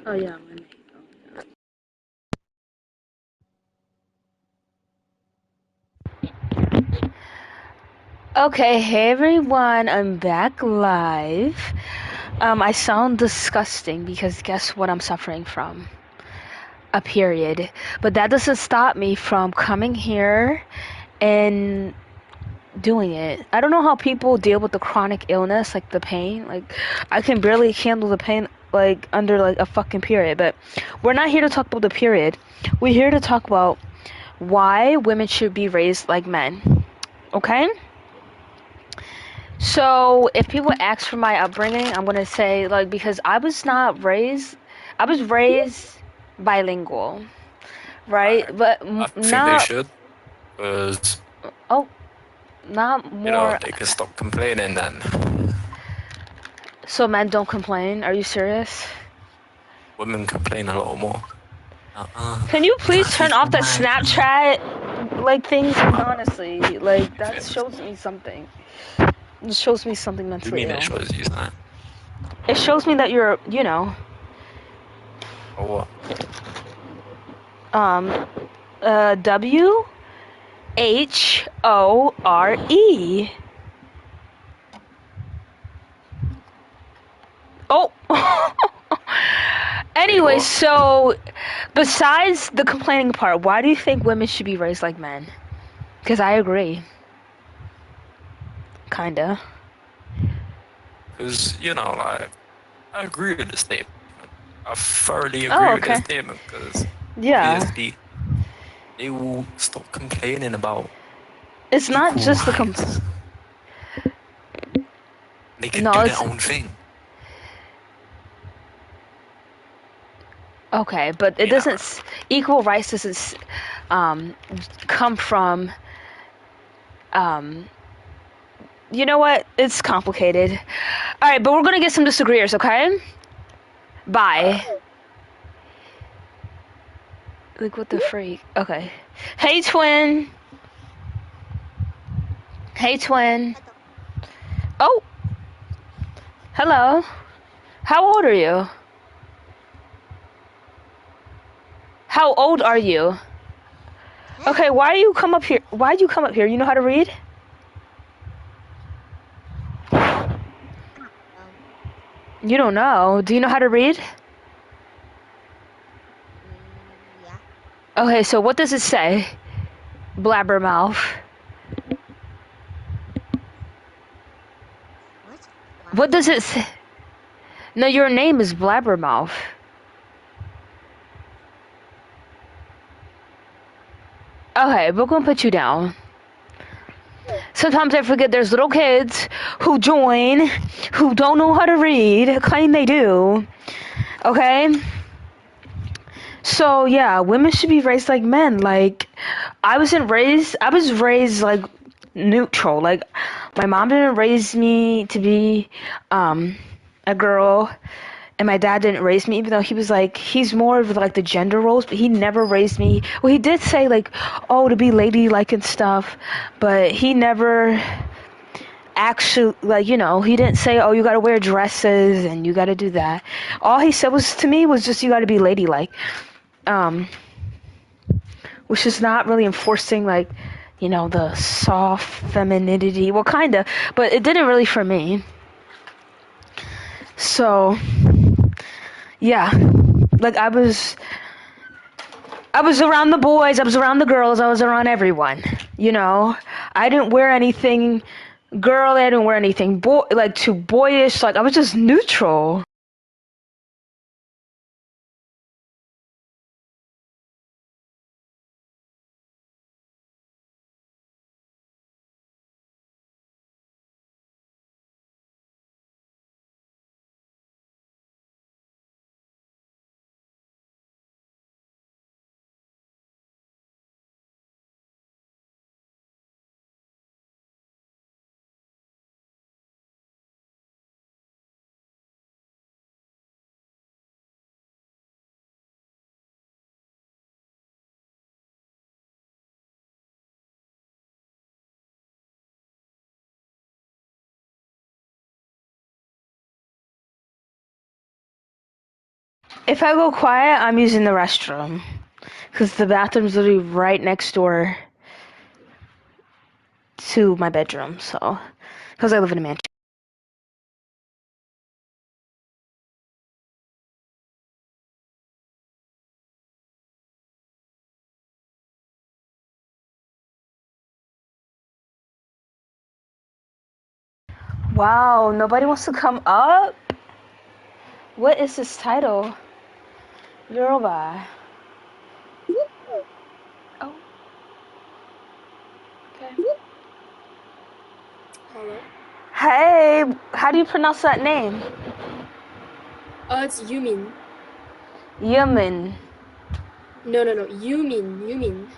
Oh yeah, my mate. Okay, hey everyone, I'm back live. I sound disgusting because guess what I'm suffering from? A period. But that doesn't stop me from coming here and doing it. I don't know how people deal with the chronic illness, like the pain. Like, I can barely handle the pain, like, under, like, a fucking period. But we're not here to talk about the period. We're here to talk about why women should be raised like men. Okay? So, if people ask for my upbringing, I'm gonna say, like, because I was raised bilingual, right? But I think they not, should, because oh, not more. they can stop complaining then. So men don't complain. Are you serious? Women complain a lot more. Can you You please gotta turn teach off them that right. Snapchat, like, things? Honestly, like, that Anything. shows me something. It shows me something What do you mentally mean it ill. shows you that? It shows me that you're, Or what? um, WHORE. Oh. Wait, Anyway, what? so besides the complaining part, why do you think women should be raised like men? Because I agree. Kinda. Because, like, I agree with the statement. I thoroughly Oh, agree with the okay. statement, because Yeah. obviously they will stop complaining about It's not equal just the rights. They can No, do their it's own thing. okay, but I it mean, doesn't. Equal rights doesn't um come from um. You know what? It's complicated. All right, but we're gonna get some disagreeers, okay? Bye. Like, what the freak? Okay. Hey, twin. Hey, twin. Oh, hello. How old are you? How old are you? Okay, why do you come up here? Why do you come up here? You know how to read? You don't know. Do you know how to read? Yeah. Okay, so what does it say? Blabbermouth. What? What does it Blabbermouth? say? No, your name is Blabbermouth. Okay, we're gonna put you down. Sometimes I forget there's little kids who join, who don't know how to read, claim they do. Okay? So yeah, women should be raised like men. Like, I was raised like neutral. Like, my mom didn't raise me to be a girl, and my dad didn't raise me, even though he was like, he's more of like the gender roles, but he never raised me. Well, he did say like, oh, to be ladylike and stuff, but he never actually, like, he didn't say, oh, you gotta wear dresses and you gotta do that. All he said was to me was just, you gotta be ladylike. Um, which is not really enforcing, like, the soft femininity. Well, kinda, but it didn't really for me. So, yeah, like, I was around the boys, I was around the girls, I was around everyone. I didn't wear anything girly, I didn't wear anything like too boyish. Like, I was just neutral. If I go quiet, I'm using the restroom. Because the bathroom's literally right next door to my bedroom, so. Because I live in a mansion. Wow, nobody wants to come up? What is this title? Yoruba. Oh, okay. Hello. Hey, how do you pronounce that name? It's Yumin. Yemen. No, Yumin.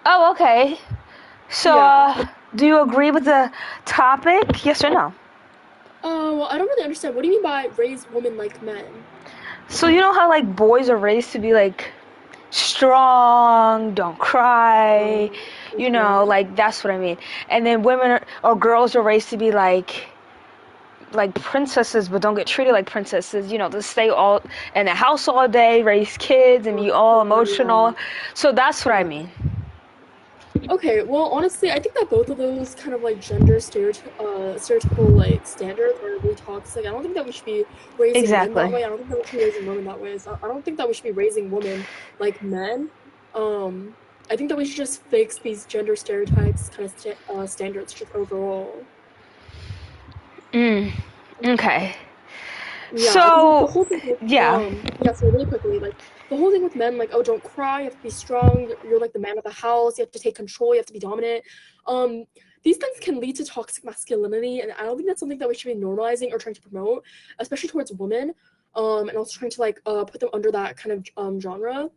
Oh, okay. So, Yeah. do you agree with the topic? Yes or no? Well, I don't really understand. What do you mean by raise women like men? So, you know how, like, boys are raised to be, like, strong, don't cry, Okay. like, that's what I mean. And then women or girls are raised to be, like princesses, but don't get treated like princesses, to stay all in the house all day, raise kids, and be all Yeah. emotional. So that's what I Yeah. mean. Okay, well, honestly, I think that both of those kind of like gender stereotypical like standards are really toxic. I don't think that we should be raising men that Exactly. way. I don't think that we should be raising women that way. So I don't think that we should be raising women like men. Um, I think that we should just fix these gender stereotypes kind of standards just overall. Mm. Okay. Yeah, because like the So, whole thing with yeah. yeah, so really quickly, like the whole thing with men, like, oh, don't cry, you have to be strong, you're like the man of the house, you have to take control, you have to be dominant. Um, these things can lead to toxic masculinity, and I don't think that's something that we should be normalizing or trying to promote, especially towards women. And also trying to like put them under that kind of genre.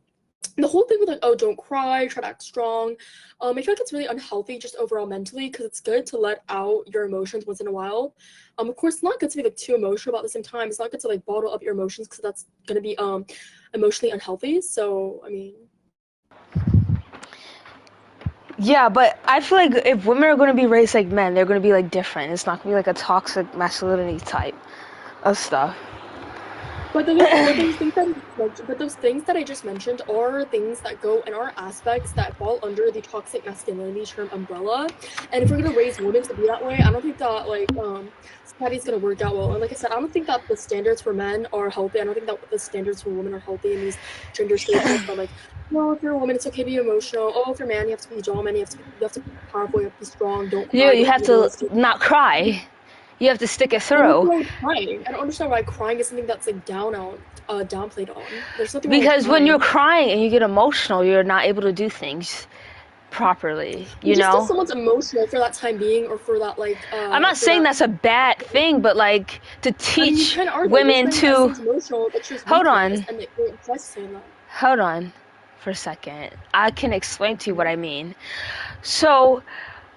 The whole thing with like, oh, don't cry, try to act strong. I feel like it's really unhealthy just overall mentally because it's good to let out your emotions once in a while. Of course, it's not good to be like too emotional, but at the same time, it's not good to like bottle up your emotions because that's gonna be emotionally unhealthy. So I mean, Yeah, but I feel like if women are going to be raised like men, they're going to be like different. It's not going to be like a toxic masculinity type of stuff. but those things that I just mentioned are things that go and are aspects that fall under the toxic masculinity term umbrella. And if we're gonna raise women to be that way, I don't think that like society's gonna work out well. And like I said, I don't think that the standards for men are healthy. I don't think that the standards for women are healthy. And these gender stereotypes are like, no, if you're a woman, it's okay to be emotional. Oh, if you're a man, you have to be dominant. You have to be powerful. You have to be strong. Don't cry. You Don't have be to realistic. not cry. You have to stick it But what's through. wrong with crying? I don't understand why crying is something that's like downplayed on. There's nothing wrong with Because when you're crying. crying and you get emotional, you're not able to do things properly, And just if someone's emotional for that time being, or for that like I'm not for saying that. that's a bad thing, but like to I mean, you teach kind of are though. You're women saying that to someone's emotional, that shows hold weakness, on, and it implies saying that. hold on for a second. I can explain to you what Okay. I mean. So,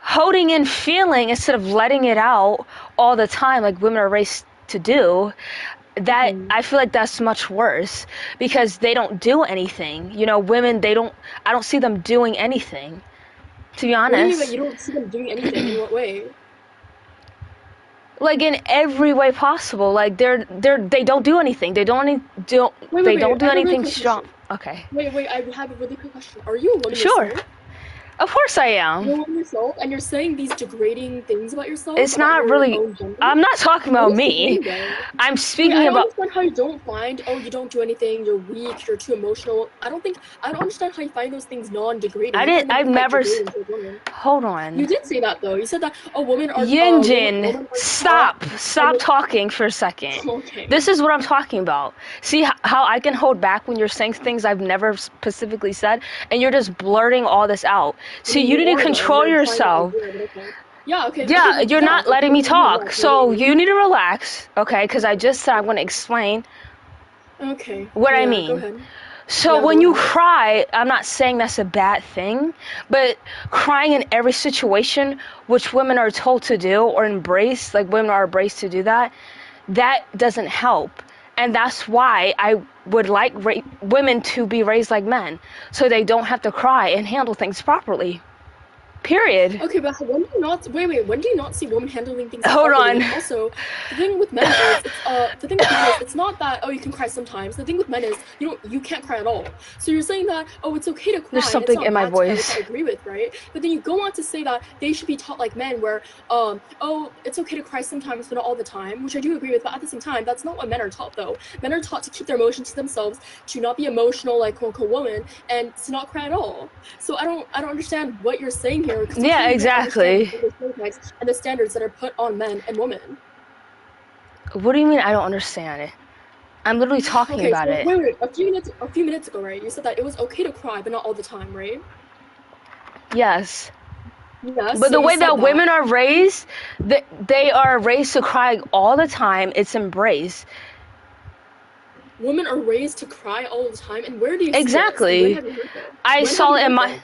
holding in feeling instead of letting it out all the time, like women are raised to do, that Hmm. I feel like that's much worse because they don't do anything. Women, I don't see them doing anything, to be What do you mean by honest. you don't see them doing anything? In what way? Like in every way possible. Like they don't do anything. Wait, They wait. don't I do have a really anything quick strong. question. Okay. Wait. I have a really quick question. Are you a woman Sure. yourself? Of course I am. You're a woman yourself, and you're saying these degrading things about yourself, It's about not your really own gender. I'm not talking What about is me. degrading then? I'm Wait, I speaking don't about understand how you don't find, oh, you don't do anything, you're weak, you're too emotional. I don't understand how you find those things non-degrading. I You didn't find them I've quite never degrading to a woman. hold You on. did say that though. You said that, oh, Yinjin, women are tough, and stop talking for a second. okay. This is what I'm talking about. See how I can hold back when you're saying things I've never specifically said, and you're just blurting all this out. I See, mean, you you need to are though. control You're implying that I yourself. would, but okay. Yeah, okay, Yeah, well, you're yeah, not letting me you talk, relax, so relax. you need to relax, okay? Because I just said I'm going to explain Okay, what I yeah, go mean. ahead. So Yeah, go when you ahead. cry, I'm not saying that's a bad thing, but crying in every situation, which women are told to do or embrace, like women are embraced to do that, that doesn't help. And that's why I would like women to be raised like men, so they don't have to cry and handle things properly. Period. Okay, but when do you not when do you not see women handling things Hold properly? on. Also, the thing with men is it's not that, oh, you can cry sometimes. The thing with men is you can't cry at all. So you're saying that, oh, it's okay to cry. There's and something it's not in my bad to cry, voice. which I agree with, right? But then you go on to say that they should be taught like men, where oh, it's okay to cry sometimes, but not all the time, which I do agree with. But at the same time, that's not what men are taught, though. Men are taught to keep their emotions to themselves, to not be emotional like quote unquote woman, and to not cry at all. So I don't understand what you're saying here. 'Cause Yeah, exactly. And the standards that are put on men and women. What do you mean I don't understand it? I'm literally talking about it. Wait. A few minutes ago, right? You said that it was okay to cry, but not all the time, right? Yes. Yes. But so the you way said that women are raised, they are raised to cry all the time. It's embraced. Women are raised to cry all the time, and where do you Exactly. see this? When have you heard this? I When saw have it you in heard my. this?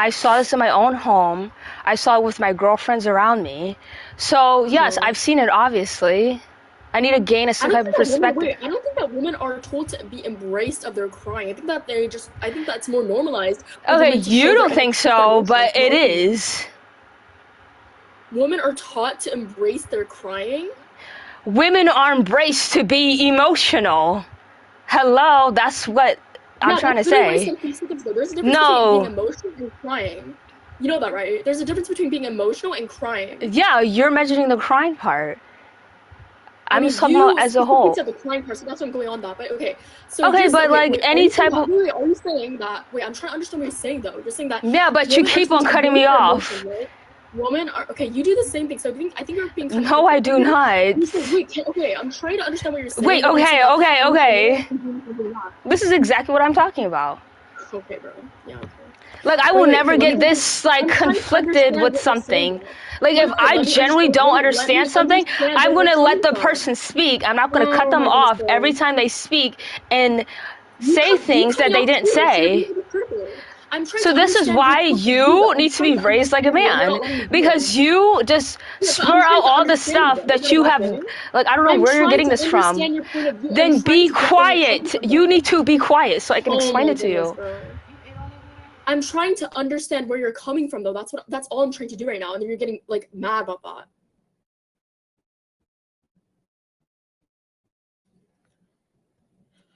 I saw this in my own home. I saw it with my girlfriends around me. So yes, Oh. I've seen it. Obviously, I need to gain a some type of perspective. I don't think that women are told to be embraced of their crying. I think that I think that's more normalized. for Okay, women to you show don't their think express their so, emotions. but it No. is. Women are taught to embrace their crying. Women are embraced to be emotional. Hello, that's what I'm trying to say. There's a difference between No. being emotional and crying. You know that, right? There's a difference between being emotional and crying. Yeah, you're measuring the crying part. I'm mean, just talking about as a whole. You the crying part, so that's what I'm going on that. But okay, so Okay, you're, but like any type of. wait, are you saying that? Wait, I'm trying to understand what you're saying though. You're saying that. Yeah, but you women are keep on supposed to cutting embrace me their off. emotion, right? Women are okay. You do the same thing. So I think you're being. No, I do not. Okay, I'm trying to understand what you're saying. Wait, okay. This is exactly what I'm talking about. Okay, bro. Yeah. Okay. Like I will never get this like conflicted with something. Like if I generally don't understand something, I'm gonna let the person speak. I'm not gonna cut them off every time they speak and say things that they didn't say. So this is why you need to be raised like a man, because you just spur out all the stuff that you have. Like I don't know where you're getting this from. Then be quiet. You need to be quiet so I can explain it to you. I'm trying to understand where you're coming from, though. That's all I'm trying to do right now, and then you're getting like mad about that.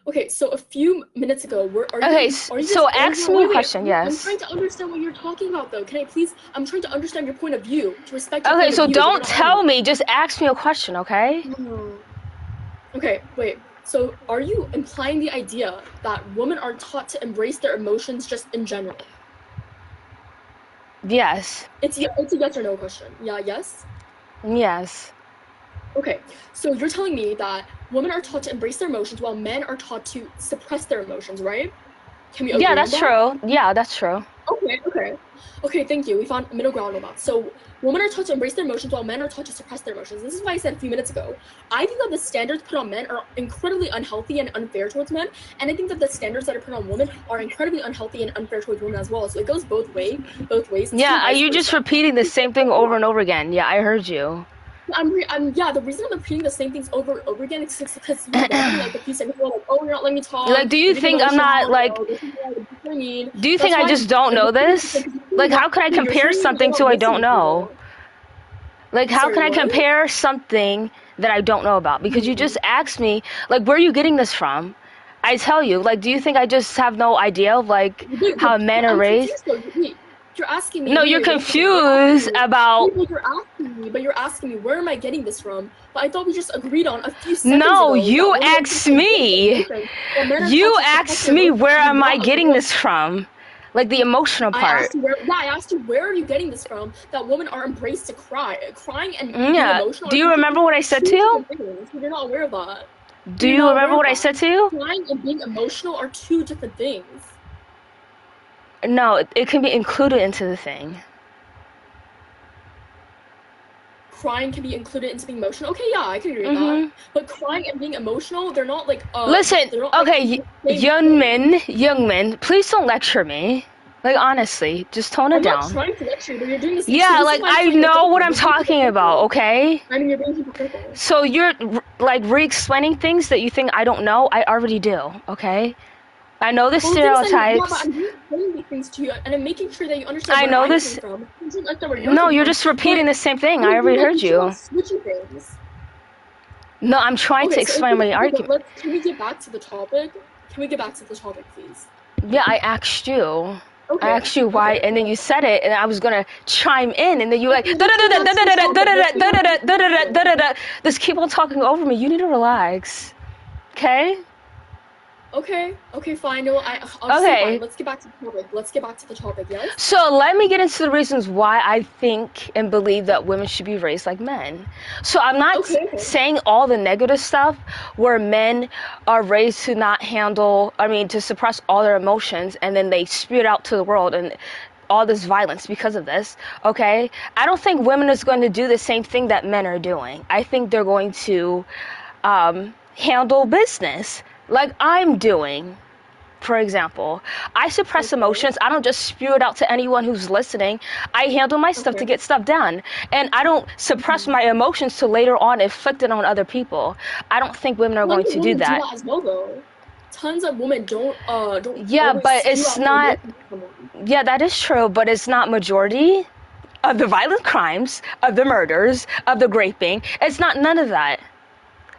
Okay, so a few minutes ago, ask me a question. Yes. I'm trying to understand what you're talking about, though. Can I please? I'm trying to understand your point of view. To respect. Okay, so don't tell me. Just ask me a question, okay? Okay, wait. So, are you implying the idea that women are taught to embrace their emotions just in general? Yes. It's a yes or no question. Yeah, yes? Yes. Okay, so you're telling me that women are taught to embrace their emotions while men are taught to suppress their emotions, right? Can we agree on that? True. Yeah, that's true. Okay, thank you. We found a middle ground on that. So women are taught to embrace their emotions while men are taught to suppress their emotions. This is why I said a few minutes ago. I think that the standards put on men are incredibly unhealthy and unfair towards men, and I think that the standards that are put on women are incredibly unhealthy and unfair towards women as well. So it goes both ways. Yeah, you're just repeating the same thing over and over again. Yeah, I heard you. The reason I'm repeating the same things over and over again is because you're like a piece of people like, oh, you're not letting me talk. Like, do you think I'm not like? Do you think I just don't know this? Like, how can I compare something to I don't know? Like, how can I compare something that I don't know about? Because you just asked me, like, where are you getting this from? I tell you, like, do you think I just have no idea of like how men are raised? You're asking me. No, you're confused about. But you're asking me where am I getting this from? But I thought we just agreed on a few seconds No, ago. you asked me. You asked me where am I getting this from? Like the emotional part. I asked you where are you getting this from? That women are embraced to crying and being emotional. Do you remember what I said to you? You're not aware of that. Do you remember what I said to you? Crying and being emotional are two different things. No, it can be included into the thing. Crying can be included into being emotional. Okay, yeah, I can agree with that. But crying and being emotional, they're not like. Listen, okay, young men, please don't lecture me. Like honestly, just tone it down. I'm not trying to lecture you, but you're doing this. Yeah, like I know what I'm talking about. Okay. I mean, you're being hypocritical. So you're like re-explaining things that you think I don't know. I already do. Okay. I know the Well, the thing is that stereotypes. I'm just saying these things to you, and I'm making sure that you understand I where know I'm this. coming from. You don't understand where you're No, coming you're from. just repeating But the same thing. I you already like heard you keep you. on switching things. No, I'm trying to Okay, so explain my argument. can we get back to the topic? Can we get back to the topic, please? Yeah, I asked you. I Okay. asked you why, Okay. and then you said it, and I was gonna chime in, and then you were like, Okay, let's get back to the topic. Let's get back to the topic. just keep on talking over me. You need to relax, okay? Okay, fine. No, I'll say Okay. fine. Let's get back to the topic. Let's get back to the topic, yes? So let me get into the reasons why I think and believe that women should be raised like men. So I'm not Okay. saying all the negative stuff where men are raised to not handle, to suppress all their emotions, and then they spew it out to the world and all this violence because of this, okay? I don't think women is going to do the same thing that men are doing. I think they're going to handle business like I'm doing. For example, I suppress emotions. I don't just spew it out to anyone who's listening. I handle my stuff to get stuff done. And I don't suppress my emotions to later on inflict it on other people. I don't think women are going to do that. As well, though. Tons of women don't Yeah, always but spew it's out their not. emotions to someone. Yeah, that is true, but it's not majority of the violent crimes, of the murders, of the raping. It's not none of that.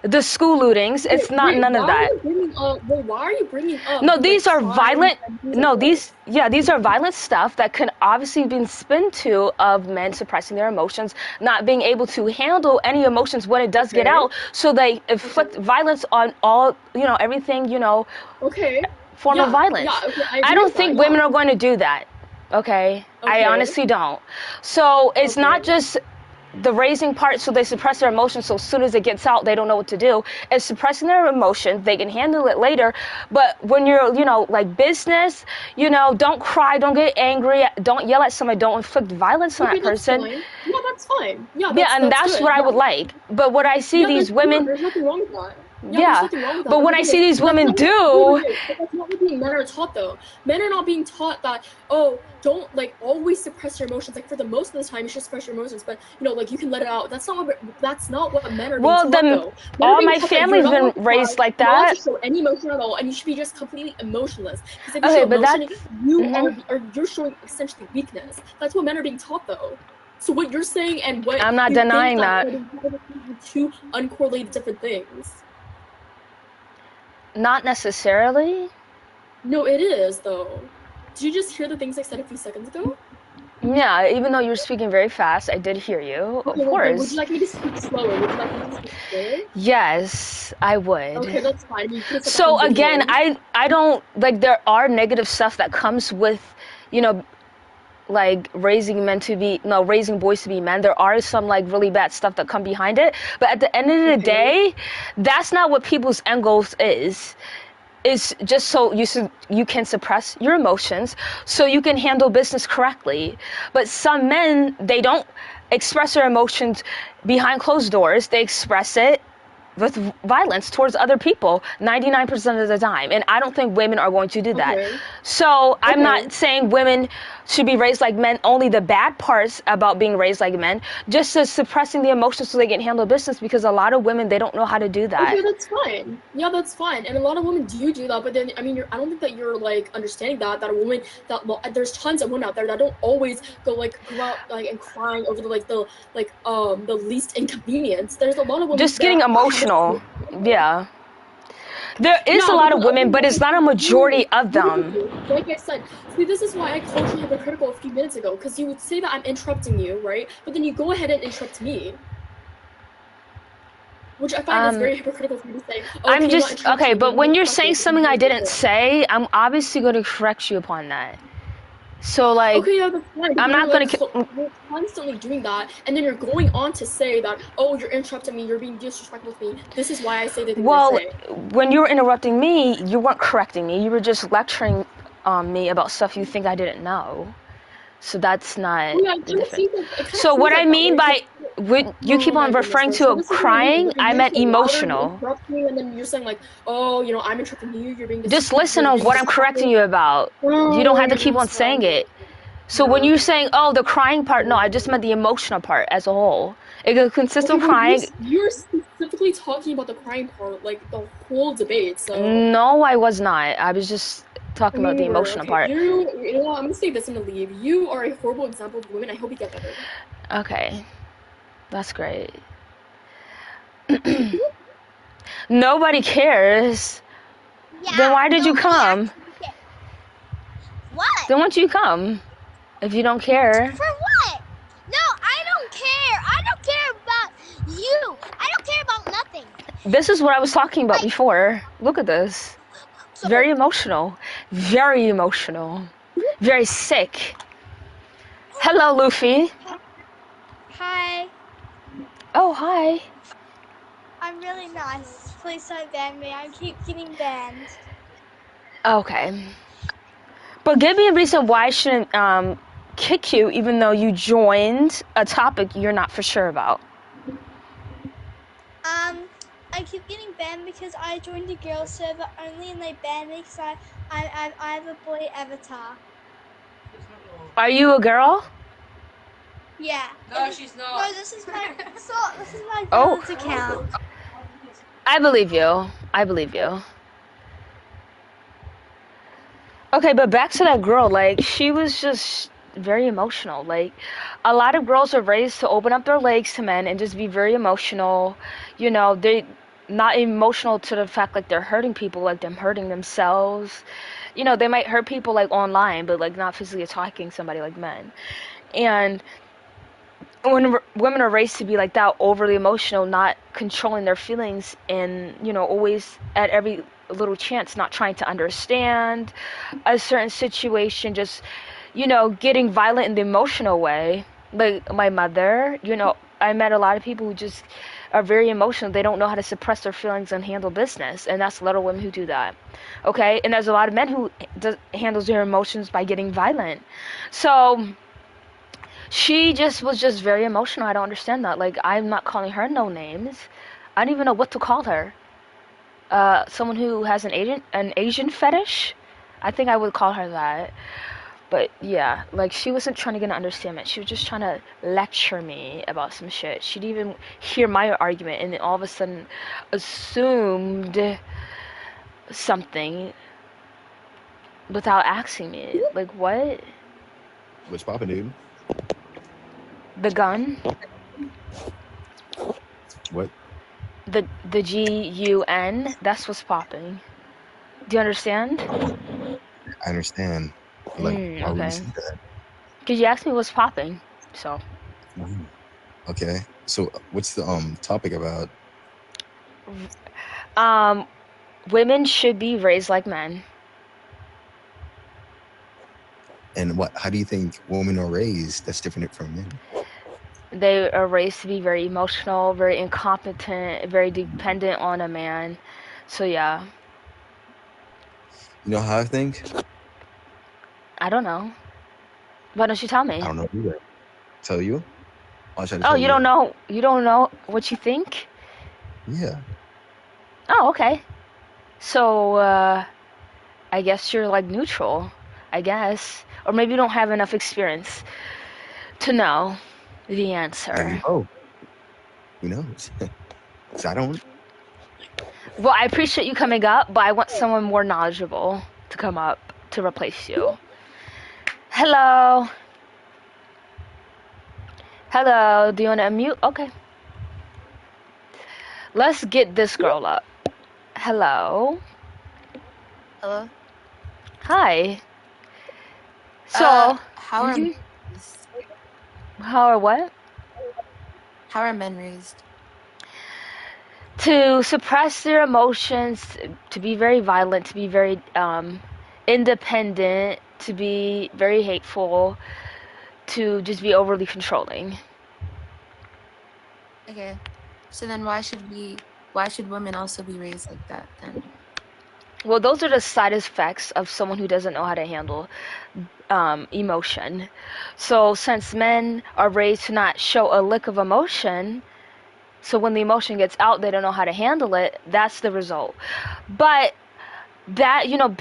The school lootings, it's not none of that. Why are you bringing up? No, these are crimes violent. and things No, like that? these are violent stuff that can obviously be spun to of men suppressing their emotions, not being able to handle any emotions when it does get out, so they inflict violence on all, everything, Okay. form of violence. Yeah, okay, I I agree don't with think that, women yeah. are going to do that. Okay? I Okay. honestly don't. So it's not Okay. just the raising part, so they suppress their emotions, so as soon as it gets out they don't know what to do. It's suppressing their emotions. They can handle it later, but when you're like business, don't cry, don't get angry, don't yell at somebody, don't inflict violence on Okay, that person. that's fine. Yeah, that's fine. Yeah, And that's good. what I Yeah. would like. But what I see these women, There's nothing wrong with that. yeah, there's nothing wrong with that. but when I see these women do, But that's not what being men are taught, though. Men are not being taught that, don't always suppress your emotions. Like for the most of the time, you should suppress your emotions, but you can let it out. That's not what men are being taught, though. All my family's been raised like that. You're not to show any emotion at all, and you should be just completely emotionless. Because if you show emotion, you're showing essentially weakness. That's what men are being taught, though. So what you're saying and what I'm not you denying think that. are two uncorrelated different things. Not necessarily. No, it is though. Did you just hear the things I said a few seconds ago? Yeah, even though you're speaking very fast, I did hear you. Okay, of course. Would you like me to speak slower? Would you like me to speak slower? Yes, I would. Okay, that's fine. So again, I don't like, there are negative stuff that comes with, like raising boys to be men. There are some like really bad stuff that come behind it, but at the end of the day, that's not what people's end goals is. Is just so you can suppress your emotions, so you can handle business correctly. But some men, they don't express their emotions behind closed doors. They express it with violence towards other people 99% of the time, and I don't think women are going to do that. So I'm not saying women should be raised like men, only the bad parts about being raised like men, just as suppressing the emotions so they can handle business, because a lot of women, they don't know how to do that. Okay, that's fine. Yeah, that's fine. And a lot of women do that, but then I don't think that you're like understanding that a woman there's tons of women out there that don't always go out and crying over the least inconvenience. There's a lot of women just getting emotional. Yeah. There is a lot of women, but it's not a majority of them. Like I said, see, this is why I called you hypocritical a few minutes ago, because you would say that I'm interrupting you, right? But then you go ahead and interrupt me. Which I find is very hypocritical for you to say. I'm just, okay, but when you're saying something I didn't say, I'm obviously going to correct you upon that. So, like, okay, yeah, that's fine. I'm not going to... You're constantly doing that, and then you're going on to say that, you're interrupting me, you're being disrespectful with me. This is why I say the things I say. When you were interrupting me, you weren't correcting me. You were just lecturing me about stuff you think I didn't know. So that's not different. So what I mean by... you keep on referring to crying, I meant emotional. And then you're saying like, I'm interrupting you, you're being just listen on what I'm correcting you about. You don't have to keep on saying it. So when you're saying, the crying part, no, I just meant the emotional part as a whole. It consists of crying. You're specifically talking about the crying part, like the whole debate. So no, I was not. I was just talking about the emotional part. You know what? I'm gonna say this and leave. You are a horrible example of women. I hope you get better. Okay, that's great. Nobody cares. Yeah, Then why did you nobody come? actually cares. What? Then why don't you come? If you don't care. For what? No, I don't care. I don't care about you. I don't care about nothing. This is what I was talking about before. Look at this. Very emotional. Very emotional. Very sick. Hello, Luffy. Hi. Oh, hi. I'm really nice. Please don't ban me. I keep getting banned. Okay. But give me a reason why I shouldn't kick you even though you joined a topic you're not for sure about. I keep getting banned because I joined a girl server only and they banned me because I have a boy avatar. Are you a girl? Yeah. No, she's not. No, this is my Oh. girl's account. I believe you. I believe you. Okay, but back to that girl. Like, she was just very emotional. Like, a lot of girls are raised to open up their legs to men and just be very emotional. You know, they not emotional to the fact like they're hurting people, like them hurting themselves. You know, they might hurt people like online, but like not physically attacking somebody like men. And when women are raised to be like that, overly emotional, not controlling their feelings, and you know, always at every little chance not trying to understand a certain situation, just you know, getting violent in the emotional way. Like my mother, you know, I met a lot of people who just are very emotional. They don't know how to suppress their feelings and handle business, and that's a lot of women who do that. Okay, and there's a lot of men who handles their emotions by getting violent. So she just was just very emotional. I don't understand that. Like, I'm not calling her no names. I don't even know what to call her. Someone who has an Asian fetish. I think I would call her that. But yeah, like she wasn't trying to get an understanding. She was just trying to lecture me about some shit. She didn't even hear my argument, and then all of a sudden assumed something without asking me. Like, what? What's poppin', dude? The gun? What? The GUN? That's what's popping. Do you understand? I understand. Like, why would okay. you say that? Because you asked me what's popping, so. Okay. So, what's the topic about? Women should be raised like men. And what? How do you think women are raised that's different from men? They are raised to be very emotional, very incompetent, very dependent on a man. So yeah. You know how I think? I don't know. Why don't you tell me? I don't know either. Tell you? I'll try to Oh, tell you don't know? You don't know what you think? Yeah. Oh, okay. So, I guess you're like neutral. I guess. Or maybe you don't have enough experience to know the answer. Oh. Who knows? 'Cause I don't. Well, I appreciate you coming up, but I want someone more knowledgeable to come up to replace you. Hello. Hello. Do you want to unmute? Okay. Let's get this girl up. Hello. Hello. Hi. So, How are how are what? how are men raised? To suppress their emotions, to be very violent, to be very independent, to be very hateful, to just be overly controlling. Okay. So then why should women also be raised like that then? Well, those are the side effects of someone who doesn't know how to handle emotion. So since men are raised to not show a lick of emotion, so when the emotion gets out, they don't know how to handle it, that's the result. But that, you know,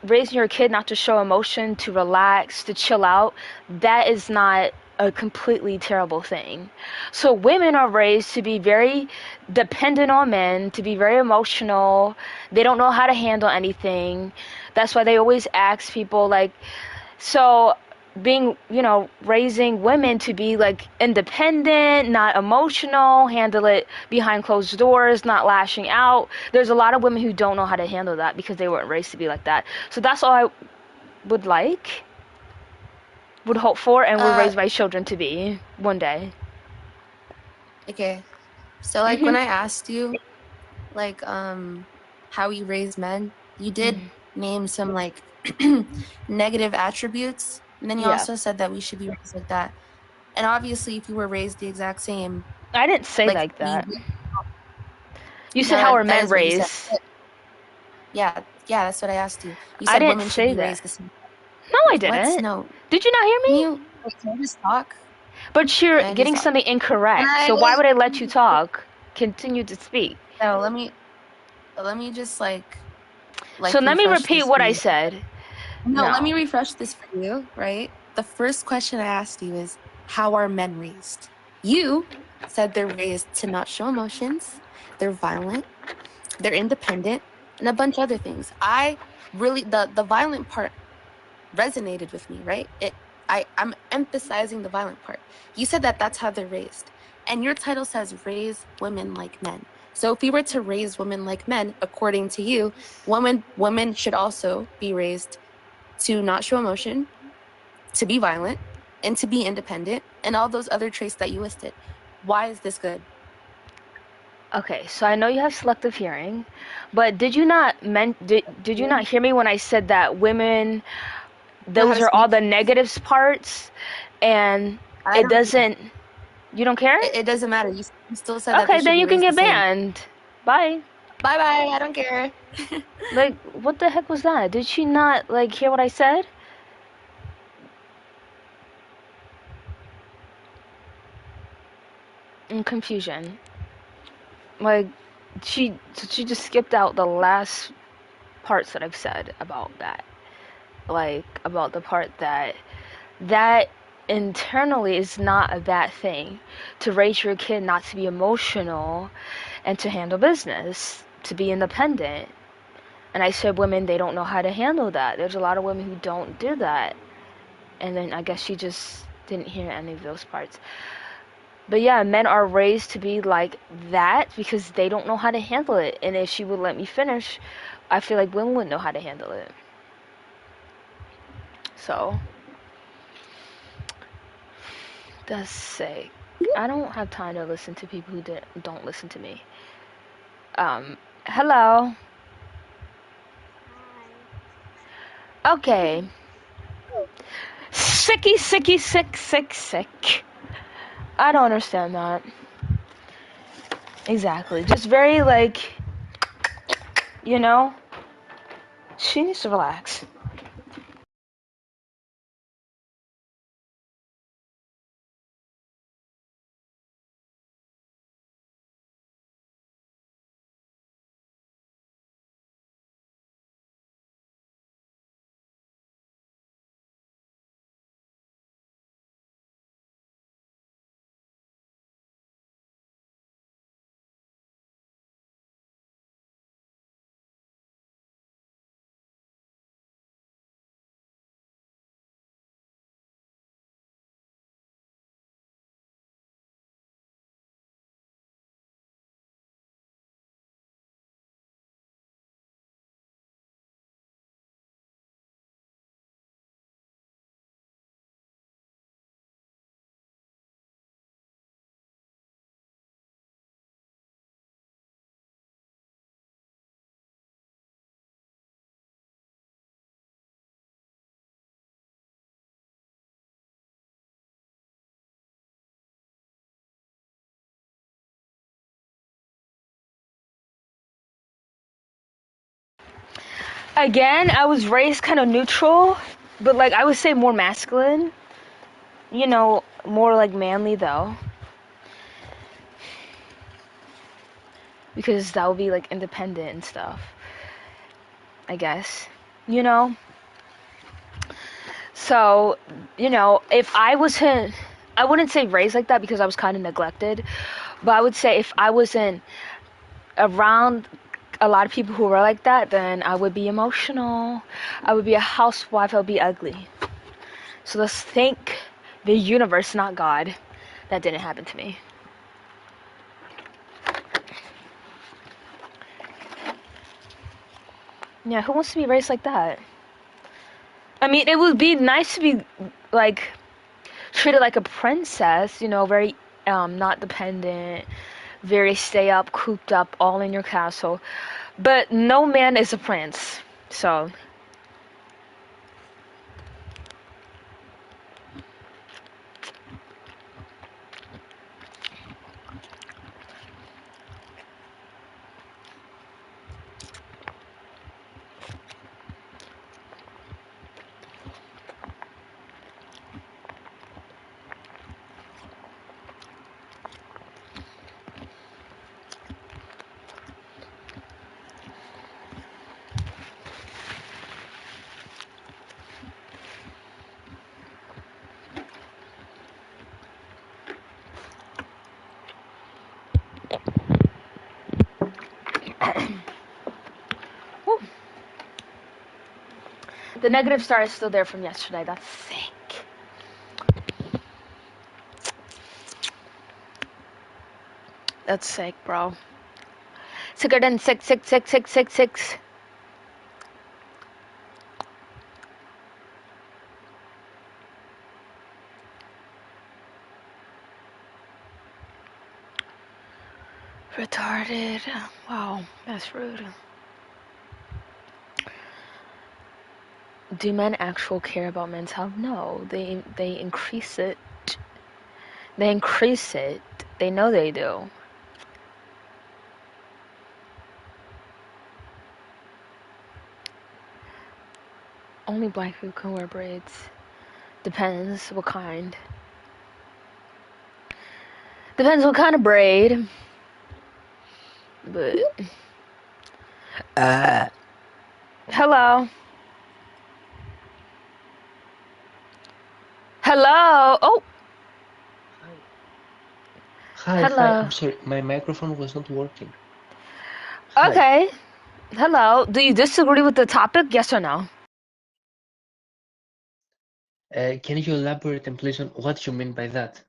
raising your kid not to show emotion, to relax, to chill out, that is not a completely terrible thing. So women are raised to be very dependent on men, to be very emotional. They don't know how to handle anything. That's why they always ask people like, so being, raising women to be like independent, not emotional, handle it behind closed doors, not lashing out. There's a lot of women who don't know how to handle that because they weren't raised to be like that. So that's all I would hope for, and would raise my children to be one day. Okay. So like when I asked you like how you raise men, you did name some like negative attributes, and then you Yeah. also said that we should be raised like that. And obviously if you were raised the exact same, I didn't say like that. You said No, how are that men is what you said. raised? Yeah, that's what I asked you. You I said didn't women should say be that. raised the same. No, I What? didn't. No. Did you not hear me? Can you just talk? But you're Can I getting just talk? something incorrect. And I So why was- would I let you talk? Continue to speak. No, let me just like So let me refresh repeat this what for I you. said. No, No. let me refresh this for you, right? The first question I asked you is, how are men raised? You said they're raised to not show emotions, they're violent, they're independent, and a bunch of other things. I really, the violent part resonated with me, right? I'm emphasizing the violent part. You said that that's how they're raised. And your title says raise women like men. So if we were to raise women like men, according to you, women should also be raised to not show emotion, to be violent, and to be independent, and all those other traits that you listed. Why is this good? Okay, so I know you have selective hearing, but did you not did you not hear me when I said that women, Know how those to are all speak? the negatives parts, and I it don't- doesn't. You don't care? It doesn't matter. You still said that they Okay, should then be you can raised get the same. banned. Bye. Bye bye. I don't care. Like, what the heck was that? Did she not like hear what I said? In confusion. Like, she just skipped out the last parts that I've said about that. Like, about the part that internally is not a bad thing. To raise your kid not to be emotional and to handle business, to be independent. And I said women, they don't know how to handle that. There's a lot of women who don't do that. And then I guess she just didn't hear any of those parts. But yeah, men are raised to be like that because they don't know how to handle it. And if she would let me finish, I feel like women would know how to handle it. So, that's sick. I don't have time to listen to people who don't listen to me. Hello. Okay. Sick. I don't understand that. Exactly. Just very like, she needs to relax. Again, I was raised kind of neutral, but like I would say more masculine. More like manly though. Because that would be like independent and stuff. I guess. So, if I wasn't, I wouldn't say raised like that because I was kind of neglected, but I would say if I wasn't around a lot of people who were like that, then I would be emotional. I would be a housewife. I would be ugly. So let's thank the universe, not God, that didn't happen to me. Yeah, who wants to be raised like that? I mean, it would be nice to be like treated like a princess, you know, very not dependent, very stay up, cooped up, all in your castle. But no man is a prince, so. Whew. The negative star is still there from yesterday. That's sick. That's sick, bro. Sicker than 6666666. Retarded. Wow, that's rude. Do men actually care about men's health? No, they increase it. They increase it. They know they do. Only black people can wear braids. Depends what kind. Depends what kind of braid. But hello. Hello. Oh. Hi, Hello. I'm sorry, my microphone was not working. Hi. Okay. Hello. Do you disagree with the topic? Yes or no? Can you elaborate and please on what you mean by that?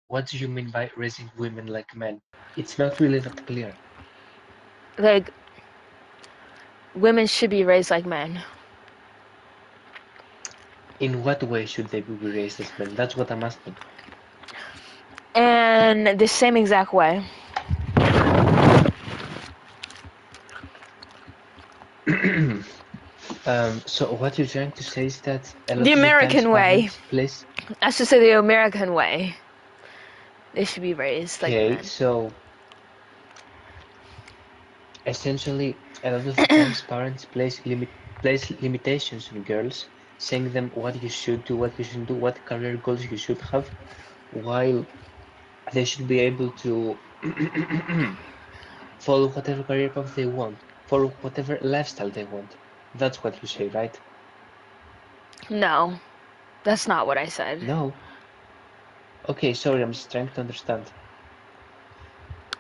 What do you mean by raising women like men? It's not really that clear. Like, women should be raised like men. In what way should they be raised as men? That's what I'm asking. And the same exact way. So what you're trying to say is that a lot The of American times way. parents place. I should say the American way. They should be raised like Okay, men. so essentially a lot of the times parents place limitations on girls, saying them what you should do, what you shouldn't do, what career goals you should have, while they should be able to follow whatever career path they want, follow whatever lifestyle they want. That's what you say, right? No, that's not what I said. No. Okay, sorry, I'm just trying to understand.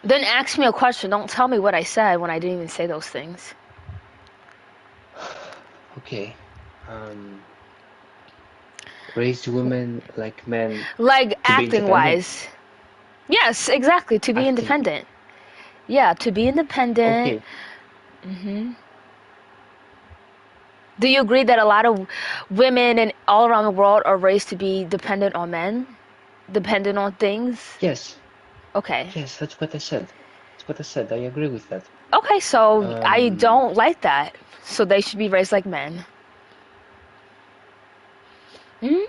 Then ask me a question. Don't tell me what I said when I didn't even say those things. Okay. Raise women like men. Like To be acting independent? wise. Yes, exactly. To be Acting. independent. Yeah, to be independent. Okay. Do you agree that a lot of women and all around the world are raised to be dependent on men? Dependent on things? Yes. Okay. Yes, that's what I said. That's what I said. I agree with that. Okay, so I Um, don't like that. So they should be raised like men. Hmm?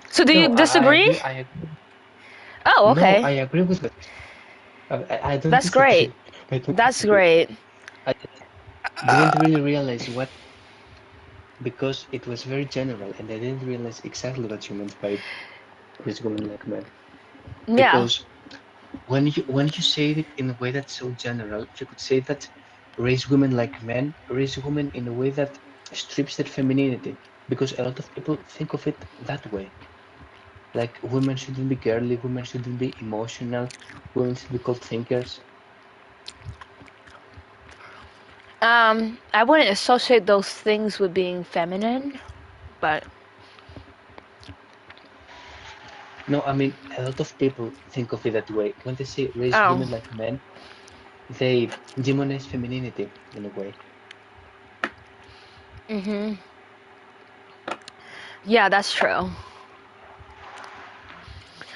So do you no, disagree? I agree. Oh, okay. No, I agree with it. I don't That's disagree. great. I don't That's disagree. great. I didn't really realize what, because it was very general, and I didn't realize exactly what you meant by raise women like men. Yeah. Because when you say it in a way that's so general, you could say that raise women like men, raise women in a way that strips their femininity. Because a lot of people think of it that way. Like women shouldn't be girly, women shouldn't be emotional, women should be called thinkers. I wouldn't associate those things with being feminine, but No, I mean, a lot of people think of it that way. When they say raise oh, women like men, they demonize femininity in a way. mhm, yeah, that's true.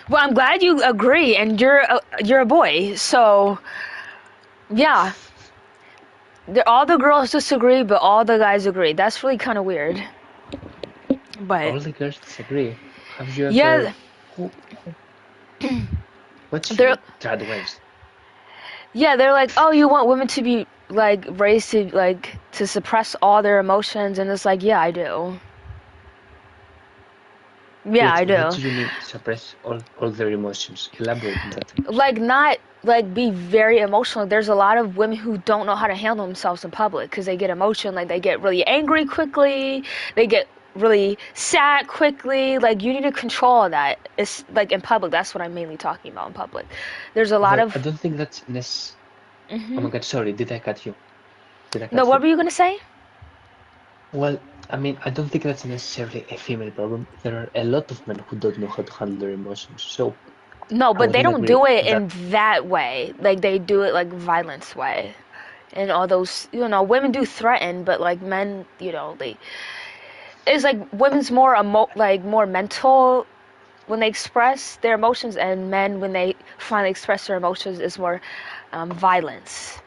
Well, I'm glad you agree, and you're a boy, so yeah. All the girls disagree, but all the guys agree. That's really kind of weird. But All the girls disagree. Have you yeah, ever? Who? What's they're your trad wives? yeah, they're like, oh, you want women to be like raised to like to suppress all their emotions, and it's like, yeah, I do. Yeah, I Wait, what do. do you mean suppress all their emotions? Elaborate on that. Like not like be very emotional. There's a lot of women who don't know how to handle themselves in public because they get emotion, like they get really angry quickly, they get really sad quickly. Like you need to control all that. It's like in public. That's what I'm mainly talking about in public. There's a lot Well, of. I don't think that's Oh my God, sorry, did I cut you? Did I No, cut what you? were you gonna say? Well, I mean, I don't think that's necessarily a female problem. There are a lot of men who don't know how to handle their emotions. So No, I but they wouldn't don't agree do it that. in that way. Like they do it like violence way. And all those, women do threaten, but like men, it's like women's more like more mental when they express their emotions, and men when they finally express their emotions is more violence.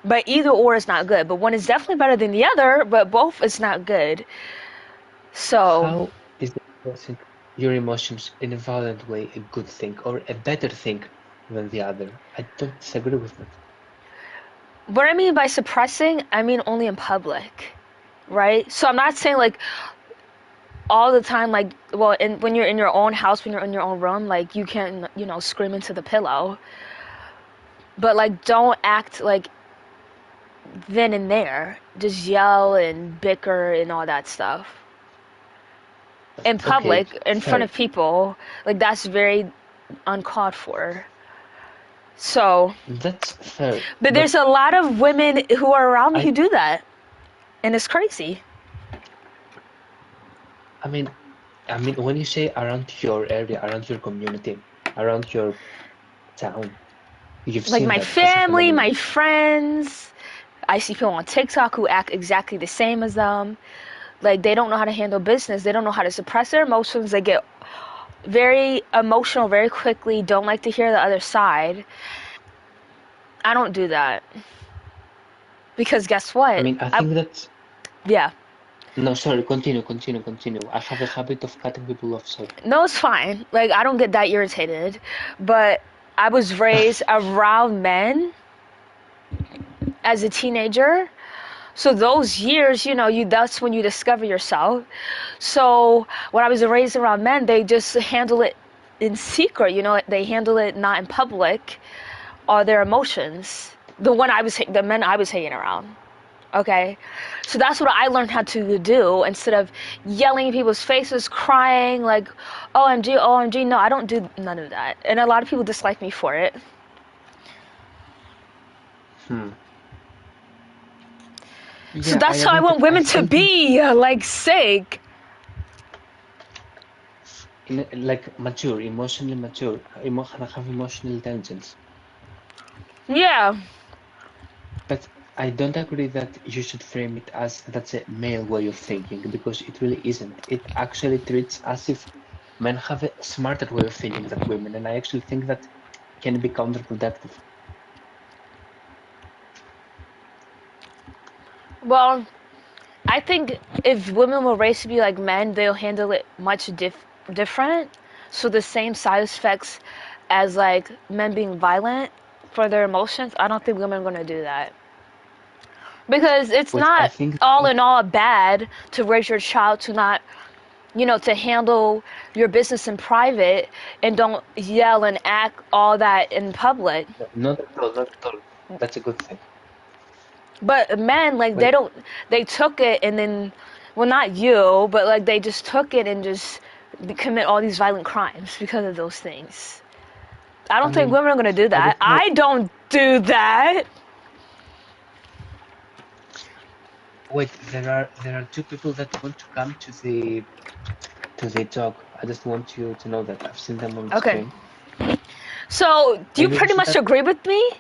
But either or is not good. But one is definitely better than the other, but both is not good. So How is expressing your emotions in a violent way a good thing or a better thing than the other? I don't disagree with that. what I mean by suppressing, I mean only in public, right? So I'm not saying like all the time, like, well, when you're in your own house, when you're in your own room, like you can, scream into the pillow, but like don't act like then and there, just yell and bicker and all that stuff in Okay, public in front fair. of people. Like that's very uncalled for. So, That's fair. but there's But a lot of women who are around me I, who do that, and it's crazy. I mean, when you say around your area, around your community, around your town, you've Like seen my that as a family, phenomenon. my friends. I see people on TikTok who act exactly the same as them. Like they don't know how to handle business. They don't know how to suppress their emotions. They get very emotional very quickly, don't like to hear the other side. I don't do that. Because guess I what? mean, I think that. Yeah. No, sorry, continue. I have a habit of cutting people off, so. No, it's fine. Like I don't get that irritated. But I was raised around men as a teenager. So those years, that's when you discover yourself. So when I was raised around men, they just handle it in secret, they handle it not in public, or their emotions. The men I was hanging around. Okay, so that's what I learned how to do instead of yelling in people's faces, crying like, "OMG, OMG." No, I don't do none of that, and a lot of people dislike me for it. Hmm. So Yeah, I that's how I admit want that I women to seldom, be, like sick. like mature, emotionally mature, have emotional intelligence. Yeah. But I don't agree that you should frame it as that's a male way of thinking because it really isn't. It actually treats as if men have a smarter way of thinking than women, and I actually think that can be counterproductive. Well, I think if women were raised to be like men, they'll handle it much different. So the same side effects as like men being violent for their emotions, I don't think women are gonna do that. Because it's But I not think all in all bad to raise your child to not, to handle your business in private and don't yell and act all that in public. not at all, not at all. That's a good thing. But men, like, Well, they took it and then, well, not you, but like they just took it and just commit all these violent crimes because of those things. I don't think mean, women are gonna do that. don't know. I don't do that. Wait, there are two people that want to come to the talk. I just want you to know that I've seen them on the Okay. screen. So, do you Maybe we pretty should much have agree with me?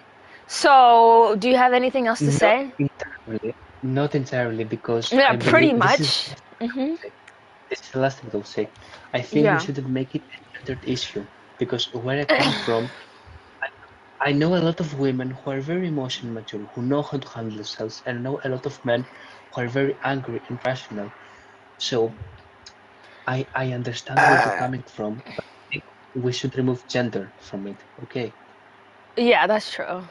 So, do you have anything else to not say? entirely, not entirely, because Yeah, I pretty believe much. Mhm. this is the last thing I'll say. I think we Yeah. shouldn't make it a gendered issue because where I come from, I know a lot of women who are very emotionally mature, who know how to handle themselves, and I know a lot of men who are very angry and rational. So I understand where you're coming from, but I think we should remove gender from it. Okay. Yeah, that's true.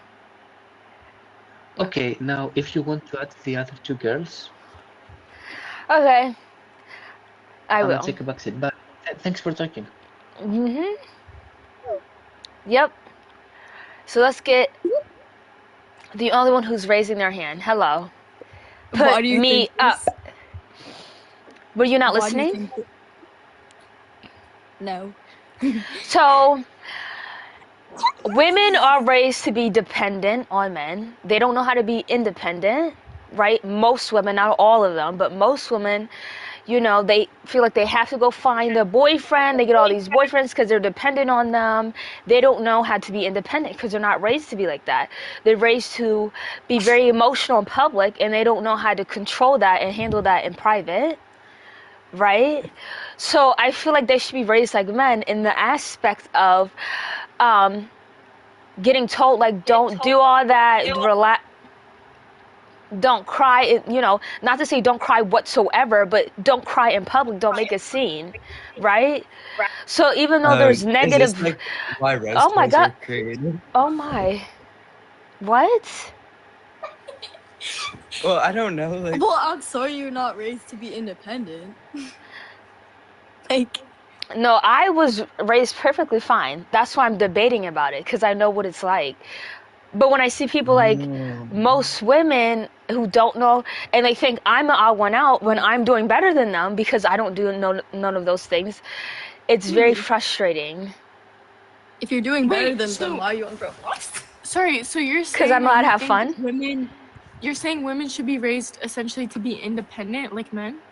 Okay, now if you want to add the other two girls, Okay, I I'm gonna will. take a back seat. But thanks for talking. Mhm. Yep. So let's get the only one who's raising their hand. Hello. Why Put do you me think up. this? Were you not Why do you listening? think no. So, women are raised to be dependent on men. They don't know how to be independent, right? Most women, not all of them, but most women, you know, they feel like they have to go find a boyfriend. They get all these boyfriends because they're dependent on them. They don't know how to be independent because they're not raised to be like that. They're raised to be very emotional in public, and they don't know how to control that and handle that in private, right? So I feel like they should be raised like men in the aspect of getting told, like, don't do all that, relax, don't cry, you know, not to say don't cry whatsoever, but don't cry in public, don't make a scene, right? So even though there's Is this negative, like why rose oh my toys god, are created? oh my, what? Well, I don't know. Like, Well, I'm sorry you're not raised to be independent. Like, No, I was raised perfectly fine. That's why I'm debating about it, because I know what it's like. But when I see people like most women who don't know, and they think I'm an odd one out when I'm doing better than them because I don't do none of those things, it's very frustrating. if you're doing better Wait, than so- them, why are you on Roblox? Sorry, so you're saying 'Cause I'm that allowed to you have think fun? Women, you're saying women should be raised essentially to be independent like men?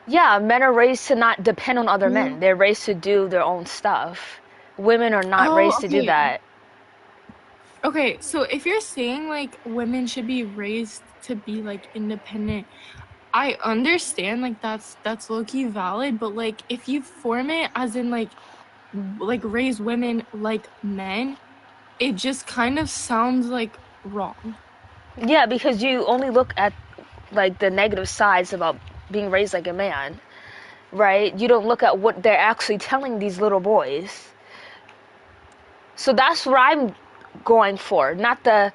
Yeah, men are raised to not depend on other men. They're raised to do their own stuff. Women are not raised to do that. Okay, so if you're saying like women should be raised to be like independent, I understand like that's low-key valid, but like if you form it as in like raise women like men, it just kind of sounds like wrong. Yeah, because you only look at like the negative sides about being raised like a man, right? You don't look at what they're actually telling these little boys. So that's what I'm going for, not the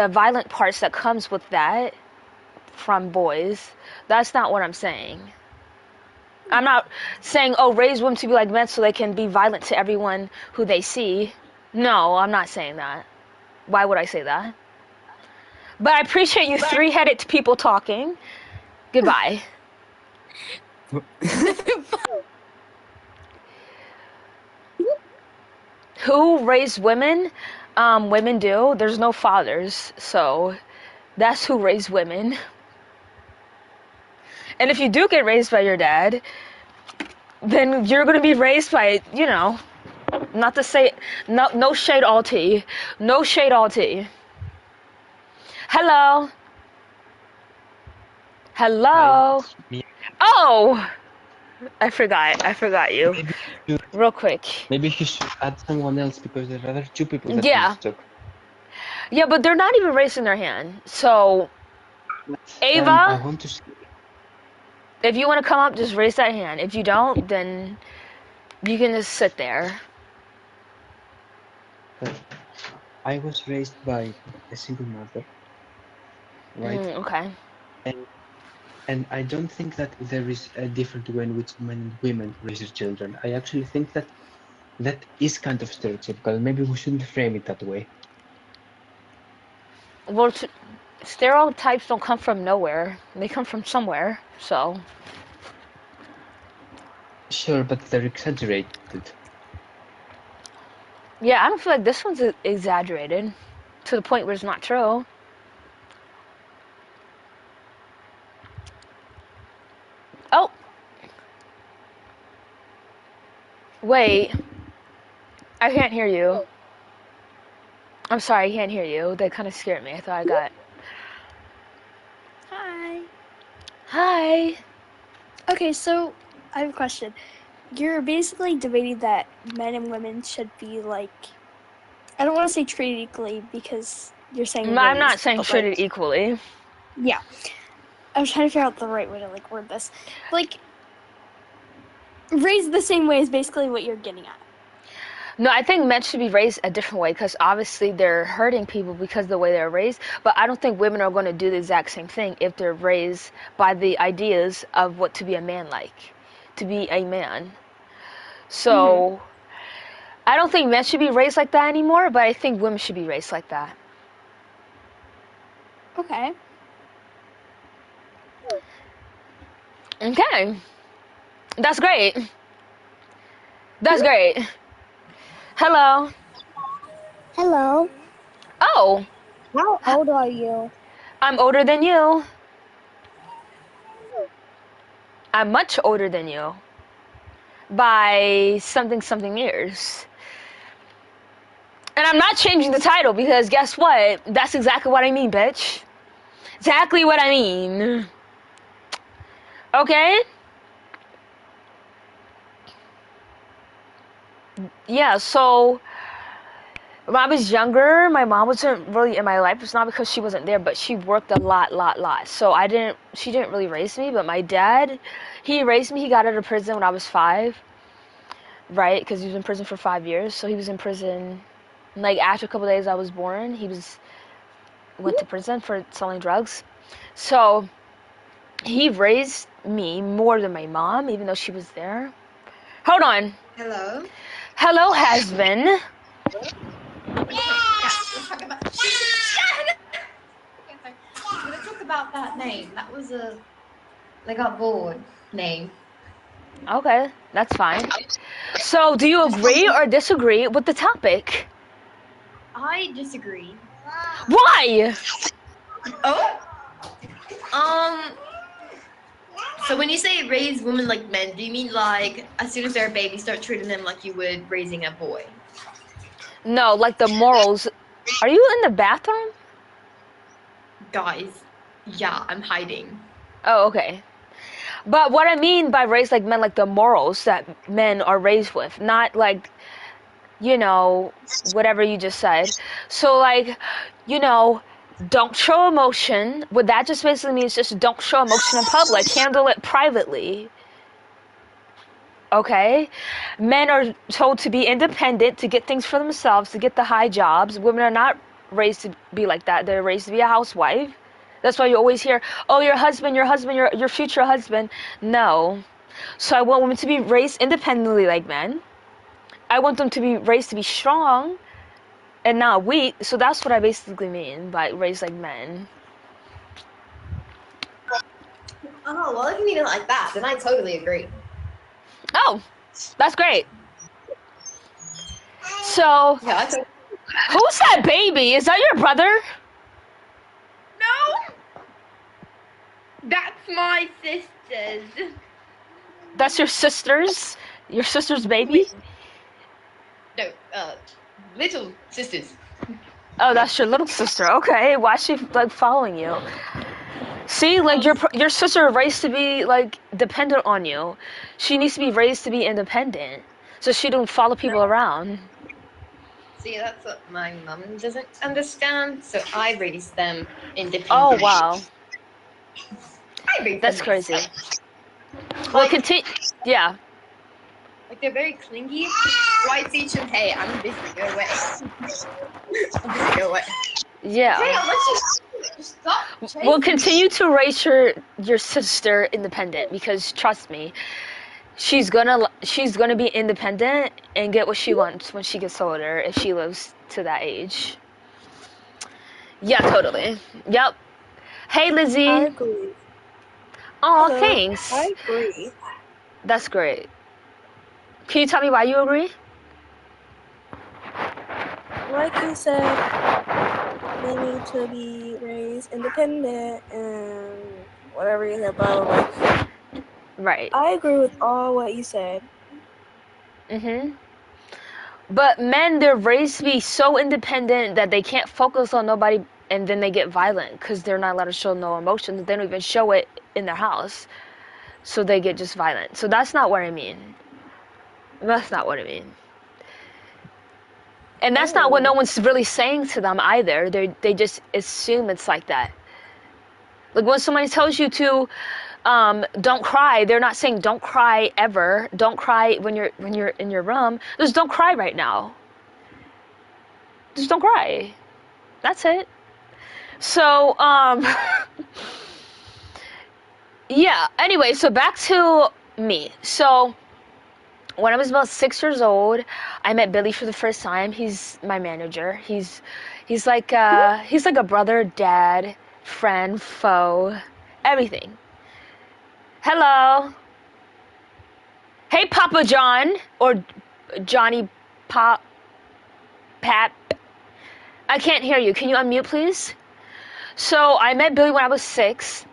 violent parts that comes with that from boys. That's not what I'm saying. I'm not saying, oh, raise women to be like men so they can be violent to everyone who they see. No, I'm not saying that. Why would I say that? But I appreciate you three-headed people talking. Goodbye. Who raised women? Women do. There's no fathers, so that's who raised women. And if you do get raised by your dad, then you're gonna be raised by, you know, not to say, no shade all tea. No shade all tea. Hello. Hello. Me. Oh! I forgot you. Real quick. Maybe you should add someone else because there are other two people that Yeah. want to talk. Yeah, but they're not even raising their hand. So, Ava, I want to see. if you want to come up, just raise that hand. If you don't, then you can just sit there. I was raised by a single mother, right? Okay. And I don't think that there is a different way in which men and women raise their children. I actually think that that is kind of stereotypical. Maybe we shouldn't frame it that way. Well, stereotypes don't come from nowhere. They come from somewhere. So, Sure, but they're exaggerated. Yeah, I don't feel like this one's exaggerated to the point where it's not true. Oh, wait. I can't hear you. I'm sorry, I can't hear you. That kind of scared me. I thought I got. Hi. Hi. Okay, so I have a question. You're basically debating that men and women should be like, I don't want to say treated equally because you're saying I'm not raised, saying but treated like, equally. yeah. I was trying to figure out the right way to like word this. Like, raised the same way is basically what you're getting at. No, I think men should be raised a different way because obviously they're hurting people because of the way they're raised. But I don't think women are going to do the exact same thing if they're raised by the ideas of what to be a man like, to be a man. So I don't think men should be raised like that anymore, but I think women should be raised like that. Okay. Okay. That's great. That's great. Hello. Hello. Oh, How old are you? I'm older than you. I'm much older than you. By something years. And I'm not changing the title because guess what? That's exactly what I mean, bitch. Exactly what I mean. Okay? Yeah, so when I was younger, my mom wasn't really in my life. It's not because she wasn't there, but she worked a lot. So she didn't really raise me, but my dad, he raised me. He got out of prison when I was 5, right? Because he was in prison for 5 years. So he was in prison, like after a couple of days I was born, went to prison for selling drugs. So he raised me more than my mom, even though she was there. Hold on. Hello. Hello, husband. Yeah, let's talk about. We're gonna talk about that name. That was a board name. Okay, that's fine. So, do you agree or disagree with the topic? I disagree. Why? Oh. So when you say raise women like men, do you mean like as soon as they're a baby, start treating them like you would raising a boy? No, like the morals. Are you in the bathroom? Guys, yeah, I'm hiding. Oh, okay. But what I mean by raised like men, like the morals that men are raised with, not like, whatever you just said. So like, don't show emotion. What that just basically means just don't show emotion in public. Handle it privately. Okay? Men are told to be independent, to get things for themselves, to get the high jobs. Women are not raised to be like that. They're raised to be a housewife. That's why you always hear, oh, your future husband. No. So I want women to be raised independently like men. I want them to be raised to be strong and not weak. So that's what I basically mean by raised like men. Oh, well, if you mean it like that, then I totally agree. Oh, that's great. So, yeah, who's that baby? Is that your brother? No, that's my sister's. That's your sister's? Your sister's baby? No, little sisters. Oh, that's your little sister. Okay, why is she like following you? See, like your sister raised to be like dependent on you. She needs to be raised to be independent, so she don't follow people around. See, that's what my mum doesn't understand. So I raised them independently. Oh wow, that's crazy. Well, continue. Yeah. Like they're very clingy. Why teach them? Hey, I'm busy. Go away. I'm busy. Go away. Yeah. Hey, I'll let you stop. We'll continue to raise your sister independent because trust me, she's gonna be independent and get what she wants when she gets older if she lives to that age. Yeah, totally. Yep. Hey, Lizzie. I agree. Oh, thanks. I agree. That's great. Can you tell me why you agree? like you said, they need to be raised independent and whatever you said, blah, blah, blah. Right. I agree with all what you said. But men, they're raised to be so independent that they can't focus on nobody, and then they get violent because they're not allowed to show no emotions. They don't even show it in their house, so they get just violent. So that's not what I mean. That's not what I mean. And that's not what no one's really saying to them either. They just assume it's like that. Like when somebody tells you to don't cry, they're not saying don't cry ever. Don't cry when you're in your room. Just don't cry right now. Just don't cry. That's it. So yeah, anyway, so back to me. So when I was about 6 years old, I met Billy for the first time. He's my manager. He's like a brother, dad, friend, foe, everything. Hello. Hey, Papa John, or Johnny Pap. I can't hear you. Can you unmute, please? So I met Billy when I was 6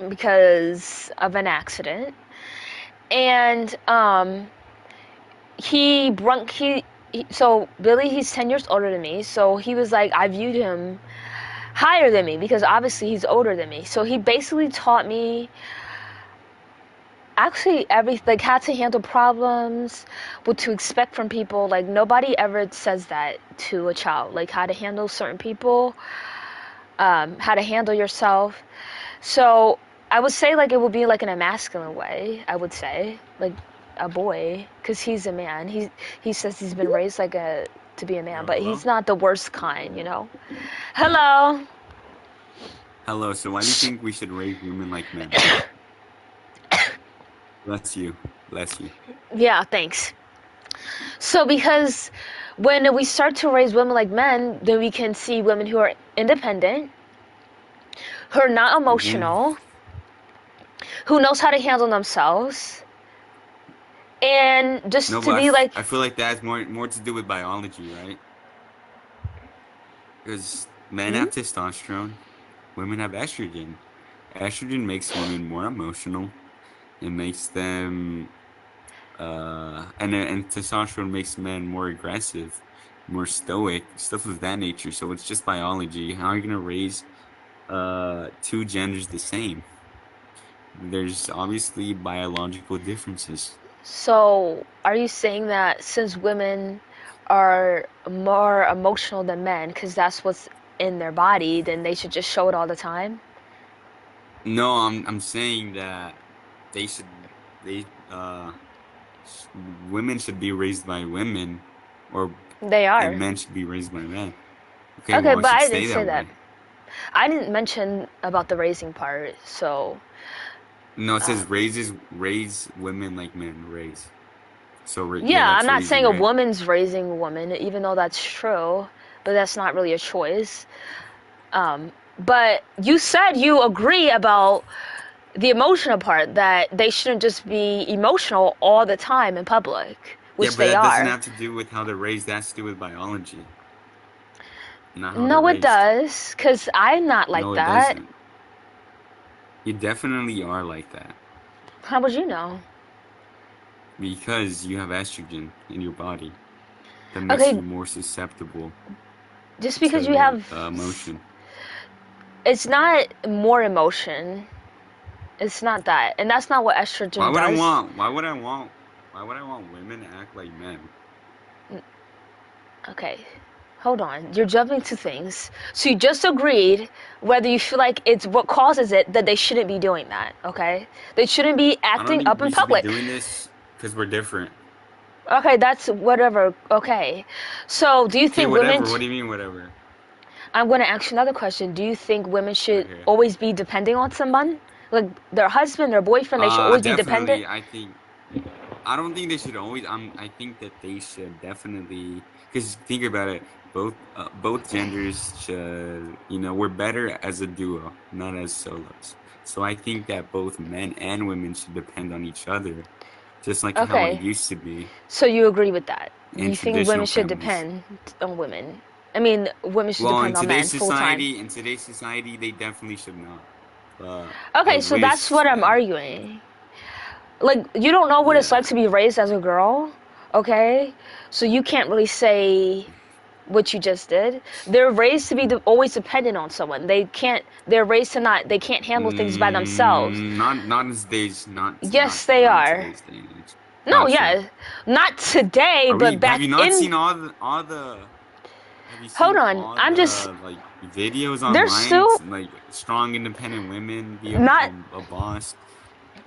because of an accident. And so Billy, he's 10 years older than me, so he was like, I viewed him higher than me because obviously he's older than me. So he basically taught me actually like how to handle problems, what to expect from people. Like nobody ever says that to a child, like how to handle certain people, how to handle yourself. So I would say like it would be like in a masculine way, I would say, like a boy, because he's a man. He says he's been raised like to be a man, but he's not the worst kind, you know. Hello. Hello. So why do you think we should raise women like men? Bless you. Bless you. Yeah, thanks. So because when we start to raise women like men, then we can see women who are independent, who are not emotional, who knows how to handle themselves, and just to be like... I feel like that has more to do with biology, right? Because men have testosterone, women have estrogen. Estrogen makes women more emotional. It makes them... and testosterone makes men more aggressive, more stoic, stuff of that nature. So it's just biology. How are you going to raise two genders the same? There's obviously biological differences. So, are you saying that since women are more emotional than men, because that's what's in their body, then they should just show it all the time? No, I'm saying that women should be raised by women, or they are. And men should be raised by men. Okay, Okay, well, but I should didn't stay say that. way. I didn't mention about the raising part, so... No, it says raise women like men raise. So yeah, I'm not saying a right? woman's raising a woman, even though that's true, but that's not really a choice. But you said you agree about the emotional part, that they shouldn't just be emotional all the time in public, which but they that are. doesn't have to do with how they're raised. That has to do with biology. Not how No, they're it raised. does, because I'm not like No, it that. doesn't. You definitely are like that. How would you know? Because you have estrogen in your body. That makes you more susceptible. Just because to, you have emotion. It's not more emotion. It's not that, and that's not what estrogen does. Why would I want women to act like men? Okay, hold on. You're jumping to things. So you just agreed whether you feel like it's what causes it, that they shouldn't be doing that. Okay, they shouldn't be acting up in public. Be doing this because we're different. Okay, that's whatever. Okay, so do you think whatever. women? What do you mean whatever? I'm going to ask you another question. Do you think women should always be depending on someone? Like their husband, their boyfriend, they should always be dependent? I don't think they should always. I think that they should definitely, because think about it, both genders should, we're better as a duo, not as solos. So I think that both men and women should depend on each other. just like how Okay. it used to be So you agree with that? in You think women traditional should families. depend on women? I mean, women should Well, in depend on men today's full time. society, they definitely should not. Okay, I so that's wish what I'm arguing. Like, you don't know what it's Yeah. like to be raised as a girl, okay? So you can't really say what you just did. They're raised to be always dependent on someone. They're raised to not, they can't handle things by themselves. Not in today's not Yes, not they not in are. today's day and age. No, Not true. yeah. Not today, but back Have you not in. seen all the have you Hold seen on, all I'm the just. like videos online? There's still. Like strong independent women be Not. a boss.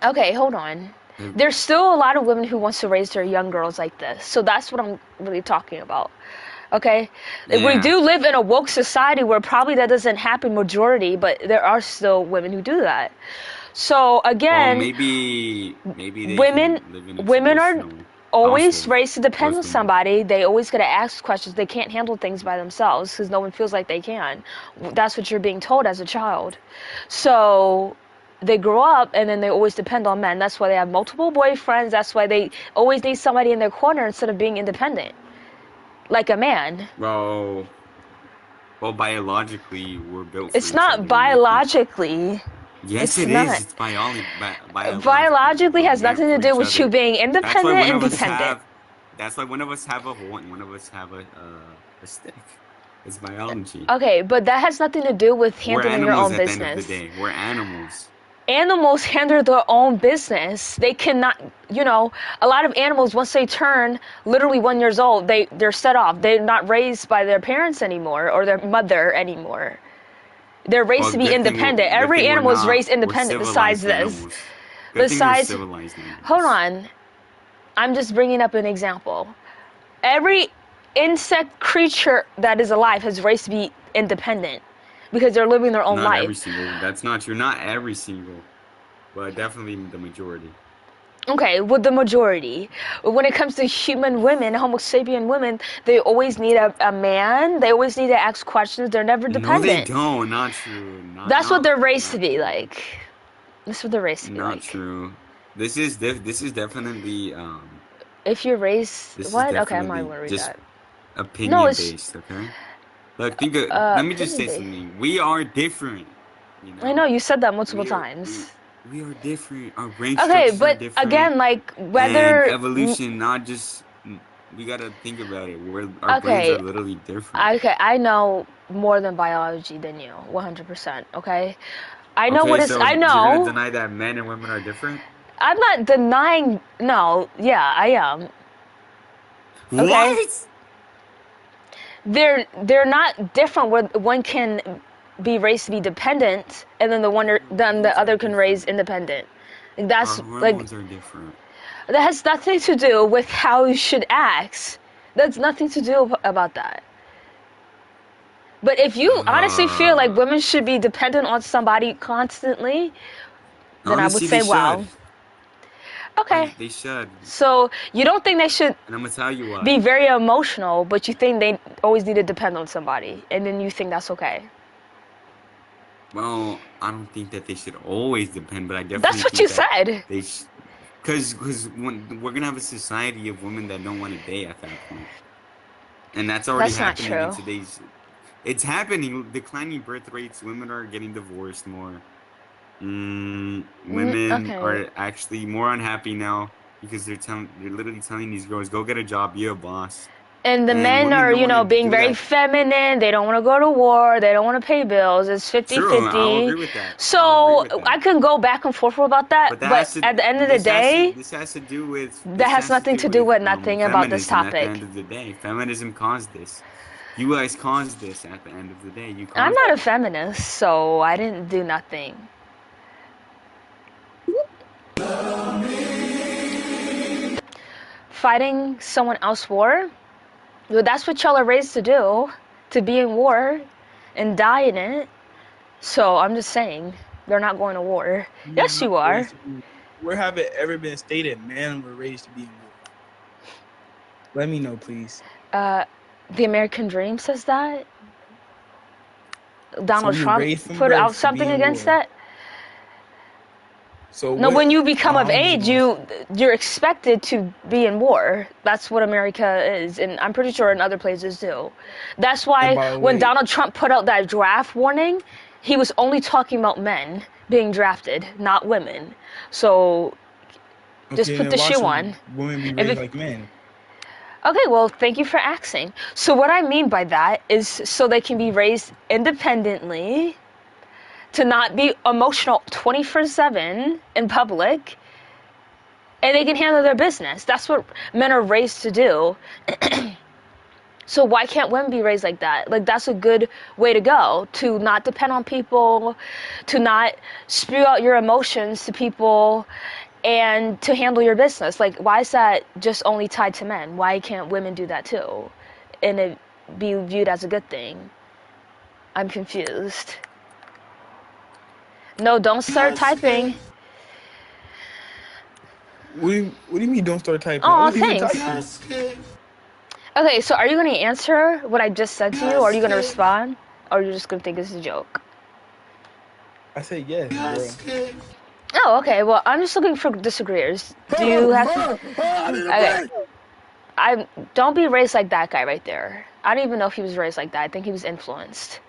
Okay, hold on. There's still a lot of women who wants to raise their young girls like this. So that's what I'm really talking about. Okay? We Yeah. do live in a woke society where probably that doesn't happen majority, but there are still women who do that. So Well, again, maybe they women can live in a women are traditional always household. raised to depend on Both women. somebody. They always gotta ask questions. They can't handle things by themselves because no one feels like they can. That's what you're being told as a child. So they grow up and then they always depend on men. That's why they have multiple boyfriends. That's why they always need somebody in their corner instead of being independent, like a man. Well, biologically, we're built for It's each not other. biologically. Yes, It's it not. is. It's biologically. Biologically has We're nothing to meant do for with each you other. being That's why independent one and of us dependent. have. That's why one of us have a horn. One of us have a stick. It's biology. Okay, but that has nothing to do with We're handling your animals own at the end of the business. day. We're animals. Animals handle their own business. They cannot, a lot of animals, once they turn literally 1 year old, they're set off. They're not raised by their parents anymore or their mother anymore. They're raised Well, to be good thing independent. good Every thing we're animal is not. raised We're independent besides civilized this. animals. Good thing we're Besides, civilized animals. hold on. I'm just bringing up an example. Every insect creature that is alive has raised to be independent because they're living their own Not every life. single. That's not true. Not every single, but definitely the majority. Okay, with the majority. When it comes to human women, Homo sapien women, they always need a man. They always need to ask questions. They're never No, they dependent. don't. Not true. That's what they're raised to be like. That's what they're raised to be Not like. true. This is definitely If you're raised, this what? is Okay, I'm not definitely gonna read just that. opinion No, it's based. Okay. Look, think. Let me just say opinion-based. something. We are different. You know. I know you said that multiple We are times. we are different. Our brain Okay, structures are but different. again, like And whether evolution, not just. We gotta think about it. Our brains okay, are literally different. okay, I know more than biology than you, 100%. Okay, I know Okay, what is. so I you're gonna know. deny that men and women are different? I'm not denying. No, yeah, I am. Okay. What? They're not different. Where one can be raised to be dependent, and then the other can raise independent. That's Our like hormones are different. that has nothing to do with how you should act. That's nothing to do about that. But if you honestly feel like women should be dependent on somebody constantly, then I would Honestly, say, they wow. should. Okay. They should. So you don't think they should And I'm gonna tell you why. be very emotional, but you think they always need to depend on somebody, and then you think that's okay. Well, I don't think that they should always depend, but I definitely That's what think you that said. they because when we're gonna have a society of women that don't want to date at that point, and that's already That's not happening in true. today's. It's happening. Declining birth rates. Women are getting divorced more. Women okay. are actually more unhappy now because they're literally telling these girls, "Go get a job. You're a boss." And the And men women are, don't want to being do very that. feminine. They don't want to go to war. They don't want to pay bills. It's 50-50. True, I'll agree with that. I'll So agree with that. I can go back and forth about that, But but that has to, at the end of the this has to- day, this has to do with. that this has nothing to do with nothing about this feminism At the topic. end of the day, feminism caused this. You guys caused this. At the end of the day, you caused. I'm not a feminist, so I didn't do nothing. Fighting someone else's war? Well, that's what y'all are raised to do, to be in war and die in it. So I'm just saying, they're not going to war. Yes, you are. Where have it ever been stated men were raised to be in war? Let me know, please. The American Dream says that. Donald So we Trump raised from put birth out to something be in against war. that. So No, what? when you become of how is it age, gonna- you're expected to be in war. That's what America is, and I'm pretty sure in other places too. That's And why by the when way, Donald Trump put out that draft warning, he was only talking about men being drafted, not women. So just okay, put then the why shoe should on. women be If raised it- like men? Okay, well, thank you for asking. So what I mean by that is so they can be raised independently, to not be emotional 24/7 in public, and they can handle their business. That's what men are raised to do. So why can't women be raised like that? Like, that's a good way to go, to not depend on people, to not spew out your emotions to people, and to handle your business. Like, why is that just only tied to men? Why can't women do that too, and it be viewed as a good thing? I'm confused. No, don't start typing. What do you mean? Don't start typing? I Oh, wasn't even thanks. typing. Okay, so are you gonna answer what I just said to you, or are you gonna respond, or are you just gonna think it's a joke? I said yes, bro. Oh, okay. Well, I'm just looking for disagreeers. Do you have to? Okay. Don't be raised like that guy right there. I don't even know if he was raised like that. I think he was influenced.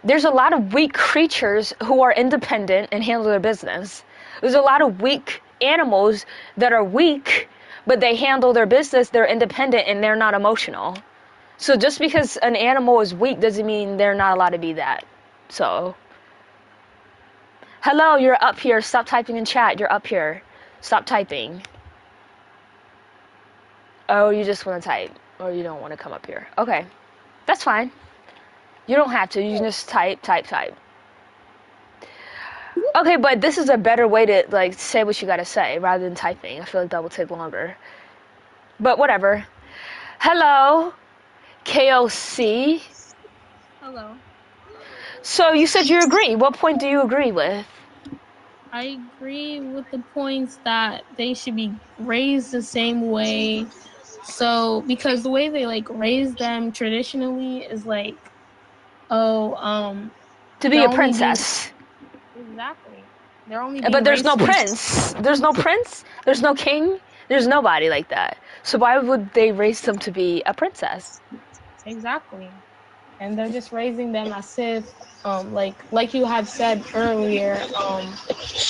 There's a lot of weak creatures who are independent and handle their business. There's a lot of weak animals that are weak, but they handle their business, they're independent, and they're not emotional. So just because an animal is weak doesn't mean they're not allowed to be that. So, hello, you're up here. Stop typing in chat. You're up here. Stop typing. Oh, you just want to type, or you don't want to come up here. Okay, that's fine. You don't have to. You can just type. Okay, but this is a better way to like say what you gotta say rather than typing. I feel like that will take longer. But whatever. Hello, KOC. Hello. So you said you agree. What point do you agree with? I agree with the points that they should be raised the same way. So, because the way they like raise them traditionally is like, To be they're a only princess. exactly. They're only But being there's no raised to be- prince. There's no prince. There's no king. There's nobody like that. So why would they raise them to be a princess? Exactly. And they're just raising them as if, like you had said earlier,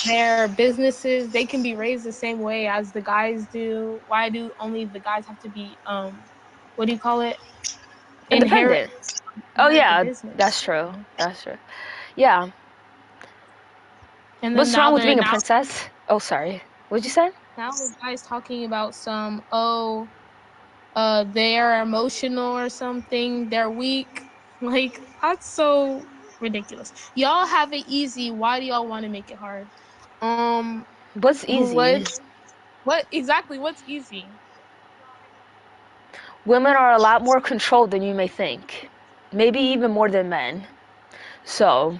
their businesses, they can be raised the same way as the guys do. Why do only the guys have to be, what do you call it? Independent. Oh inherit the yeah, business. that's true. That's true. Yeah. And then What's now wrong with they're being a now, princess? Oh, sorry. What'd you say? now the guy's talking about some, they are emotional or something, they're weak. Like, that's so ridiculous. Y'all have it easy. Why do y'all want to make it hard? What's easy? What exactly? What's easy? Women are a lot more controlled than you may think. Maybe even more than men. So,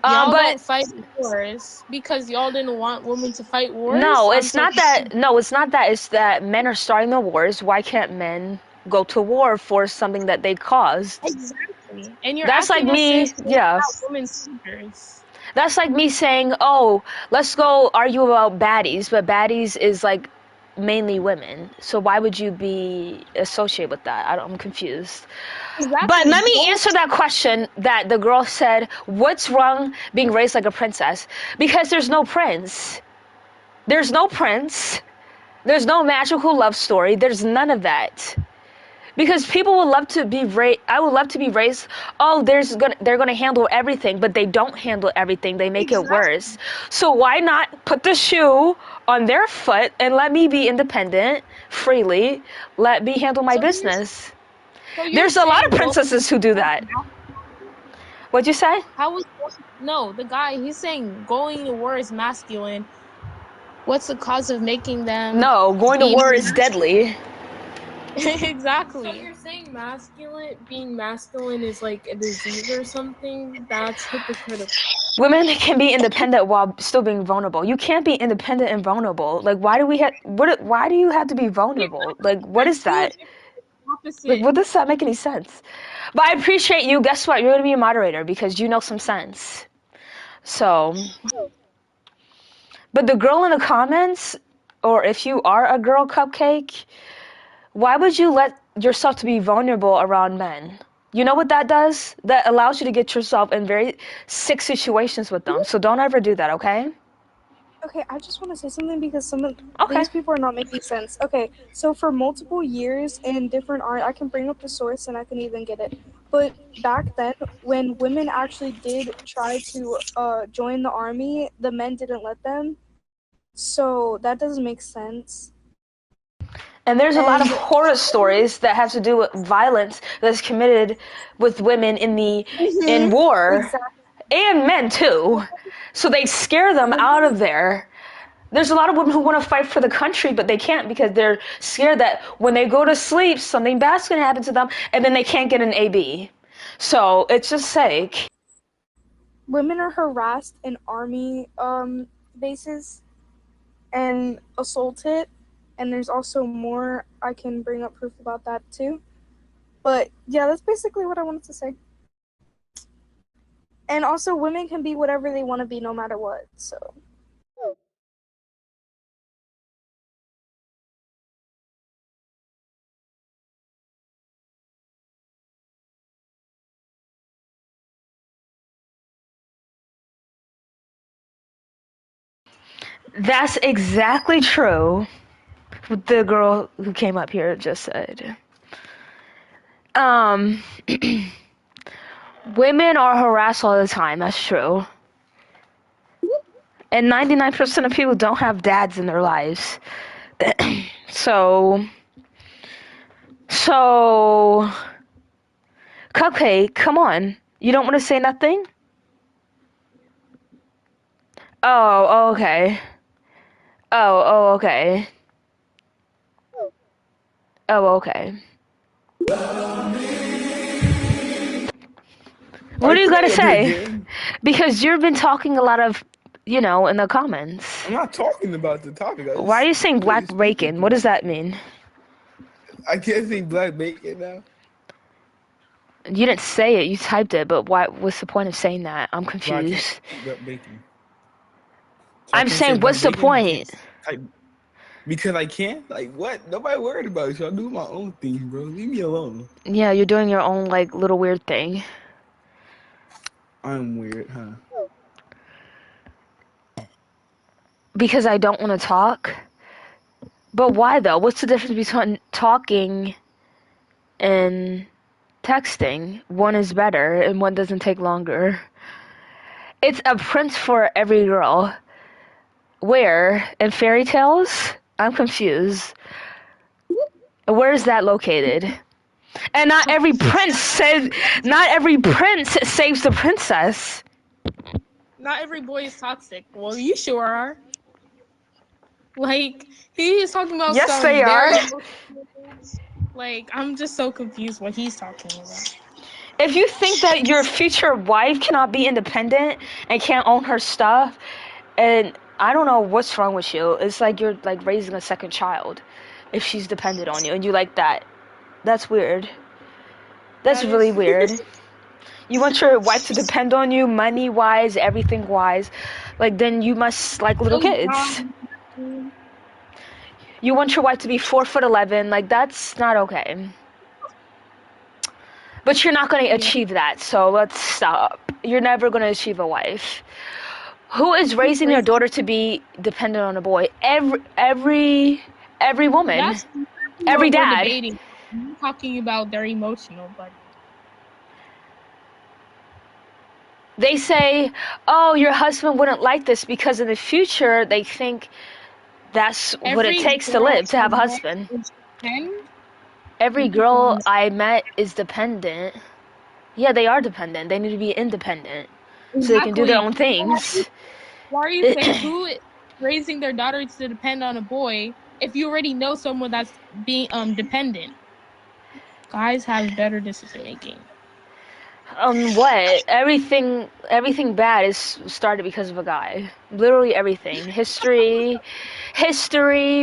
Y'all but don't fight wars because y'all didn't want women to fight wars. no, I'm it's so not that. No, it's not that. It's that men are starting the wars. Why can't men go to war for something that they caused? Exactly. And you're That's like acting me. as if we're Yeah. not women's leaders. That's like me saying, "Oh, let's go argue about baddies," but baddies is like mainly women. So why would you be associated with that? I'm confused. Exactly. But let me answer that question that the girl said, what's wrong being raised like a princess? Because there's no prince. There's no prince. There's no magical love story. There's none of that. Because people would love to be raised. I would love to be raised. Oh, they're gonna handle everything, but they don't handle everything. They make it worse. So why not put the shoe on their foot and let me be independent freely? Let me handle my business. There's a lot of princesses who do that. What'd you say? No, the guy, he's saying going to war is masculine. What's the cause of making them? No, going to war is deadly. Exactly. So you're saying being masculine is like a disease or something? That's hypocritical. Women can be independent while still being vulnerable. You can't be independent and vulnerable. Like, why do you have to be vulnerable? Like, what is that? opposite. Like, what does that make any sense? But I appreciate you. Guess what? You're gonna be a moderator because you know some sense. So, but the girl in the comments, or if you are a girl cupcake, why would you let yourself to be vulnerable around men? You know what that does? That allows you to get yourself in very sick situations with them. So don't ever do that, okay? Okay, I just want to say something because some of Okay. these people are not making sense. Okay, so for multiple years in different art, I can bring up the source and I can even get it. But back then, when women actually did try to join the army, the men didn't let them. So that doesn't make sense. And there's a lot of horror stories that have to do with violence that's committed with women in war. Exactly. And men too. So they scare them out of there. There's a lot of women who want to fight for the country, but they can't because they're scared that when they go to sleep, something bad's going to happen to them, and then they can't get an AB. So it's just sake. Women are harassed in army bases and assaulted, and there's also more. I can bring up proof about that too. But yeah, that's basically what I wanted to say. And also, women can be whatever they want to be no matter what, so. That's exactly true. What the girl who came up here just said. Women are harassed all the time. That's true. And 99% of people don't have dads in their lives. So, Cupcake, come on. You don't want to say nothing? Oh, okay. Oh, okay. Oh, okay. What do you gotta say? Because you've been talking a lot of, in the comments. I'm not talking about the topic. Why are you saying black bacon? What does that mean? I can't say black bacon now. You didn't say it. You typed it. But what's the point of saying that? I'm confused. Black bacon. So I'm saying, what's the point? Because I can't? Like, what? Nobody worried about it. So I do my own thing, bro. Leave me alone. Yeah, you're doing your own, little weird thing. I'm weird, huh? Because I don't want to talk. But why, though? What's the difference between talking and texting? One is better, and one doesn't take longer. It's a prince for every girl. Where? In fairy tales? I'm confused. Where is that located? And not every prince saves the princess. Not every boy is toxic. Well, you sure are. Like, he is talking about Yes, some they are. Like, I'm just so confused what he's talking about. If you think that your future wife cannot be independent and can't own her stuff, and I don't know what's wrong with you. It's like you're raising a second child if she's dependent on you and you like that. That's weird. That's really weird. You want your wife to depend on you money-wise, everything-wise. Then you must like little kids. You want your wife to be 4'11". That's not okay. But you're not going to achieve that, so let's stop. You're never going to achieve a wife. Who is raising their daughter to be dependent on a boy? Every woman. Every dad. Debating. I'm talking about they're emotional, but they say, oh, your husband wouldn't like this because in the future they think that's what it takes to live, to have a husband. Every girl I met is dependent. Yeah, they are dependent. They need to be independent. So they can do their own things. Why are you saying who is raising their daughter to depend on a boy if you already know someone that's being dependent? Guys have better decision making. What? Everything bad is started because of a guy. Literally everything. History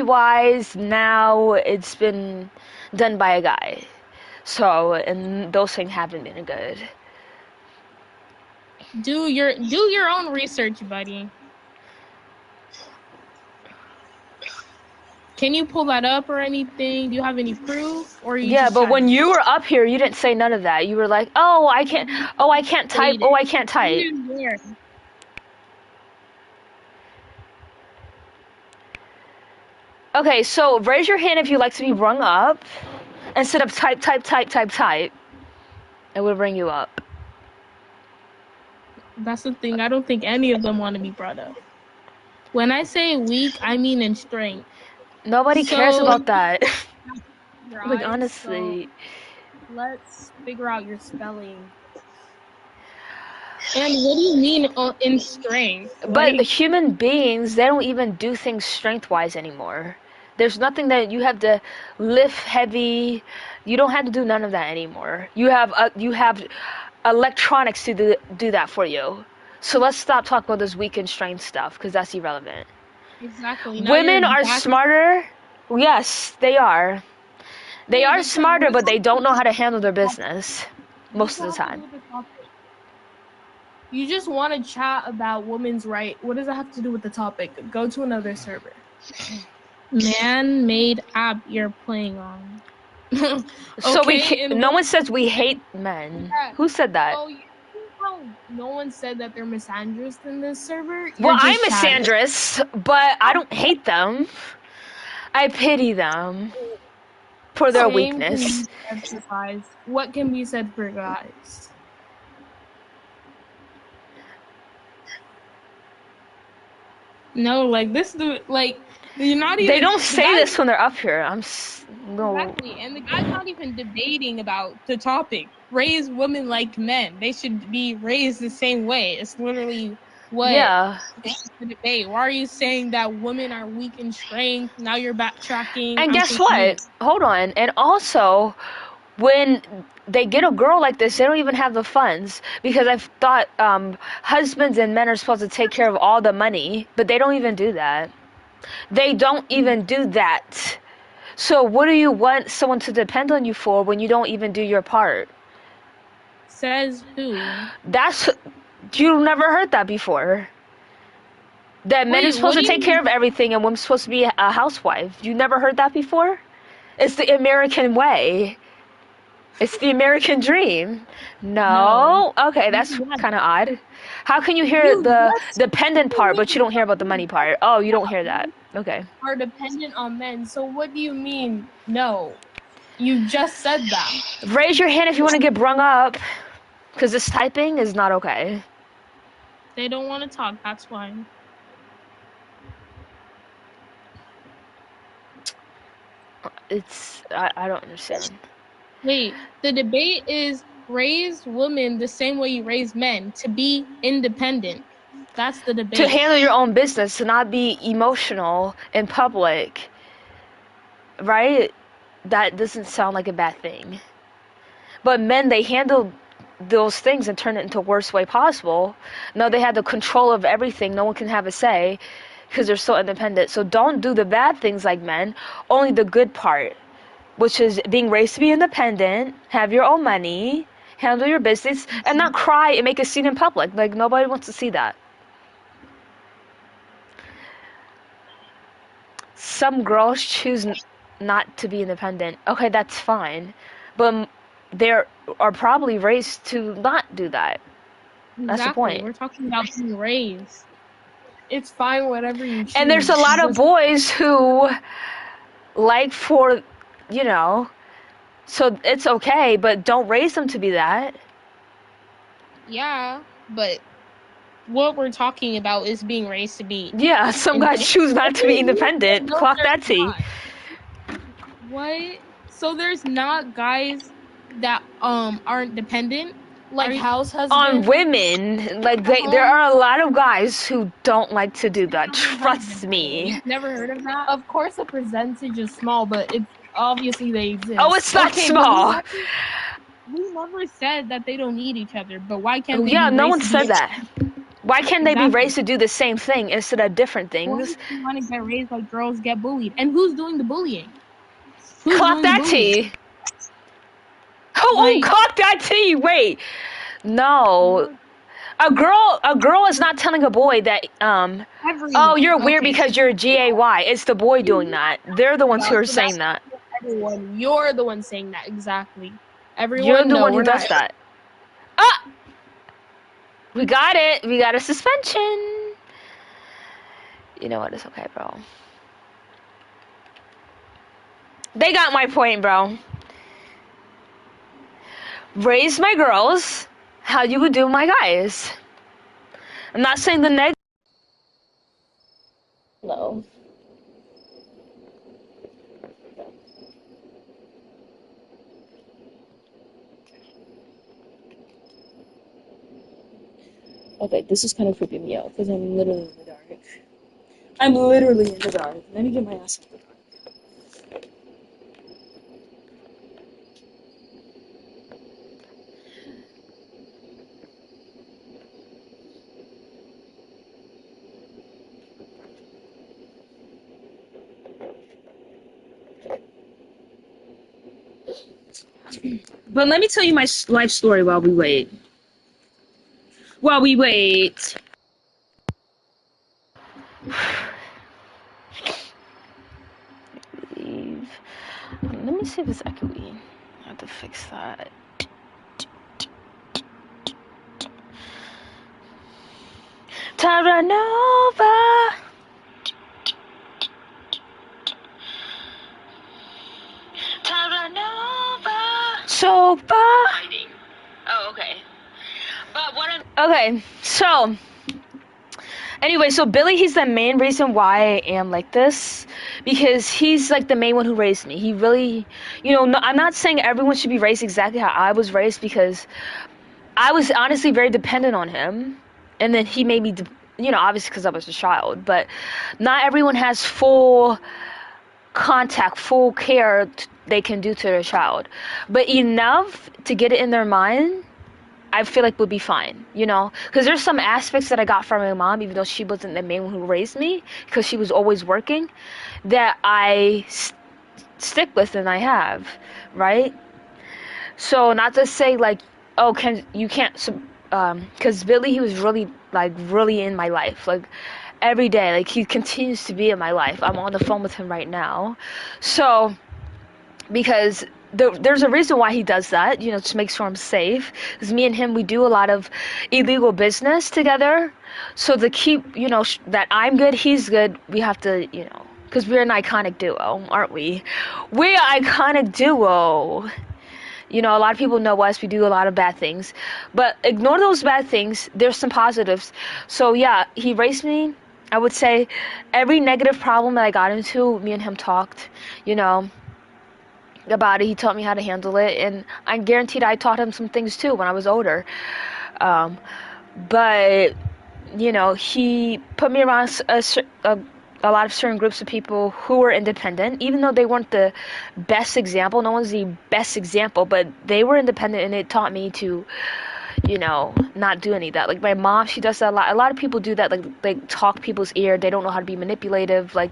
wise, now it's been done by a guy. So, and those things haven't been good. Do your own research, buddy. Can you pull that up or anything? Do you have any proof, or you Yeah, just but when chatting? you were up here, you didn't say none of that. You were like, "Oh, I can't type. Oh, I can't type." Okay, so raise your hand if you'd like to be rung up instead of type. It will bring you up. That's the thing. I don't think any of them want to be brought up. When I say weak, I mean in strength. Nobody cares So- about that. Your Like eyes, honestly. so let's figure out your spelling. And what do you mean in strength? But Like, human beings, they don't even do things strength-wise anymore. There's nothing that you have to lift heavy. You don't have to do none of that anymore. You have electronics to do that for you. So let's stop talking about this weak and strength stuff because that's irrelevant. exactly. Now Women you're are back- smarter. Yes, they are. They Yeah, are because smarter, what but they does don't know how to handle their business most of the that have to time. do with the topic? You just want to chat about women's right. What does that have to do with the topic? Go to another server. Man-made app you're playing on. So Okay, and no what- one says we hate men. Yeah. Who said that? Oh, you see how no one said that they're misandrous in this server? Well, You're I'm just a chatting. Sandress, but I don't hate them. I pity them for their Same weakness. Can be said for guys. What can be said for guys? No, like this dude, like you're not even. They don't the say guy- this when they're up here. No. Exactly, and the guy's not even debating about the topic. Raise women like men. They should be raised the same way. It's literally what Yeah. is the debate. Why are you saying that women are weak in strength? Now you're backtracking. And I'm guess confused. what? Hold on. And also, when they get a girl like this, they don't even have the funds because I've thought husbands and men are supposed to take care of all the money, but they don't even do that. They don't even do that. So what do you want someone to depend on you for when you don't even do your part? Says who? You've never heard that before. That men Wait, are supposed what to do take you care of everything and women's supposed to be a housewife. You never heard that before? It's the American way. It's the American dream. No? Okay, that's kind of odd. How can you hear the dependent part, but you don't hear about the money part? Oh, you don't hear that. Okay. Are dependent on men. So what do you mean? No, you just said that. Raise your hand if you want to get brung up, because this typing is not okay. They don't want to talk. That's fine. I don't understand. Wait, the debate is raise women the same way you raise men, to be independent. That's the debate. To handle your own business, to not be emotional in public, right? That doesn't sound like a bad thing. But men, they handle those things and turn it into the worst way possible. No, they have the control of everything. No one can have a say because they're so independent. So don't do the bad things like men, only the good part, which is being raised to be independent, have your own money, handle your business, and not cry and make a scene in public. Like, nobody wants to see that. Some girls choose not to be independent. Okay, that's fine. But they are probably raised to not do that. That's the Exactly. point. We're talking about being raised. It's fine, whatever you choose. And there's a lot of Just- boys who like for, you know, so it's okay, but don't raise them to be that. Yeah, but what we're talking about is being raised to be. Yeah, some guys choose not to be independent. No, Clock they're that tea. not. What? So there's not guys that aren't dependent, like house husbands. On women, like there are a lot of guys who don't like to do that. Trust me. Never heard of that. Of course, the percentage is small, but it's obviously they exist. Oh, it's not Okay, small. but we never said that they don't need each other, but why can't they? Yeah, be no raised one to said be- that. Why can't they be Exactly. raised to do the same thing instead of different Why things? do you want to get raised like girls get bullied? And who's doing the bullying? Who's Clock doing the that bullying? tea. Oh, cock that tea. Wait. No. A girl is not telling a boy that oh, you're weird because you're gay. It's the boy doing that. They're the ones who are saying that. Everyone, you're the one saying that exactly. Everyone, You're the one who we're does not. that. Ah, we got it. We got a suspension. You know what? It's okay, bro. They got my point, bro. Raise my girls how you would do my guys. I'm not saying the negative. No. Okay, this is kind of creeping me out because I'm literally in the dark. I'm literally in the dark. Let me get my ass in the dark. But let me tell you my life story while we wait. While we wait. Leave. Let me see if it's echoey. I have to fix that. Terranova. So far. Oh, okay. But what? Okay, so. Anyway, so Billy, he's the main reason why I am like this, because he's like the main one who raised me. He really, no, I'm not saying everyone should be raised exactly how I was raised, because I was honestly very dependent on him, and then he made me, obviously because I was a child, but not everyone has full contact, full care they can do to their child, but enough to get it in their mind, I feel like would be fine, because there's some aspects that I got from my mom, even though she wasn't the main one who raised me, because she was always working, that I stick with and I have, right? So not to say like, oh, because Billy, he was really in my life, like every day, like he continues to be in my life. I'm on the phone with him right now, so because there's a reason why he does that, to make sure I'm safe. Because me and him, we do a lot of illegal business together. So to keep, that I'm good, he's good, we have to, because we're an iconic duo, aren't we? We're an iconic duo. A lot of people know us, we do a lot of bad things. But ignore those bad things, there's some positives. So yeah, he raised me. I would say every negative problem that I got into, me and him talked, about it. He taught me how to handle it, and I'm guaranteed I taught him some things too when I was older. But he put me around a lot of certain groups of people who were independent, even though they weren't the best example. No one's the best example, but they were independent, and it taught me to not do any of that. Like my mom, she does that a lot. A lot of people do that, like they talk people's ear. They don't know how to be manipulative, like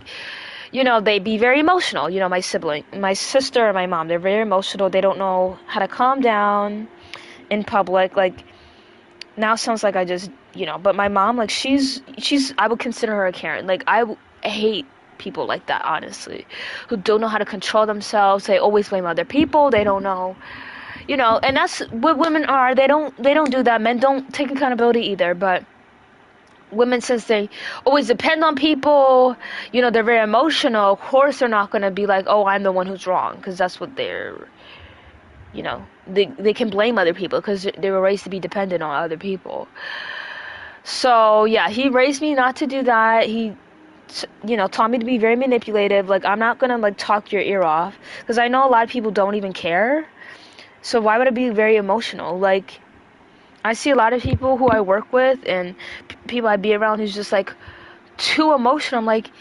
they be very emotional. My sibling, my sister and my mom, they're very emotional. They don't know how to calm down in public. Like, now sounds like I just, but my mom, like, she's, I would consider her a Karen. Like, I hate people like that, honestly, who don't know how to control themselves. They always blame other people. They don't know, and that's what women are. They don't do that. Men don't take accountability either, but women, since they always depend on people, they're very emotional. Of course, they're not going to be like, oh, I'm the one who's wrong, because that's what they're, they can blame other people because they were raised to be dependent on other people. So, yeah, he raised me not to do that. He, taught me to be very manipulative. Like, I'm not going to, like, talk your ear off, because I know a lot of people don't even care. So why would I be very emotional? Like, I see a lot of people who I work with and people I be around who's just like too emotional. I'm like,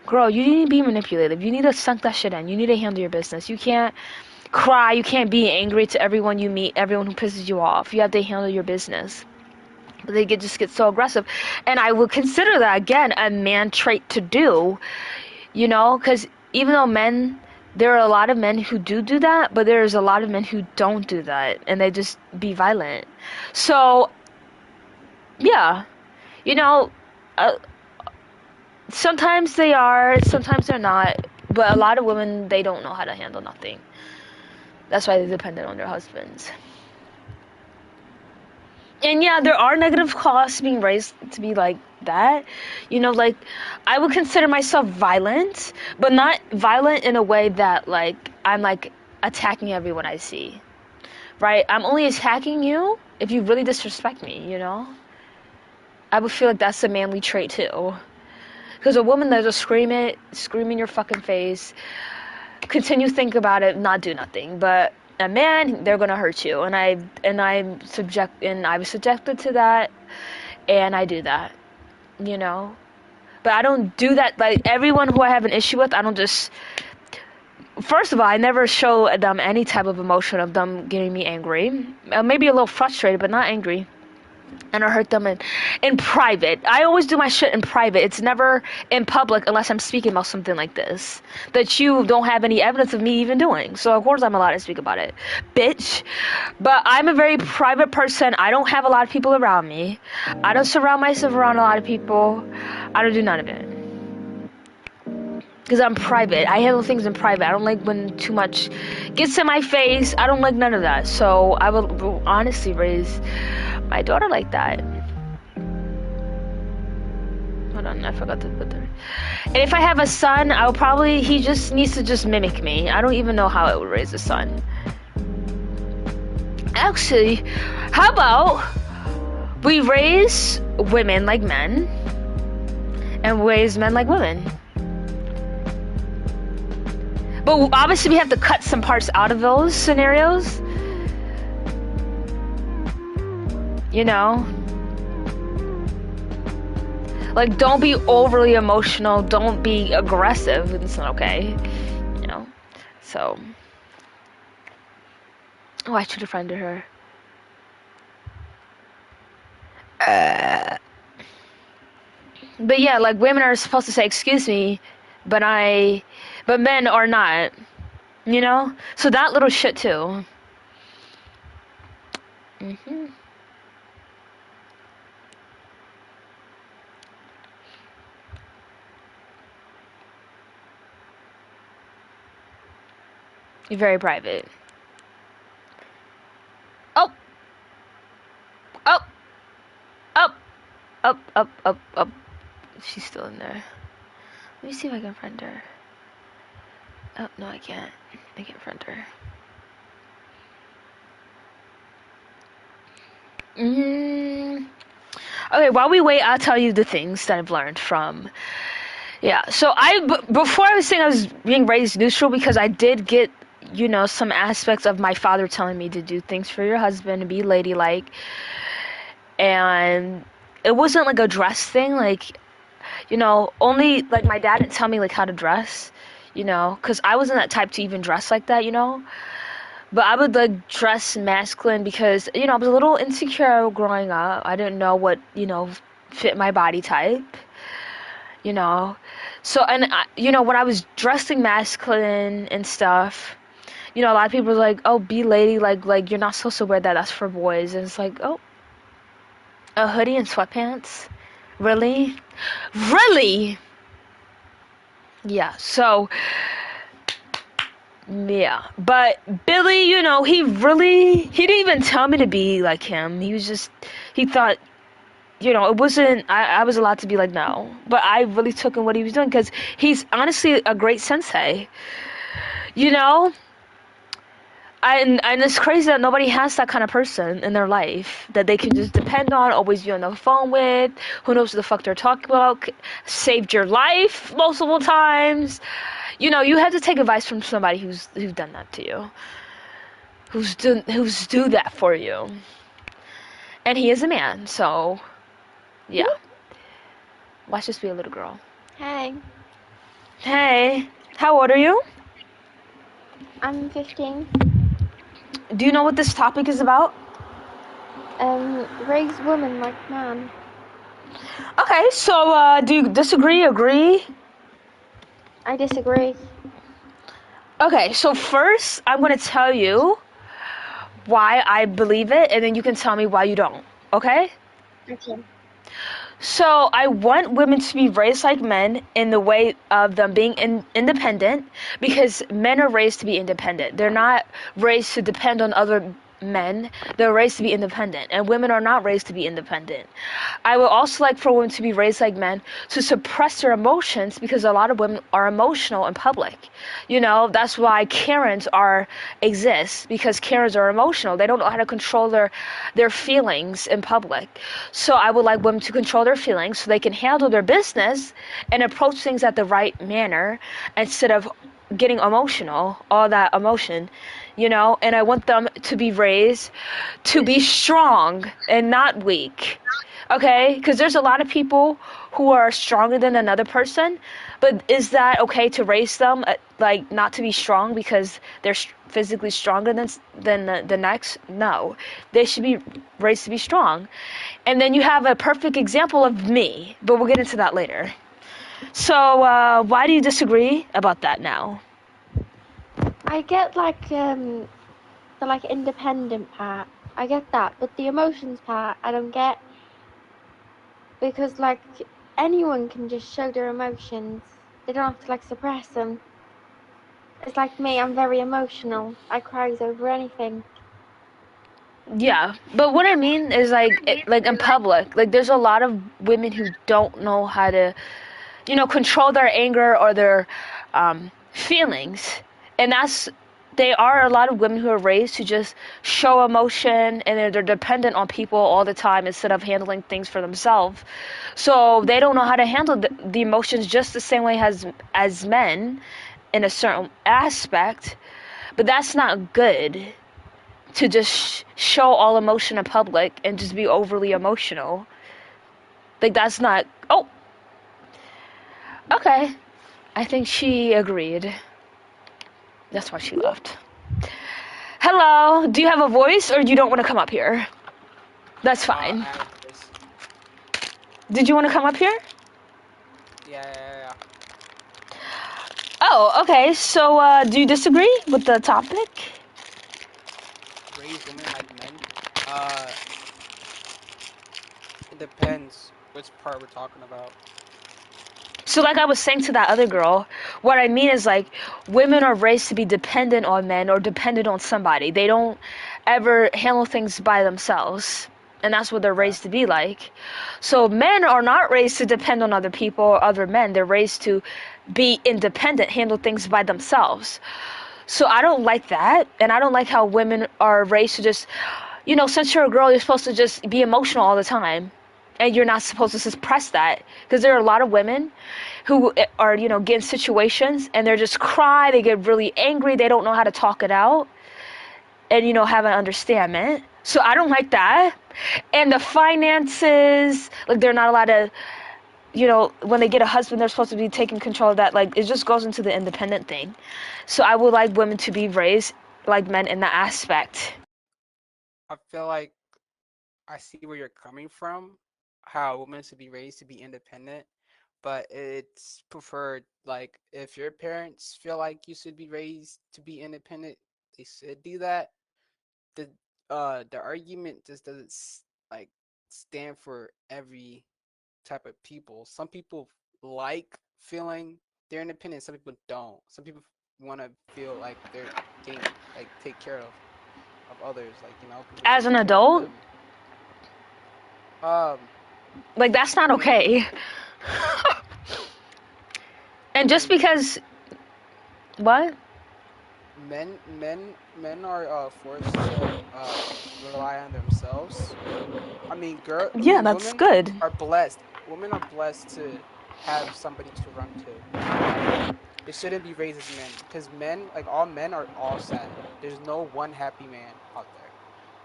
girl, you need to be manipulative. You need to sunk that shit in. You need to handle your business. You can't cry. You can't be angry to everyone you meet, everyone who pisses you off. You have to handle your business. But they just get so aggressive. And I would consider that, again, a man trait to do, because even though men there are a lot of men who do that, but there's a lot of men who don't do that, and they just be violent. So, yeah, you know, sometimes they are, sometimes they're not, but a lot of women, they don't know how to handle nothing. That's why they're dependent on their husbands. And yeah, there are negative costs being raised to be like that. You know, like, I would consider myself violent, but not violent in a way that, like, I'm, like, attacking everyone I see. Right? I'm only attacking you if you really disrespect me, you know? I would feel like that's a manly trait, too. Because a woman that just scream in your fucking face, continue to think about it, not do nothing. But a man, they're gonna hurt you, and I was subjected to that, and I do that, you know. But I don't do that. Like, everyone who I have an issue with, I don't just. First of all, I never show them any type of emotion of them getting me angry. Maybe a little frustrated, but not angry. And I hurt them in private. I always do my shit in private. It's never in public unless I'm speaking about something like this that you don't have any evidence of me even doing. So of course I'm allowed to speak about it, bitch. But I'm a very private person. I don't have a lot of people around me. I don't surround myself around a lot of people. I don't do none of it. Because I'm private. I handle things in private. I don't like when too much gets in my face. I don't like none of that. So I will honestly raise my daughter like that. Hold on, I forgot to put that. And if I have a son, he just needs to just mimic me. I don't even know how I would raise a son. Actually, how about we raise women like men and raise men like women? But obviously we have to cut some parts out of those scenarios. You know? Like, don't be overly emotional. Don't be aggressive. It's not okay. You know? So. Oh, I should have friended her. But yeah, like, women are supposed to say, excuse me, but men are not. You know? So that little shit too. Mm-hmm. You're very private. Oh! Oh! Up! Up, up, up, up. She's still in there. Let me see if I can friend her. Oh, no, I can't. I can't friend her. Okay, while we wait, I'll tell you the things that I've learned from. Yeah, so before I was saying I was being raised neutral because I did get, you know, some aspects of my father telling me to do things for your husband and be ladylike. And it wasn't like a dress thing, like, you know, only, like, my dad didn't tell me, like, how to dress, you know, because I wasn't that type to even dress like that, you know. But I would, like, dress masculine because, you know, I was a little insecure growing up. I didn't know what, you know, fit my body type, you know. So, and, you know, when I was dressing masculine and stuff, you know, a lot of people were like, oh, be lady, like, you're not supposed to wear that. That's for boys. And it's like, oh, a hoodie and sweatpants? Really? Really? Yeah, so, yeah. But Billy, you know, he didn't even tell me to be like him. He thought, you know, it wasn't, I was allowed to be like, no. But I really took in what he was doing because he's honestly a great sensei. You know? And it's crazy that nobody has that kind of person in their life that they can just depend on, always be on the phone with, who knows what the fuck they're talking about, saved your life multiple times. You know, you have to take advice from somebody who's done that to you, who's do that for you. And he is a man, so yeah. Watch this be a little girl. Hey, Hey, how old are you? I'm 15. Do you know what this topic is about? Raise women like man. Okay, so do you disagree, agree? I disagree. Okay, so first I'm gonna tell you why I believe it, and then you can tell me why you don't. Okay? Okay. So I want women to be raised like men in the way of them being independent, because men are raised to be independent. They're not raised to depend on other men. They're raised to be independent, and women are not raised to be independent. I would also like for women to be raised like men, to suppress their emotions, because a lot of women are emotional in public. You know, that's why Karens exist, because Karens are emotional. They don't know how to control their feelings in public. So I would like women to control their feelings so they can handle their business and approach things at the right manner, instead of getting emotional, all that emotion, you know. And I want them to be raised to be strong and not weak. Okay? Because there's a lot of people who are stronger than another person, but is that okay to raise them like not to be strong because they're physically stronger than the next? No, they should be raised to be strong. And then you have a perfect example of me, but we'll get into that later. So why do you disagree about that now? I get like the like independent part. I get that, but the emotions part I don't get, because like anyone can just show their emotions. They don't have to like suppress them. It's like me, I'm very emotional. I cries over anything. Yeah, but what I mean is like in public, like there's a lot of women who don't know how to, you know, control their anger or their feelings, and they are a lot of women who are raised to just show emotion, and they're dependent on people all the time instead of handling things for themselves. So they don't know how to handle the emotions just the same way as men in a certain aspect, but that's not good to just show all emotion in public and just be overly emotional. Like that's not. Oh, okay. I think she agreed. That's why she left. Hello, do you have a voice or you don't want to come up here? That's fine. Did you want to come up here? Yeah. Oh, okay. So, do you disagree with the topic? Raise women like men. It depends which part we're talking about. So like I was saying to that other girl, what I mean is like women are raised to be dependent on men or dependent on somebody. They don't ever handle things by themselves. And that's what they're raised to be like. So men are not raised to depend on other people or other men. They're raised to be independent, handle things by themselves. So I don't like that. And I don't like how women are raised to just, you know, since you're a girl, you're supposed to just be emotional all the time. And you're not supposed to suppress that, because there are a lot of women who are, you know, get in situations and they're just cry, they get really angry, they don't know how to talk it out and, you know, have an understanding. So I don't like that. And the finances, like they're not allowed to, you know, when they get a husband, they're supposed to be taking control of that. Like it just goes into the independent thing. So I would like women to be raised like men in that aspect. I feel like I see where you're coming from, how women should be raised to be independent, but it's preferred, like if your parents feel like you should be raised to be independent, they should do that. The the argument just doesn't like stand for every type of people. Some people like feeling they're independent, some people don't. Some people want to feel like they're getting like take care of others, like you know, people As an taking care of adult, them. Um, like that's not I mean, okay. And just because what? Men are forced to rely on themselves. I Yeah, mean, that's good. Women are blessed to have somebody to run to. They shouldn't be raised as men, because men, like all men, are all sad. There's no one happy man out there.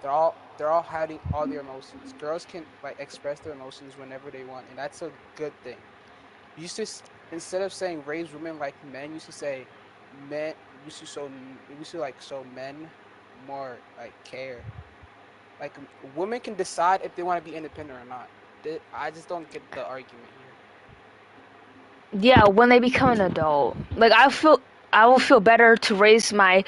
They're all having all their emotions. Girls can like express their emotions whenever they want, and that's a good thing. You used to instead of saying raise women like men, you used to say men. You used to like show men more like care. Like women can decide if they want to be independent or not. I just don't get the argument here. Yeah, when they become an adult. Like I feel I will feel better to raise my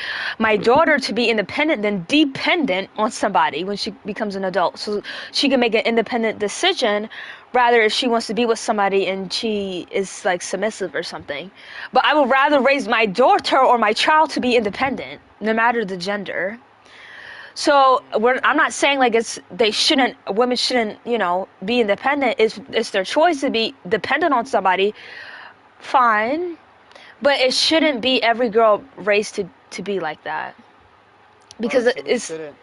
daughter to be independent than dependent on somebody when she becomes an adult. So she can make an independent decision rather if she wants to be with somebody and she is like submissive or something. But I would rather raise my daughter or my child to be independent, no matter the gender. So I'm not saying like women shouldn't, be independent. It's their choice to be dependent on somebody. Fine. But it shouldn't be every girl raised to be like that. Because So we it's shouldn't.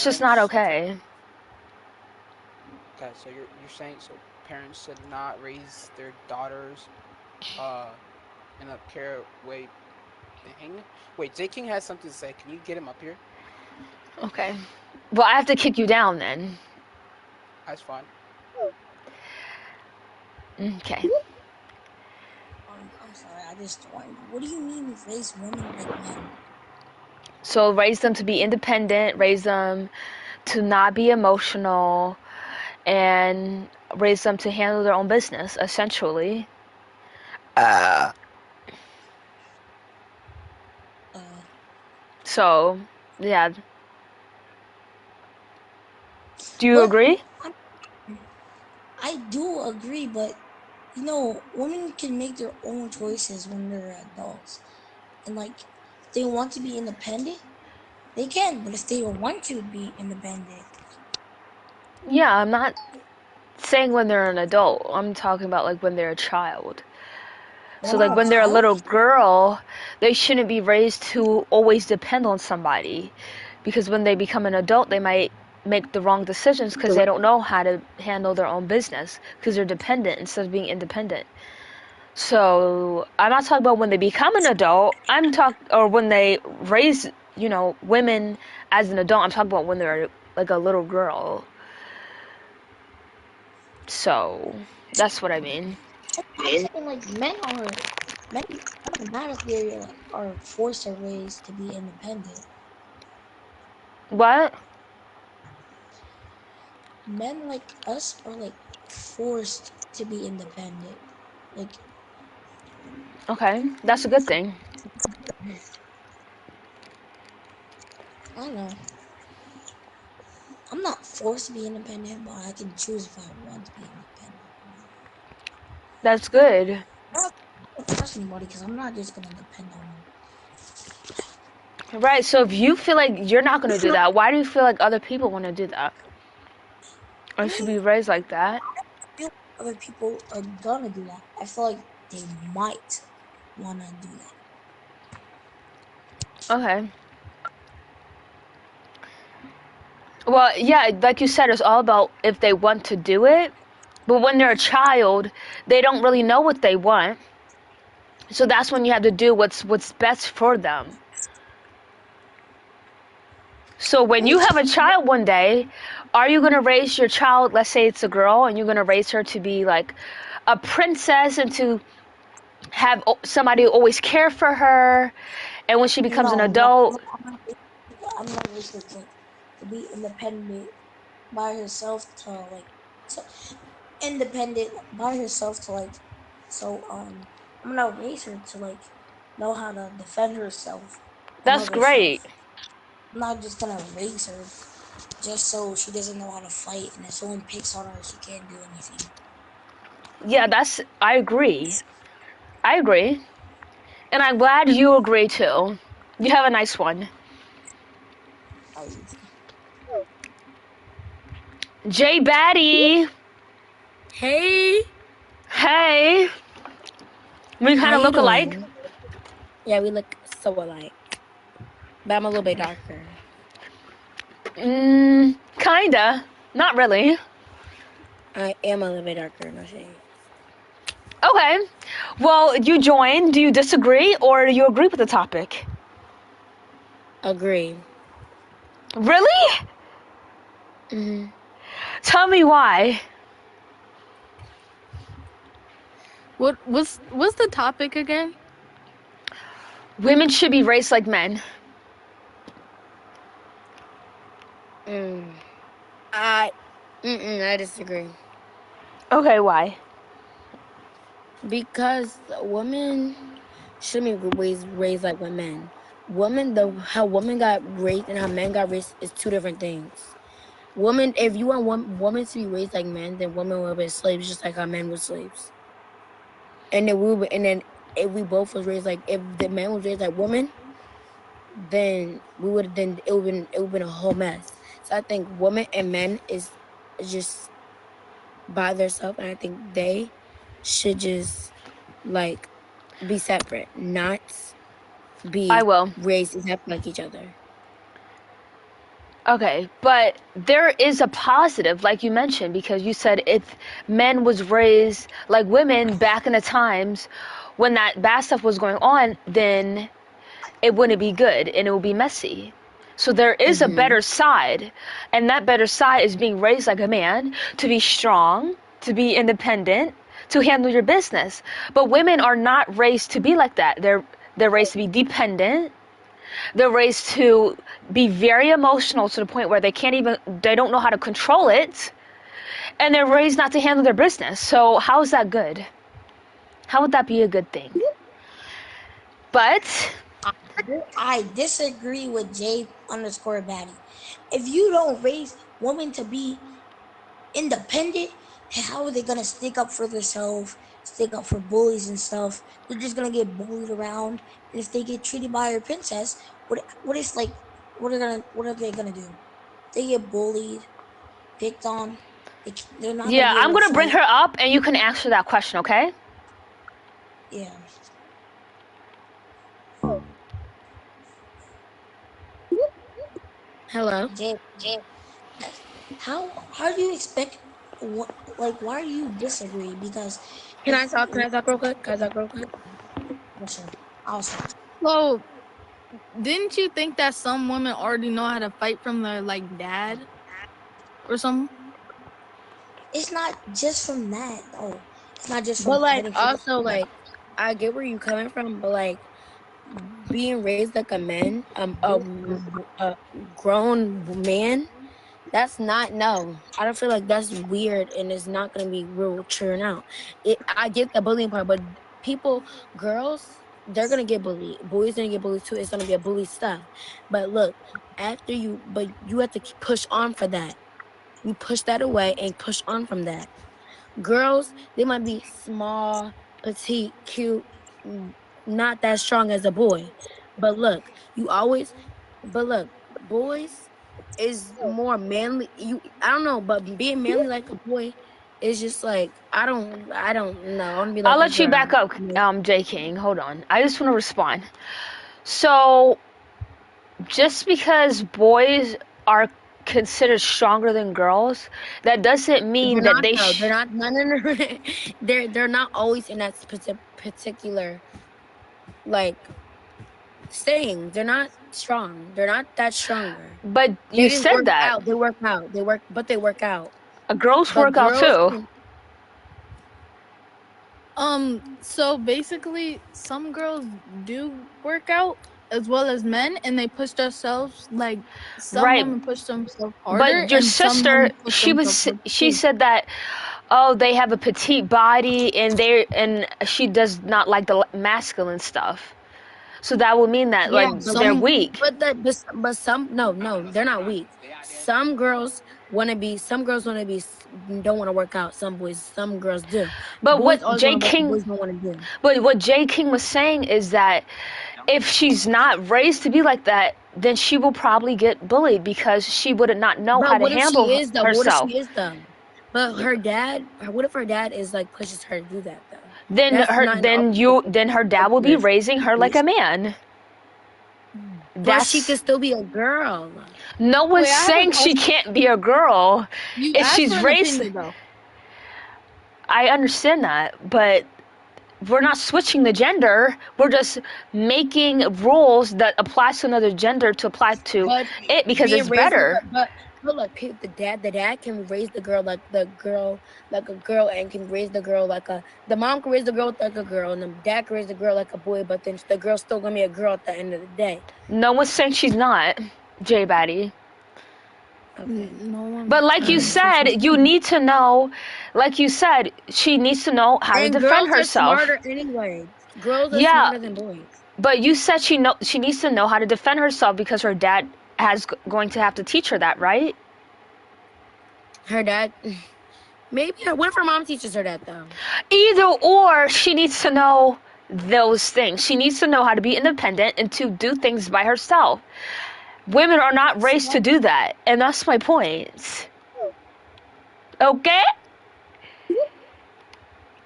just not Parents. okay. Okay, so you're saying so parents should not raise their daughters, in a care way thing. Wait, J King has something to say. Can you get him up here? Okay. Well, I have to kick you down then. That's fine. Okay. I'm sorry, I just joined. What do you mean raise women like men? So raise them to be independent, raise them to not be emotional, and raise them to handle their own business, essentially. So, yeah. Do you agree? I do agree, but women can make their own choices when they're adults. And like if they want to be independent, they can, but if they don't want to be independent. Yeah, I'm not saying when they're an adult. I'm talking about like when they're a child. So like when they're a little girl, they shouldn't be raised to always depend on somebody. Because when they become an adult, they might make the wrong decisions because they don't know how to handle their own business because they're dependent instead of being independent. So I'm not talking about when they become an adult. Or when they raise, women as an adult. I'm talking about when they're like a little girl. So that's what I mean. And like men doesn't matter if they are forced or raised to be independent. What? Men like us are like forced to be independent. Like Okay, that's a good thing. I don't know. I'm not forced to be independent, but I can choose if I want to be independent. That's good. I don't trust anybody because I'm not just gonna depend on them. Right, so if you feel like you're not going to do that, why do you feel like other people want to do that? Or should be raised like that? I feel like other people are gonna do that. I feel like they might wanna do that. Okay. Well, yeah, like you said, it's all about if they want to do it. But when they're a child, they don't really know what they want. So that's when you have to do what's best for them. So when you have a child one day, are you going to raise your child, let's say it's a girl, and you're going to raise her to be like a princess and to have somebody always care for her, and when she becomes an adult, I'm not raising her to be independent by herself to independent by herself to I'm gonna raise her to know how to defend herself and that's love herself. great. I'm not just gonna raise her just so she doesn't know how to fight, and if someone picks on her, she can't do anything. Yeah, I agree. I agree. And I'm glad you agree too. You have a nice one. Jay Batty. Hey. Hey. We kind How of you look alike. doing? Yeah, we look so alike. But I'm a little bit darker. Kinda. Not really. I am a little bit darker, no shade. Okay. Well, you join. Do you disagree or do you agree with the topic? Agree. Really? Tell me why. What's the topic again? Women should be raised like men. I disagree. Okay, why? Because women shouldn't be raised like men. How women got raised and how men got raised is two different things. Women, if you want women to be raised like men, then women will be slaves just like how men were slaves. And then if we both was raised like, if the man was raised like women, then it would been a whole mess. So I think women and men is just by themselves, and I think they should just like be separate, not be I will. raised exactly like each other. Okay, but there is a positive, like you mentioned, because you said if men was raised like women back in the times when that bad stuff was going on, then it wouldn't be good and it would be messy. So there is a better side, and that better side is being raised like a man, to be strong, to be independent, to handle your business. But women are not raised to be like that. They're raised to be dependent. They're raised to be very emotional to the point where they don't know how to control it. And they're raised not to handle their business. So how is that good? How would that be a good thing? But I disagree with J_Batty. If you don't raise women to be independent, how are they gonna stick up for themselves, stick up for bullies and stuff? They're just gonna get bullied around, and if they get treated by a princess, what are they gonna do? They get bullied, picked on. They're not yeah, gonna be I'm able going to to bring fight. her up and you can answer that question, okay? Yeah. Hello. How do you expect? Why do you disagree? Because Can I talk real quick? Listen, I'll start. So, didn't you think that some women already know how to fight from their like dad or something? It's not just from that. Oh, it's not just from But like fighting for the also like I get where you coming from, but like being raised like a man, a grown man, that's not no. I don't feel like that's weird and it's not gonna be real churn out. I get the bullying part, but girls, they're gonna get bullied. Boys gonna get bullied too. It's gonna be a bully stuff. But look, but you have to push on for that. You push that away and push on from that. Girls, they might be small, petite, cute, not that strong as a boy. But look, boys is more manly. I don't know, but being manly like a boy is just like I don't know. I want to be like I'll a let you girl. back up, J. King. Hold on. I just want to respond. So, just because boys are considered stronger than girls, that doesn't mean They're that not, though. They're not. No. They're not always in that particular like saying. They're not strong. They're not that stronger. But you said that. They work out. They work out. Girls work out too. So basically, some girls do work out as well as men, and they push themselves like some Right. women push themselves harder. But your and some sister, women push she said that, oh, they have a petite body and she does not like the masculine stuff. So that would mean that they're weak. But some no, they're not weak. Some girls want to be. Don't want to work out. Some girls do. But boys what J. King, boys don't want to do. But what J. King was saying is that if she's not raised to be like that, then she will probably get bullied because she would not know how to handle herself. What if she is though? But her dad. What if her dad is like pushes her to do that though? Then her dad will be raising her like a man. But she could still be a girl. No one's saying she can't be a girl if she's raised. I understand that, but we're not switching the gender. We're just making rules that apply to another gender to apply to it because it's better. But look, the dad can raise the girl like a girl, and can raise the girl the mom can raise the girl like a girl, and the dad can raise the girl like a boy. But then the girl's still gonna be a girl at the end of the day. No one's saying she's not, J. Batty. No one. But like you said, you need to know, like you said, she needs to know how to And defend girls herself. are smarter anyway. Girls are Yeah, smarter than boys. but you said she needs to know how to defend herself because her dad going to have to teach her that, right? Her dad. Maybe. What if her mom teaches her that though? Either or, she needs to know those things. She needs to know how to be independent and to do things by herself. Women are not raised to do that, and that's my point. Okay?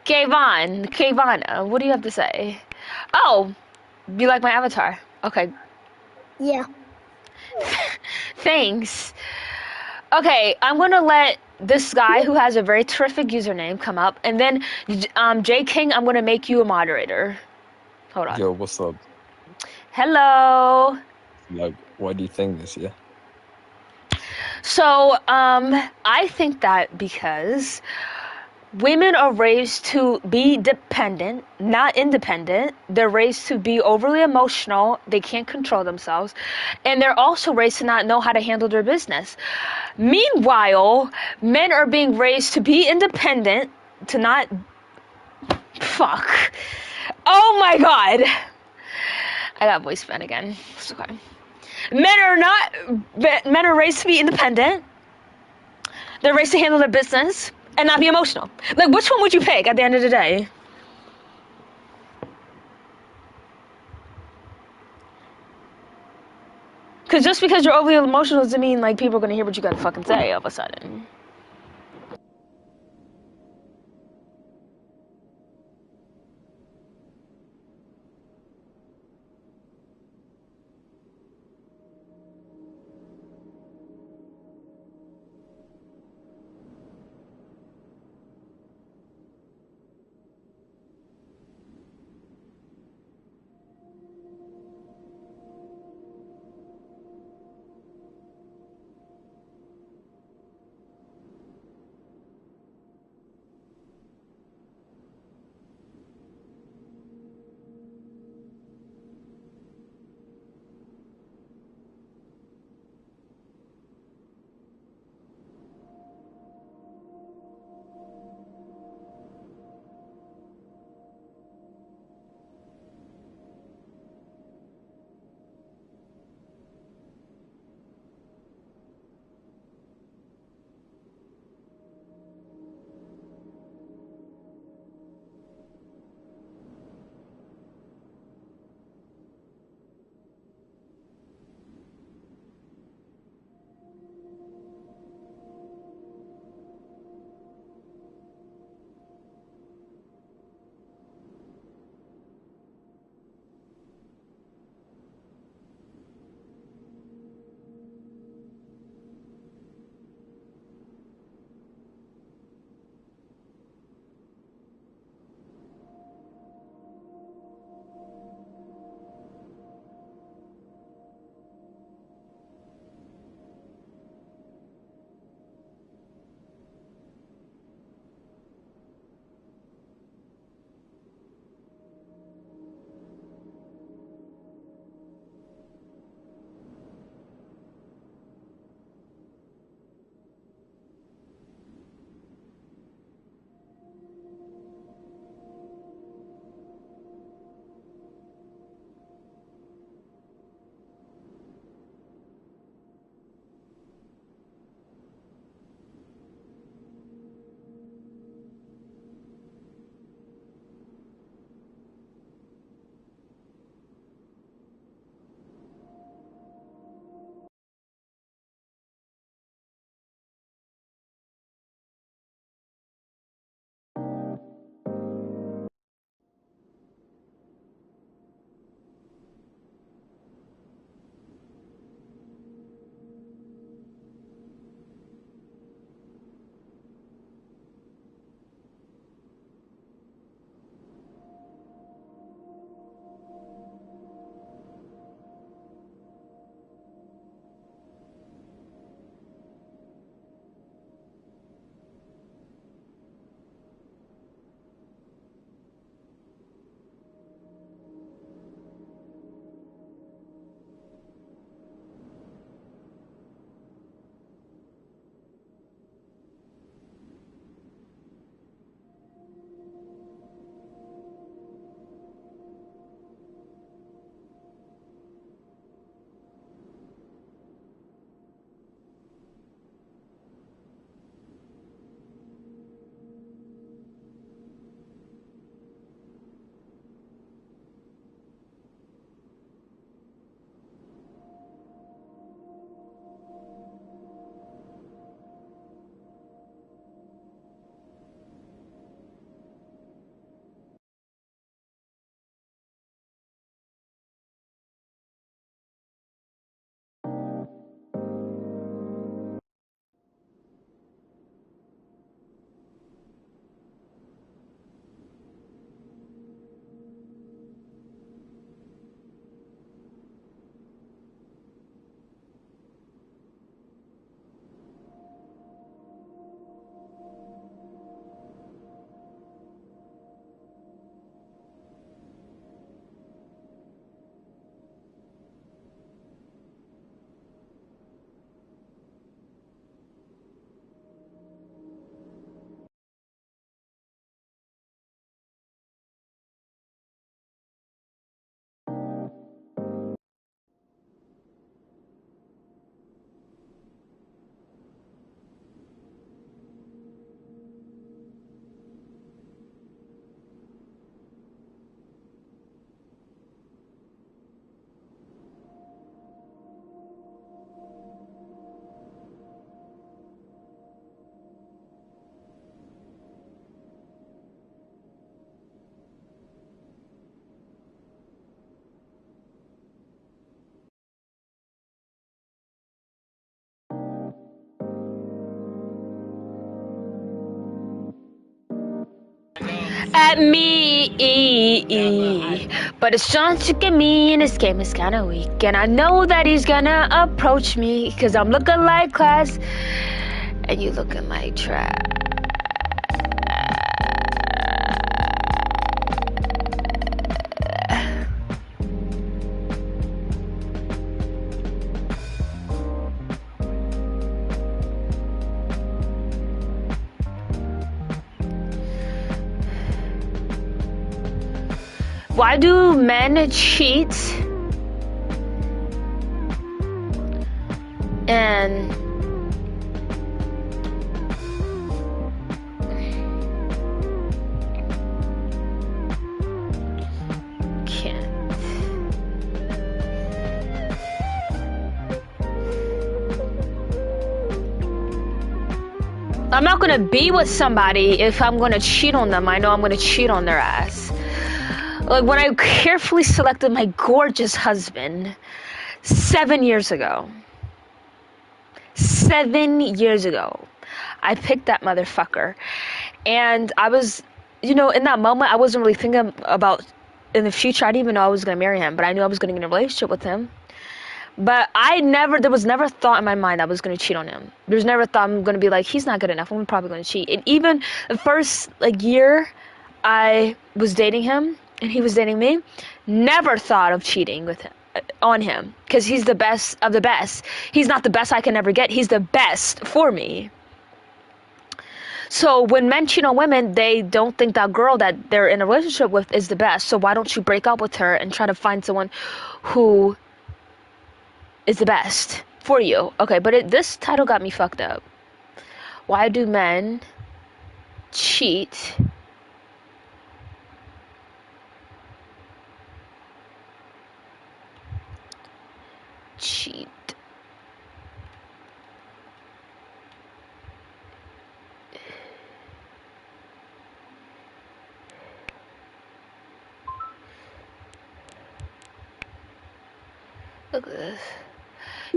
Kayvana, what do you have to say? Oh, you like my avatar? Okay, Yeah. thanks. Okay, I'm gonna let this guy who has a very terrific username come up, and then J King, I'm gonna make you a moderator. Hold on. Yo, what's up? Hello. Like, why do you think this? Yeah. So, I think that because women are raised to be dependent, not independent. They're raised to be overly emotional. They can't control themselves. And they're also raised to not know how to handle their business. Meanwhile, men are being raised to be independent, to not... Fuck. Oh my god. I got voice bent again. It's okay. Men are raised to be independent. They're raised to handle their business and not be emotional. Like, which one would you pick at the end of the day? Because just because you're overly emotional doesn't mean, like, people are going to hear what you got to fucking say all of a sudden. at me. But it's trying to get me, and this game is kinda weak. And I know that he's gonna approach me, cause I'm looking like class, and you looking like trash. Why do men cheat? And can't. I'm not gonna be with somebody if I'm gonna cheat on them. I know I'm gonna cheat on their ass. Like when I carefully selected my gorgeous husband 7 years ago. 7 years ago. I picked that motherfucker. And I was, in that moment, I wasn't really thinking about in the future. I didn't even know I was going to marry him, but I knew I was going to get in a relationship with him. But there was never a thought in my mind I was going to cheat on him. There was never a thought I'm going to be like, he's not good enough. I'm probably going to cheat. And even the first year I was dating him, and he was dating me, never thought of cheating on him, because he's the best of the best. He's not the best I can ever get. He's the best for me. So when men cheat on women, they don't think that girl that they're in a relationship with is the best. So why don't you break up with her and try to find someone who is the best for you? Okay, but this title got me fucked up. Why do men cheat? Cheat. Look at this.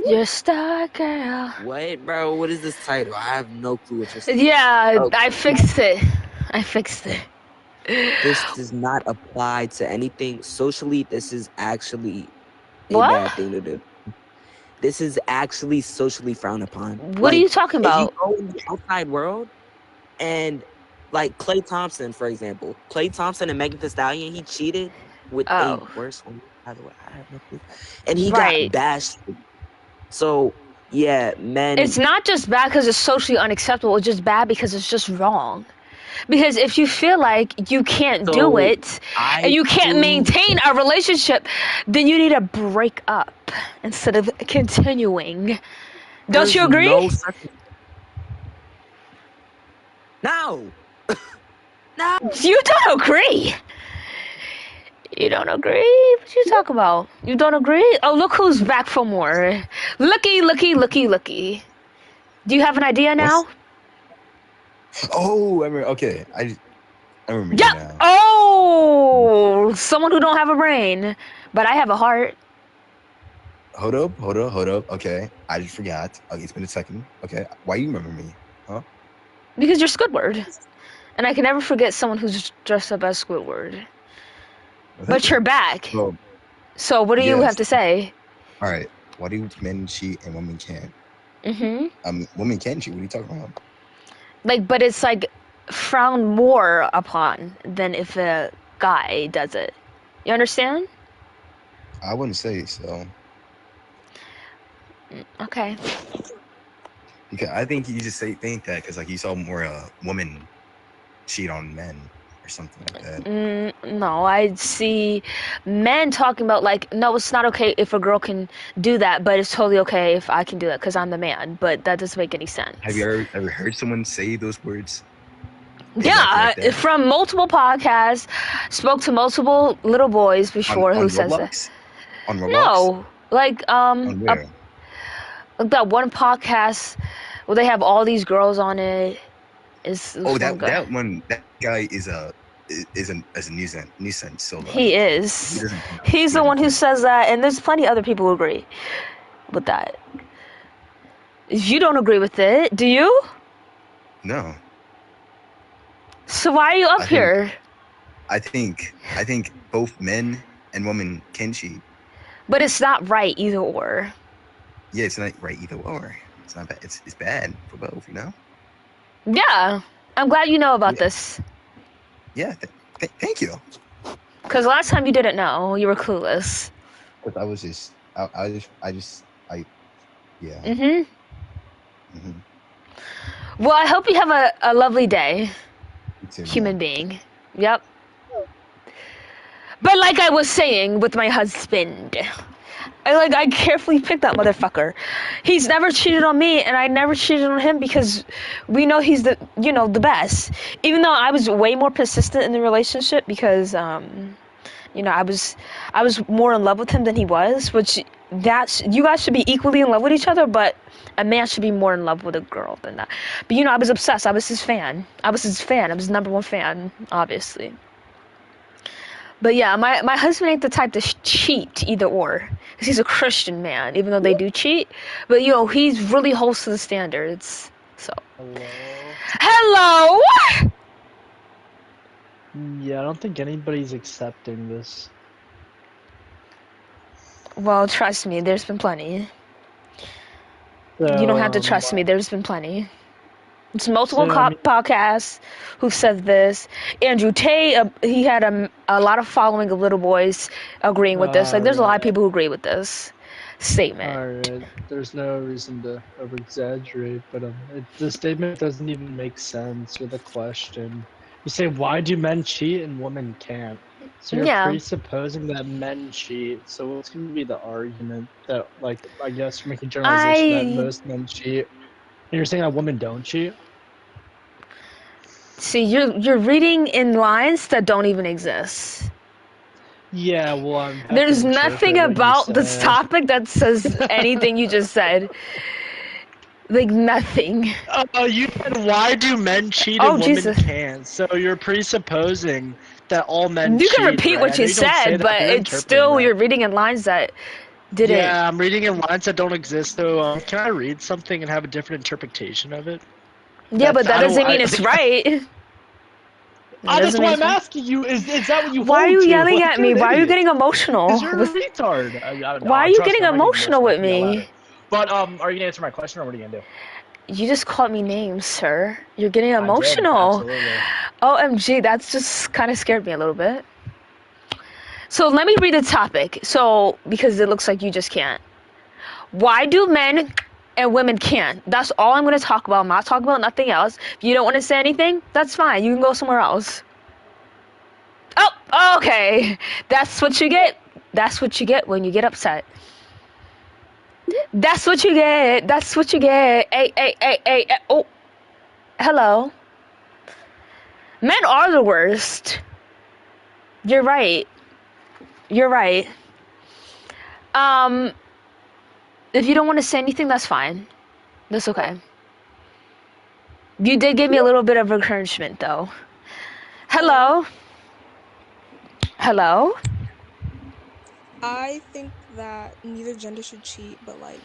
You're a star girl. What, bro? What is this title? I have no clue what you're saying. Yeah, Oh, I fixed it. this does not apply to anything. Socially, this is actually a What? bad thing to do. This is actually socially frowned upon. What are you talking about? If you go in the outside world and like Klay Thompson, for example. Klay Thompson and Megan Thee Stallion, he cheated with a worse woman, by the way. I have no clue. And he got bashed. So, yeah, men... It's not just bad because it's socially unacceptable. It's just bad because it's just wrong. Because if you feel like you can't do it and you can't maintain a relationship, then you need to break up instead of continuing. Don't you agree? No. No. You don't agree. You don't agree? What you talking about? You don't agree? Oh, look who's back for more. Looky. Do you have an idea now? Oh, I remember. Okay, I remember Yeah. now. Oh, someone who don't have a brain, but I have a heart. Hold up. Okay, I just forgot. Okay, it's been a second. Okay, why you remember me? Huh? Because you're Squidward, and I can never forget someone who's dressed up as Squidward. But you're back. Oh, So what do you yes. have to say? All right. Why do men cheat and women can't? Mm-hmm. Women can cheat. What are you talking about? But it's frowned more upon than if a guy does it. You understand? I wouldn't say so. Okay. Because I think you just think that because you saw more women cheat on men or something like that. No, I see men talking about no, it's not okay if a girl can do that, but it's totally okay if I can do that because I'm the man. But that doesn't make any sense. Have you ever heard someone say those words? Yeah, from multiple podcasts, spoke to multiple little boys before who says that. On Roblox? No, On where? that one podcast where they have all these girls on it. That guy is a nuisance. So he is. He's the one who says that, and there's plenty of other people who agree with that. You don't agree with it, do you? No. So why are you up here? I think both men and women can cheat. But it's not right either or. Yeah, it's not right either or. It's not bad. It's bad for both, you know. Yeah, I'm glad you know about this. Yeah, thank you. Because last time you didn't know, you were clueless. Because I was just, yeah. Well, I hope you have a lovely day, too, human being. Yep. But like I was saying with my husband, I carefully picked that motherfucker. He's never cheated on me, and I never cheated on him because we know he's the best. Even though I was way more persistent in the relationship because I was more in love with him than he was, which you guys should be equally in love with each other, but a man should be more in love with a girl than that. But I was obsessed. I was his fan. I was his number one fan, obviously. But yeah, my husband ain't the type to cheat either or. Because he's a Christian man, even though they do cheat. But he really holds to the standards. So. Hello! Yeah, I don't think anybody's accepting this. Well, trust me, there's been plenty. So, you don't have to trust me, there's been plenty. It's multiple podcasts who said this. Andrew Tate, he had a lot of following of little boys agreeing with this. Like, there's a lot of people who agree with this statement. Alright, there's no reason to over-exaggerate, but the statement doesn't even make sense with a question. You say, why do men cheat and women can't? So you're presupposing that men cheat, so what's going to be the argument that, like, I guess you're making a generalization that most men cheat? And you're saying that women don't cheat? See, you're reading in lines that don't even exist. Yeah, well, there's nothing about this topic that says anything you just said. Like, nothing. You said, why do men cheat and women can't? So you're presupposing that all men cheat. You can repeat what you said, but it's still, you're reading in lines that didn't. Yeah, I'm reading in lines that don't exist, so can I read something and have a different interpretation of it? Yeah, but that doesn't mean it's right. That's why I'm asking you, is that what you Why are you yelling at me? Why are you getting emotional? Because you're a retard. Why are you getting emotional with me? But, are you going to answer my question, or what are you going to do? You just called me names, sir. You're getting emotional. OMG, that's just kind of scared me a little bit. So let me read the topic. So, because it looks like you just can't. Why do men and women can't? That's all I'm going to talk about. I'm not talking about nothing else. If you don't want to say anything, that's fine. You can go somewhere else. Oh, okay. That's what you get. That's what you get when you get upset. That's what you get. That's what you get. Hey. Oh. Hello. Men are the worst. You're right. You're right. If you don't want to say anything, that's fine. That's okay. You did give me a little bit of encouragement, though. Hello? Hello? I think that neither gender should cheat, but like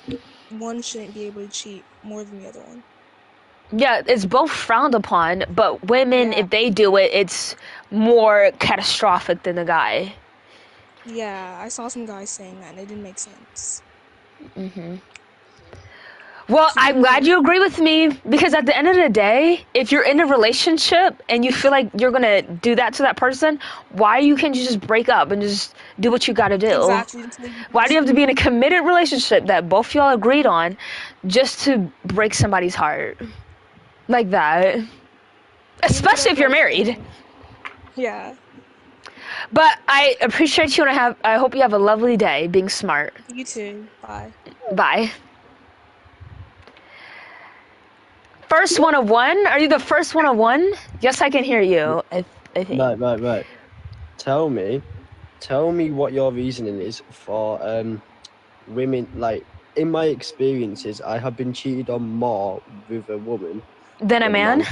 one shouldn't be able to cheat more than the other one. Yeah, it's both frowned upon, but women, if they do it, it's more catastrophic than the guy. Yeah, I saw some guys saying that and it didn't make sense. Well, I'm glad you agree with me, because at the end of the day, if you're in a relationship and you feel like you're gonna do that to that person, why can't you just break up and just do what you gotta do? Exactly. Why do you have to be in a committed relationship that both y'all agreed on just to break somebody's heart like that? Especially if you're married. Yeah. But I appreciate you, and I hope you have a lovely day being smart. You too. Bye. Bye. First one of one? Are you the first one of one? Yes, I can hear you. I think. Right. Tell me what your reasoning is for women. Like, in my experiences, I have been cheated on more with a woman than a man.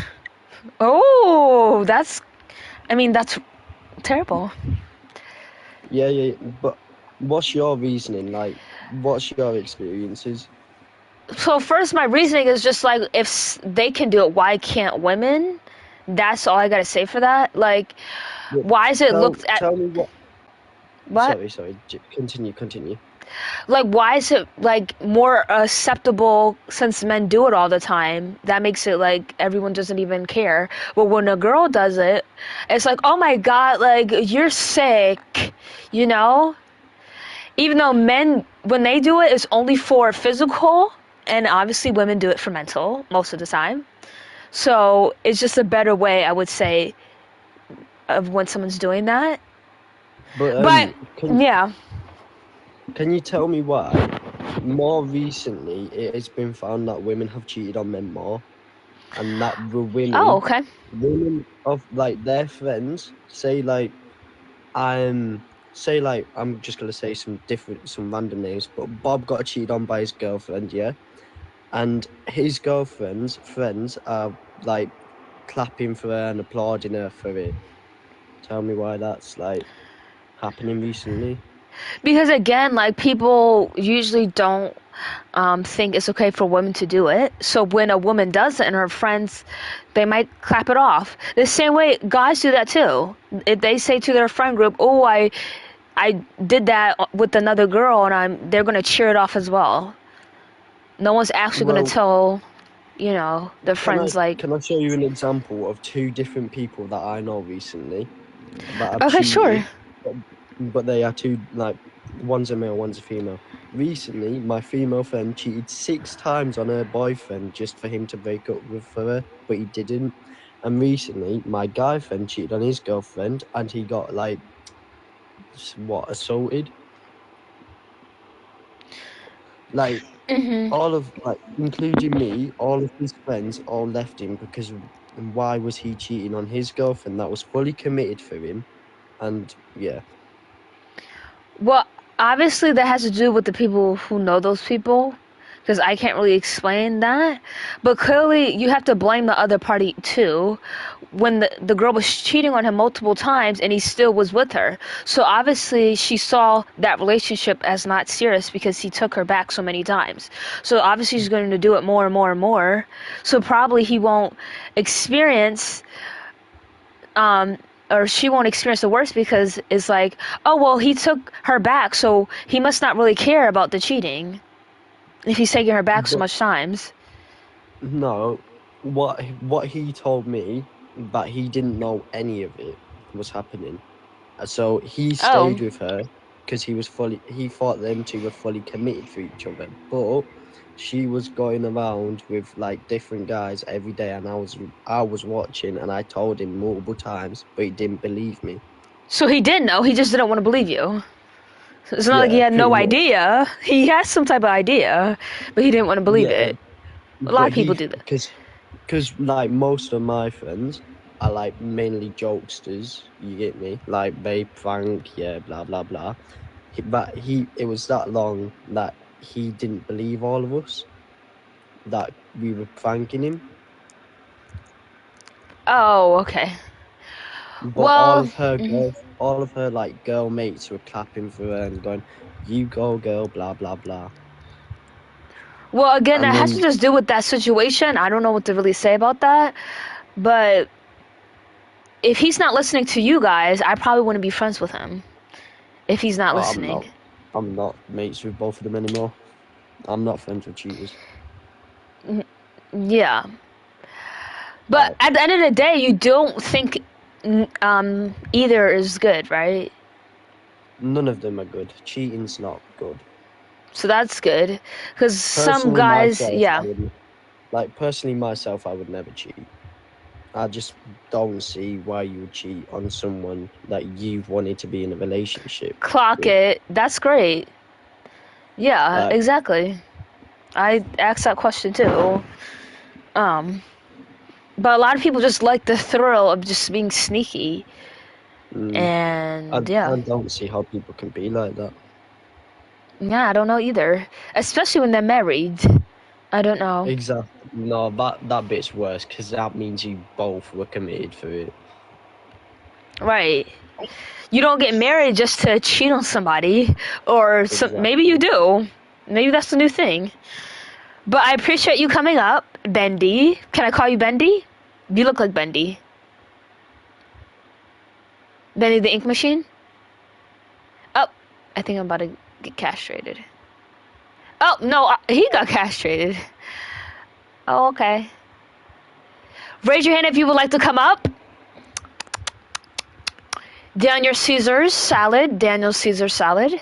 Oh, that's terrible. Yeah. But what's your reasoning? Like, what's your experiences? So first, my reasoning is just like, if they can do it, why can't women? That's all I gotta say for that. Like, Why is it looked at? Tell me what. What? Sorry. Continue. Like, why is it like more acceptable since men do it all the time? That makes it like everyone doesn't even care. But when a girl does it, it's like, oh my god, like you're sick, you know? Even though men, when they do it, it's only for physical, and obviously women do it for mental most of the time. So it's just a better way, I would say, of when someone's doing that. But yeah. Can you tell me why? More recently, it has been found that women have cheated on men more, and that the women, women of like their friends say like, I'm just gonna say some random names, but Bob got cheated on by his girlfriend, yeah, and his girlfriend's friends are like clapping for her and applauding her for it. Tell me why that's like happening recently. Because again, like people usually don't think it's okay for women to do it. So when a woman does it and her friends, they might clap it off. The same way guys do that too. If they say to their friend group, "Oh, I did that with another girl," and they're gonna cheer it off as well. No one's actually gonna tell, their friends like. Can I show you an example of two different people that I know recently? That Okay, sure. But they are two, like, one's a male, one's a female. Recently, my female friend cheated 6 times on her boyfriend just for him to break up with her, but he didn't. And recently, my guy friend cheated on his girlfriend, and he got, like, assaulted? Like, all of, like, including me, all of his friends all left him because why was he cheating on his girlfriend that was fully committed for him? And, yeah. Well, obviously that has to do with the people who know those people, because I can't really explain that. But clearly you have to blame the other party too, when the girl was cheating on him multiple times and he still was with her. So obviously she saw that relationship as not serious because he took her back so many times. So obviously he's going to do it more and more and more. So probably he won't experience or she won't experience the worst because it's like, oh, well, he took her back, so he must not really care about the cheating if he's taking her back so much times. No, what he told me, that he didn't know any of it was happening. So he stayed with her because he thought them two were fully committed for each other. But she was going around with like different guys every day, and I was watching, and I told him multiple times, but he didn't believe me. So he did know, he just didn't want to believe you. It's not like he had no idea. He has some type of idea, but he didn't want to believe it. A lot of people do that. Because like most of my friends are like mainly jokesters, you get me? Like they prank, yeah, blah blah blah. But it was that long that he didn't believe all of us, that we were pranking him. Oh, okay. But well, all of her like girl mates were clapping for her and going, "You go, girl," blah blah blah. Well, again, that has to just do with that situation. I don't know what to really say about that, but if he's not listening to you guys, I probably wouldn't be friends with him. If he's not listening. I'm not mates with both of them anymore. I'm not friends with cheaters. Yeah. But at the end of the day, you don't think either is good, right? None of them are good. Cheating's not good. So that's good. Because some guys, personally myself, I would never cheat. I just don't see why you would cheat on someone that you've wanted to be in a relationship. Clock it. That's great. Yeah, exactly. I asked that question too. But a lot of people just like the thrill of just being sneaky. And I don't see how people can be like that. Yeah, I don't know either. Especially when they're married. I don't know. Exactly. No, that bit's worse because that means you both were committed for it. Right. You don't get married just to cheat on somebody, or maybe you do. Maybe that's the new thing. But I appreciate you coming up, Bendy. Can I call you Bendy? You look like Bendy. Benny the Ink Machine? Oh, I think I'm about to get castrated. Oh, no, he got castrated. Oh, okay. Raise your hand if you would like to come up. Daniel Caesar's salad. Daniel Caesar salad.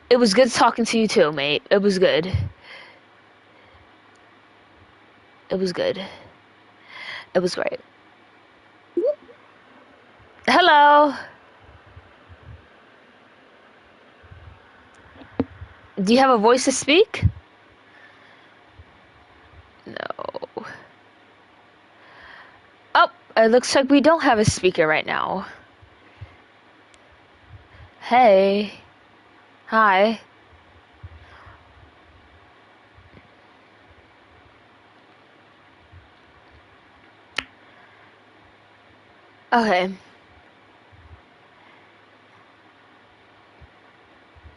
It was good talking to you too, mate. It was good. It was good. It was great. Hello. Do you have a voice to speak? No. Oh, it looks like we don't have a speaker right now. Hey. Hi. Okay.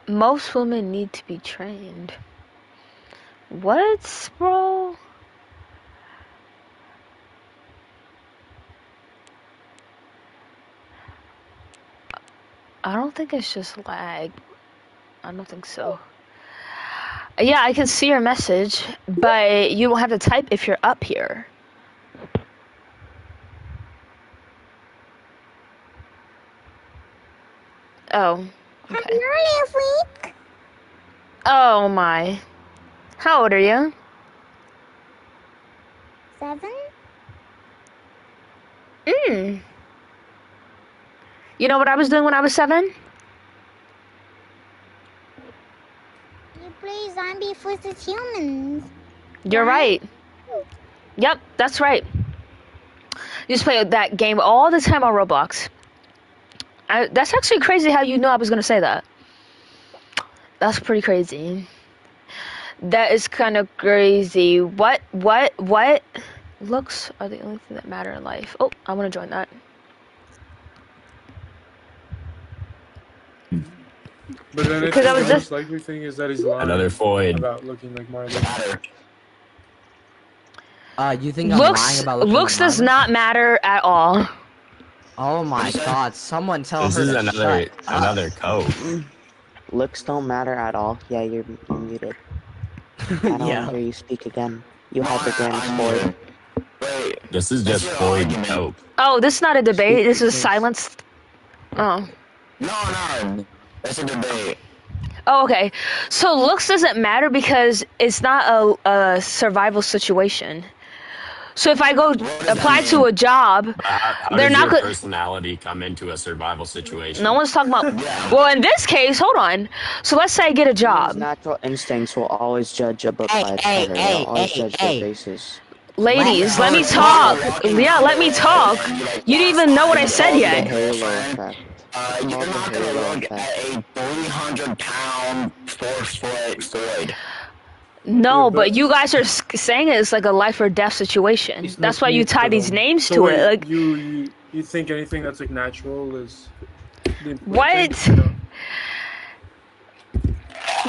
Most women need to be trained. What, bro? I don't think it's just lag. I don't think so. Yeah, I can see your message, but you don't have to type if you're up here. Oh, okay. Oh my. How old are you? 7? You know what I was doing when I was 7? You play Zombie vs. Humans. You're right. Yep, that's right. You just play that game all the time on Roblox. That's actually crazy how you know I was going to say that. That's pretty crazy. That is kind of crazy. What? Looks are the only thing that matter in life. Oh, I want to join that. But then Because I was the just... most likely thing is that he's lying Another void. about looking like Marley. You think I'm lying about looking Looks like does Marley? not matter at all. Oh my god, someone tell This her is to another shut up. another code. Looks don't matter at all. Yeah, you're muted. I don't want to hear you speak again. You hypergamy boy. This is just void cope. Oh, this is not a debate. This is silence. Oh. No, that's a debate. Oh, okay. So looks doesn't matter because it's not a survival situation. So if I go apply to a job, How they're does not your good. personality come into a survival situation? No one's talking about. Well, in this case, hold on. So let's say I get a job. Natural instincts will always judge a book by its cover. They'll always judge their faces. Ladies, let me talk. Yeah, let me talk. You didn't even know what I said yet. You're not gonna look at a 300-pound 4-foot Floyd. No, but you guys are saying it's like a life or death situation. That's why you tie these names So to wait, it. Like, you think anything that's like natural is the important what? thing? No.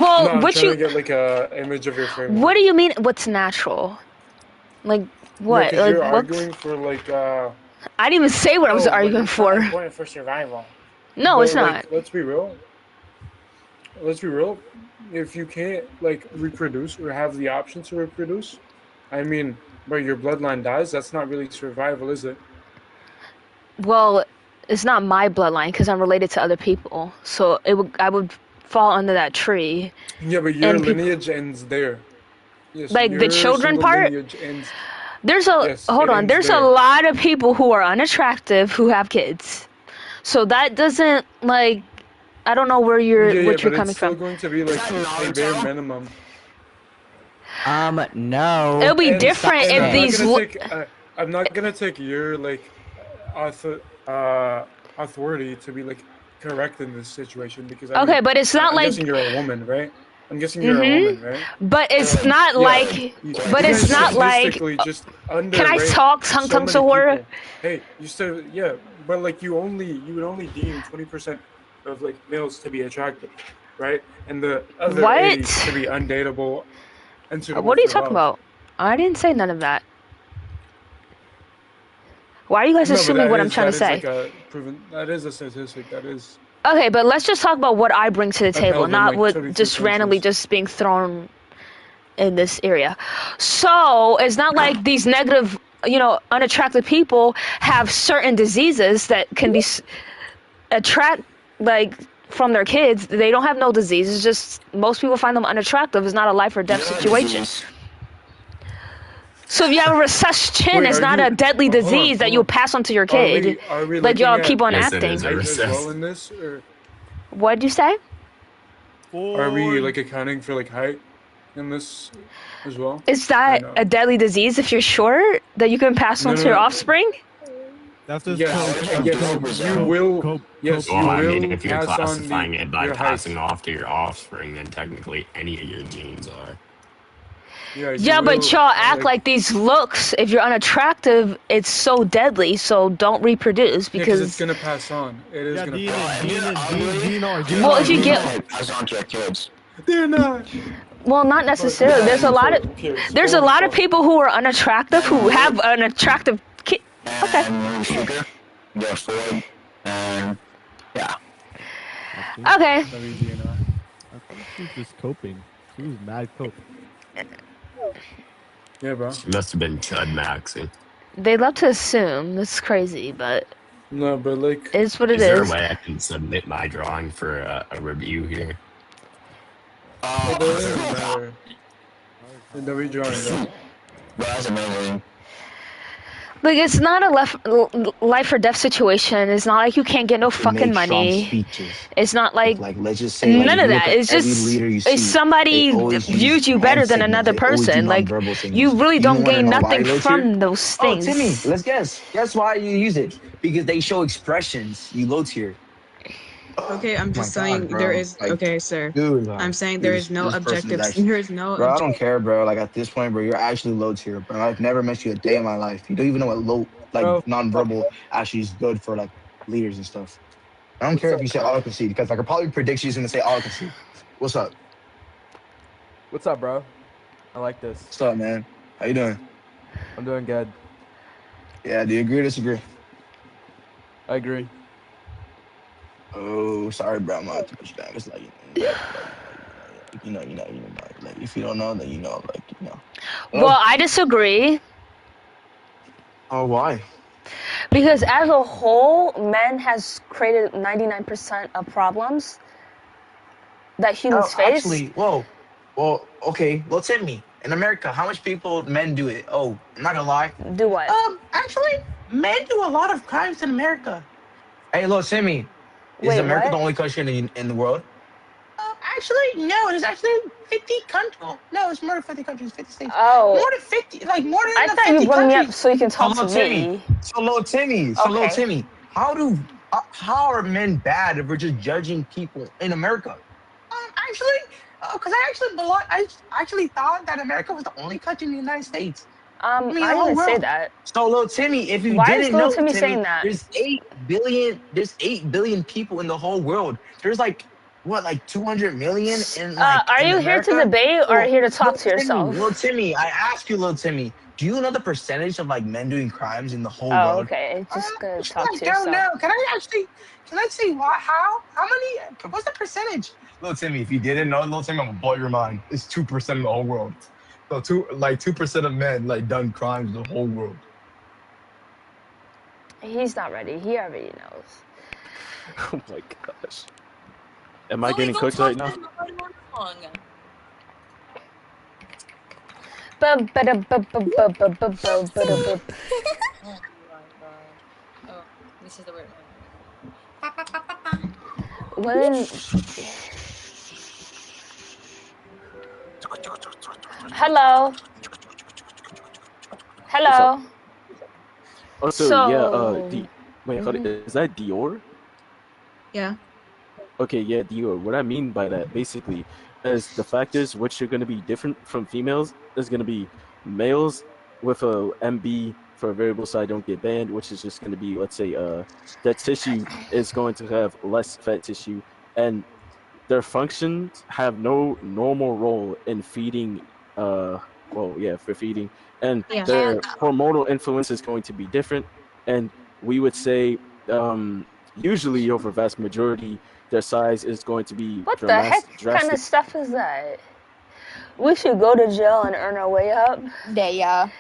Well, No, I'm what trying you? to get like a image of your framework. What do you mean? What's natural? Like what? No, 'cause you're Like arguing for like. I didn't even say what I was arguing for. Important for survival. No, But, it's not. like, let's be real. Let's be real. If you can't like reproduce or have the option to reproduce, I mean, but your bloodline dies. That's not really survival, is it? Well, it's not my bloodline because I'm related to other people. So I would fall under that tree. Yeah, but your And peop- lineage ends there. Yes, Like the your children single part? lineage ends. There's a Yes, hold it on. ends There's there. a lot of people who are unattractive who have kids. So that doesn't like. I don't know where you're Yeah, what you're but coming it's still from. going to be like a bare minimum. No. It'll be And- different and if I'm these. Not gonna take, I'm not gonna take your like authority to be like correct in this situation because I Okay, mean, but it's not I'm like- guessing you're a woman, right? I'm guessing you're a Mhm. woman, right? But it's not Yeah, like. you- But you it's guys not like. statistically just Can I underrate talk? so Tung many Sahur? people. Hey, you said yeah, but like you would only deem 20% of like males to be attractive, right? And the other What? 80 to be undateable and suitable What are you for talking love. about? I didn't say none of that. Why are you guys No, but assuming what I'm trying to that say? is like a proven. That is a statistic. That is. Okay, but let's just talk about what I bring to the table, Upheld in, not like, what 32 just randomly countries. just being thrown in this area. So it's not like these negative, unattractive people have certain diseases that can be attract like from their kids. They don't have no disease. It's just most people find them unattractive. It's not a life or death situation. So if you have a recessed chin, Wait, it's are not you- a deadly hold on, disease that hold you'll on. pass on to your kid. Are we Like y'all looking keep on at Yes, it acting. is a height as well recess. in this, or What'd you say? are we like accounting for like height in this as well? Is Or that no? a deadly disease if you're short that you can pass on No, to no, your no. offspring? That's just Yes, you will. Yes, Well, you I mean, will if you're pass on classifying it by your height. passing off to your offspring, then technically any of your genes are. Yeah, you Yeah, but will, y'all act like these looks, if you're unattractive, it's so deadly, so don't reproduce Yeah, because it's because, gonna pass on. It is gonna pass on. well, if you get, Pass on to your kids. They're not. well, not necessarily. There's a lot of people who are unattractive who have an attractive kid. Okay. They're Floyd, and yeah. Okay. I think she's just coping. She was mad cope. Yeah, bro. She must have been Chud Maxing. They love to assume. That's crazy, but No, but like, it's what it Is there a is. way I can submit my drawing for a review here? it doesn't matter. The redrawing, though. That's amazing. Like, it's not a life or death situation. It's not like you can't get no fucking make Trump money. speeches. It's not like Let's just say like, none if of you look that. at It's every just leader you see, if somebody they always views use you better hand than signals. another They always do person. Like, nonverbal signals. you really don't wanna gain know why nothing I low from tier? those Oh, things. Timmy, let's guess. Guess why you use it? Because they show expressions. You low tier. Okay, I'm just my God, saying bro. there is Like, okay, sir. Dude, I'm saying there is no this person is objective. actually, There is no. bro. I don't care, bro. Like at this point, bro, you're actually low tier, bro. I've never met you a day in my life. You don't even know what low, like Bro. nonverbal, actually is good for like leaders and stuff. I don't care if you say all concede because I could probably predict she's gonna say all concede. What's up? What's up, bro? I like this. What's up, man? How you doing? I'm doing good. Yeah, do you agree or disagree? I agree. Oh, sorry, bro. I'm not too much down. It's like, like if you don't know, then you know, like, you know. Well, I disagree Oh, why? because as a whole, men has created 99% of problems that humans face. Actually, whoa. Well, okay. Well, Timmy, in America, how much people men do it? Oh, I'm not gonna lie. Do what? Actually, men do a lot of crimes in America. Hey, look, Timmy. Is Wait, America what? the only country in the world? Actually, no. There's actually 50 countries. Oh, no, it's more than 50 countries. 50 states. Oh. More than 50. Like more than I the thought 50 you brought me up countries. so you can talk So, to Timmy. me. So, little Timmy. Okay. How are men bad if we're just judging people in America? Actually, because I actually thought that America was the only country in the United States. I the didn't whole even say world. that. So, little Timmy, if you Why is didn't little know, Timmy Timmy, saying that? there's 8 billion people in the whole world. There's like what, like 200 million in Are in you here to America? debate or So, here to talk to yourself? Little Timmy, I ask you, little Timmy, do you know the percentage of like men doing crimes in the whole Oh, world? okay. Just gonna talk to I don't yourself. know. Can I see why? How many? What's the percentage? Little Timmy, if you didn't know, little Timmy, I'm gonna blow your mind. It's 2% of the whole world. So 2% of men like done crimes in the whole world. He's not ready. He already knows. Oh my gosh. Am I getting cooked right now? This is the word. When hello. Hello. Also, yeah, So wait, hold it. Is that Dior? Yeah. Okay, yeah, Dior. What I mean by that, basically, is the factors which are going to be different from females is going to be males with a MB for a variable side don't get banned, which is just going to be, let's say, that tissue is going to have less fat tissue, and their functions have no normal role in feeding, for feeding, and Yeah. their hormonal influence is going to be different, and we would say usually over vast majority their size is going to be What the heck kind of stuff is that? We should go to jail and earn our way up. Daya,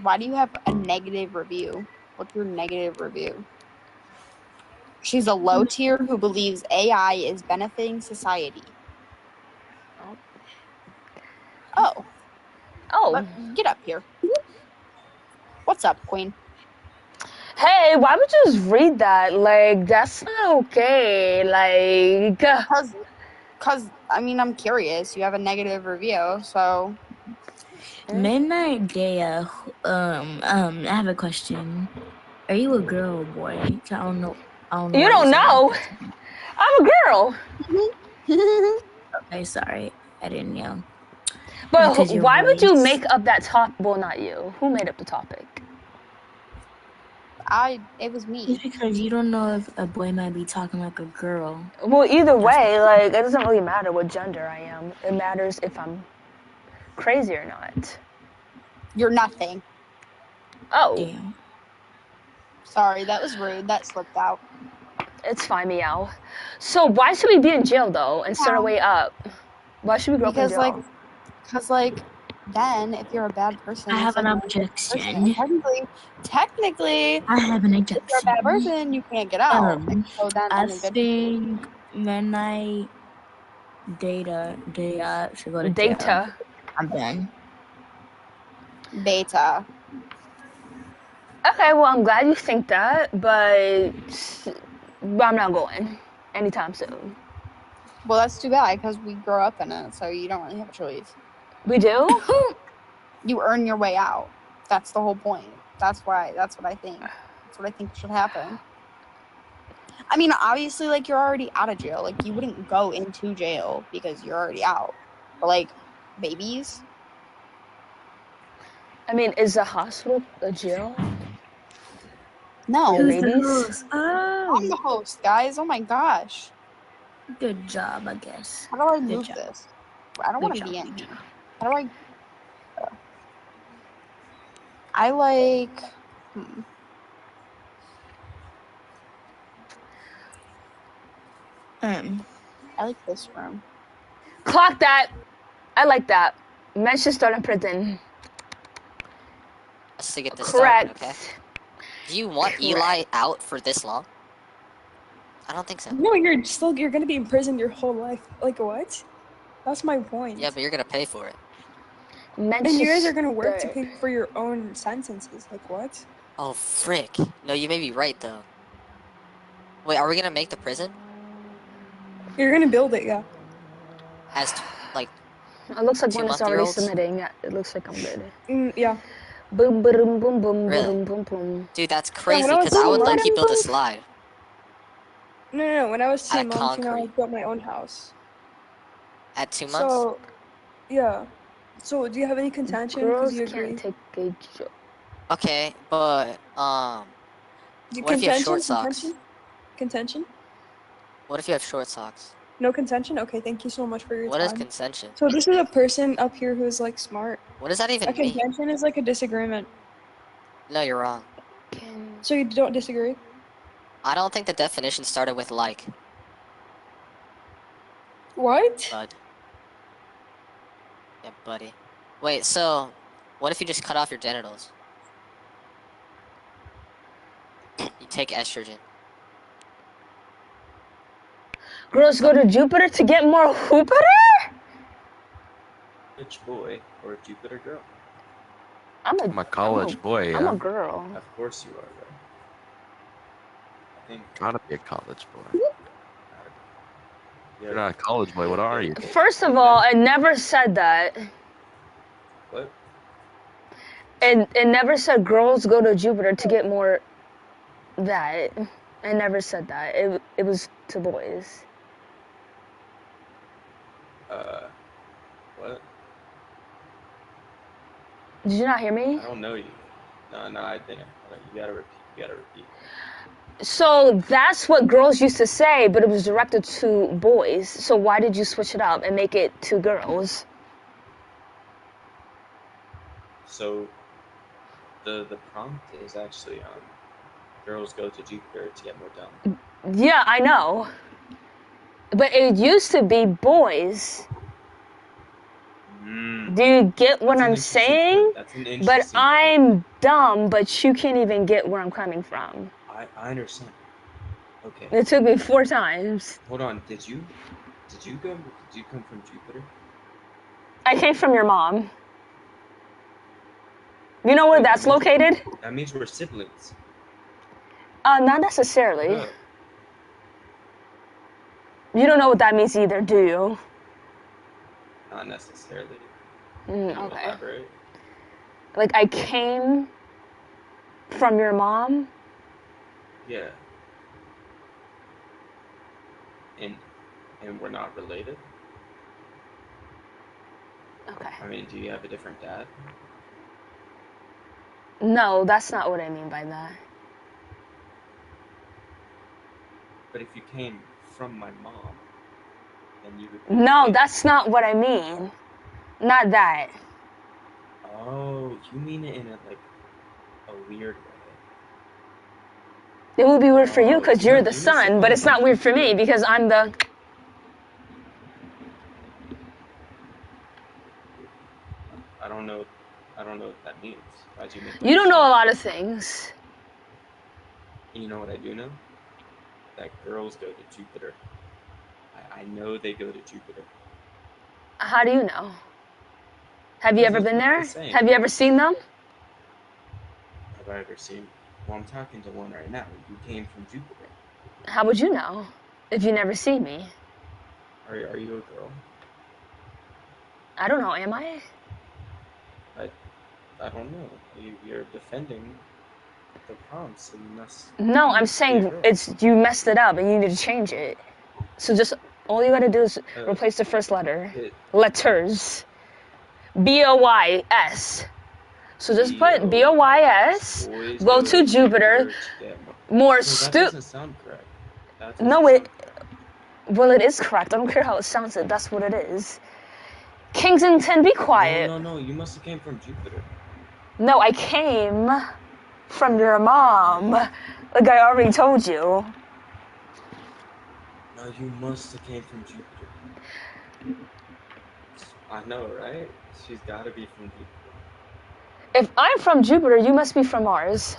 why do you have a negative review? What's your negative review? She's a low tier who believes AI is benefiting society. Oh. Get up here. What's up, Queen? Hey, why would you just read that? Like, that's not okay. Like, Cause I mean, I'm curious. You have a negative review, so. Midnight Daya, I have a question. Are you a girl or boy? I don't know. You don't know? I'm a girl. Okay, sorry. I didn't know. But why would you make up that topic? Well, not you. Who made up the topic? It was me. Because you don't know if a boy might be talking like a girl. Well, either way, like, it doesn't really matter what gender I am. It matters if I'm crazy or not. You're nothing. Oh. Damn. Sorry, that was rude. That slipped out. It's fine, meow. So why should we be in jail, though, and start our way up? Why should we grow up in jail? Because, then, if you're a bad person... I have an objection. Technically, I have an objection. If you're a bad person, you can't get out. So then I think Midnight Daya should go to jail. Data. I'm done. Beta. Okay, well, I'm glad you think that, but I'm not going anytime soon. Well, that's too bad, because we grow up in it, so you don't really have a choice. We do? You earn your way out. That's the whole point. That's what I think. That's what I think should happen. I mean, obviously, you're already out of jail. You wouldn't go into jail because you're already out. But, babies? I mean, is a hospital a jail? No. Who's the host? Oh. I'm the host, guys. Oh, my gosh. Good job, I guess. How do I move this? I don't want to be in here. How do I... I like... I like this room. Clock that! I like that. Men should start in prison. Let's get this Correct. started, okay? Do you want Eli out for this long? I don't think so. No, you're gonna be in prison your whole life. What? That's my point. Yeah, but you're gonna pay for it. And you guys are gonna work to pay for your own sentences. What? Oh, frick. No, you may be right, though. Wait, are we gonna make the prison? You're gonna build it, yeah. As, it looks like one is already submitting. Yeah, it looks like I'm good. Yeah. Boom, boom, boom, boom, really? boom, boom, boom. Dude, that's crazy, because I would let you build a slide. No. When I was 2 months, I built my own house. At 2 months? So, yeah. So, do you have any contention? Girls you can't take a joke. Okay, but, what if you have short socks? Contention? What if you have short socks? No contention? Okay, thank you so much for your time. What is contention? So this is a person up here who's smart. What does that even mean? A contention is a disagreement. No, you're wrong. So you don't disagree? I don't think the definition started with like. What? Bud. Yeah, buddy. Wait, so what if you just cut off your genitals? You take estrogen. Girls go to Jupiter to get more Jupiter? College boy or a Jupiter girl? I'm a college boy, yeah. I'm a girl. Of course you are, right? I think gotta be a college boy. You're not a college boy, what are you? First of all, I never said that. What? It never said girls go to Jupiter to get more that. I never said that. It was to boys. What? Did you not hear me? I don't know you. No, I didn't. You gotta repeat. So that's what girls used to say, but it was directed to boys. So why did you switch it up and make it to girls? So, the prompt is actually girls go to Jupiter to get more done. Yeah, I know. But it used to be boys. Do you get what I'm saying? That's an But interesting I'm dumb, but you can't even get where I'm coming from. I understand. Okay. It took me 4 times. Hold on. Did you come from Jupiter? I came from your mom. You know where that's located? That means we're siblings. Not necessarily. No. You don't know what that means either, do you? Not necessarily. Okay. Elaborate. Like, I came from your mom? Yeah. And we're not related? Okay. I mean, do you have a different dad? No, that's not what I mean by that. But if you came from my mom, then you would be No, related. that's not what I mean. Not that. Oh, you mean it in a weird way. It would be weird for you Oh, because you you're know- the you must son, have but come it's not from weird for me Jupiter. because I'm the... I don't know what that means. Why'd you make You don't know a lot of things. You know what I do know? That girls go to Jupiter. I know they go to Jupiter. How do you know? Have you ever Because been that's what there? they say. Have you ever seen them? Have I ever seen? Well, I'm talking to one right now. You came from Jupiter. How would you know if you never see me? Are you a girl? I don't know, am I? I don't know. You're defending the prompts, so you must. No, I'm be a saying girl. you messed it up and you need to change it. So just all you gotta do is Uh, replace the first letter. it- Letters. BOYS. So just put BOYS. Boys Go to Jupiter. to get More No, that stu. doesn't sound correct. That doesn't No, it. sound correct. Well, it is correct. I don't care how it sounds. That's what it is. Kingsington, be quiet. No. You must have came from Jupiter. No, I came from your mom. Like I already told you. No, you must have came from Jupiter. I know, right? She's got to be from Jupiter. If I'm from Jupiter, you must be from Mars.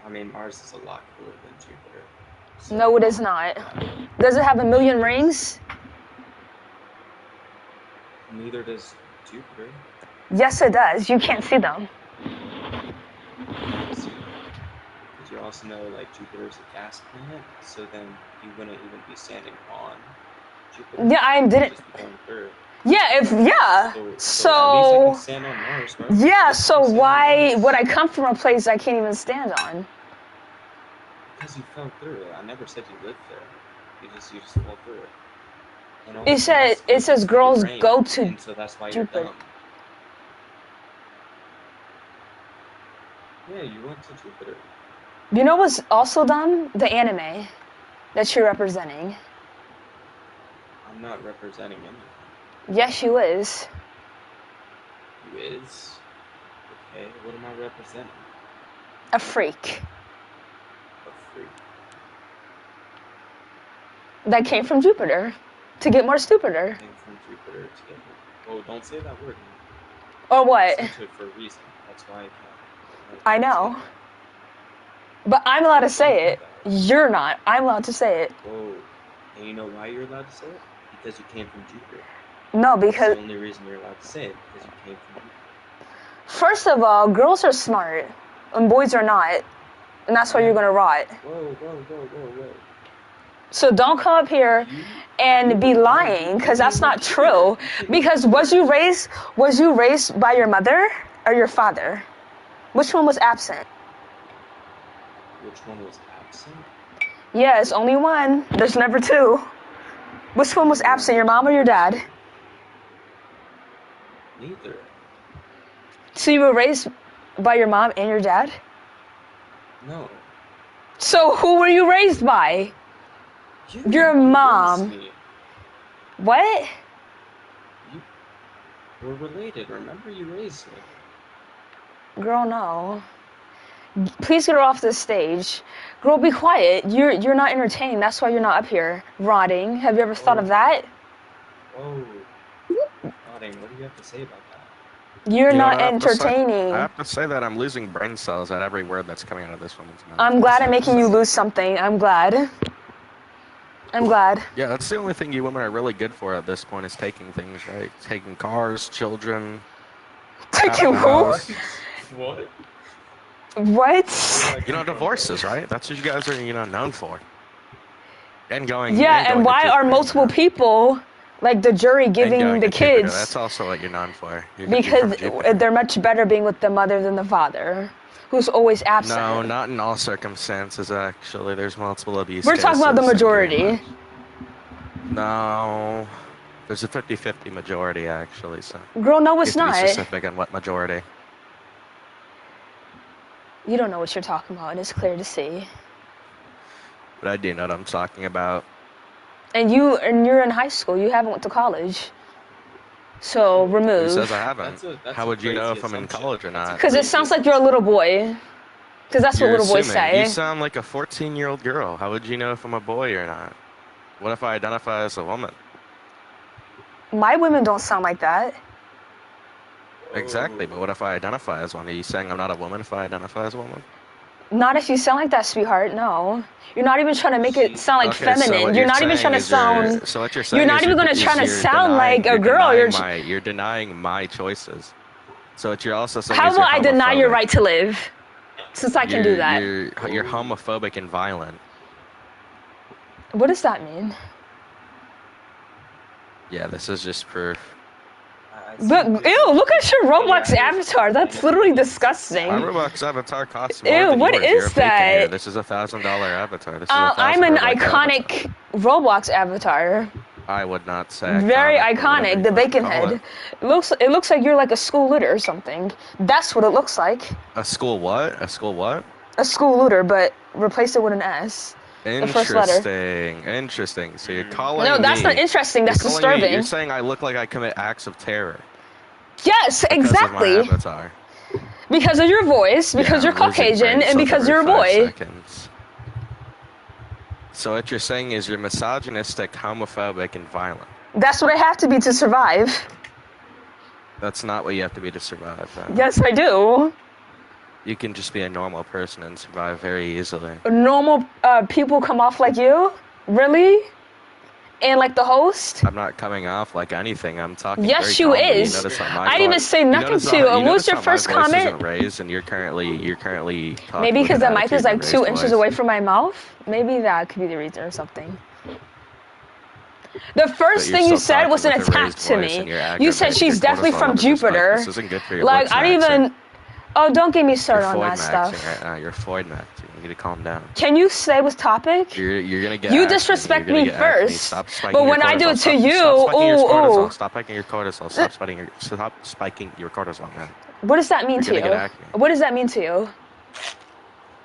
I mean, Mars is a lot cooler than Jupiter. So, No, it is not. Does it have a million rings? neither does Jupiter. Yes, it does. You can't see them. So, did you also know, like, Jupiter's a gas planet? So then you wouldn't even be standing on Jupiter. Yeah, I didn't. You'd just be going through. Yeah, So at least I can stand on Mars, right? Yeah, so why would I come from a place I can't even stand on? Because you fell through it. I never said you lived there. You just fell through it. And all It the said gas it says goes girls rain, go to and so that's why Jupiter. you're dumb. Yeah, you went to Jupiter. You know what's also dumb? The anime that you're representing. I'm not representing anyone. Yes, you is. You is? Okay, what am I representing? A freak A freak. that came from Jupiter to get more stupider. Came from Jupiter to get more. Oh, don't say that word. Or what? I said it for a reason. That's why I can't. I know. But I'm allowed to say it. You're not. I'm allowed to say it. Whoa. And you know why you're allowed to say it? Because you came from Jupiter. No, That's because the only reason you're allowed to say it, because you came from Jupiter. first of all, girls are smart and boys are not. And that's why you're gonna rot. Whoa. So don't come up here and be lying, because that's not true. Because was you raised by your mother or your father? Which one was absent? Which one was absent? Yes, only one. There's never two. Which one was absent, your mom or your dad? Neither. So you were raised by your mom and your dad? No. So who were you raised by? Your mom. Me. What? We're related. Remember, you raised me. Girl, no. Please get her off the stage. Girl, be quiet. You're not entertaining. That's why you're not up here rotting. Have you ever thought of that? Oh. Nodding, what do you have to say about that? You're You know not what I have to say? entertaining. I have to say that I'm losing brain cells at every word that's coming out of this woman's mouth. I'm glad I'm making you lose something. I'm glad. I'm glad. Yeah, that's the only thing you women are really good for at this point is taking things, right? Taking cars, children. Taking who? house. What? What? You know, divorces, right? That's what you guys are, known for. And going. Yeah, and going why to are Jupiter, multiple people, like the jury, and giving going the to Jupiter. kids? That's also what you're known for. You're Because from Jupiter. they're much better being with the mother than the father, who's always absent. No, not in all circumstances, actually. There's multiple abuse We're talking about the cases and majority. No. There's a 50-50 majority, actually, so. Girl, no, it's you have to be not. specific on what majority. You don't know what you're talking about, and it's clear to see. But I do know what I'm talking about. And you're in high school. You haven't went to college. So Who remove. says I haven't? That's How a would you know crazy if I'm in assumption. college or not? Because it sounds like you're a little boy. Because that's You're what little boys assuming. say. You sound like a 14-year-old girl. How would you know if I'm a boy or not? What if I identify as a woman? My women don't sound like that. Exactly, but what if I identify as one? Are you saying I'm not a woman if I identify as a woman? Not if you sound like that, sweetheart. No. You're not even trying to make it sound like Okay, so feminine. what you're not even saying trying to is you're- sound. So what you're saying You're not is even going to is try to you're sound like a girl. You're denying my choices. So what you're also saying How is will you're I deny your homophobic. right to live? Since I can do that. You're homophobic and violent. What does that mean? Yeah, this is just proof. But ew, look at your Roblox avatar. That's literally disgusting. My Roblox avatar costs more Ew, than what yours. You're is a fake in here. that? This is a $1,000 avatar. This is I'm an $1,000 iconic Roblox avatar. I would not say Very iconic, but whatever iconic, you the wanna bacon call head. it. It looks like you're like a school looter or something. That's what it looks like. A school what? A school what? A school looter, but replace it with an S. The first letter. Interesting. So you're calling No, that's me- not interesting. That's you're calling me- disturbing. You're saying I look like I commit acts of terror. Yes, because exactly. Of my avatar. Because of your voice, because Yeah, you're I'm losing Caucasian, brain and cells because you're a every 5 boy. seconds. So what you're saying is you're misogynistic, homophobic, and violent. That's what I have to be to survive. That's not what you have to be to survive. Though. Yes, I do. You can just be a normal person and survive very easily. Normal people come off like you? Really? And like the host? I'm not coming off like anything. I'm talking. Yes, very you calmly. is. You notice how my I didn't even voice- say you nothing notice to how- you. What was notice your how first my voice comment? Isn't raised, and you're currently talking Maybe with because an the mic is attitude like and 2 raised inches voice. away from my mouth. Maybe that could be the reason or something. The first But you're thing you still said was an talking with a attack raised to voice and me. you're You said aggravated. she's Your definitely cortisol from levels are spiked. Jupiter. This isn't good for your Like, looks, I don't Maxine. even. Oh, don't get me started You're on Floyd that stuff. maxing right now. You're Floyd maxing. You need to calm down. Can you say what's topic? You're gonna get. You acne. disrespect You're gonna me get acne. first, Stop spiking but your when I do cortisol. it to Stop you, spiking your cortisol. ooh. Stop spiking your cortisol. Stop spiking your cortisol, man. What does that mean You're to gonna you? get acne. What does that mean to you?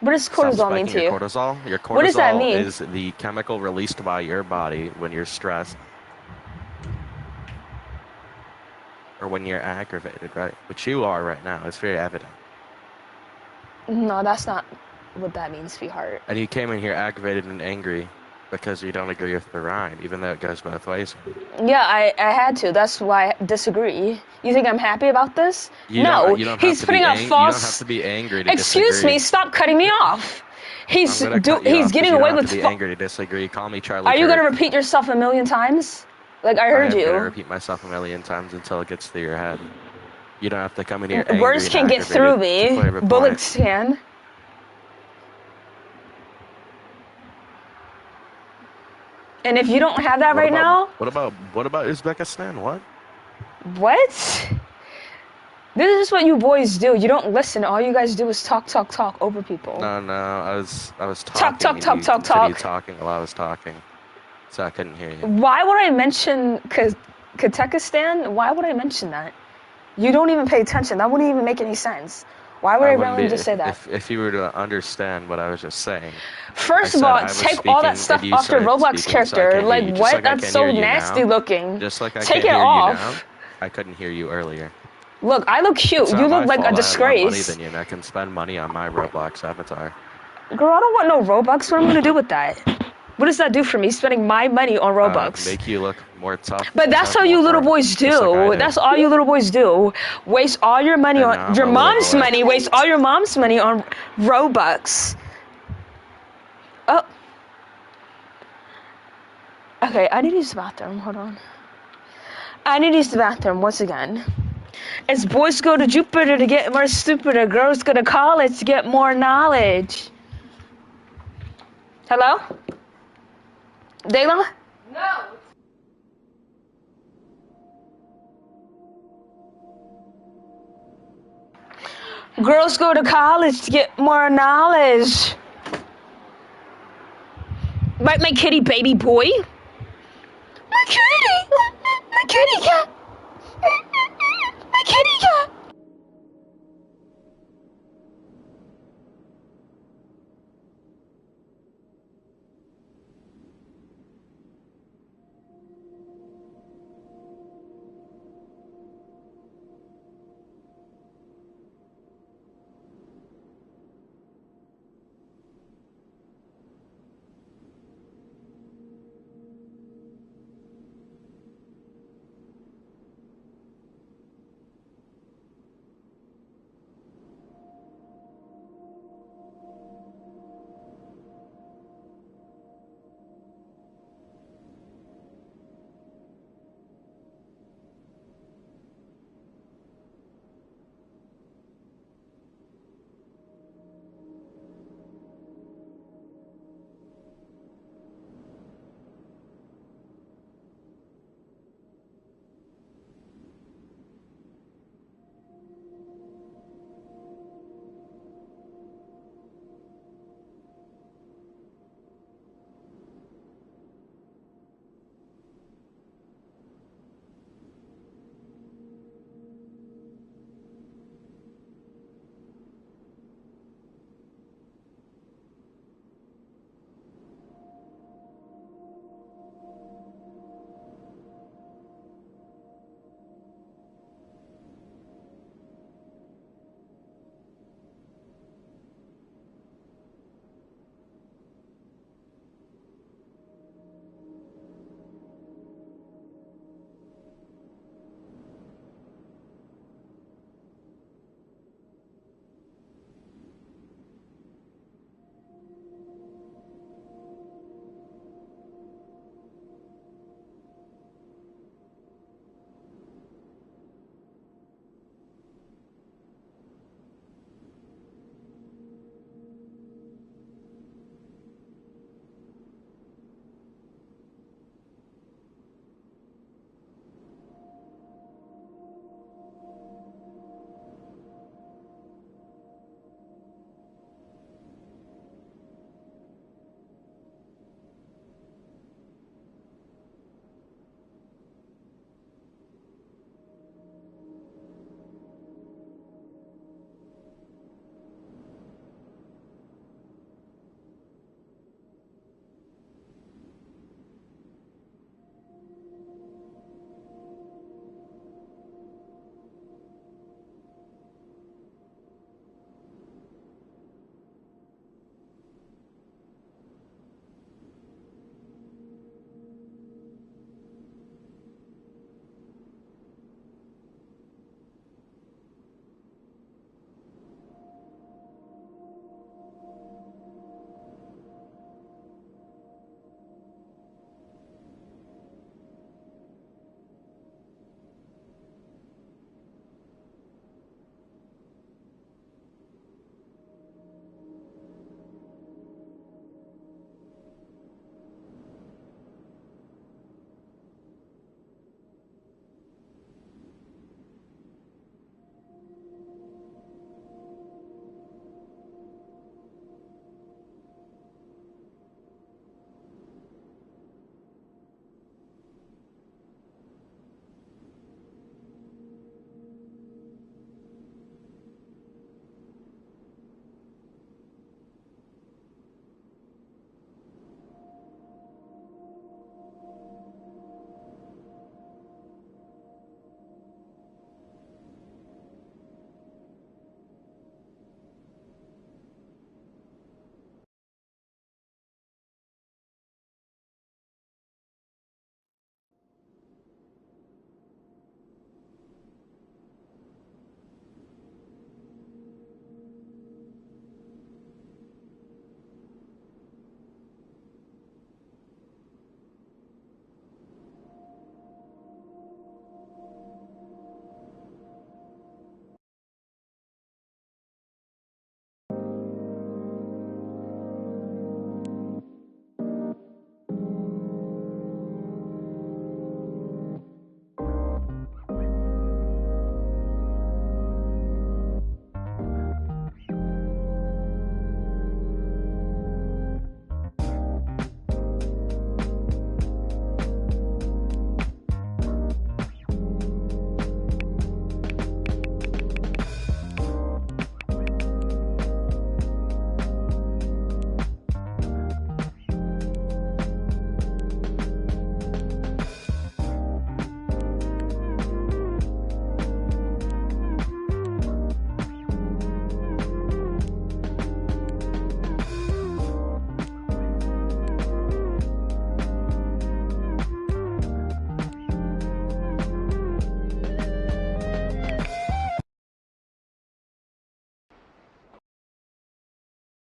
What does Stop cortisol mean spiking to your you? cortisol. Your cortisol What does that mean? is the chemical released by your body when you're stressed or when you're aggravated, right? Which you are right now. It's very evident. No, that's not what that means, sweetheart. And you came in here aggravated and angry because you don't agree with the rhyme, even though it goes both ways. Yeah, I had to. That's why I disagree. You think I'm happy about this? You No, don't have he's to putting be out You don't have false. to be angry to Excuse disagree. me, stop cutting me off. He's I'm gonna cut you he's off 'cause getting you away don't with. have to be angry to disagree. Call me Charlie. Are you Kirk. gonna repeat yourself a million times? Like I heard I'm you. gonna repeat myself a million times until it gets through your head. You don't have to come in here angry Words and can get through aggravated to me. prove a point. Bullets can. And if you don't have that right now, What about Uzbekistan? What? what? This is what you boys do. You don't listen. All you guys do is talk over people. No, I was Talk, talking. talk, and talk, you talk. continued talking while I was talking, so I couldn't hear you. Why would I mention Kazakhstan? Why would I mention that? You don't even pay attention. That wouldn't even make any sense. Why would I wouldn't randomly be- just say that? If you were to understand what I was just saying. First I of said all, I was take all that speaking stuff and you off your started Roblox speaking, so I character. can't hear Like you. Just what? like I That's can so hear you nasty now. looking. Just like I Take can it hear off. you now. I couldn't hear you earlier. Look, I look cute. It's not You my look like fault a I have more money disgrace. than you, and I can spend money on my Roblox avatar. Girl, I don't want no Robux. What am I gonna do with that? What does that do for me? Spending my money on Robux. Make you look more tough. But and that's have how you more little fun, boys just like I do. do. That's all you little boys do. Waste all your money And on now I'm your a little mom's boy. money. Waste all your mom's money on Robux. Oh. Okay, I need to use the bathroom. Hold on. I need to use the bathroom once again. As boys go to Jupiter to get more stupider, girls go to college to get more knowledge. Hello? Dayla? No. Girls go to college to get more knowledge. Right, my kitty baby boy? My kitty! My kitty cat! My kitty cat!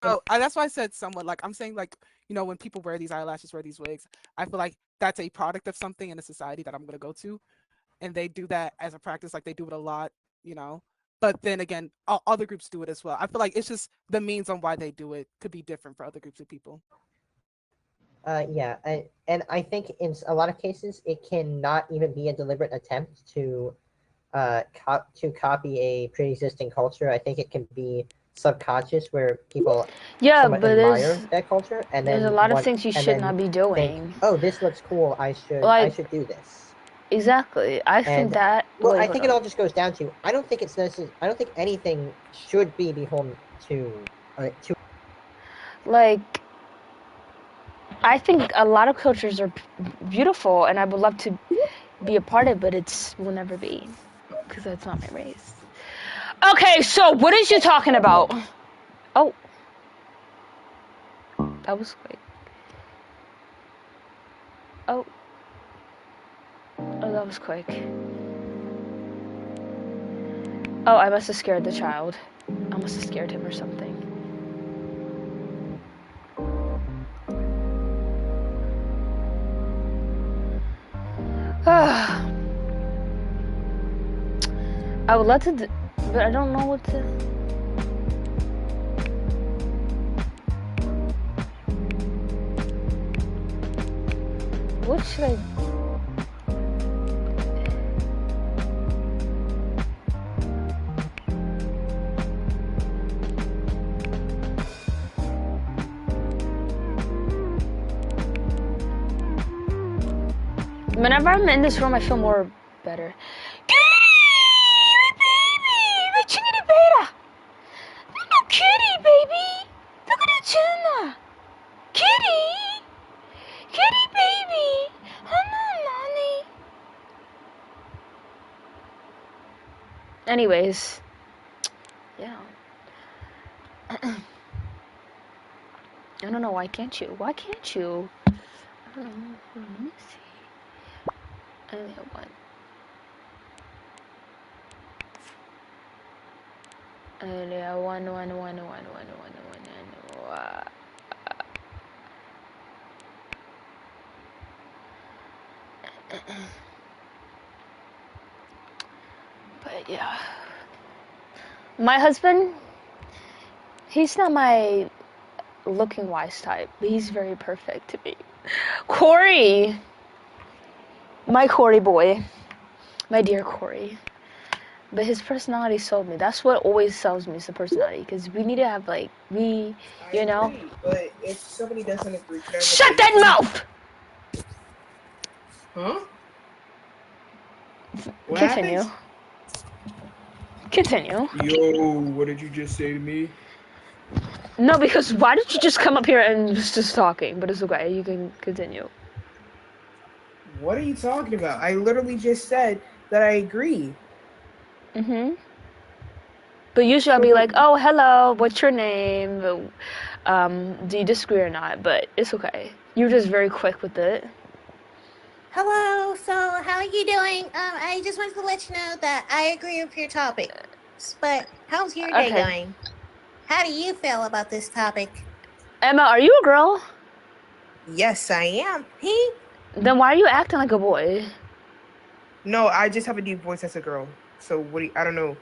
So that's why I said somewhat. Like I'm saying, like when people wear these eyelashes, wear these wigs, I feel like that's a product of something in a society that I'm gonna go to, and they do that as a practice. Like they do it a lot, But then again, other groups do it as well. I feel like it's just the means on why they do it could be different for other groups of people. Yeah, and I think in a lot of cases it cannot even be a deliberate attempt to copy a pre-existing culture. I think it can be subconscious where people somewhat admire that culture, and then there's a lot of things you should not be doing. Think, oh, this looks cool. I should do this. Exactly. I think that. Well, I think it all just goes down to I don't think it's necessary. I don't think anything should be beholden to. Like, I think a lot of cultures are beautiful, and I would love to be a part of it, but will never be, because that's not my race. Okay, so what is you talking about? Oh. That was quick. Oh. Oh, that was quick. Oh, I must have scared the child. I must have scared him or something. I would love to, but I don't know what to. What should I? Whenever I'm in this room, I feel more better. Kitty, baby! Look at the tuna! Kitty! Kitty, baby! Hello, mommy! Anyways. Yeah. I don't know, why can't you? Why can't you? I don't know. Let me see. I only have one. But yeah, my husband, he's not my looking wise type, but he's very perfect to me. Corey, my Corey boy, my dear Corey. But his personality sold me. That's what always sells me, is the personality. Because we need to have, like, but if somebody doesn't agree... Shut that mouth! Huh? What Continue. happens? Continue. Yo, what did you just say to me? No, because why did you just come up here and just talking? But it's okay. You can continue. What are you talking about? I literally just said that I agree. But usually I'll be like, oh, hello, what's your name? Do you disagree or not? But it's okay. You're just very quick with it. Hello, so how are you doing? I just wanted to let you know that I agree with your topic. But how's your day going? How do you feel about this topic? Emma, are you a girl? Yes, I am. He? Then why are you acting like a boy? No, I just have a deep voice as a girl. So I don't know.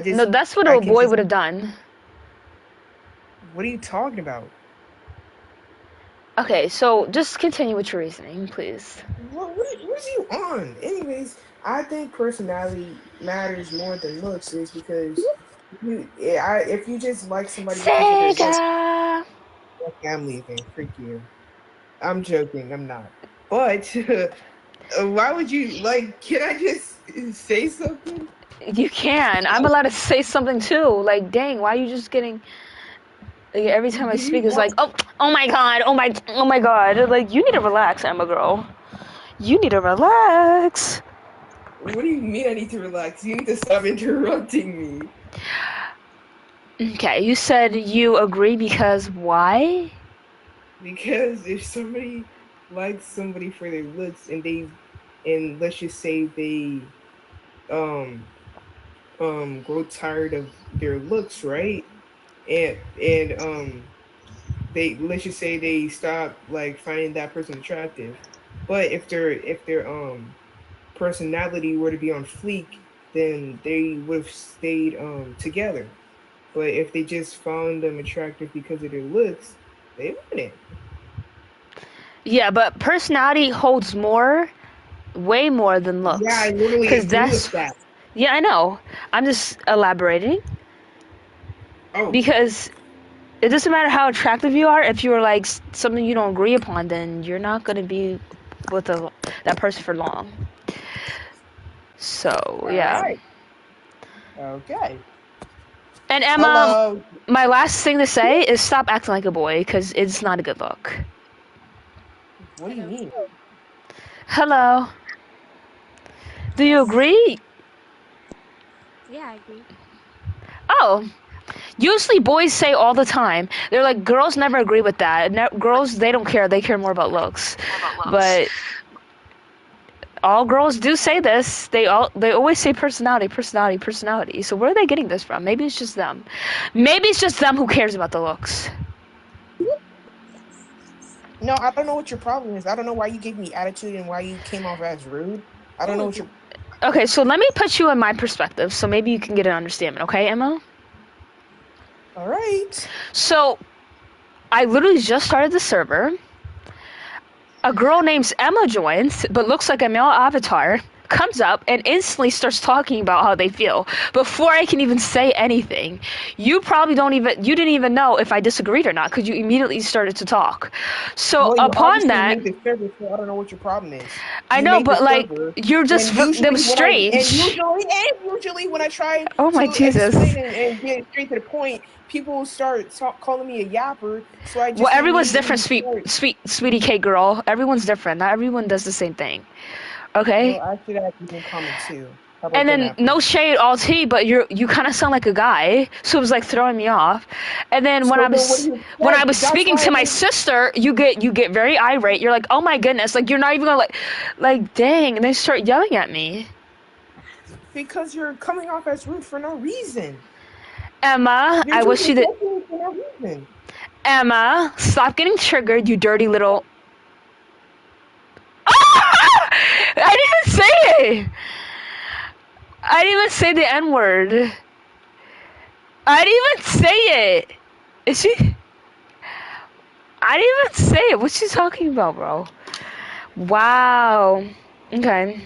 No, that's what a boy would have done. What are you talking about? Okay, so just continue with your reasoning, please. What's you on? Anyways, I think personality matters more than looks, is because if you just like somebody, Sega! I'm leaving. Freak you. I'm joking. I'm not. But why would you Can I just say something? You can. I'm allowed to say something too. Like, dang, why are you just getting? Like, every time I speak, it's like, oh my god, oh my god. Like, you need to relax, Emma girl. You need to relax. What do you mean I need to relax? You need to stop interrupting me. Okay, you said you agree because why? Because if somebody likes somebody for their looks and let's just say they grow tired of their looks, right? And they let's just say they stop like finding that person attractive, but if their personality were to be on fleek, then they would have stayed together. But if they just found them attractive because of their looks, they wouldn't. Yeah, but personality holds more, way more than looks. Yeah, I literally agree that's with that. yeah, I know. I'm just elaborating. Oh. Because it doesn't matter how attractive you are. If you're like something you don't agree upon, then you're not gonna be with that person for long. So yeah. Alright. Okay. And Emma, Hello. my last thing to say is stop acting like a boy, because it's not a good look. What do you mean? Hello. Do you agree? Yeah, I agree. Oh. Usually boys say all the time. They're like, girls never agree with that. Girls, they don't care. They care more about looks. But all girls do say this. They always say personality, personality, personality. So where are they getting this from? Maybe it's just them. Maybe it's just them who cares about the looks. No, I don't know what your problem is. I don't know why you gave me attitude and why you came off as rude. I don't know what your... Okay, so let me put you in my perspective, so maybe you can get an understanding, okay, Emma? Alright. So, I literally just started the server. A girl named Emma joins, but looks like a male avatar, comes up and instantly starts talking about how they feel before I can even say anything. You didn't even know if I disagreed or not, because you immediately started to talk. So Well, you upon obviously that, made the server, so I don't know what your problem is. I You know, made the but like server, you're just and that was strange. usually when I try Oh my to Jesus. explain and get straight to the point, people start calling me a yapper. So I just Well, everyone's different, immediately sweetie K girl. Everyone's different. Not everyone does the same thing. Okay. Well, I should add you in comment too. How about And then that, no shade, all tea, but you kind of sound like a guy, so it was like throwing me off. And then when So I then what was do you when I expect? was That's speaking why to I my made- sister, you get very irate. You're like, oh my goodness, like you're not even gonna like dang, and they start yelling at me. Because you're coming off as rude for no reason. Emma, You're I just wish you did. insulting me for no reason. Emma, stop getting triggered, you dirty little. I didn't even say it. I didn't even say the N-word. I didn't even say it. Is she? I didn't even say it. What's she talking about, bro? Wow. Okay.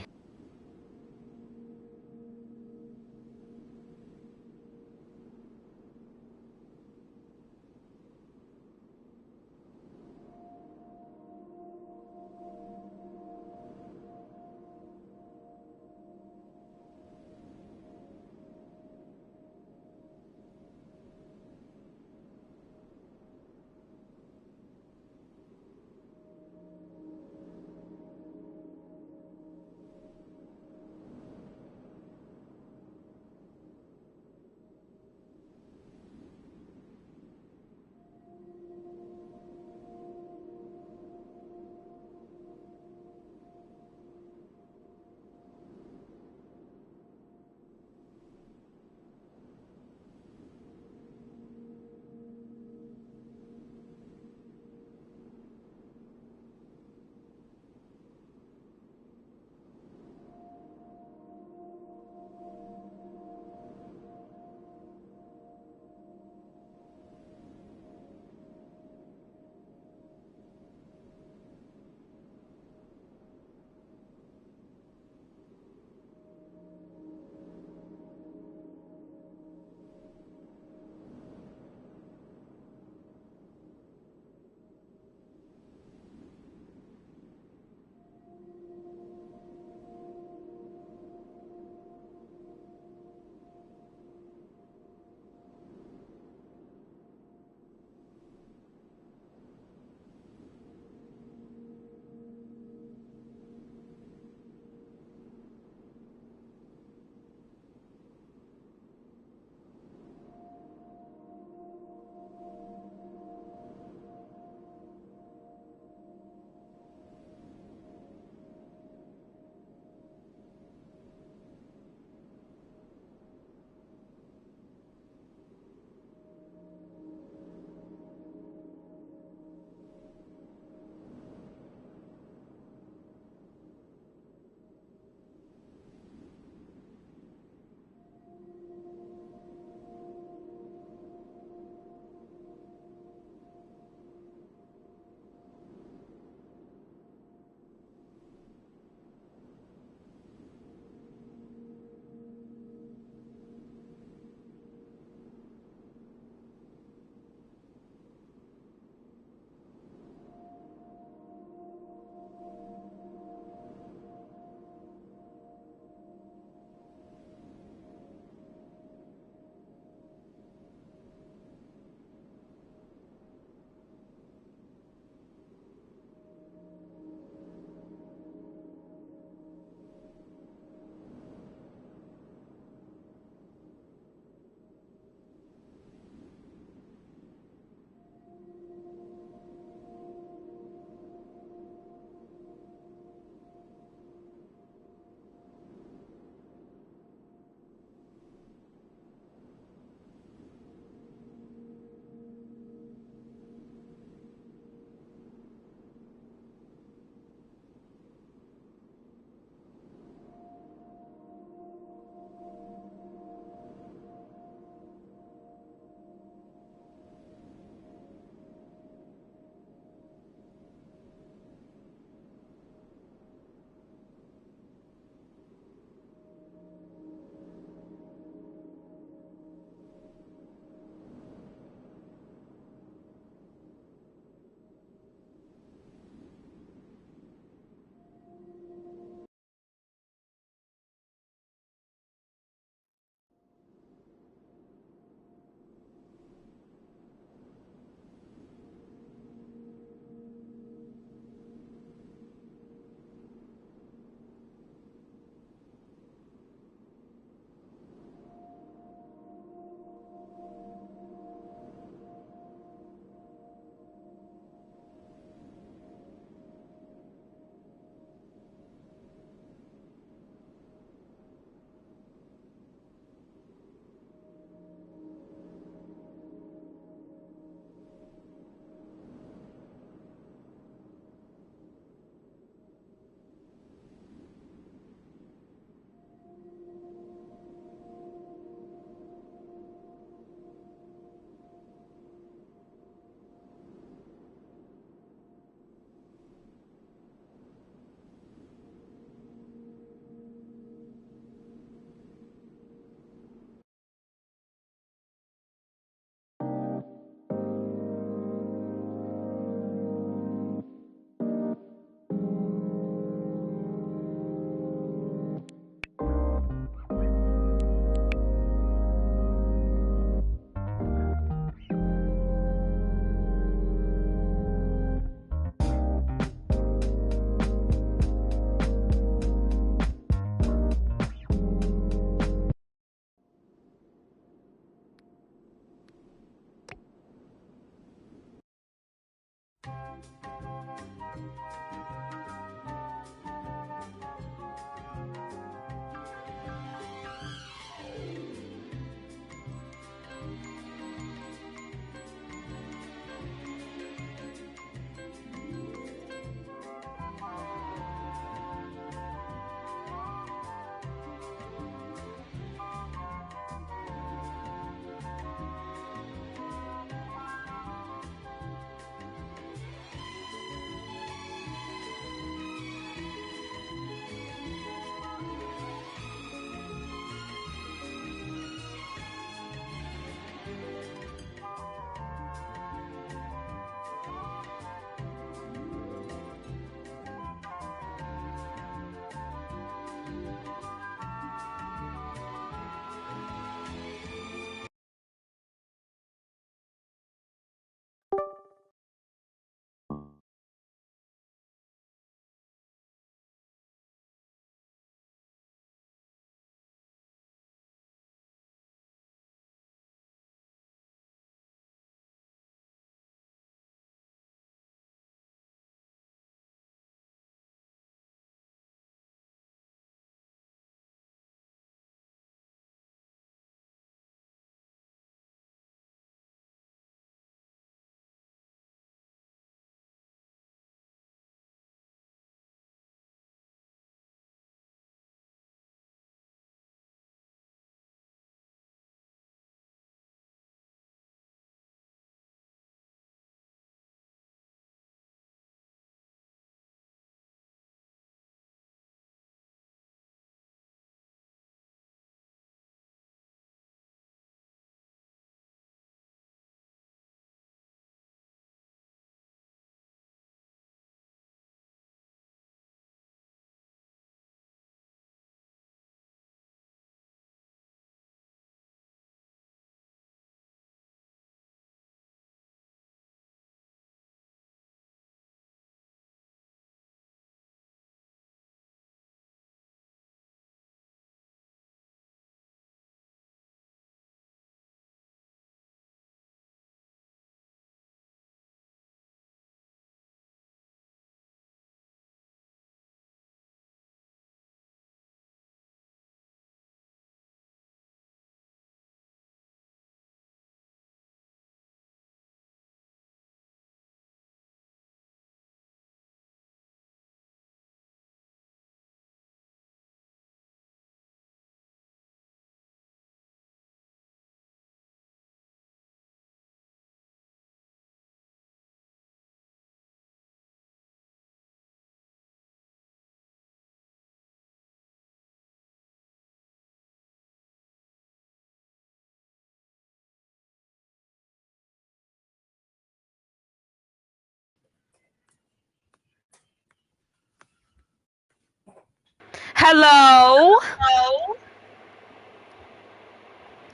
Hello,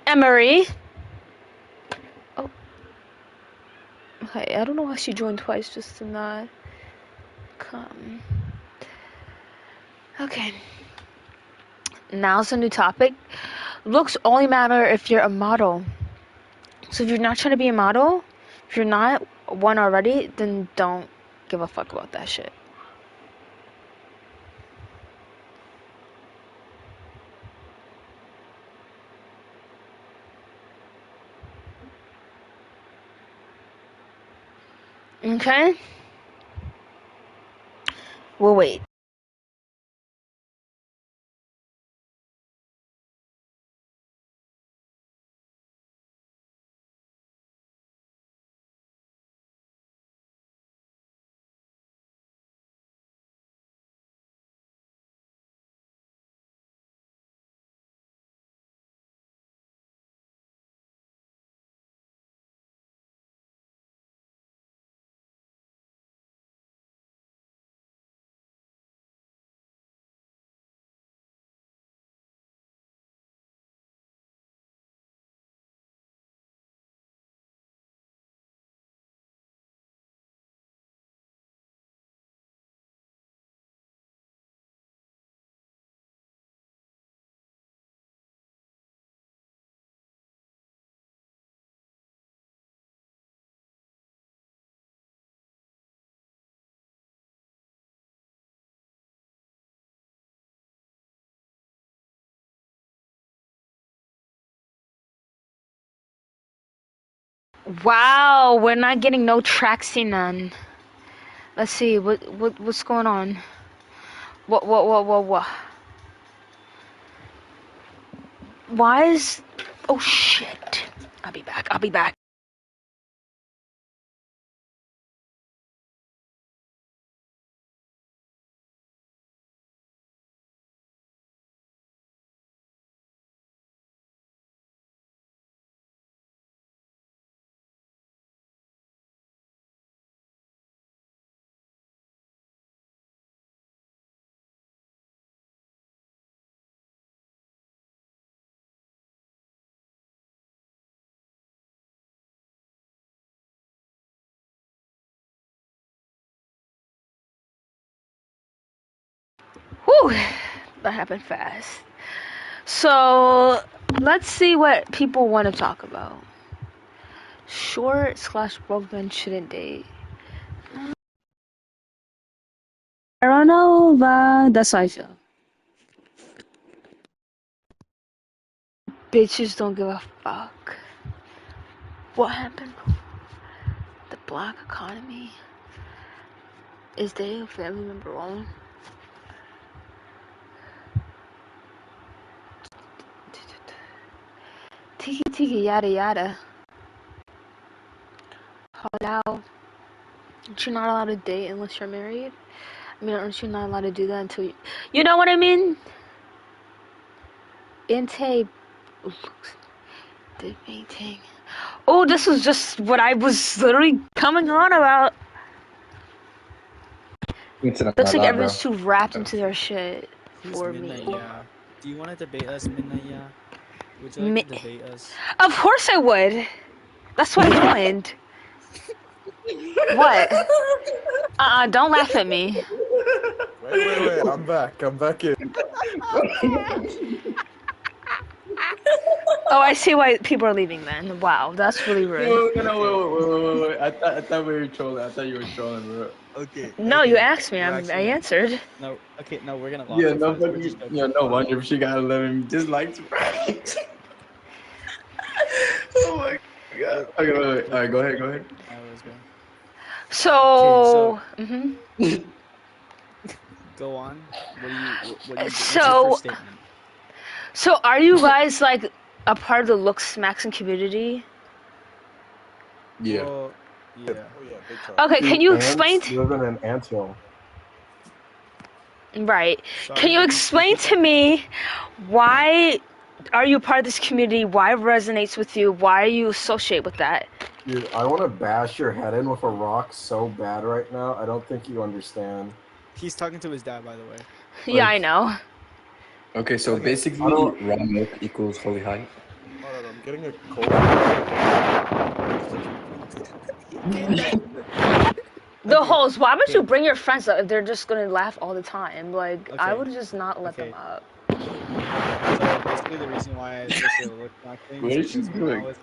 Emery. Oh, okay. I don't know why she joined twice just to not come. Okay. Now it's a new topic. Looks only matter if you're a model. So if you're not trying to be a model, if you're not one already, then don't give a fuck about that shit. Okay? We'll wait. Wow, we're not getting no traction none. Let's see what's going on. What? Why is? Oh shit! I'll be back. Whew, that happened fast. So let's see what people want to talk about. Short/broke men shouldn't date. I don't know, but that's how I feel. Bitches don't give a fuck. What happened? The black economy. Is dating a family member wrong? Tiki yada yada. Now, aren't you not allowed to date unless you're married? I mean, aren't you not allowed to do that until you know what I mean? Inte debating. Oh, this was just what I was literally coming on about. Looks like everyone's too wrapped into their shit for Midnight, me. yeah. Do you want to debate us, Midnight? Yeah. Would you like to debate us? Of course I would. That's what I joined. What? Don't laugh at me. Wait. I'm back in. Oh, I see why people are leaving then. Wow, that's really rude. No, wait. I thought we were trolling. I thought you were trolling, bro. Okay. No, okay. you asked me. We're I actually- answered. No, okay, no, we're gonna lock Yeah, it no, first. We're but just joking. yeah, no wonder if she got 11 dislikes. Oh my god. Okay, wait. All right, go ahead. Alright, let's go. So, Go on. What do you? What's So- your first statement? so are you guys like a part of the looks maxing community? Yeah. Well, yeah. Okay, can you Ants explain? live in an anthill. Right. Can you explain to me why are you part of this community? Why it resonates with you? Why you associate with that? Dude, I want to bash your head in with a rock so bad right now. I don't think you understand. He's talking to his dad, by the way. Yeah, I know. Okay, so basically, I don't- raw milk equals holy height. Hold on, I'm getting a cold. The host, why would you bring your friends up if they're just gonna laugh all the time? Like, I Okay. would just not let them up. So basically, the reason why I associate with look acting What is is she because doing?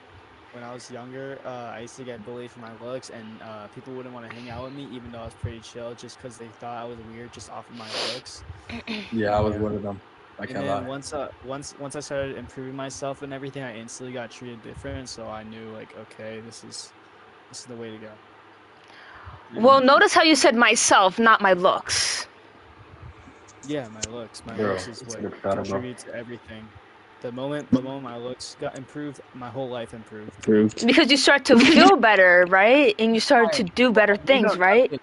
when I was younger, I used to get bullied for my looks, and people wouldn't want to hang out with me, even though I was pretty chill, just because they thought I was weird just off of my looks. Yeah, I was one of them. I And can't then lie. once I started improving myself and everything, I instantly got treated different. So I knew like, okay, this is the way to go. Well, notice how you said myself, not my looks. Yeah, my looks Bro, is it's what a good battle, bro. contributes to everything. The moment my looks got improved, my whole life improved. Because you start to feel better, right? And you start to do better things, right?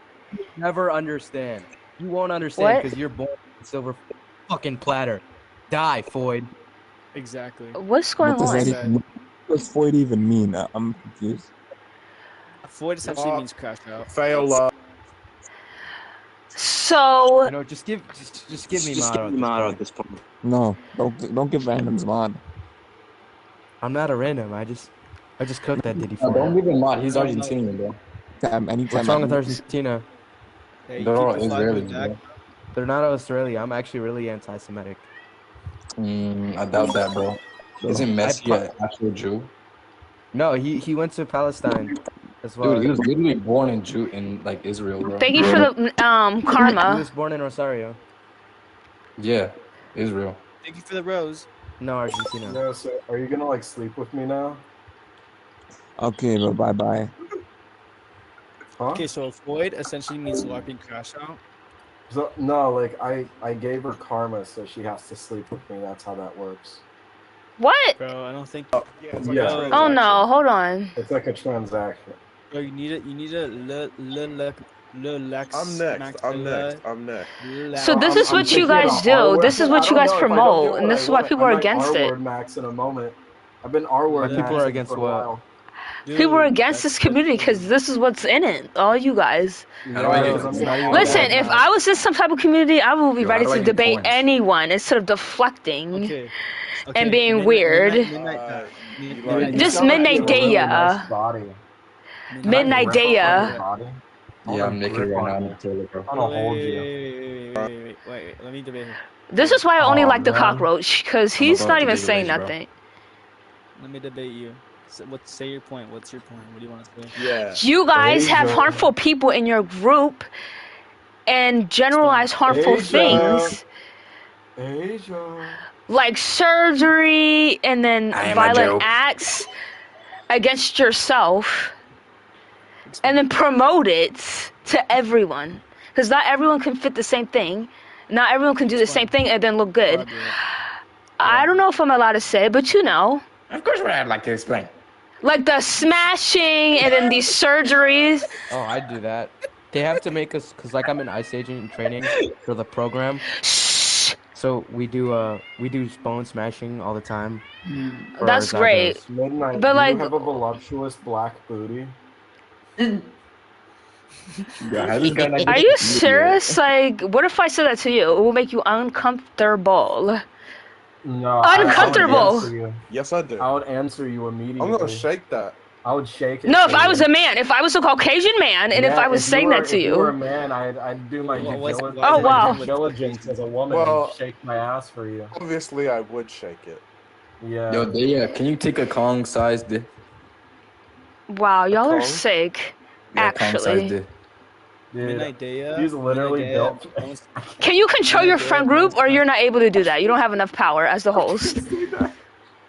Never understand. You won't understand What? because you're born on silver fucking platter. Die, Foyd. Exactly. What's going What does on? what does Floyd even mean? I'm confused. Floyd essentially means crash out. Fail. So, You know, just give me Maro at this point. No, don't give randoms mod. I'm not a random. I just cooked that Diddy No, for don't you. give him mod. He's Argentinian, bro. Anytime What's wrong with I- Argentina? Hey, you They're all keep the flag on Israelis, deck. bro. They're not Australia. I'm actually really anti-Semitic. I doubt that, bro. Isn't Messi an actual Jew? No, he went to Palestine as well. Dude, he was literally born in like Israel, bro. thank you for the He karma. was born in Rosario. Yeah, Israel. Thank you for the rose. No, Argentina. Yeah, so are you gonna like sleep with me now? Okay, but bye-bye. Okay, so avoid essentially means LARPing crash out. So, no, like I gave her karma, so she has to sleep with me. That's how that works. What? Bro, I don't think. Yeah, it's like a Oh transaction. no, hold on. It's like a transaction. Bro, you need a Lex. I'm next. So this is I'm what you thinking guys about do. R-word. This is I what you don't guys know if I don't promote, get and what this I is why want. people I are might against it. R-word max in a moment. I've been R-word My people maxing are against for a what? while. People are against this community because this is what's in it. All you guys. Listen, if I was in some type of community, I would be Yo, ready how do I to get debate coins? anyone instead of deflecting Okay. and being weird. Just Midnight Daya. Midnight Daya. Yeah, I'm naked right now on the toilet, bro. I'm gonna hold you. Wait. Let me debate him. This is why I only Aw, like the man. cockroach because I'm he's about not to even dig a saying laser, bro. nothing. Let me debate you. Say your point. What's your point? What do you want to say? Yeah. You guys have harmful people in your group and generalize harmful things like surgery and then I am a violent joke. acts against yourself and then promote it to everyone because not everyone can fit the same thing. Not everyone can do the same thing and then look good. I don't know if I'm allowed to say, but you know. Of course, what I'd like to explain. Like the smashing and then these surgeries. Oh, I do that. They have to make us, cause like I'm an ice agent training for the program. So we do bone smashing all the time. for That's our great. Zygos. Midnight, But do like, you have a voluptuous black booty? Bro, how this guy not are get you the video? serious? Like, what if I said that to you? It will make you uncomfortable. No, Uncomfortable. I would answer you. Yes, I do. I would answer you immediately. I'm gonna shake that. I would shake it. No, if for I you. was a man, if I was a Caucasian man, and if Yeah, I was saying that to if you were a you. man, I'd do my Oh, wow. due diligence as a woman Well, and shake my ass for you. Obviously, I would shake it. Yeah. Yo, Daya, can you take a Kong-sized dick? Wow, y'all are Kong? sick. Yeah, Kong-sized Actually. dick. Midnight Daya. He's literally built. Can you control your friend group, or you're not able to do that? You don't have enough power as the host.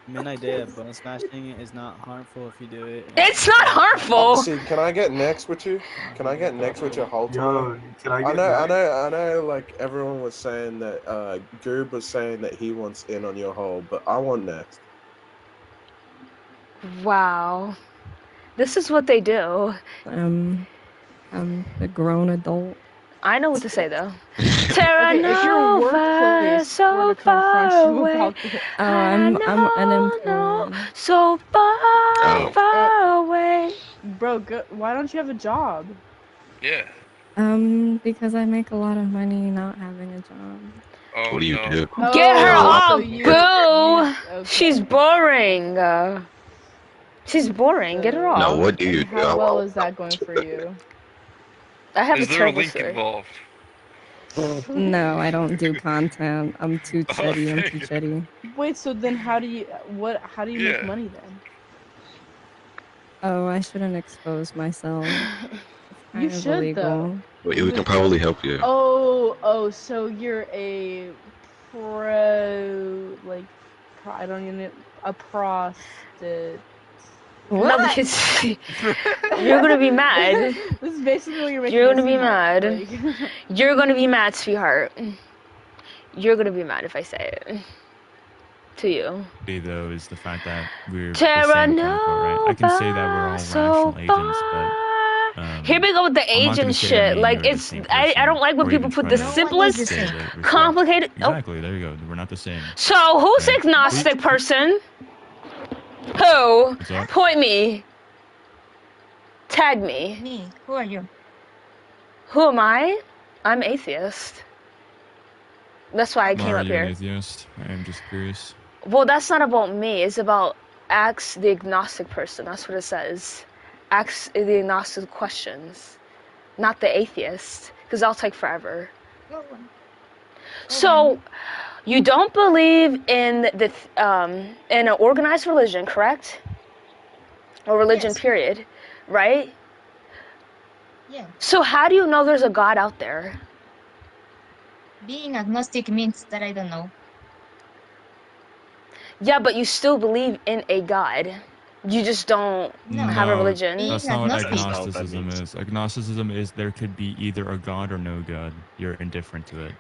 Midnight Daya bone smashing is not harmful if you do it. It's not harmful. See, can I get next with you? Can I get next with your whole time? Yo, can I get I know. Like everyone was saying that. Goob was saying that he wants in on your hole, but I want next. Wow. This is what they do. I'm a grown adult. I know what to say though. Okay, if your workplace so were to confront far you away. about this, I'm unemployed. So far away. bro, why don't you have a job? Yeah. Because I make a lot of money not having a job. Oh, what do you do? Get her Oh, off, so boo! She's boring. She's boring. Get her off. No, what do you do? How well is that going for you? I have Is a there a terrible link story. involved? No, I don't do content. I'm too chatty. I'm too chatty. Wait, so then how do you How do you make Yeah. money then? Oh, I shouldn't expose myself. You Kind of should illegal. though. Wait, we can probably help you. Oh, so you're a I don't even a prostitute. No, because you're gonna be mad. This is basically what you're making. You're it gonna be seem mad. like. You're gonna be mad, sweetheart. You're gonna be mad if I say it to you. Though is the fact that we're Terra the same, quote unquote, right? I can say that we're all so rational agents, but Here we go with the I'm not gonna agent say that shit. me and Like you are the it's same I don't like when or people even put the try to simplest, say that we're complicated. Exactly. There you go. We're not the same. So who's agnostic person? Who? What's up? Point me. Tag me. Me. Who are you? Who am I? I'm atheist. That's why I Why came are up you an here. atheist? I am just curious. Well, that's not about me. It's about ask the agnostic person. That's what it says. Ask the agnostic questions, not the atheist, because that'll take forever. So, you don't believe in the in an organized religion, correct? Or religion, period, right? Yeah. So how do you know there's a God out there? Being agnostic means that I don't know. Yeah, but you still believe in a God. You just don't have a No, religion. that's not what agnostic. agnosticism is. Agnosticism is there could be either a god or no god. You're indifferent to it.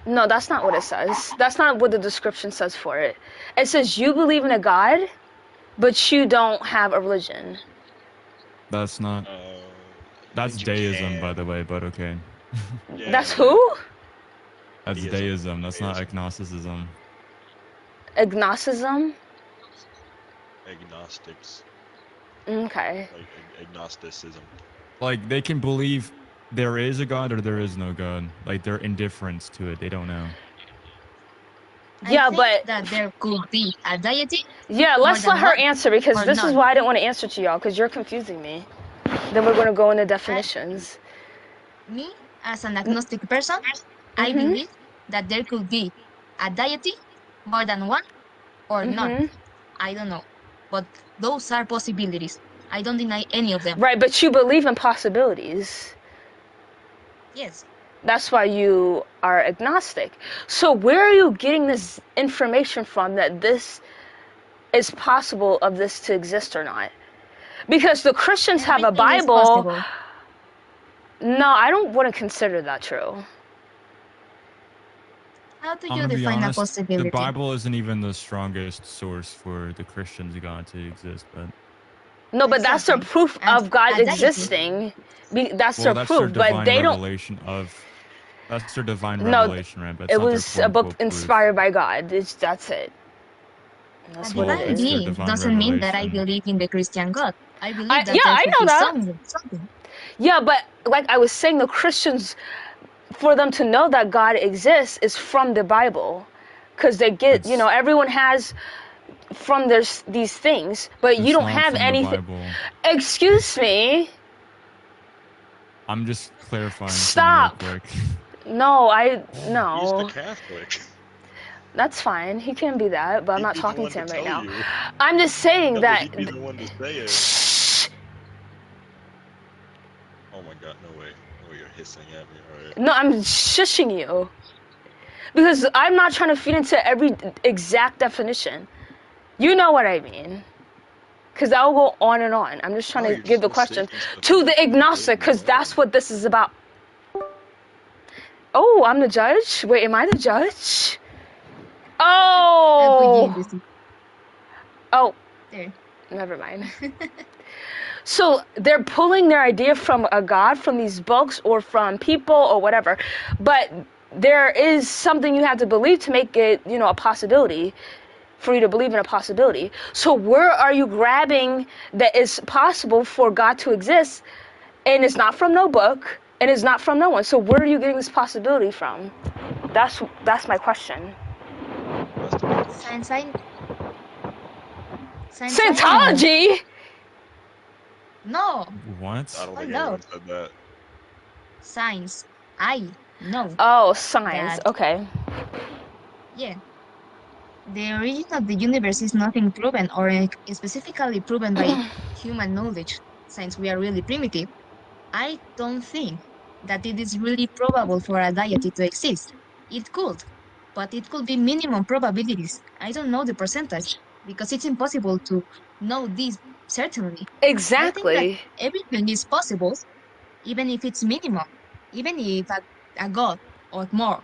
No, that's not what it says. That's not what the description says for it. It says you believe in a god, but you don't have a religion. That's not. That's deism, by the way, but okay. That's who? That's deism. That's not agnosticism. Agnosticism? Agnostics. Okay. Like agnosticism. Like they can believe there is a god or there is no god. Like they're indifferent to it. They don't know. Yeah, but that there could be a deity. yeah, let's more let than her one answer because or this is none. why I didn't want to answer to y'all because you're confusing me. Then we're gonna go into definitions. Me, as an agnostic person, I believe that there could be a deity, more than one, or none. I don't know. But those are possibilities. I don't deny any of them. Right, but you believe in possibilities. Yes. That's why you are agnostic. So where are you getting this information from that this is possible of this to exist or not? Because the Christians have a Everything is Bible. possible. No, I don't want to consider that true. How do I'm you gonna be define a honest. possibility? The Bible isn't even the strongest source for the Christians' God to exist, but. No, but that's their proof of God a deity. existing. That's Well, their that's proof, their but divine they don't. revelation of. That's their divine No, revelation, right? But it's it not their was a book quote-unquote proof. inspired by God. That's it. That's what But it I is. believe doesn't mean that I believe in the Christian God. I believe that yeah, there I could know be that. something. Yeah, but like I was saying, the Christians, for them to know that God exists, is from the Bible, because they get, everyone has from these things, but you It's don't not have from the anything. Bible. Excuse me. I'm just clarifying Stop. something real quick. No, He's no. the Catholic. That's fine. He can be that, but I'm not He'd be the talking one to him to right tell now. you. I'm just saying No, that. he'd be the one to say it. Oh my god, no way. Oh, you're hissing at me. Alright. No, I'm shushing you. Because I'm not trying to feed into every exact definition. You know what I mean. Because that will go on and on. I'm just trying to give the question to the agnostic, because that's what this is about. Oh, I'm the judge? Wait, am I the judge? Oh! Oh. There. Never mind. So they're pulling their idea from a god, from these books, or from people, or whatever. But there is something you have to believe to make it, a possibility, for you to believe in a possibility. So where are you grabbing that it's possible for God to exist, and it's not from no book, and it's not from no one? So where are you getting this possibility from? That's my question. Scientology? No. What? I don't think Hello. anyone said that. Science. I know. Oh, science. that- Okay. Yeah. The origin of the universe is nothing proven or specifically proven by human knowledge, since we are really primitive. I don't think that it is really probable for a deity to exist. It could, but it could be minimum probabilities. I don't know the percentage because it's impossible to know this certainly. Exactly. I think that everything is possible, even if it's minimum. Even if a god or more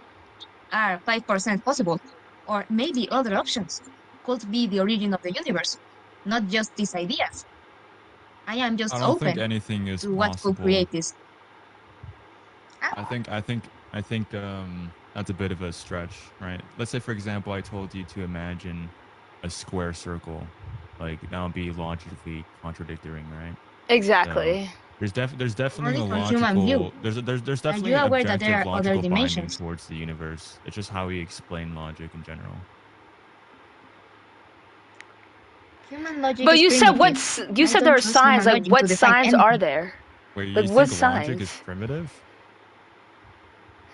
are 5% possible, or maybe other options could be the origin of the universe, not just these ideas. I am just I don't think open anything is to what possible. could create this. I think that's a bit of a stretch, right? Let's say, for example, I told you to imagine a square circle, like that would be logically contradictory, right? Exactly. So, there's definitely Only a for human view. logical there's definitely you an aware that objective there are other logical finding dimensions? towards the universe. It's just how we explain logic in general. Human logic But is you said primitive. you I said don't there are trust signs. human Like logic what to define signs are anything. there? Wait, you Like think what logic is signs? primitive?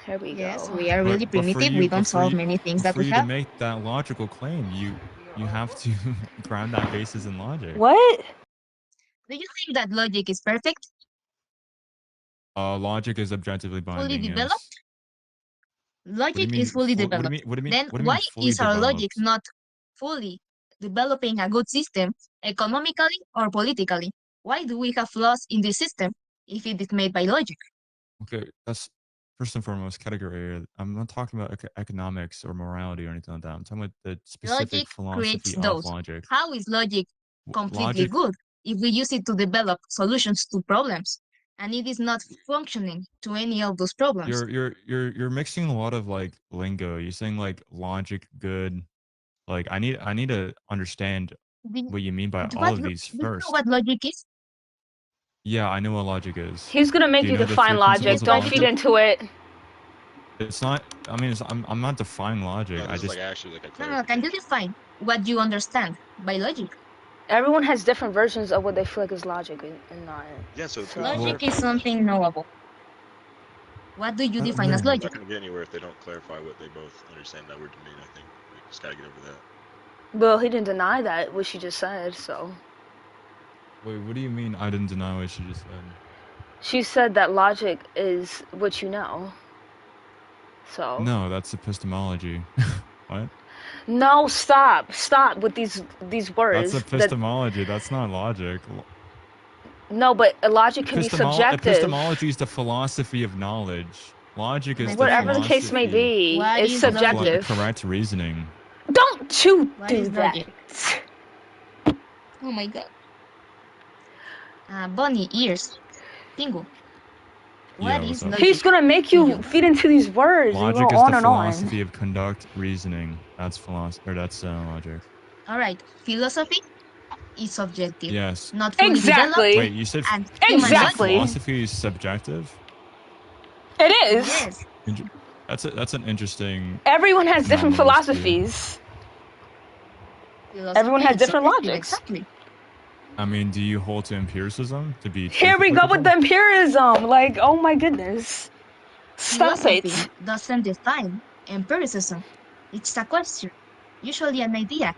Here we Yes, go. we are really primitive. We don't solve many things that For we you to have. make that logical claim, you have to ground that basis in logic. What? Do you think that logic is perfect, Logic is objectively fully binding. developed? Yes. What do you Logic mean? is fully What do you developed. mean? What do you mean? Then What do you why mean fully is our logic developed? not fully developing a good system economically or politically. Why do we have flaws in this system if it is made by logic? Okay, that's first and foremost category. I'm not talking about economics or morality or anything like that. I'm talking about the specific Logic creates philosophy of those. logic. How is logic completely Logic, good if we use it to develop solutions to problems and it is not functioning to any of those problems? you're mixing a lot of like lingo. You're saying like logic good. Like I need to understand what you mean by all of these Do you know first. what logic is? Yeah, I know what logic is. He's gonna make Do you know the define three logic. principles of Don't logic? feed into it. It's not. I mean, I'm not defying logic. No, I this is just. like actually like a No, can you define what you understand by logic? Everyone has different versions of what they feel like is logic and not. Yeah, so it's Logic is something knowable. What do you define as We're logic? not gonna get anywhere if they don't clarify what they both understand that word to mean. I think we just gotta get over that. Well, he didn't deny that what she just said. So Wait, what do you mean? I didn't deny what she just said. she said that logic is what you know. So No, that's epistemology. What? no, stop with these words. That's epistemology. That's not logic. No, but logic can be subjective. Epistemology is the philosophy of knowledge. Logic is Whatever the the case may be, What it's is subjective. correct reasoning. Don't you What do is that. logic? Oh my god. Bunny ears. Pingu. What Yeah, is what's up? logic? He's gonna make you feed into these words Logic and is go on the and on. philosophy of conduct reasoning. That's philosophy, or that's logic. All right, philosophy is subjective. Yes. Not fully Exactly. developed. Wait, you said And human Exactly. philosophy is subjective? It is. Yes. That's an interesting. Everyone has different anomalous view. philosophies. Philosophy Everyone has is different subjective, logics. Exactly. I mean, do you hold to empiricism to be? Here we go with the empiricism. Like, oh my goodness. Stop Philosophy it. doesn't define empiricism. It's a question, usually an idea.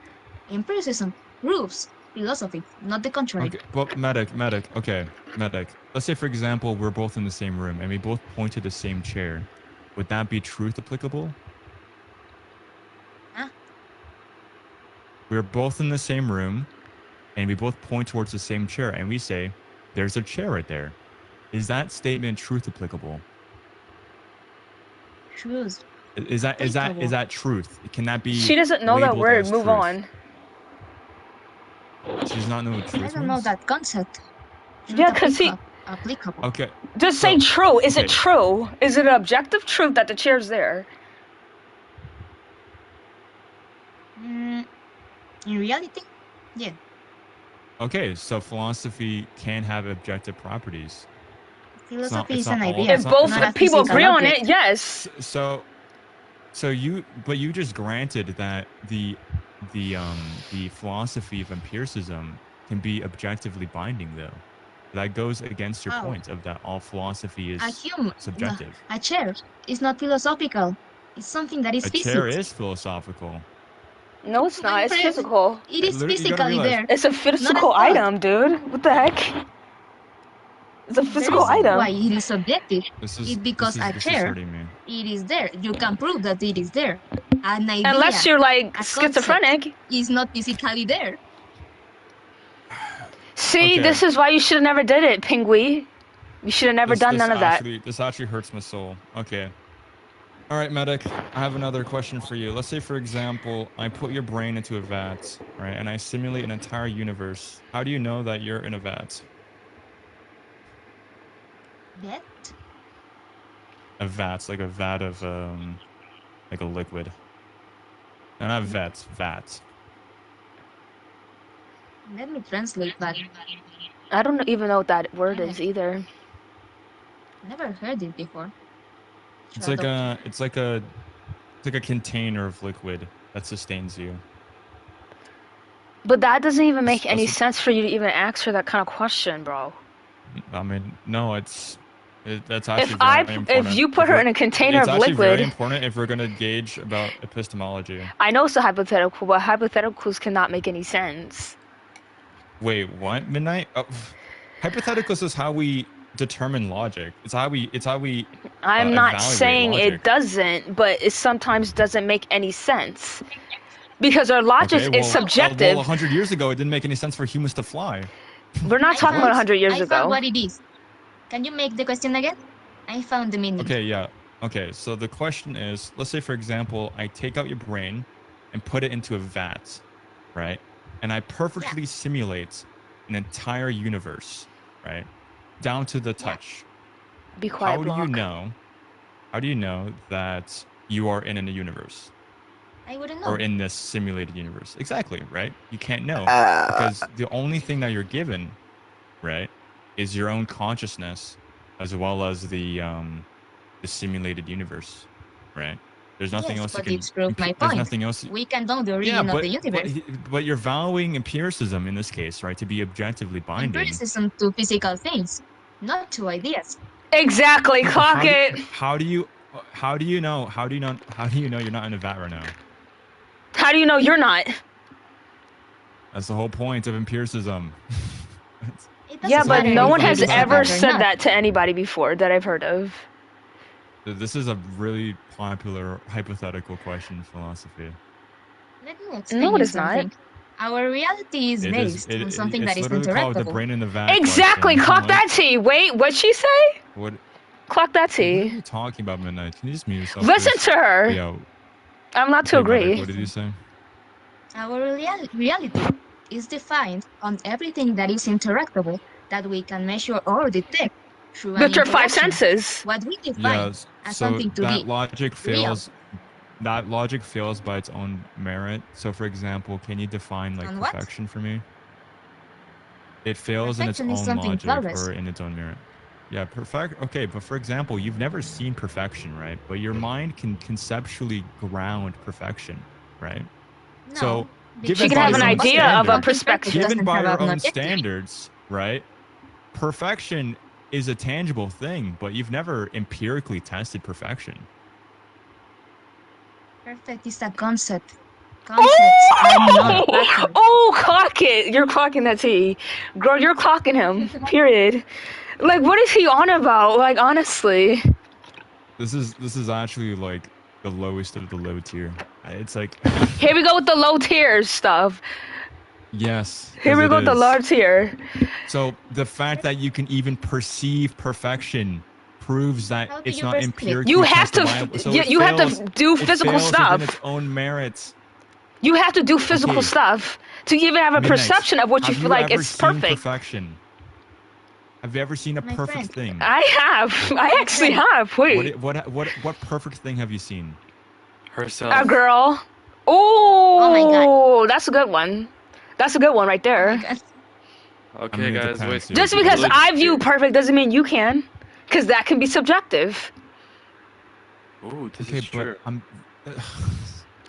Empiricism proves philosophy, not the contrary. Okay, well, medic. Okay, medic. Let's say, for example, we're both in the same room and we both point to the same chair. Would that be truth applicable? Huh? We're both in the same room and we both point towards the same chair and we say, there's a chair right there. Is that statement truth applicable? Truth. Is that truth? Can that be? She doesn't know that labeled word. as Move truth? on. She does not know what I truth don't know means? that concept. Yeah, because he Applicable. Okay. just say So- true. Is okay. it true? Is it an objective truth that the chair's there? In reality, yeah. Okay, so philosophy can have objective properties. Philosophy it's is not an all- idea. If both not a people physical agree on object. it, yes. So you just granted that the philosophy of empiricism can be objectively binding, though. That goes against your Oh. point of that all philosophy is A human, subjective. a chair is not philosophical. It's something that is A physics. chair is philosophical. No, it's not. It's friend, physical. It is Literally, you gotta physically realize- there. It's a physical thought. item, dude. What the heck? It's a physical That is item. why it is subjective. This is It's because this is, a this chair, is hurting me. it is there. You can prove that it is there. An idea, Unless you're like a concept schizophrenic. is not physically there. See, Okay. this is why you should have never did it, Pingui. You should have never done none of that. This actually hurts my soul. Okay. All right, medic. I have another question for you. Let's say, for example, I put your brain into a vat, right, and I simulate an entire universe. How do you know that you're in a vat? That? A vat, like a vat of like a liquid. No, not vet, vat. Let me translate that. I don't even know what that word is either. Never heard it before. It's like a container of liquid that sustains you. But that doesn't even make any That's sense for you to even ask her that kind of question, bro. I mean, no, that's actually If very important. you put her in a container it's of actually very liquid, important if we're gonna gauge about epistemology. I know it's a hypothetical, but hypotheticals cannot make any sense. Wait, what? Midnight? Oh, hypotheticals is how we determine logic. It's how we. I'm not evaluate saying logic. it doesn't, but it sometimes doesn't make any sense. Because our logic Okay, is subjective. Well, 100 years ago, it didn't make any sense for humans to fly. We're not talking about 100 years I ago. found what it is. Can you make the question again? I found the meaning. Okay, yeah. Okay, so the question is, let's say, for example, I take out your brain and put it into a vat, right? And I perfectly simulate an entire universe, right? Down to the touch. Be quiet, How Block. do you know that you are in a universe? I wouldn't know. Or in this simulated universe? Exactly, right? You can't know. Uh. Because the only thing that you're given, right, is your own consciousness as well as the simulated universe, right? There's nothing Yes, else you but can. it's proved my There's point. nothing else. We can know the origin of the universe. But you're valuing empiricism in this case, right? To be objectively binding. Empiricism to physical things, not to ideas. Exactly. Clock it. How do you know you're not in a vat right now? How do you know you're not? That's the whole point of empiricism. Yeah, but matter no if one you has believe ever it or said not. that to anybody before that I've heard of. This is a really popular hypothetical question in philosophy. Let me explain No, it you is not. something. Our reality is based on something that is It's literally called the interactable. brain in the vat. Exactly. question. Clock that T. Wait, what'd she say? What Clock that what are T. you talking about, Midnight? Can you just mute yourself? Listen please? to her. Yo, I'm not to hey, Medic, agree. what did you say? Our reality is defined on everything that is interactable that we can measure or detect through an With your five interaction. senses. What we define Yes. as So something to that be logic real. fails. That logic fails by its own merit. So, for example, can you define like On what? perfection for me? It fails in its Perfection is own something logic flawless. or in its own merit. Yeah, perfect. Okay, but for example, you've never seen perfection, right? But your mind can conceptually ground perfection, right? No, So, because She can have an your own idea of a standards- perspective. Given doesn't by have your an own objective. standards, right? Perfection is a tangible thing, but you've never empirically tested perfection. Perfect is a concept. Concepts are not accurate. Oh, clock it. You're clocking that T. Girl, you're clocking him. Period. Like, what is he on about? Like, honestly. This is actually like the lowest of the low tier. It's like Here we go with the low tier stuff. yes. Here 'cause we it go with the is. low tier. So the fact that you can even perceive perfection proves that How do it's you not perceive it? empirically You have to, testable. So you, it you have fails- to do it physical fails within stuff. its own merits. You have to do physical Okay. stuff to even have a Midnight, perception of what you have feel like ever is seen perfect. Perfection? Have you ever seen a My perfect friend. thing? I have. I actually have. Wait. What perfect thing have you seen? Herself. A girl. Oh my Oh, that's a good one. That's a good one right there. Okay, I mean, it guys, depends, wait. dude. Just because Look, I view perfect doesn't mean you can. Because that can be subjective. Ooh, this Okay, is true. but I'm.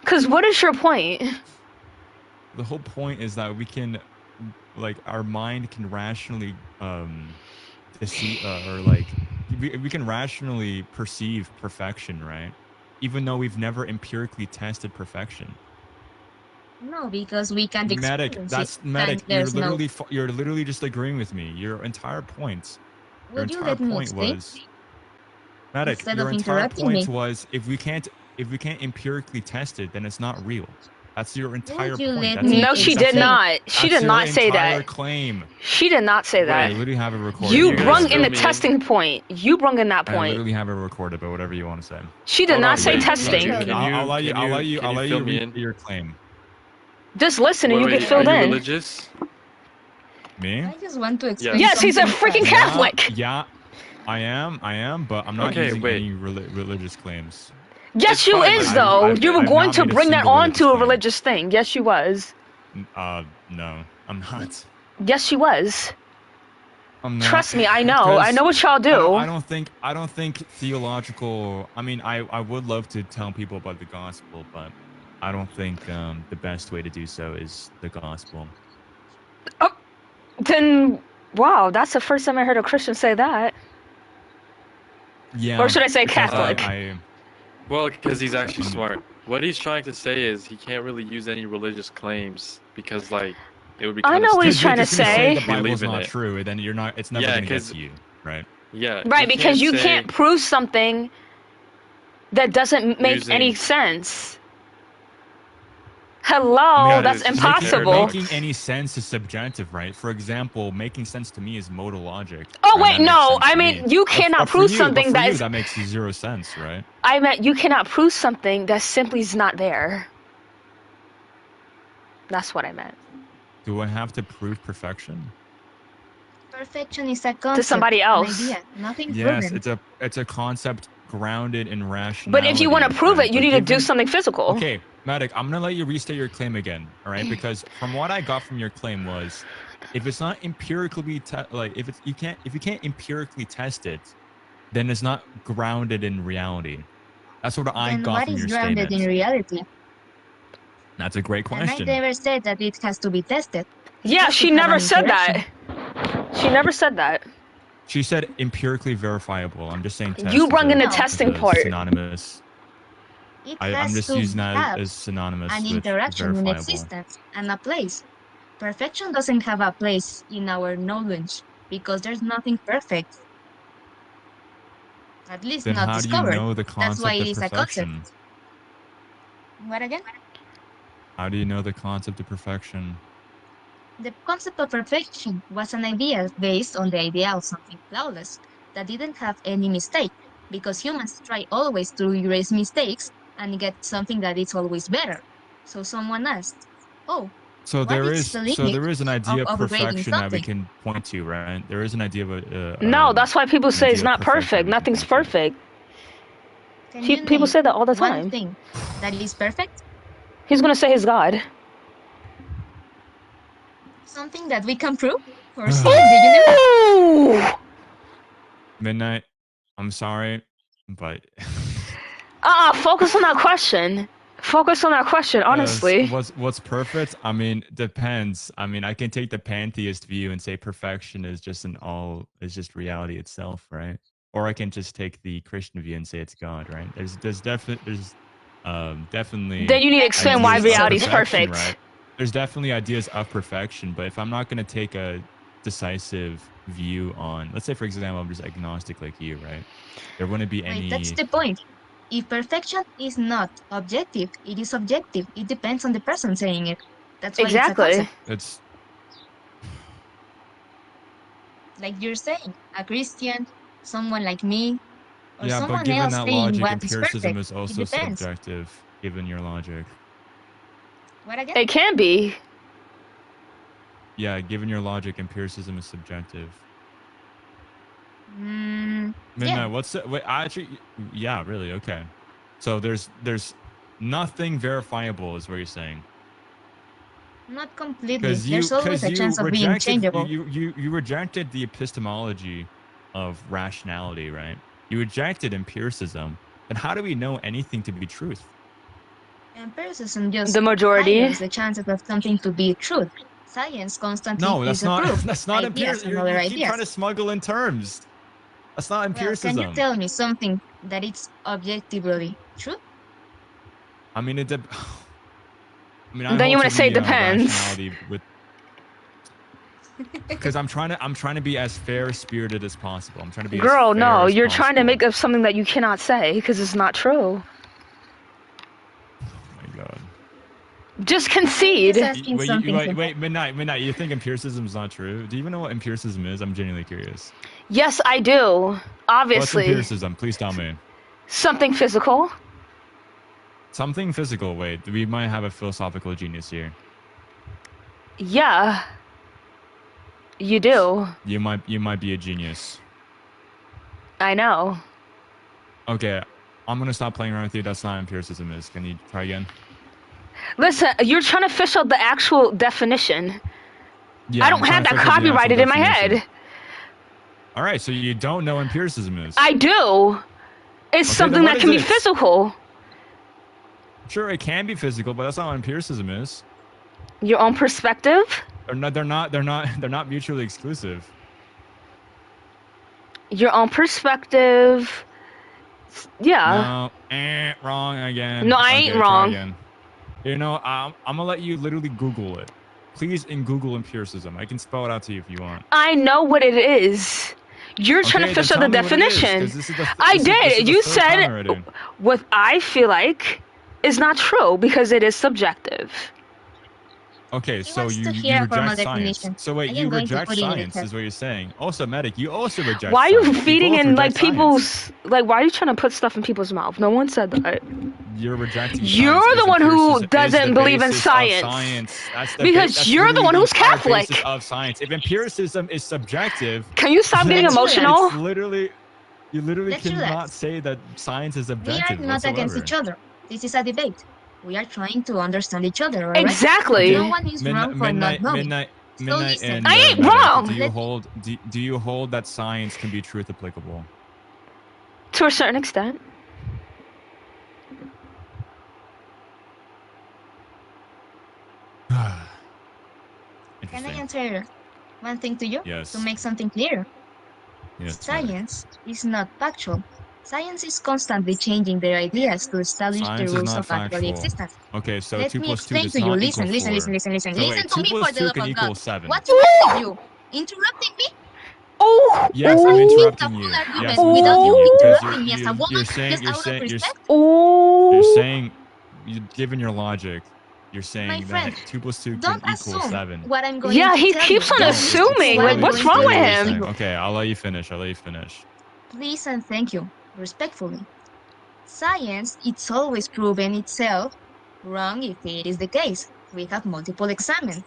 Because what is your point? The whole point is that we can, like, our mind can rationally deceive or like we can rationally perceive perfection, right? Even though we've never empirically tested perfection. No, because we can't Medic, experience that's it. medic. And there's no. You're literally just agreeing with me. Your entire point. Your Would you entire let me point explain? was. Medic, Instead your of entire interrupting point me. was if we can't empirically test it, then it's not real. That's your entire you point. let That's me No, she did explain? not. She that's did your not say entire that. claim. She did not say I that. literally have it recorded. You You guys brung in fill the me in. testing point. You brung in that I point. literally have it recorded, but whatever you want to say. She did Hold not on, say wait. testing. Can you- I'll let you. can I'll let you. can I'll let fill you me read in? your claim. Just listen and Wait, you get wait, filled are you in. religious? Me? I just want to explain. Yes, he's a something freaking fast. Catholic. Yeah, I am, but I'm not Okay, using wait. any religious claims. Yes, It's you fine, is but though. I've- You were I've going not to made a bring that single on to a claim. religious thing. Yes, you was. No, I'm not. Yes, she was. I'm not. Trust me, I know. I know what y'all do. I don't think theological. I mean, I would love to tell people about the gospel, but I don't think the best way to do so is the gospel. Then, wow, that's the first time I heard a Christian say that. Yeah. Or should I say because Catholic? Well, because he's actually smart. What he's trying to say is he can't really use any religious claims because, like, it would be. I know what he's trying to You're just gonna say. the Bible's Believe in not it. true, then you're not. It's never Yeah, gonna get 'cause- to you, right? Yeah. Right, because you say- can't prove something that doesn't make any Using- sense. Hello, Yeah, that's making- impossible. Making any sense is subjective, right? For example, making sense to me is modal logic. Oh and wait, that makes no. sense I to mean, me. you But- cannot but for prove you- something but for that you, is. that makes zero sense, right? I meant you cannot prove something that simply is not there. That's what I meant. Do I have to prove perfection? Perfection is a concept. somebody else. An idea, nothing Yes, proven. it's a concept grounded in rationality. But if you want to prove right? it, you But need to do given- something physical. Okay, Matic, I'm gonna let you restate your claim again, all right? Because from what I got from your claim was, if it's not empirically if you can't empirically test it, then it's not grounded in reality. That's what I Then got what from is your grounded statement. in reality? That's a great And I question. never said that it has to be tested. Yeah, Just she to have never an said interaction. that. She never said that. She said empirically verifiable. I'm just saying test. You is brung in the as testing a part. Synonymous. It I'm has just to using that have as synonymous an with interaction in verifiable. existence and a place. Perfection doesn't have a place in our knowledge because there's nothing perfect. At least Then not how do you discovered. know the That's why concept it of is a perfection? concept. What again? How do you know the concept of perfection? The concept of perfection was an idea based on the idea of something flawless that didn't have any mistake, because humans try always to erase mistakes and get something that is always better. So someone asked, "Oh, So what there is is the limit an idea of of upgrading perfection that we something?" can point to, right? There is an idea of a No, that's why people an say it's idea not of perfection perfect. we can Nothing's point to. perfect. Can you People name say that all the one time. thing that is perfect? He's gonna say his God. Something that we can prove or see in the universe? Midnight, I'm sorry, but Focus on that question. Focus on that question, honestly. what's perfect? I mean, depends. I mean, I can take the pantheist view and say perfection is just reality itself, right? Or I can just take the Christian view and say it's God, right? There's definitely Then you need to explain why ideas of reality is perfection, perfect. right? There's definitely ideas of perfection, but if I'm not going to take a decisive view on, let's say for example, I'm just agnostic like you, right? There wouldn't be any. Wait, that's the point. If perfection is not objective, it is subjective. It depends on the person saying it. That's why Exactly. it's a concept. It's Like you're saying, a Christian, someone like me, or yeah, but someone given else that saying logic, what is empiricism perfect. is It also depends. subjective, given your logic. What again? It can be. Yeah, given your logic, empiricism is subjective. Mm, Midnight, yeah. what's the, wait? Actually, yeah, really, okay. So there's nothing verifiable, is what you're saying. Not completely. Because There's always a chance of being changeable. You rejected the epistemology of rationality, right? You rejected empiricism. And how do we know anything to be truth? Empiricism just The majority. higher the chances of something to be truth. Science constantly No, that's not. disapproves That's not ideas empiricism. and You other keep ideas. trying to smuggle in terms. That's not Well, empiricism. can you tell me something that it's objectively true? I mean, it. I mean, Then you want wanna say it depends. Because I'm trying to be as fair spirited as possible. I'm trying to be. Girl, as fair no, as you're trying to possible. make up something that you cannot say because it's not true. Oh my god. Just concede. Wait, midnight. You think empiricism is not true? Do you even know what empiricism is? I'm genuinely curious. Yes, I do. Obviously. What's empiricism? Please tell me. Something physical. Something physical. Wait, we might have a philosophical genius here. Yeah. You do. You might be a genius. I know. Okay, I'm gonna stop playing around with you. That's not what empiricism is. Can you try again? Listen, you're trying to fish out the actual definition. Yeah, I don't have that copyrighted in my head. All right, so you don't know what empiricism is. I do. It's Okay, something then that what can is be it? physical. Sure, it can be physical, but that's not what empiricism is. Your own perspective. They're not mutually exclusive. Your own perspective. Yeah. No, wrong again. No, I ain't Okay, try wrong. again. You know, I'm gonna let you literally Google it. Please, in Google empiricism. I can spell it out to you if you want. I know what it is. You're trying Okay, to fish then out the tell me what it is, definition. 'cause this is the- I this is- this is did. the You third time said already. what I feel like is not true because it is subjective. Okay, so wants to you hear a formal reject science. definition. So I wait, am you going to reject put it in the science chat. is what you're saying. Also, Medic, you also reject Why are you science. feeding both in like reject science. people's like? Why are you trying to put stuff in people's mouth? No one said that. You're rejecting You're science. the because one who empiricism is doesn't the believe in basis of science. That's Because you're the literally one who's entire Catholic. basis of science. If empiricism is subjective, Can you stop getting then emotional? It's literally, you literally Let's relax. cannot say that science is We are objective not against whatsoever. each other. This is a debate. We are trying to understand each other, alright? Exactly. No one is wrong for not knowing. Midnight, So listen. and I ain't Medic, wrong. Do you hold that science can be truth applicable? To a certain extent. Can I answer one thing to you? Yes. To make something clear. Yes, Science is not factual. Science is constantly changing their ideas to establish Science the is rules not of actual factual. existence. Okay, so Let 2 me plus 2 explain does to you. not Listen, equal listen, 4. listen, listen, listen. So Listen wait, to 2 me plus for the 2 love can of equal God. 7. What's wrong with you? Interrupting me? Oh, Yes, I'm interrupting you. Argument Yes, I'm without you interrupting you because interrupting me as a woman, you're saying just you're out of saying respect. you're saying given your logic, you're My saying friend, that 2 plus 2 don't can equal assume 7. what I'm going Yeah, to he tell keeps you. on No, assuming. what Like, I'm what's going wrong to with tell literally him? you. Okay, I'll let you finish. I'll let you finish. Please and thank you, respectfully. Science, it's always proven itself wrong if it is the case. We have multiple examples.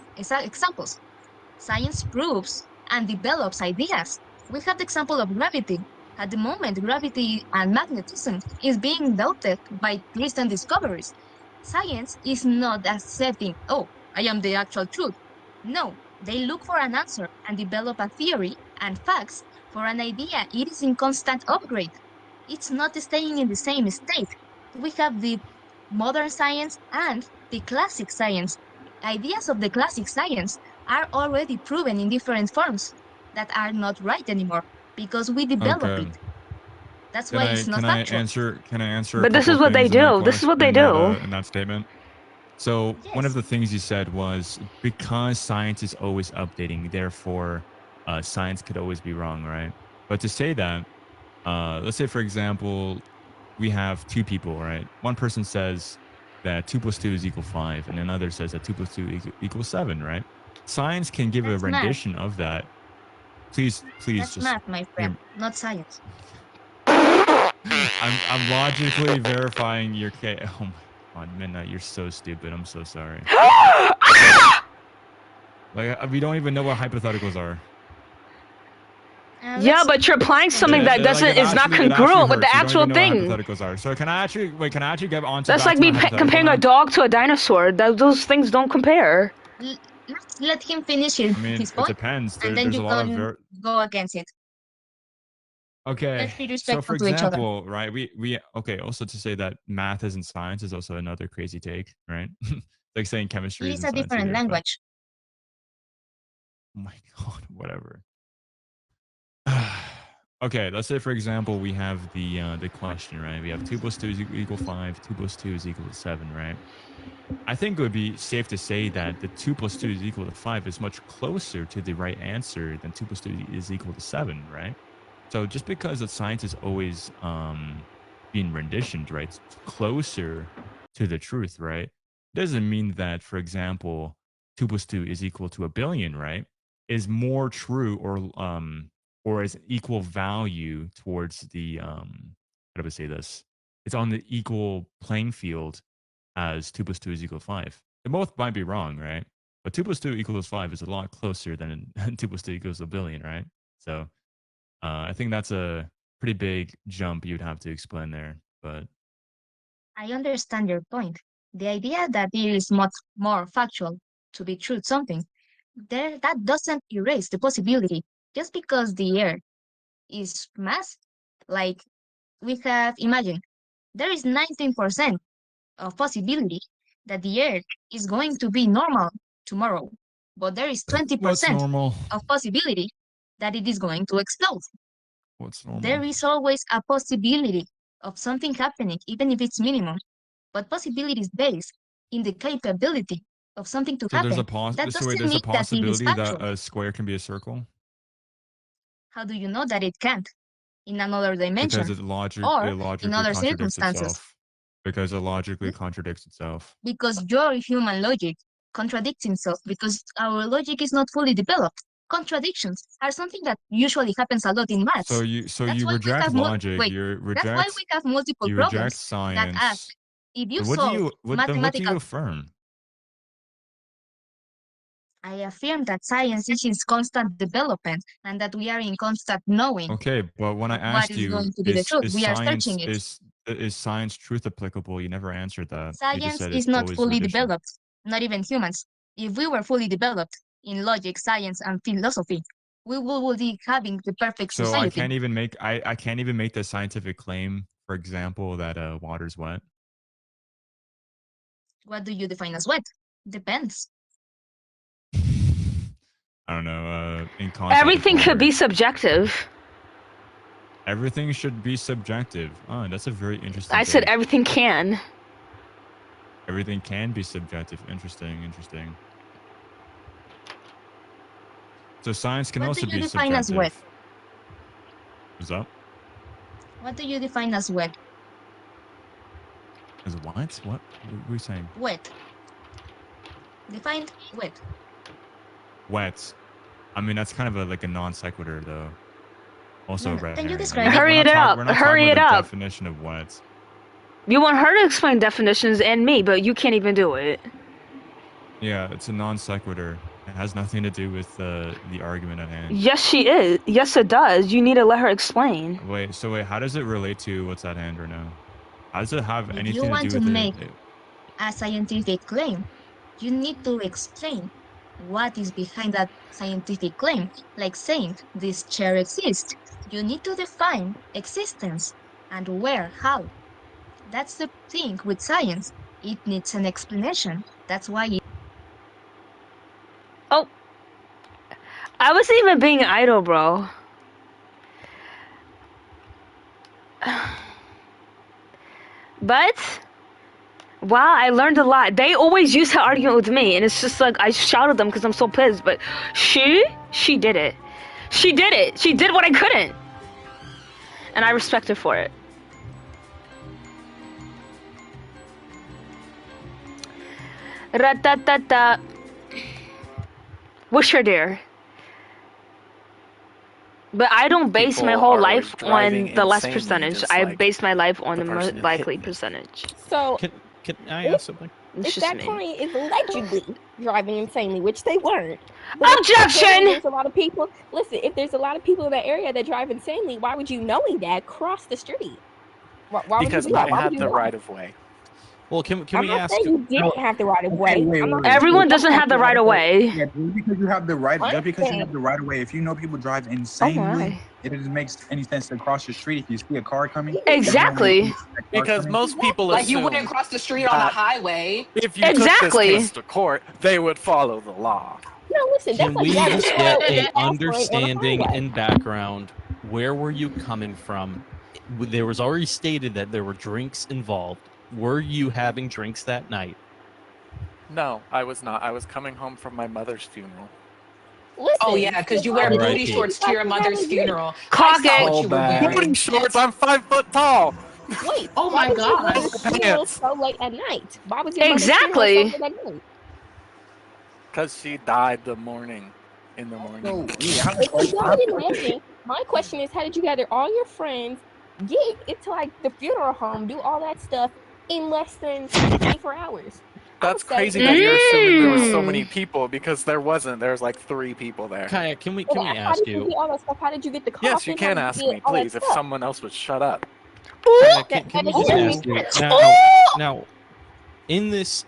Science proves and develops ideas. We have the example of gravity. At the moment, gravity and magnetism is being doubted by recent discoveries. Science is not accepting, oh, I am the actual truth. No, they look for an answer and develop a theory and facts for an idea. It is in constant upgrade. It's not staying in the same state. We have the modern science and the classic science. Ideas of the classic science are already proven in different forms that are not right anymore because we develop Okay. it. That's why it's not Can I factual. answer a But this couple is what they things in that do. This is what they do. in that statement? So one of the things you said was because science is always updating, therefore science could always be wrong, right? But to say that, let's say for example, we have two people, right? One person says that 2 plus 2 is equal 5, and another says that 2 plus 2 equals 7, right? Science can give That's a rendition of that. Please That's just math, my friend, not science. I'm logically verifying your case. Oh my god, Midnight, you're so stupid. I'm so sorry. Like we don't even know what hypotheticals are. Yeah, but you're applying something that doesn't is not congruent with the actual thing. Hypotheticals are. So can I actually get on to That's back like to me my hypothetical comparing now? a dog to a dinosaur. Those things don't compare. Let's let him finish his it point, depends. and then There's you a lot of can go against it. Okay. Let's be So respectful for to each other. example, right, we okay, also to say that math isn't science is also another crazy take, right? Like saying chemistry It isn't is a science different either, but- language. Oh my god, whatever. Okay, let's say for example we have the question, right? We have 2 plus 2 is equal 5, 2 plus 2 is equal to 7, right? I think it would be safe to say that the 2 plus 2 is equal to 5 is much closer to the right answer than 2 plus 2 is equal to 7, right? So just because the science is always being renditioned, right, closer to the truth, right, doesn't mean that, for example, 2 plus 2 is equal to a billion, right, is more true or is equal value towards the how do I say this? It's on the equal playing field as 2 plus 2 is equal to 5. They both might be wrong, right? But 2 plus 2 equals 5 is a lot closer than 2 plus 2 equals a billion, right? So I think that's a pretty big jump you'd have to explain there. But I understand your point. The idea that it is much more factual to be true something, that doesn't erase the possibility. Just because the Earth is mass, like we have imagined, there is 19% of possibility that the Earth is going to be normal tomorrow, but there is 20% what's normal? of possibility that it is going to explode. What's normal? There is always a possibility of something happening, even if it's minimum, but possibility is based in the capability of something to So happen. there's a That doesn't there's a mean that it is possibility factual. that a square can be a circle How do you know that it can't? In another dimension, because it or logically in other contradicts circumstances. itself. Because it logically contradicts itself. Because your human logic contradicts himself because our logic is not fully developed. Contradictions are something that usually happens a lot in maths. So you That's why we reject have logic. wait, You that's why reject we have multiple you reject problems that ask science. if you What do solve you then what do mathematical. you affirm? I affirm that science is in constant development and that we are in constant knowing Okay, but when I of what asked is you, going to be the truth. We are science searching it. is science truth applicable? You never answered that. You just Science said is it's not always fully tradition. developed, not even humans. If we were fully developed in logic, science, and philosophy, we would be having the perfect So society. I can't even make the scientific claim, for example, that water's wet. What do you define as wet? Depends. I don't know. In concept, Everything could be subjective. Everything should be subjective. Oh, that's a very interesting. I said take. everything can. Everything can be subjective. Interesting. So science can What also do you be define as subjective. wet? What's up? What do you define as wet? As what? What were you saying? Wet. Defined wet. Wet. I mean, that's kind of like a non sequitur, though. Also, Then red you herring. describe it. Hurry it up. We're not Hurry talking it about up. the definition of wet. You want her to explain definitions and me, but you can't even do it. Yeah, it's a non sequitur. It has nothing to do with the argument at hand. Yes, she is. Yes, it does. You need to let her explain. Wait, how does it relate to what's at hand right now? How does it have If anything you to want do to with make it? a scientific claim, you need to explain what is behind that scientific claim. Like saying this chair exists. You need to define existence and where, how. That's the thing with science. It needs an explanation. That's why it Oh. I wasn't even being idle, bro. But, wow, I learned a lot. They always use that argument with me, and it's just like, I shouted them because I'm so pissed. But she did it. She did it. She did what I couldn't. And I respect her for it. Ra-ta-ta-ta. Wish her dear. But I don't base my People whole are life on driving the less insanely, percentage. just I like base my life on the the person most who likely hit me. percentage. So, Can I ask something? It's if just that me. client is allegedly driving insanely, which they weren't. But if Objection! there's a lot of people. Listen, if there's a lot of people in that area that drive insanely, why would you, knowing that, cross the street? Why would Because you do that? I Why would had you the do that? right of way. Well, can I'm we not ask? saying you didn't have the right of way. I'm not saying Everyone you doesn't don't have the right of way. Yeah, just because you have the right, I just because you understand. have the right of way, if you know people drive Oh insanely, my. it doesn't make any sense to cross the street if you see a car coming. Exactly. Because most people Like you assume wouldn't cross the street on a that highway. if you took Exactly. this case to court, they would follow the law. No, listen, Can that's like we driving just slow get and a fast on a understanding highway. and background? Where were you coming from? There was already stated that there were drinks involved. Were you having drinks that night? No, I was not. I was coming home from my mother's funeral. Listen, Oh yeah, because you wear All right, booty Kate. shorts to your mother's funeral. Clock I saw it. what you were wearing. Booty shorts, I'm 5 foot tall. Wait, Oh why my was your gosh. mother's funeral Pants. so late at night? Why was your mother's Exactly. funeral so late at night? Because she died in the morning. So, yeah, how If you all didn't have me, my question is, how did you gather all your friends, get into like the funeral home, do all that stuff in less than 24 hours? That's I would say crazy that you're assuming there were so Mm. many people because there wasn't. There's like 3 people there. Kaya, can we How ask did you you? get all that stuff? How did you get the coffin? Yes, you can How ask did you me, get all that please, if stuff? someone else would shut up. Kaya, can That we doesn't just make ask you sense. now? In this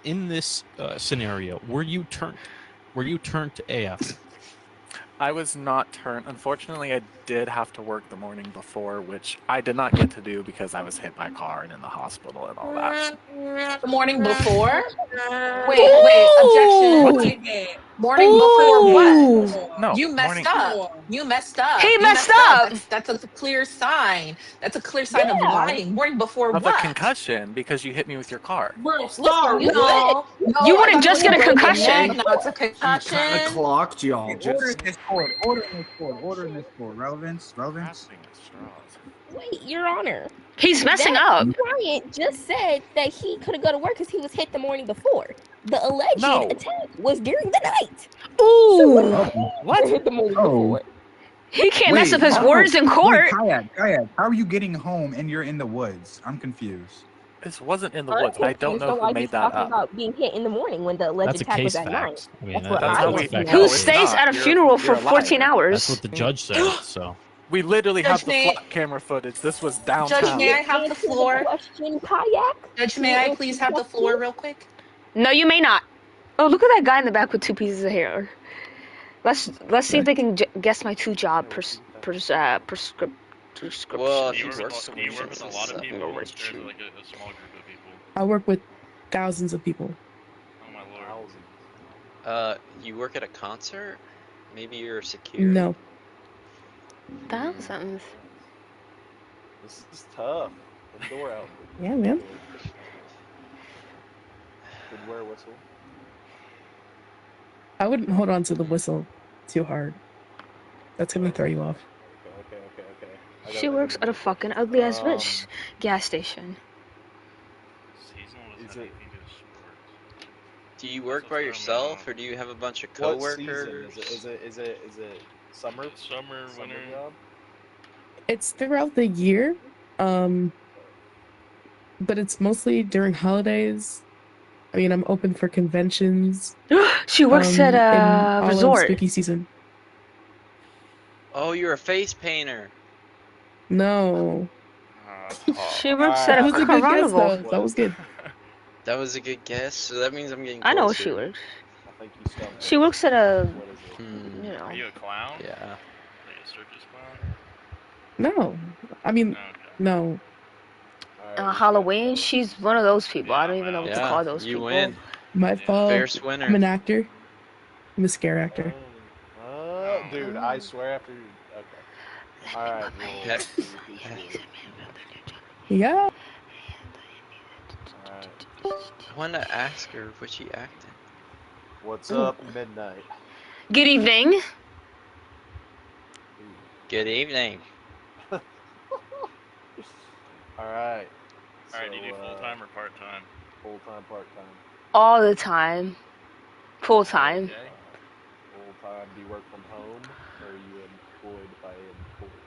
scenario, were you turned AF? I was not turned. Unfortunately, I did have to work the morning before, which I did not get to do because I was hit by a car and in the hospital and all that. The morning before? Wait, objection. Morning before what? No, You messed morning. up. You messed up. He You messed up. That's a clear sign. That's a clear sign of lying. Morning before Of a what? concussion because you hit me with your car. Listen, no, You I wouldn't thought just you get a were breaking concussion. neck. No, it's a concussion. Kind of clocked y'all. Order Just in this court. Order in this court. Order in this court. Relevance. Relevance. Grasping at straws. Wait, Your Honor. He's messing that up. client just said that he couldn't go to work because he was hit the morning before. The alleged attack was during the night. Ooh. What? Hit the morning before. He can't mess up his words in court. Kayak, how are you getting home and you're in the woods? I'm confused. This wasn't in the I'm woods. I don't confused know on why who made he's that talking up. about being hit in the morning when the alleged That's a attack was case at fact. 9. I mean, That's what that's I a want to fact. know. Who stays at a funeral for you're a liar. 14 hours? That's what the judge said. So We literally Judge, have the may- flat camera footage. This was downtown. Judge, may I have the floor? Question, Kayak? Judge, may I please have the floor real quick? No, you may not. Oh, look at that guy in the back with 2 pieces of hair. Let's see if they can guess my 2 job prescription. Well, do you work with a lot of people, or is it like a small group of people? I work with thousands of people. Oh my lord. You work at a concert? Maybe you're a security? No. Thousands. This is tough. The door out. Yeah, man. Good wear whistle. I wouldn't hold on to the whistle too hard. That's gonna throw you off. Okay. She works at a fucking ugly ass bitch gas station. Is it, Do you work by yourself, or do you have a bunch of what coworkers? season? Is it summer? Summer, winter. Job? It's throughout the year, but it's mostly during holidays. I mean, I'm open for conventions. She works at in a all of resort. spooky season. Oh, you're a face painter. No. She works at That a was a good guess, carnival. though. That was good. That was a good guess. So that means I'm getting. I know where closer. she works. I think you still She works at a, Hmm. you know. Are you a clown? Yeah. Like a circus clown? No. I mean, no. Halloween. She's one of those people. I don't even know what to Yeah, call those you people. win. My fault. Fierce winner. I'm an actor. I'm a scare actor. Dude, I swear after. Okay. All right. Well, Yeah. I want to ask her what she acted. What's up, midnight? Good evening. Good evening. All right. Alright, do you do full time or part time? Full time, part time. All the time. Full time. Full time. Do you work from home, or are you employed by an employer?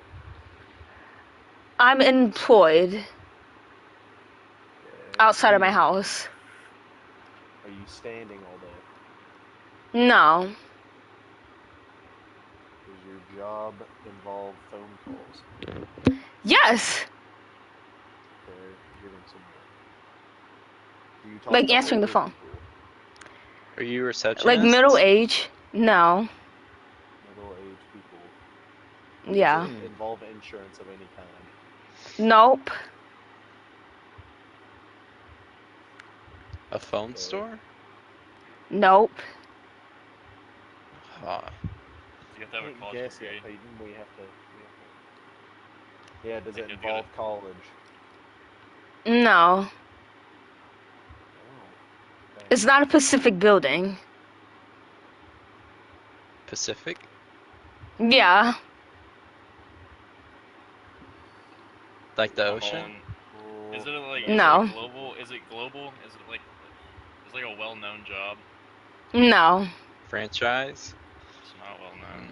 I'm employed. Outside of my house. Are you standing all day? No. Does your job involve phone calls? Yes. Okay, getting some. Do you talk Like to answering the older phone. people? Are you a receptionist? Like middle age? No. Middle-aged people. Yeah. Does it involve insurance of any kind? Nope. A phone store? Nope. Huh. You have to have a college Guess degree. yet, Peyton. We have to. Yeah, does it involve college? No. It's not a Pacific building. Pacific? Yeah. Like the ocean? Is it like No. Is it global? Is it global? Is it like it's like a well-known job? No. Franchise? It's not well-known.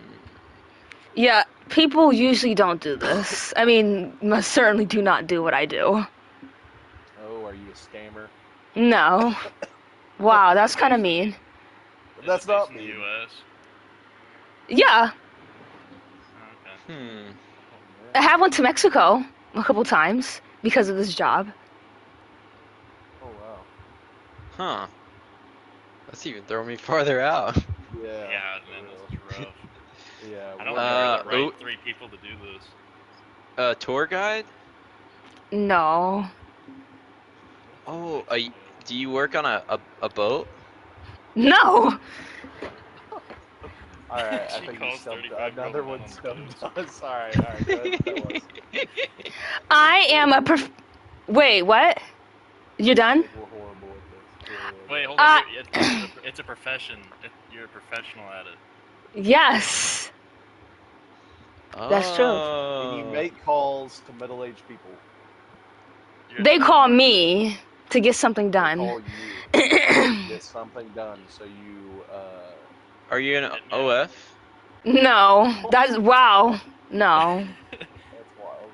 Yeah, people usually don't do this. I mean, most certainly do not do what I do. Oh, are you a scammer? No. Wow, that's kind of mean. That's not In the me. U.S. Yeah, Hmm. I have went to Mexico a couple times because of this job. Oh wow. Huh. That's even throwing me farther out. Yeah. Yeah, man, this is rough. Yeah. I don't Uh, think we're the oh. right 3 people to do this. Tour guide? No. Oh, do you work on a boat? No. All right, I She think you calls stumped 35 another people one on stumped us. All right, go ahead, tell us. I am a Wait, what? You're done? We're horrible at this. Wait, hold on. It's a profession. You're a professional at it. Yes. That's true. And you make calls to middle-aged people. They call me to get something Call done. you to get something done. So you. Are you an OF? No, that's wow. No. That's wild.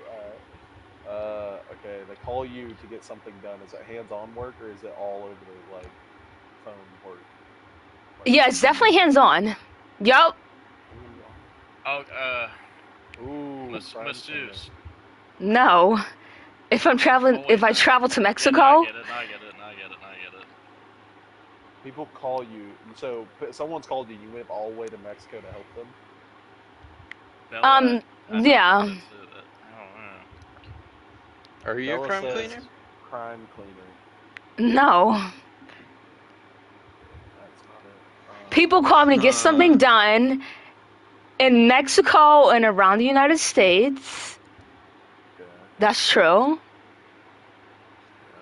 Okay, they call you to get something done. Is it hands-on work or is it all over the like phone work? Yeah, it's definitely hands-on. Yup. Oh, Ooh, masseuse. No. If I'm traveling, if I travel to Mexico, I get it. People call you. So someone's called you. You went all the way to Mexico to help them. yeah. Are you a Bella crime says cleaner? Crime cleaner. No. People call me to get something done in Mexico and around the United States. That's true.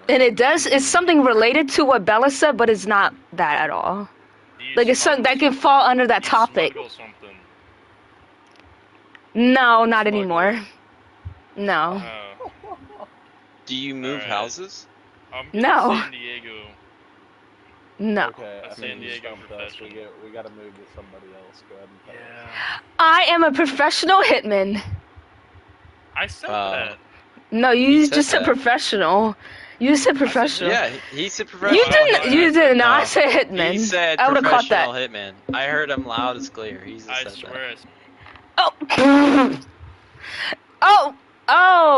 And it's something related to what Bella said, but it's not that at all. Like, it's something that can fall under that topic. No, not anymore. No. Do you move houses? No. San Diego. No. Okay, I San think you Diego stumped us. professional. We gotta move to somebody else. Go ahead and tell us. I am a professional hitman. I said that. No, you said just said that. professional. You said professional. Yeah, he said professional. You did not No. say hitman. He said I would have caught professional that. hitman. I heard him loud as clear. He just I said swear. that. Oh,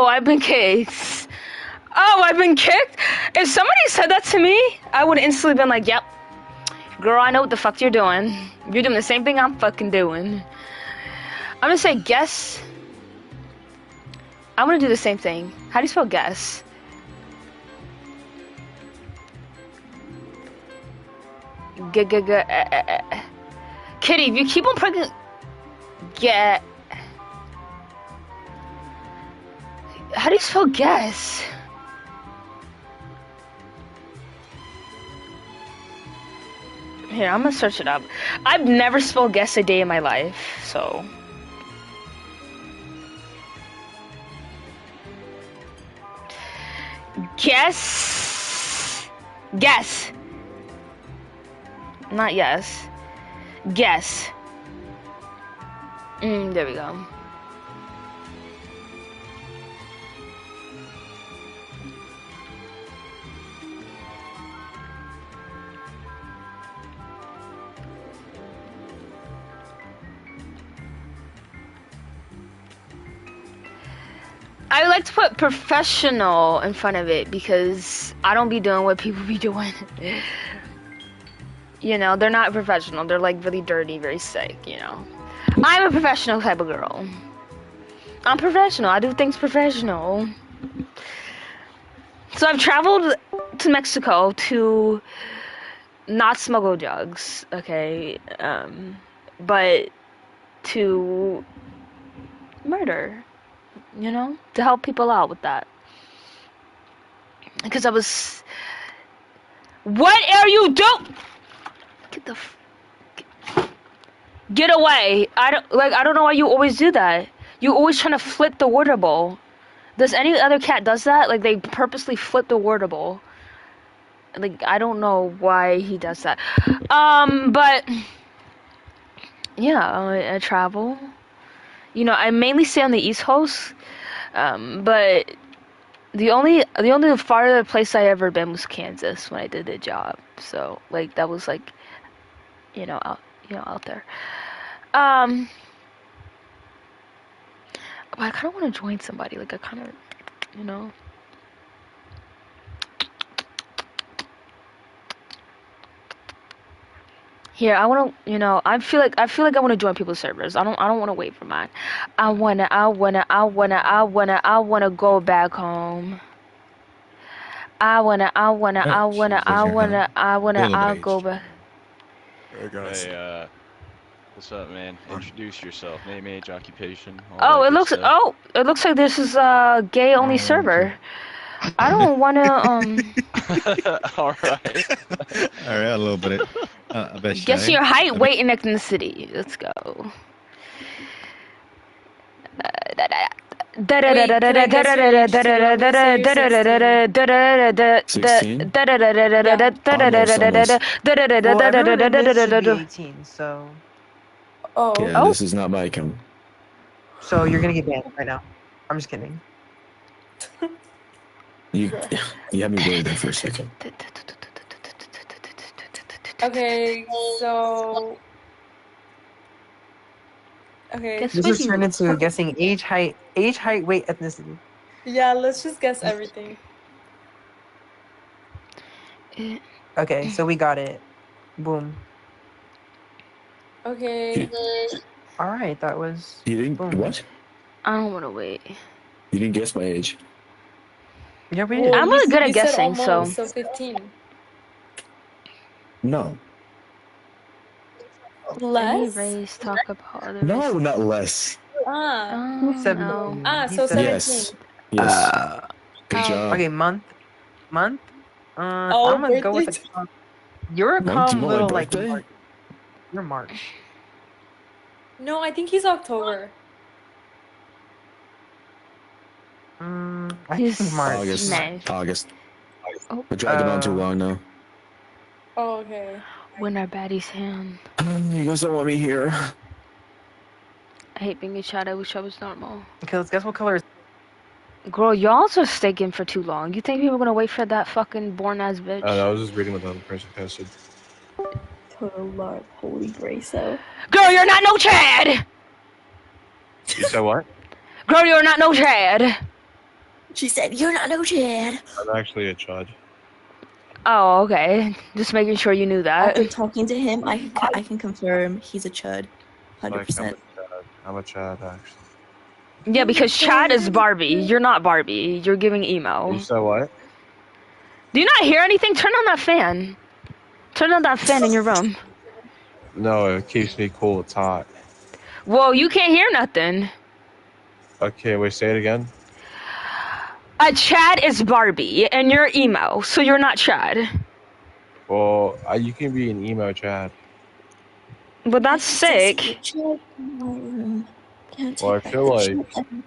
I've been kicked. Oh, I've been kicked? If somebody said that to me, I would instantly been like, yep. Girl, I know what the fuck you're doing. You're doing the same thing I'm fucking doing. I'm gonna say guess. I'm gonna do the same thing. How do you spell guess? Kitty, if you keep on pressing get. How do you spell guess? Here, I'm gonna search it up. I've never spelled guess a day in my life, so. Guess. Guess. Not yes. Guess. There we go. I like to put professional in front of it because I don't be doing what people be doing. You know, they're not professional. They're like really dirty, very sick, you know. I'm a professional type of girl. I'm professional. I do things professional. So I've traveled to Mexico to not smuggle drugs, okay, but to murder. You know, to help people out with that. Because I was. What are you doing? Get the. Get away! I don't know why you always do that. You always trying to flip the water bowl. Does any other cat does that? Like they purposely flip the water bowl. Like I don't know why he does that. But yeah, I travel. You know, I mainly stay on the East Coast, but the only farther place I ever been was Kansas when I did the job. So like that was like, out there. But I kind of want to join somebody. Like I kind of, Here, I want to, I feel like I want to join people's servers. I don't want to wait for mine. I want to go back home. I'll go back. Hey guys. Hey, what's up, man? Introduce yourself. Name, age, occupation. Oh, it looks like this is a gay only server. I don't want to All right. All right, a little bit. I bet you. Guess your height, weight, and ethnicity. Let's go. Well, everyone in this should be 18, so. Yeah, this is not my account. So you're gonna get banned right now. I'm just kidding. You had me worried there for a second. Okay, so. Okay. This is turned into guessing age, height, weight, ethnicity. Yeah, let's just guess everything. Okay, so we got it. Boom. Okay. All right, that was. You didn't what? I don't want to wait. You didn't guess my age. Yeah, we Well, I'm really good at you said guessing, so. almost, so 15. No. Less? Any race talk about other No, races? not less. So 17. Yes. Yes. Good job. Okay, month. Oh, I'm gonna go with birthday. You're a Month? Do calm you know my little like birthday? March. You're March. No, I think he's October. I think March. August. Nice. August. Oh. We're dragging on too long now. Oh, okay. Win our baddie's hand. You guys don't want me here. I hate being a child. I wish I was normal. Okay, let's guess what color is. Girl, y'all just staking for too long. You think people are gonna wait for that fucking born ass bitch? I was just reading what the other person posted. Total Lord, holy grace, though. Girl, you're not no Chad! You said what? Girl, you're not no Chad! She said, "You're not no Chad." I'm actually a chud. Oh, okay. Just making sure you knew that. After talking to him, I can confirm he's a chud, 100%. I'm a chad, actually. Yeah, because Chad is Barbie. You're not Barbie. You're giving emo. You said what? Do you not hear anything? Turn on that fan. Turn on that fan in your room. No, it keeps me cool. It's hot. Whoa, you can't hear nothing. Okay, wait, say it again. A Chad is Barbie, and you're emo, so you're not Chad. Well, you can be an emo chad. But that's sick. Well, I feel like...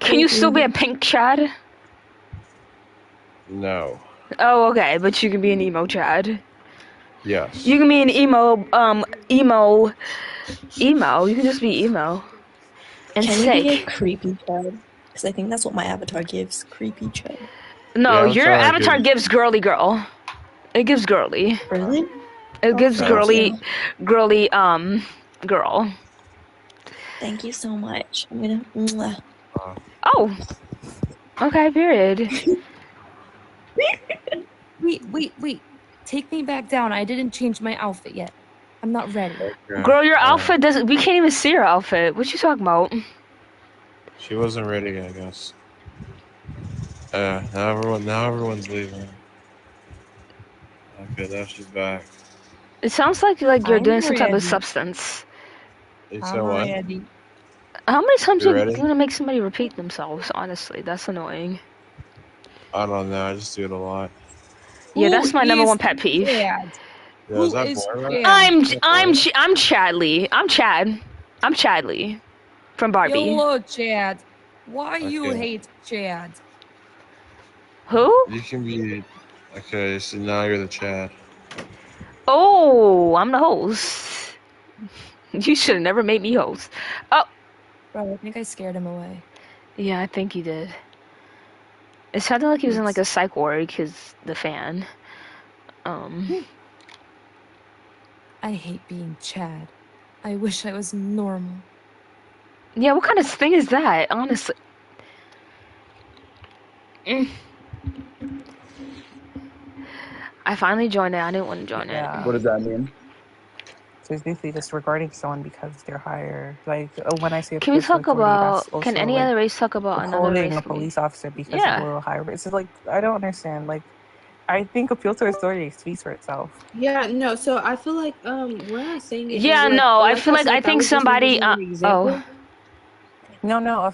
Can you still be a pink Chad? No. Oh, okay, but you can be an emo Chad. Yes. You can be an emo. You can just be emo. And Can you be a sick. creepy Chad? Because I think that's what my avatar gives, creepy Chad. No, Yeah, your that's all I avatar do. gives girly girl. It gives girly. Really? It gives Thank girly, you. girly, girl. Thank you so much. I'm gonna. Mwah. Oh. Okay, period. Wait. Take me back down. I didn't change my outfit yet. I'm not ready. Girl, your outfit doesn't. We can't even see your outfit. What you talking about? She wasn't ready, I guess. Now everyone's leaving. Okay, now she's back. It sounds like you're I'm doing some type of ready. substance. You said what? How many times You are you ready? gonna make somebody repeat themselves? Honestly, that's annoying. I don't know, I just do it a lot. Yeah, that's my number is one pet peeve. Chad? Yeah, is that Who is boring? Chad? I'm Chadley. I'm Chad. I'm Chadley from Barbie. Hello, Chad. Why you Okay. hate Chad? Who? You can be... Okay, so now you're the Chad. Oh, I'm the host. You should have never made me host. Oh, Bro, I think I scared him away. yeah, I think you did. It sounded like he was in like a psych ward because the fan. I hate being Chad. I wish I was normal. Yeah, what kind of thing is that? Honestly. Mm. I finally joined it. I didn't want to join Yeah. it. What does that mean? So it's basically just regarding someone because they're higher. Like when I say a Can we police talk authority, that's about? Can also, any like, other race talk about another holding race? a police officer because Yeah. of a little higher. It's just like I don't understand. Like I think Appeal to Authority speaks for itself. Yeah, no. So I feel like we're not saying it. Yeah, like, no. I like feel like said, I that think was just me somebody. using an example. No,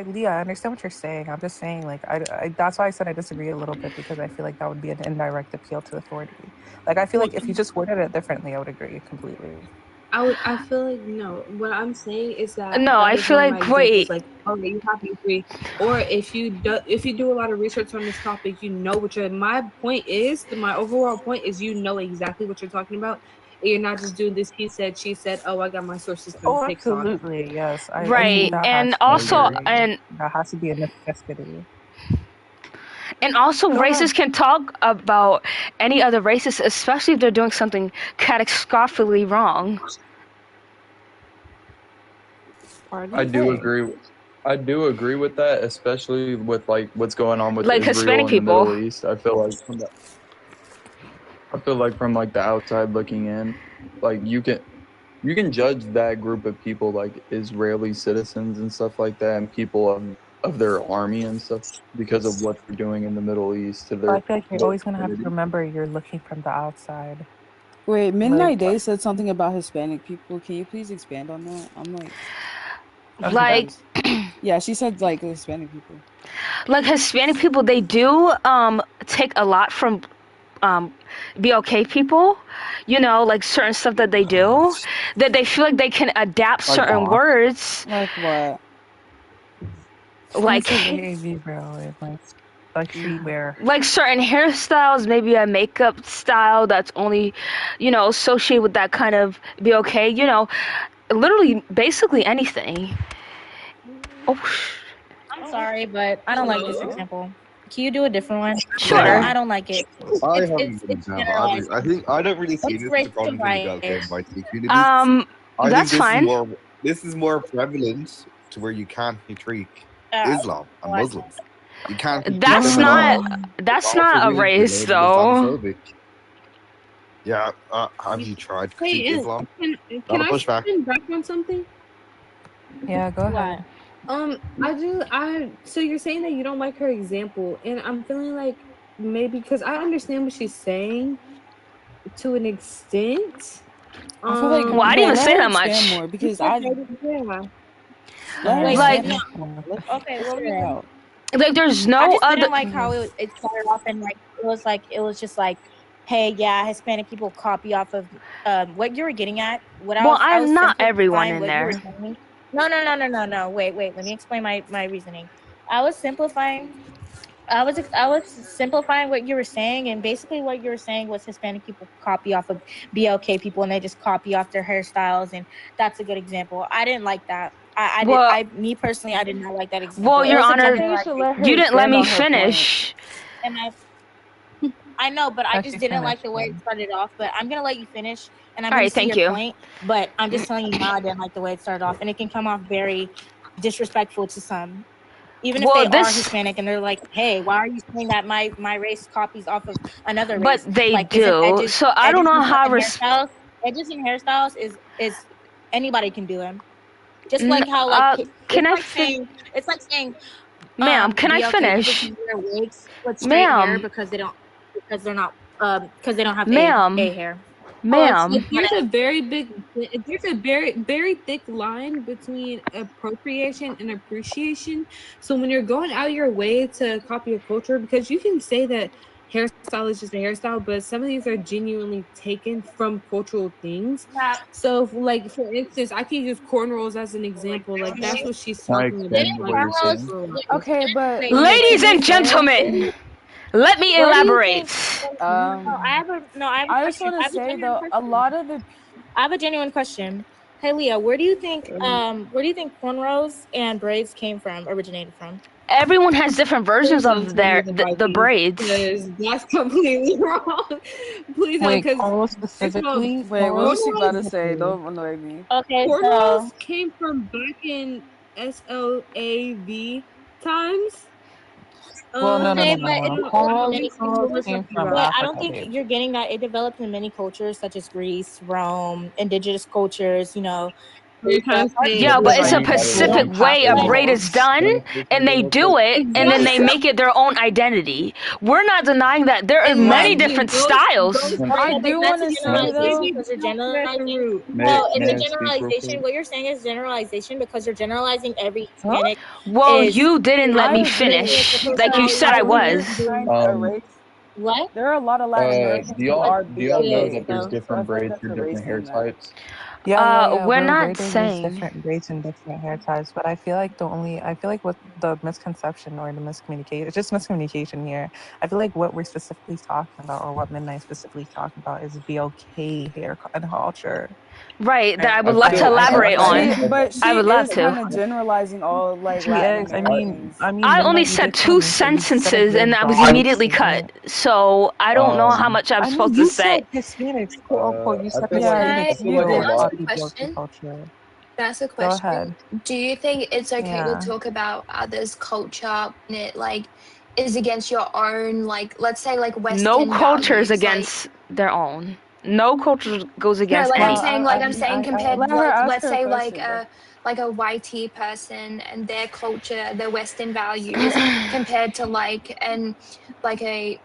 Leah, I understand what you're saying. I'm just saying, like, I that's why I said I disagree a little bit because I feel like that would be an indirect appeal to authority. Like, I feel like if you just worded it differently, I would agree completely. I feel like no. What I'm saying is that No, I is feel one of like my wait. examples, like okay, you have to agree, or if you do a lot of research on this topic, you know what you're. My point is, my overall point is, you know exactly what you're talking about. And you're not just doing this. He said, she said. Oh, I got my sources from Oh, TikTok. absolutely, yes. I think Right, that and has to also be, and that has to be a necessity. And also, Go ahead. racists can talk about any other racist, especially if they're doing something catastrophically wrong. I do agree. I do agree with that, especially with like what's going on with Like Israel Hispanic and the people. Middle East. I feel like from like the outside looking in, like you can judge that group of people like Israeli citizens and stuff like that, and people of their army and stuff because of what they're doing in the Middle East to But I their feel like you're their always gonna have to community. remember you're looking from the outside. Wait, Midnight Like, Day said something about Hispanic people. Can you please expand on that? I'm like, yeah, she said like Hispanic people. Like Hispanic people, they do take a lot from BLK people, you know, like certain stuff that they do, that they feel like they can adapt Like certain what? words. Like what? Like like streetwear. like certain hairstyles, maybe a makeup style that's only, you know, associated with that kind of BLK, you know, literally basically anything. I'm sorry, but I don't like this example. Can you do a different one? Sure. I don't like it. I It's, have a it's, good it's example. generalized. I think I don't really see It's this as a racist problem in the bias. BLK and YT community. I That's think fine. this is more prevalent to where you can't critique Islam and Muslims. You can't critique That's them at all. not It's all a for race it's though. Islamophobic. Yeah, have you tried to Hey, critique Islam? can Not a I pushback. spin back on something? Yeah, go ahead. So you're saying that you don't like her example, and I'm feeling like maybe because I understand what she's saying to an extent. I feel like Well, I didn't even let say her that expand much. more because Yeah. let her Wait, expand no. more. Okay, what were you out. Like there's I no just other. didn't like how it started off and like it was just like, hey, yeah, Hispanic people copy off of what you were getting at. What I Well, was I I'm was not everyone simplifying in what you were there. saying. No. Wait. Let me explain my reasoning. I was simplifying simplifying what you were saying, and basically what you were saying was Hispanic people copy off of BLK people, and they just copy off their hairstyles, and that's a good example. I didn't like that. Me personally, I did not like that example. Well, It Your was a Honor, generalization. you didn't let me finish. And I know, but I Let just you didn't like finish, the way it started off. But I'm gonna let you finish, and I'm All gonna right, see thank your you. point. But I'm just telling you now, I didn't like the way it started off, and it can come off very disrespectful to some, even if Well, they are this- Hispanic and they're like, "Hey, why are you saying that my race copies off of another But race?" they like, isn't do. edges, So I don't edges know and how. edges and hairstyles is anybody can do them. Just like how can I it's like saying, Ma'am, can I BLK finish? people can wear wigs with straight hair Ma'am. because they don't have Ma'am. A hair. Like, there's a very very thick line between appropriation and appreciation. So when you're going out your way to copy a culture, because you can say that hairstyle is just a hairstyle, but some of these are genuinely taken from cultural things. So, like for instance, I can use cornrows as an example. Like that's what she's Can I talking about. extend what you're saying? Okay, but Ladies and gentlemen, let me Where do you elaborate. think- I just want to say though, a lot of the I have a genuine question. Hey Leah, where do you think cornrows and braids originated from? Everyone has different versions of the braids. Because that's completely wrong. Please don't, Wait, because Carlos specifically. Wait, what was she about to say? Don't annoy me. Okay, cornrows came from back in SLAV times. Well, no. Cornrows came from But I Africa, don't think babe. you're getting that. It developed in many cultures such as Greece, Rome, indigenous cultures, Yeah, but it's a specific way a braid is done, and they do it, and then they make it their own identity. We're not denying that there are many different styles. I do want to say though. Because you're generalizing. May No, I it's a speak real generalization. quick? What you're saying is generalization because you're generalizing every Hispanic. Well, is- you didn't let I me agree. finish, like you said I was. What? There are a lot of Latin Americans Do who are y'all know BLK, that there's though, different so I feel like braids that's for a different race hair thing, though. types? Yeah. We're We're not very diverse, saying. different race and different hair types, but I feel like what the misconception or the miscommunication, it's just miscommunication here. I feel like what we're specifically talking about, or what Midnight specifically talking about, is BLK hair and culture. Right, that I would I love to feel- elaborate on. But she I would love is to. kind of generalizing all like She Latin is. Americans. I Midnight, only you said did tell 2 me, so you said a sentences and good that was broad immediately statement. cut. So I don't know how much I'm I mean, supposed you to say. said Hispanics, quote unquote. You said feel like- Hispanics I feel like a people lot- copy BLK culture. That's a Go question. ahead. Do you think it's okay to Yeah. talk about others' culture when it like is against your own, like let's say like Western No culture is values, against their own. No culture goes no, against like any. I'm saying compared let to her like ask let's her say question, like a YT person and their culture, their Western values compared to like a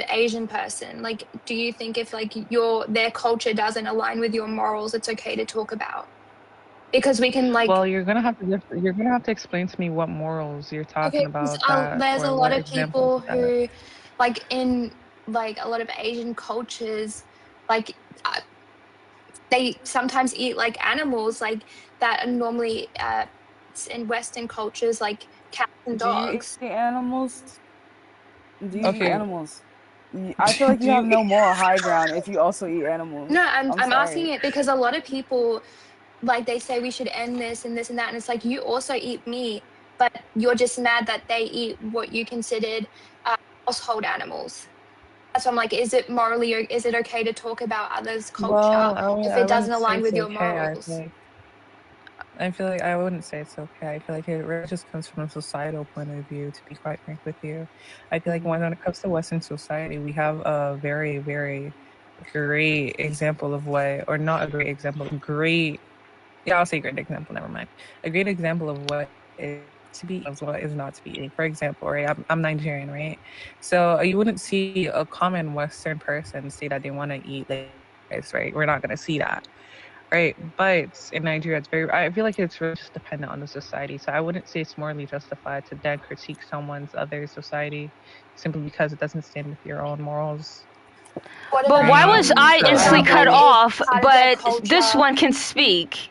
Asian person. Like, do you think if like their culture doesn't align with your morals, it's okay to talk about? Because we can like Well, you're gonna have to explain to me what morals you're talking because about that, there's a or lot what of examples people of that. who like in like a lot of Asian cultures, like they sometimes eat like animals like that are normally in Western cultures like cats and do you dogs. eat animals? Do you eat Okay. animals? I feel like you have no moral high ground if you also eat animals. No, I'm asking sorry. it because a lot of people like they say we should end this and this and that, and it's like you also eat meat, but you're just mad that they eat what you considered household animals. That's why I'm like, is it morally or is it okay to talk about others' culture if it doesn't align with your morals? I feel like I wouldn't say it's okay. I feel like it really just comes from a societal point of view, to be quite frank with you. I feel like when it comes to Western society, we have a very, very great example of what, or not a great example, I'll say great example, never mind. A great example of what is to be eaten, what is not to be eaten. For example, right, I'm Nigerian, right? So you wouldn't see a common Western person say that they want to eat like rice, right? We're not going to see that. Right, but in Nigeria, I feel like it's really just dependent on the society. So I wouldn't say it's morally justified to then critique someone's other society simply because it doesn't stand with your own morals. But why was I instantly cut off, but this one can speak?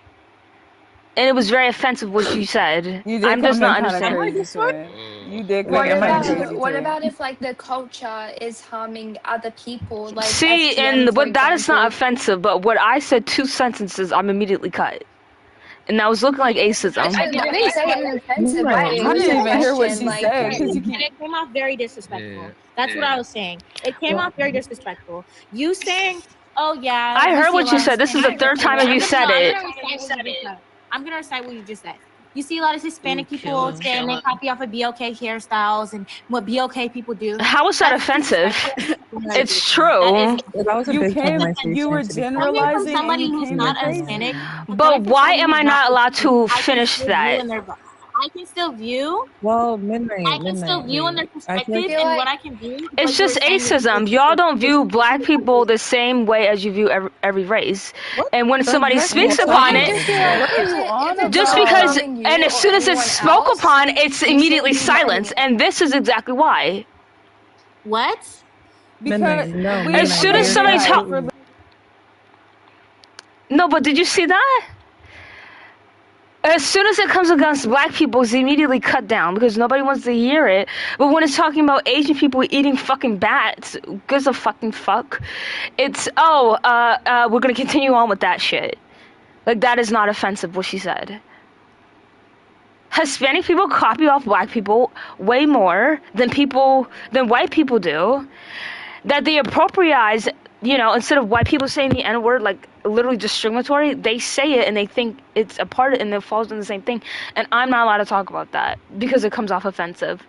And it was very offensive what you said. You did I'm just come not in kind of understanding. crazy, twin. You did come What in kind of about crazy, what twin. about if like the culture is harming other people, like See, STM, and for what that is not example? offensive, but what I said 2 sentences, I'm immediately cut. And that was looking like acism. I didn't say it in an offensive way. I It was didn't a even hear what question, she like, said because you And keep. it came off very disrespectful. That's what I was saying. It came off very disrespectful. You saying, "Oh yeah," I you heard see a what lot you of said. This is the Hispanic 3rd people. time you said it. I'm gonna recite what you just said. You see a lot of Hispanic people saying they copy off of BLK hairstyles and what BLK people do. How is that That's offensive? disrespectful. It's true. You were Coming from generalizing and somebody you who's came in not crazy. Hispanic, But why am I not allowed to I can finish still view that? in their, I can still view. Well, I can still view in their perspective and what I can view. It's just acism. Y'all don't view black people the same way as you view every race. And when somebody speaks upon it, just because, and as soon as it's spoke upon, it's immediately silenced. And this is exactly why. What? Because As soon as somebody talks. No, but did you see that? As soon as it comes against black people, it's immediately cut down because nobody wants to hear it. But when it's talking about Asian people eating fucking bats, gives a fucking fuck. It's, we're gonna continue on with that shit. Like, that is not offensive, what she said. Hispanic people copy off black people way more than white people do. That they appropriate, instead of white people saying the N-word, like, literally discriminatory, they say it and they think it's a part of it and it falls in the same thing. And I'm not allowed to talk about that because it comes off offensive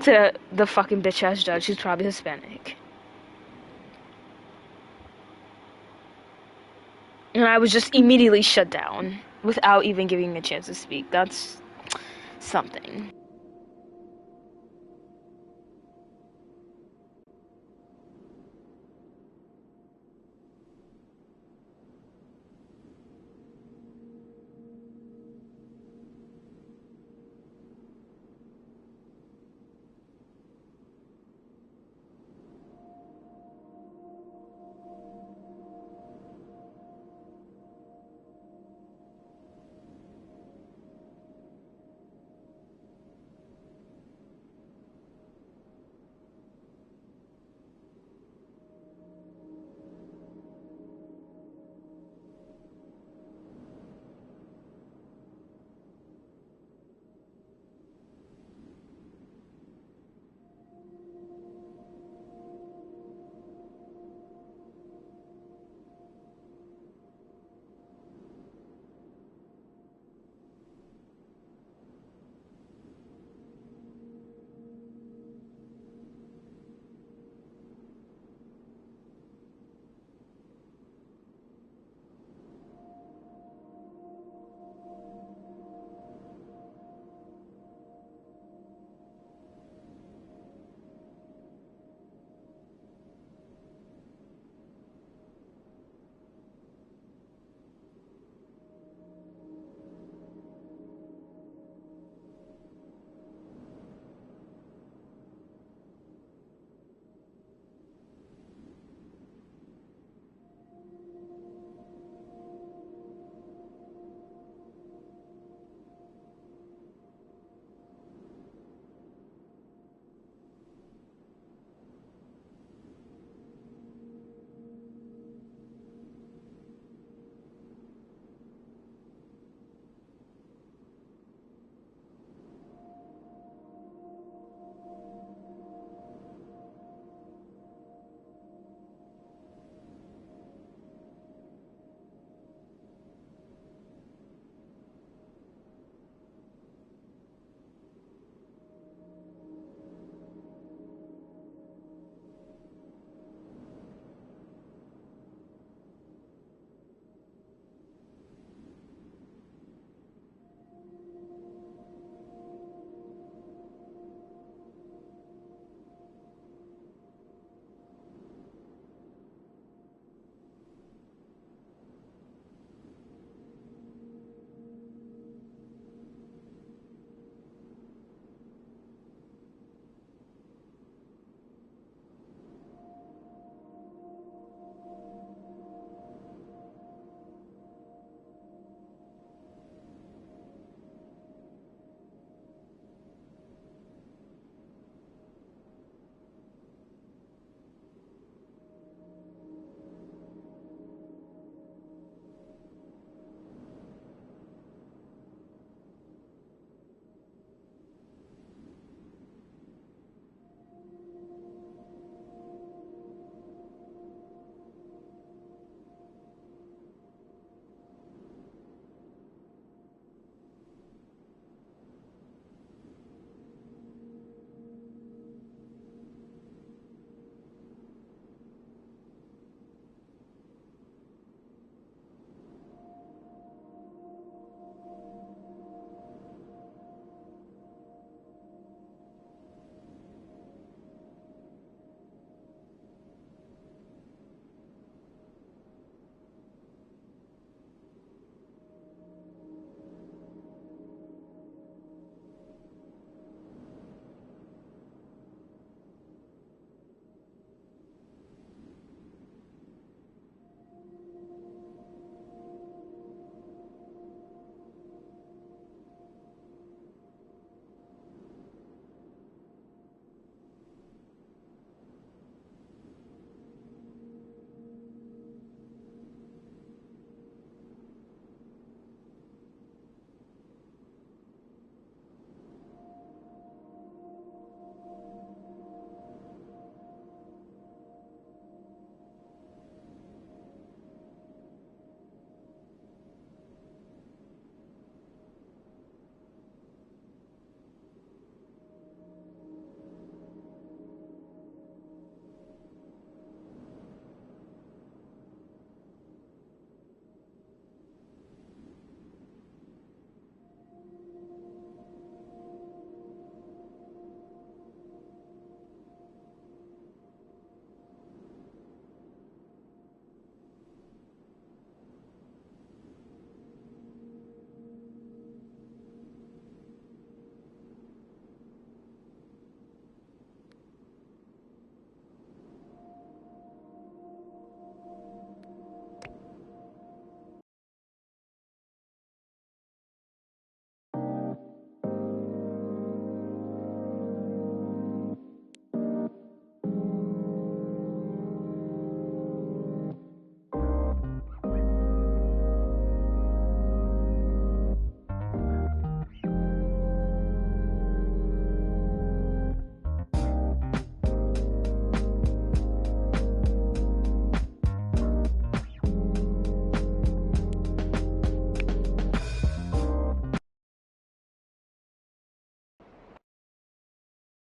to the fucking bitch-ass judge who's probably Hispanic. And I was just immediately shut down without even giving me a chance to speak. That's something.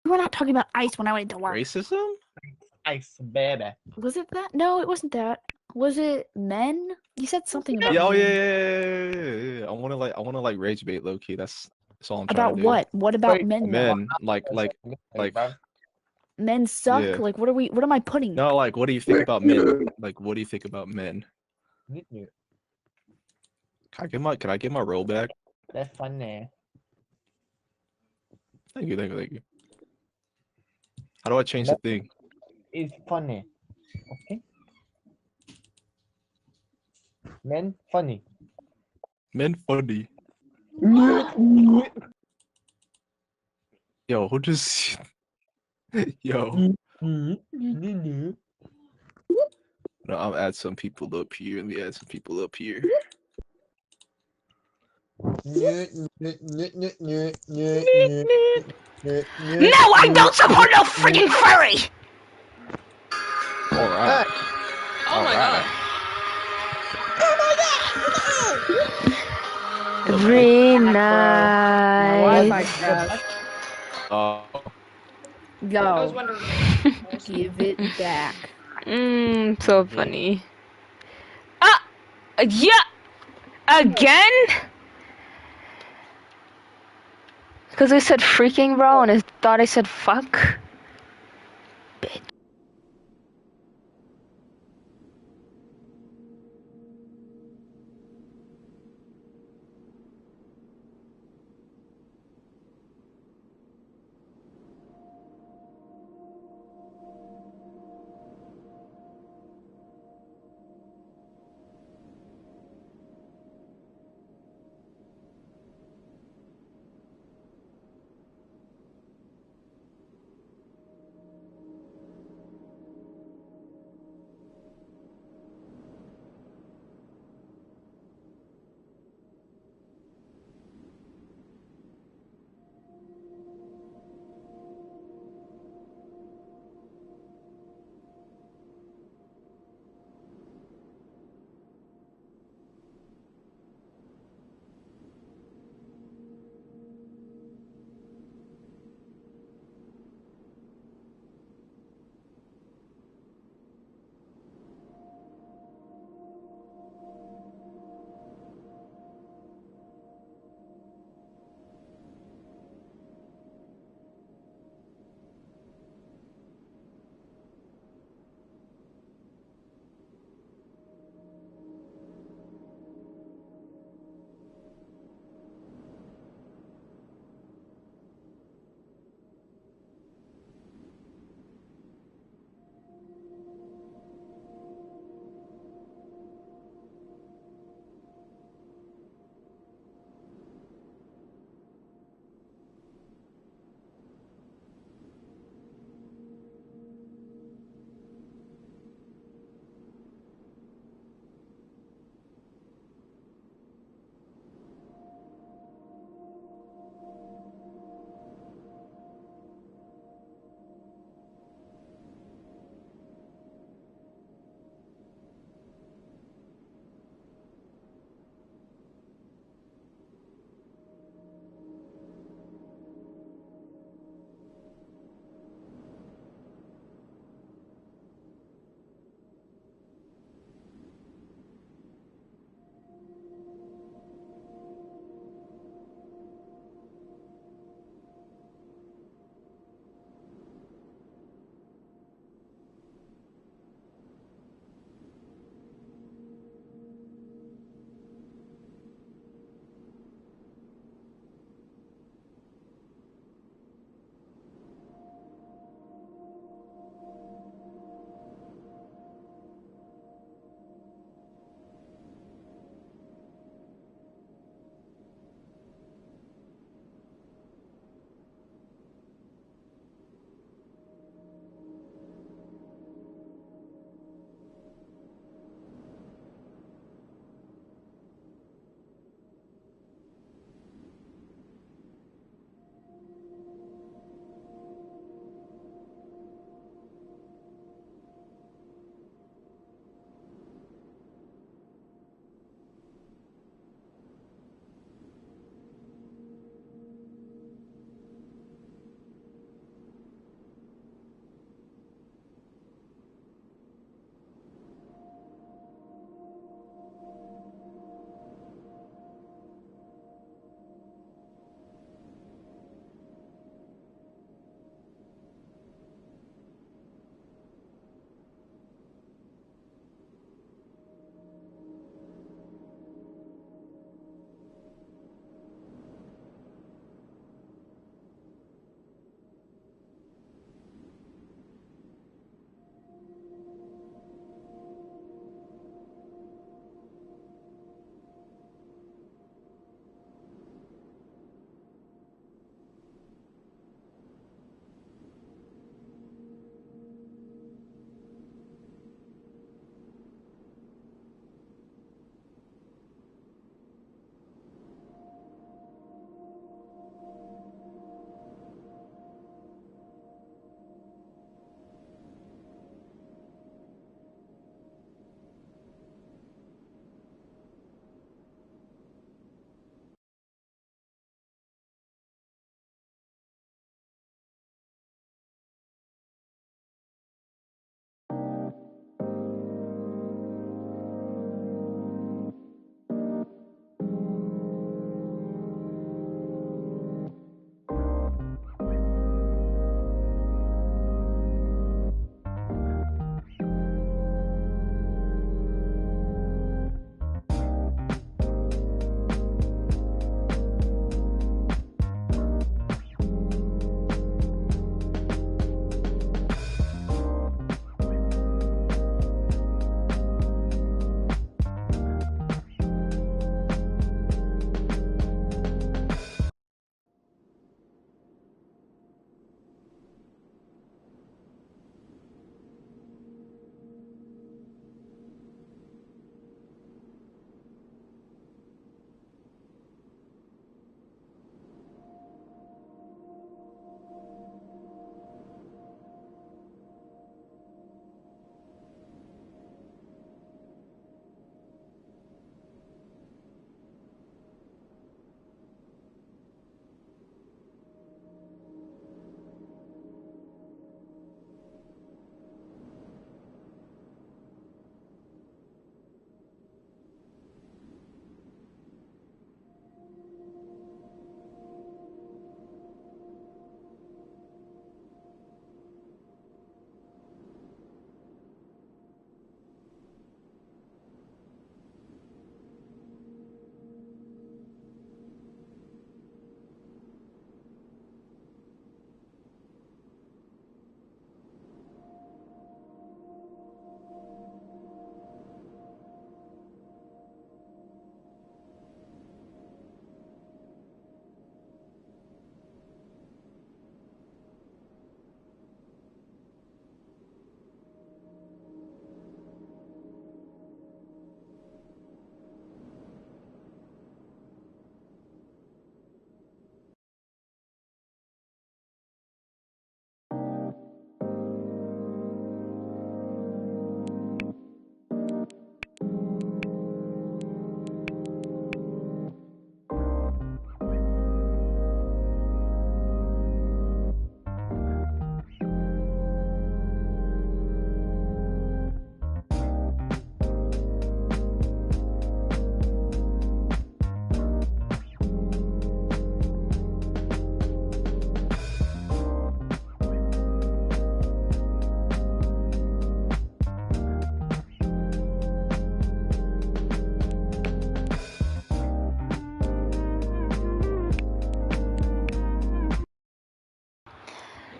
We were not talking about ice when I went to work. Racism? Ice, baby. Was it that? No, it wasn't that. Was it men? You said something about Yeah, oh men. yeah. I wanna like rage bait low key. That's all I'm trying About to do. what? What about men? though? Men, like Men suck. Yeah. Like, what are we? What am I putting? no, like what do you think about men? Like what do you think about men? Can I get my roll back? That's funny. Thank you. How do I change the thing? It's funny. Okay. Men funny. Men funny. Yo, who just Yo. No, I'll add some people up here. Let me add some people up here. No, I don't support no freaking furry! Alright. Oh my god. Every My night. Wi-Fi crashed. I was Go. wondering. Give it back. So funny. Yeah! Again? Because I said freaking, bro, and I thought I said fuck.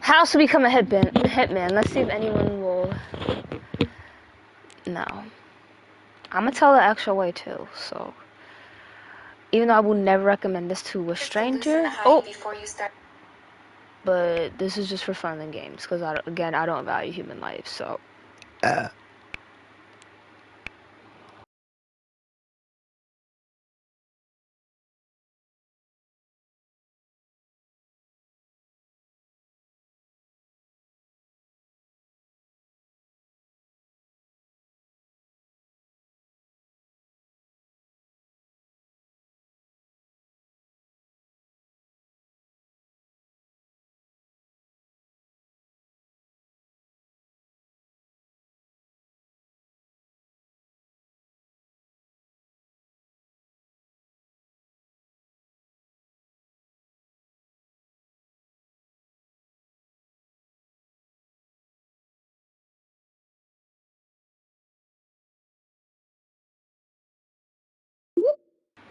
How to become a hitman? Let's see if anyone will. No. I'm gonna tell the actual way too. So, even though I would never recommend this to a stranger. Oh. But this is just for fun and games, because again, I don't value human life. So.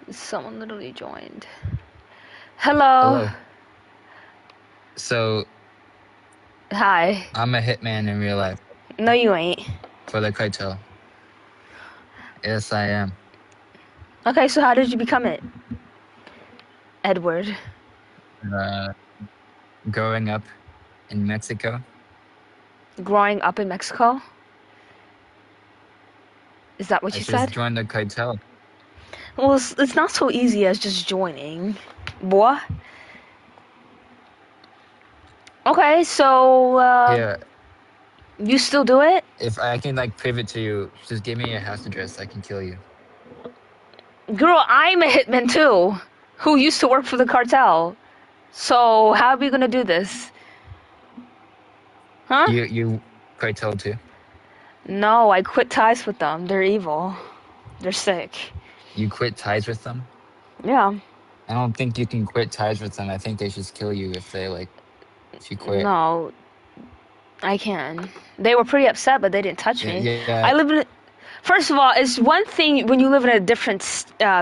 Someone literally joined. Hello. Hello. So, Hi. I'm a hitman in real life. No, you ain't. For the cartel. Yes, I am. Okay, so how did you become it? Edward. Growing up in Mexico. Growing up in Mexico? Is that what you I said? just joined the cartel. Well, it's not so easy as just joining. Boy. Okay, so, Yeah. you still do it? If I can, like, prove it to you, just give me your house address. I can kill you. Girl, I'm a hitman too, who used to work for the cartel. So, how are we gonna do this? Huh? You cartel too? No, I quit ties with them. They're evil. They're sick. You quit ties with them? Yeah. I don't think you can quit ties with them. I think they should kill you if you quit. No, I can. They were pretty upset, but they didn't touch me. Yeah. I live in. First of all, it's one thing when you live in a different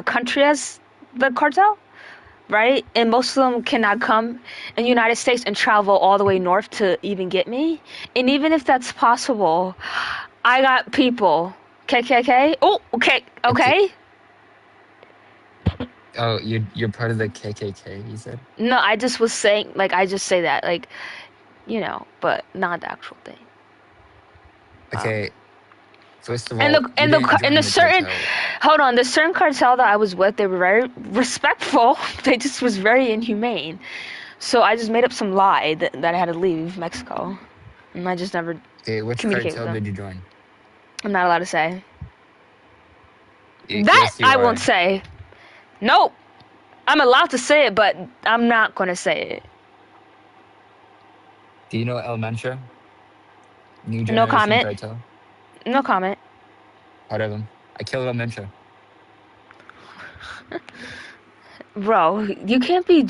country as the cartel, right? And most of them cannot come in the United States and travel all the way north to even get me. And even if that's possible, I got people. KKK. Oh, okay. Oh, you're part of the KKK, you said? No, I just was saying, like, I just say that, like, you know, but not the actual thing. Okay. First of all, and the certain, hold on, the certain cartel that I was with, they were very respectful. They just was very inhumane. So I just made up some lie that I had to leave Mexico, and I just never which communicated cartel with them. did you join? I'm not allowed to say. Yes, That you I are. won't say. Nope. I'm allowed to say it, but I'm not gonna say it. Do you know El Mencho? New generation No comment. cartel? No comment. Part of them. I killed El Mencho. Bro, you can't be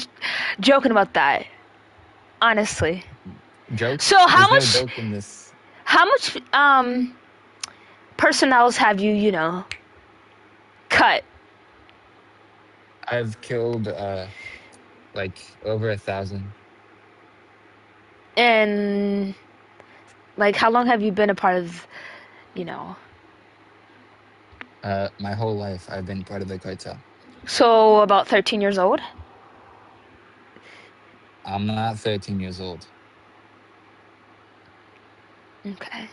joking about that. Honestly. Joke? So how There's much? no joke in this. How much personnels have you cut? I've killed like over 1,000. And like, how long have you been a part of, My whole life I've been part of the cartel. So about 13 years old? I'm not 13 years old. Okay.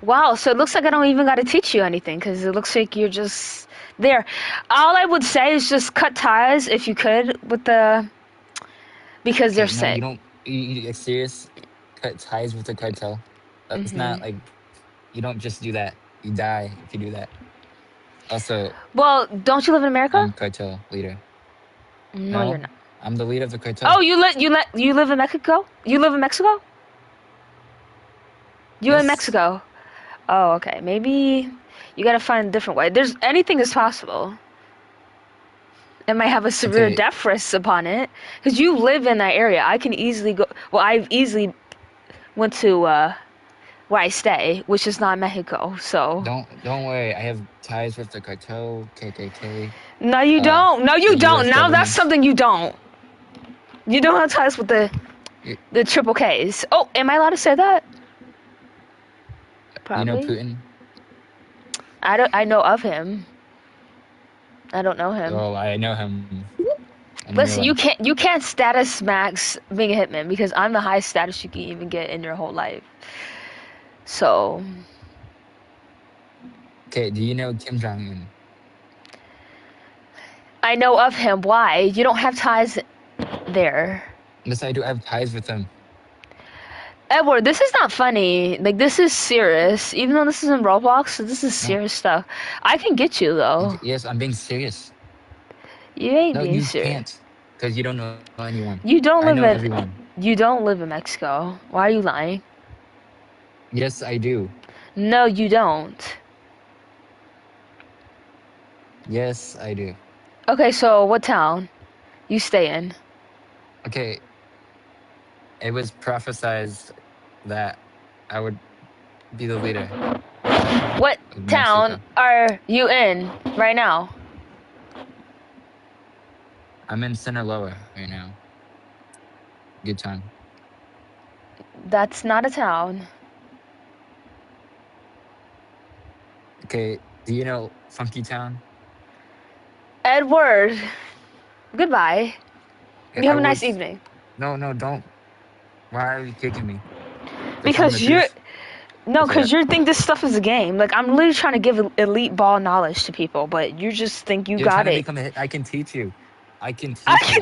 Wow, so it looks like I don't even got to teach you anything, because it looks like you're just there. All I would say is just cut ties if you could with because they're sick. You don't. You serious? Cut ties with the cartel. That's not like. You don't just do that. You die if you do that. Also. Well, don't you live in America? I'm cartel leader. No, you're not. I'm the leader of the cartel. Oh, you live in Mexico? You live in Mexico? You're in Mexico. Oh, okay. Maybe you gotta find a different way. Anything is possible. It might have a severe death risk upon it, because you live in that area. I can easily go. Well, I've easily went to where I stay, which is not Mexico. So don't worry. I have ties with the cartel, KKK. No, you don't. No, you don't. Now that's something you don't. You don't have ties with the triple Ks. Oh, am I allowed to say that? Probably. You know Putin? I know of him. I don't know him. Oh, I know him. Listen, you can't status max being a hitman because I'm the highest status you can even get in your whole life. So. Okay, do you know Kim Jong Un? I know of him. Why? You don't have ties there. Yes, I do have ties with him. Edward, this is not funny. Like, this is serious. Even though this is in Roblox, this is serious stuff. I can get you, though. Yes, I'm being serious. You ain't No, being you serious. can't, because you don't know anyone. You don't I live know in. everyone. You don't live in Mexico. Why are you lying? Yes, I do. No, you don't. Yes, I do. Okay, so what town you stay in? Okay. It was prophesied that I would be the leader. What town are you in right now? I'm in Sinaloa right now. Good time. That's not a town. Okay, do you know Funky Town? Edward, goodbye. You have a nice evening. No, don't. Why are you kicking me? Because you think this stuff is a game. Like, I'm literally trying to give elite ball knowledge to people, but you just think you got it. I can teach you. I can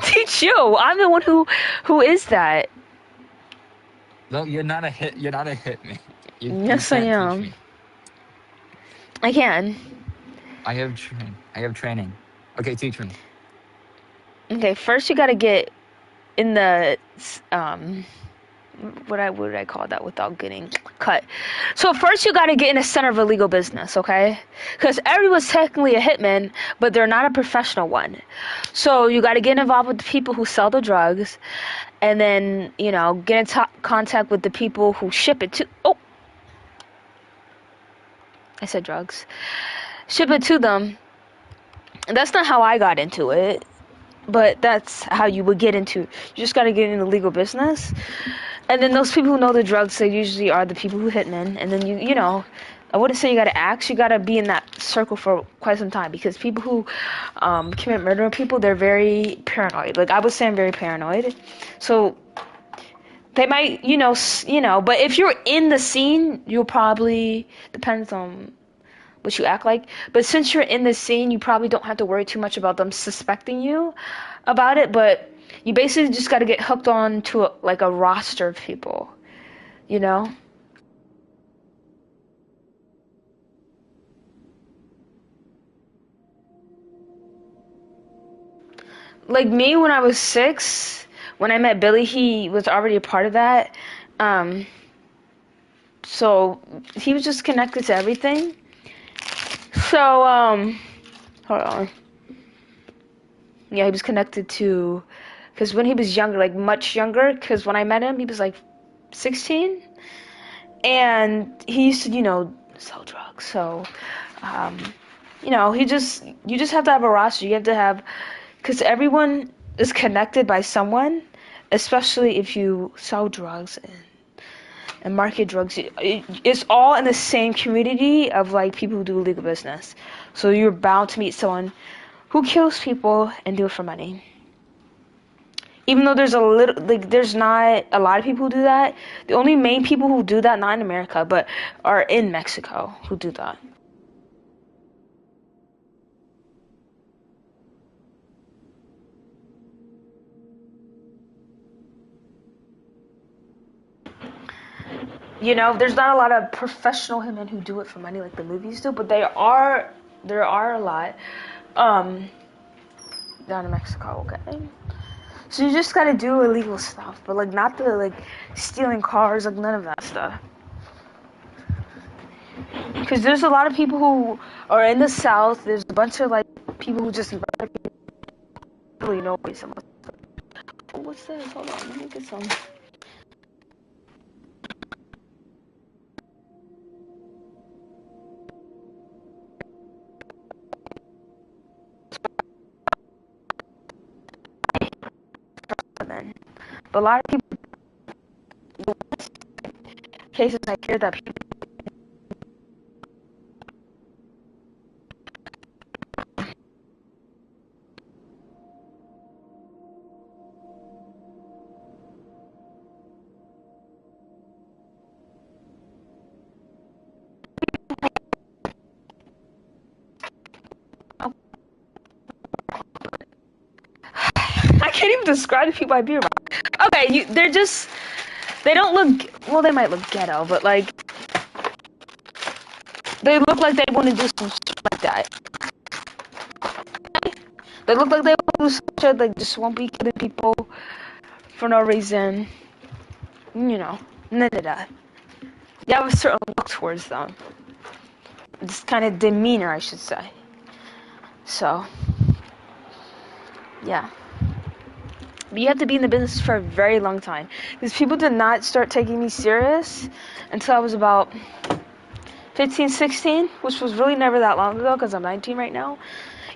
teach you. I'm the one who is that. No, you're not a hit. You're not a hitman. Yes, I am. I can. I have training. Okay, teach me. Okay, first you gotta get in the what would I call that without getting cut? So first you gotta get in the center of a legal business, okay? Because everyone's technically a hitman, but they're not a professional one. So you gotta get involved with the people who sell the drugs, and then get in contact with the people who ship it to. Oh, I said drugs. Ship it to them. And that's not how I got into it, but that's how you would get into. You just gotta get into legal business, and then those people who know the drugs, they usually are the people who hitmen. And then you know, I wouldn't say you gotta act. You gotta be in that circle for quite some time because people who commit murder on people, they're very paranoid. Like I would say, I'm very paranoid. So they might, but if you're in the scene, you'll probably depends on what you act like. But since you're in the scene, you probably don't have to worry too much about them suspecting you about it. But you basically just got to get hooked on to a roster of people, Like me, when I was 6, when I met Billy, he was already a part of that. So he was just connected to everything. So, hold on. Yeah, he was connected to, because when he was younger, like much younger, because when I met him, he was like 16. And he used to, sell drugs. So, you just have to have a roster. You have to have, because everyone is connected by someone, especially if you sell drugs and market drugs. It's all in the same community of like people who do illegal business. So you're bound to meet someone who kills people and do it for money. Even though there's not a lot of people who do that. The only main people who do that, not in America, but are in Mexico who do that. There's not a lot of professional hitmen who do it for money like the movies do, but there are a lot down in Mexico, okay? So you just gotta do illegal stuff, but like not the stealing cars, like none of that stuff. Because there's a lot of people who are in the South. There's a bunch of people who just really know someone. What's this? Hold on, let me get some. Then But a lot of people, the cases I hear that people. I can't even describe the people I be around. Okay, they're just, they don't look, well, they might look ghetto, but like, they look like they want to do some shit like that. They look like they want to do some shit, like just won't be killing people for no reason. You know, none of that. You have a certain look towards them. This kind of demeanor, I should say. So, yeah. But you have to be in the business for a very long time. Because people did not start taking me serious until I was about 15, 16, which was really never that long ago because I'm 19 right now.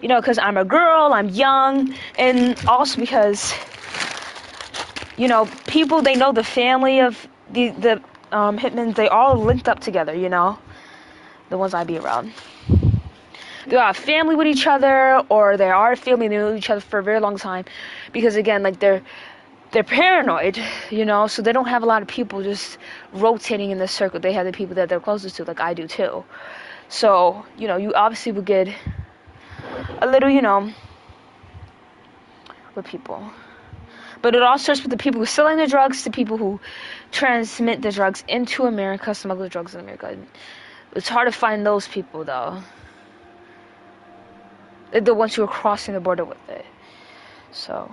You know, because I'm a girl, I'm young, and also because, you know, people, they know the family of the hitmen, they all linked up together, you know, the ones I be around. They are family with each other, or they are family, they know each other for a very long time, because again, like they're paranoid, you know, so they don't have a lot of people just rotating in the circle. They have the people that they're closest to, like I do too. So, you know, you obviously would get a little, you know, with people. But it all starts with the people who are selling the drugs to people who transmit the drugs into America, smuggle the drugs in America. It's hard to find those people, though. They're the ones who are crossing the border with it. So...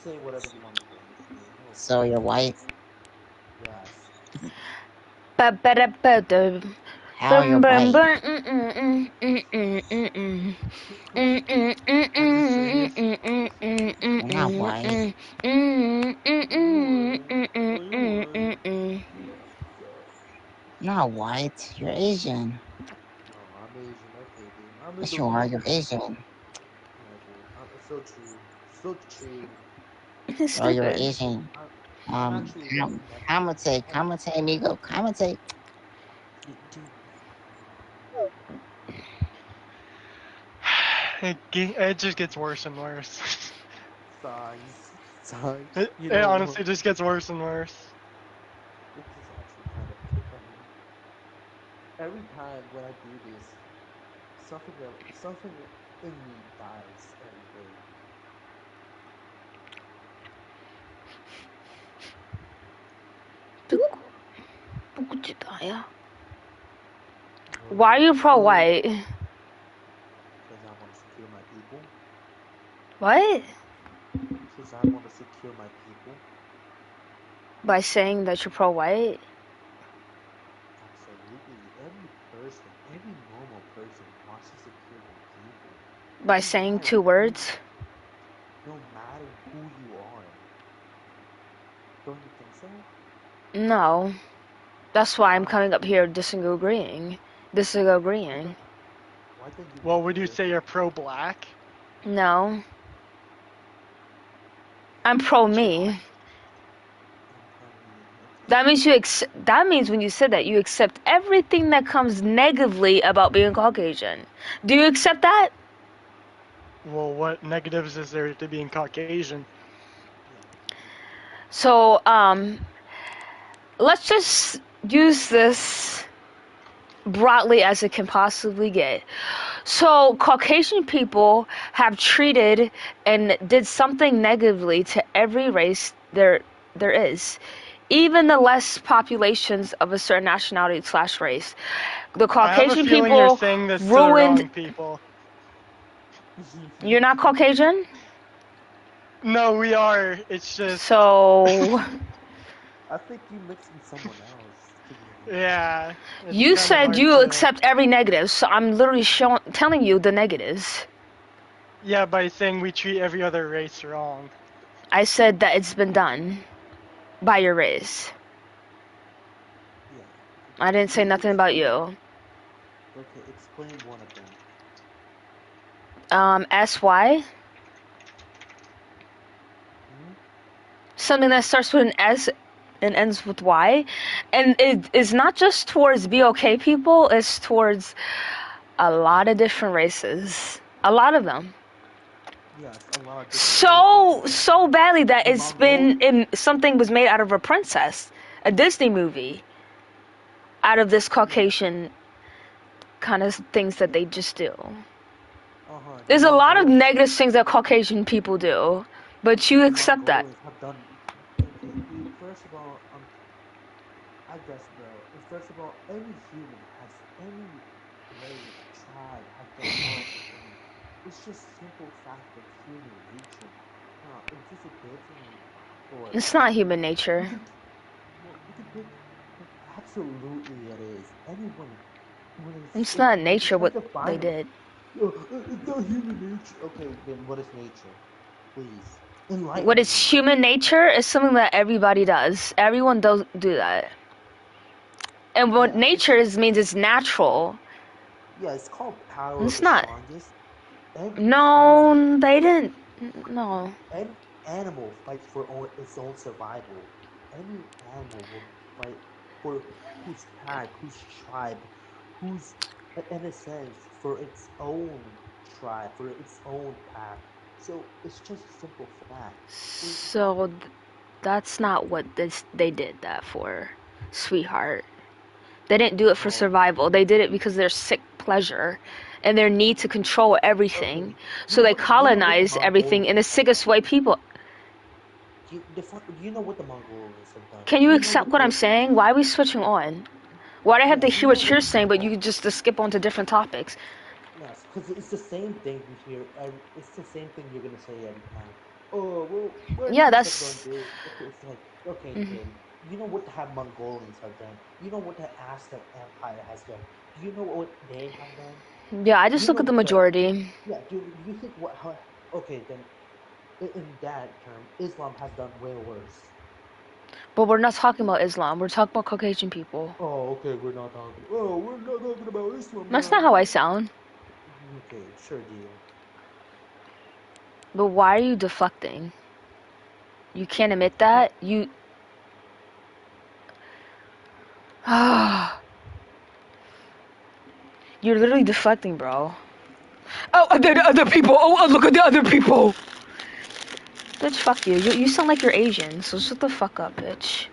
say whatever you want to say. So you're white? Yes. How you're white? You're not white. You're not white. You're Asian. No, I'm Asian. Okay, dude. I'm in Yes, the you are. middle. You're Asian. Yeah, dude. It's so true. So true. Oh, you're Asian. I'm actually less Kamate, amigo. Kamate. It just gets worse and worse. Size. Size. It You know honestly what? just gets worse and worse. This is actually kind of funny. Every time when I do this, something in me dies every day. Why are you pro-white? Because I want to secure my people. What? Because I want to secure my people. By saying that you're pro-white? Absolutely. Every normal person wants to secure their people. By saying 2 words? No matter who you are. Don't you think so? No. That's why I'm coming up here disagreeing. Well, would you say you're pro-black? No. I'm pro-me. That means that means when you said that, you accept everything that comes negatively about being Caucasian. Do you accept that? Well, what negatives is there to being Caucasian? So, let's just use this broadly as it can possibly get. So, Caucasian people have treated and did something negatively to every race there is. Even the less populations of a certain nationality / race. The Caucasian you're people saying this ruined. to the wrong people. You're not Caucasian? No, we are. It's just. So. I think you mixed with someone else. Yeah. You said you accept every negative, so I'm literally telling you the negatives. Yeah, by saying we treat every other race wrong. I said that it's been done by your race. I didn't say nothing about you. Okay, explain one of them. SY? Something that starts with an S and ends with Y. And it is not just towards BOK people, it's towards a lot of different races. A lot of them. Yes, a lot of So badly that something was made out of a princess. A Disney movie. Out of this Caucasian kind of things that they just do. There's a lot of negative things that Caucasian people do, but you accept that. First of all, I guess, bro. First of all, any human has any race, tribe, has done wrong to them. It's just simple fact of human nature. Is this a good thing? Or It's not human nature. Absolutely, it is. Anyone. It's not nature what they did. It's not human nature. Okay, then what is nature? Please. What is human nature is something that everybody does. Everyone does do that. And what nature is means it's natural. Yeah, it's called power. It's not. No, they didn't. No. Any animal fights for its own survival. Any animal will fight for whose pack, whose tribe, whose, in a sense, for its own tribe, for its own pack. So it's just a simple fact. So that's not what they did that for, sweetheart. They didn't do it for survival. They did it because of their sick pleasure and their need to control everything. So they colonized everything in the sickest way people. Do you know what the Mongols have done? Can you accept what I'm saying? Why are we switching on? Why do I have to hear what you're saying, but you just skip on to different topics? Yes, because it's the same thing you hear. It's the same thing you're gonna say every time. Oh well, what Yeah, humans have that's. done is okay. It's like okay, Mhm. then you know what the Mongolians have done. You know what the Aztec Empire has done. Do you know what they have done? Yeah, I Do just you look know at the what the majority. yeah? Do you think what? Okay, then in that term, Islam has done way worse. But we're not talking about Islam. We're talking about Caucasian people. Oh, okay, we're not talking. Oh, we're not talking about Islam That's now. not how I sound. Okay, sure deal. But why are you deflecting? You can't admit that? You. You're literally deflecting, bro. Oh, and then the other people. Oh, look at the other people. Bitch, fuck you. You sound like you're Asian, so shut the fuck up, bitch.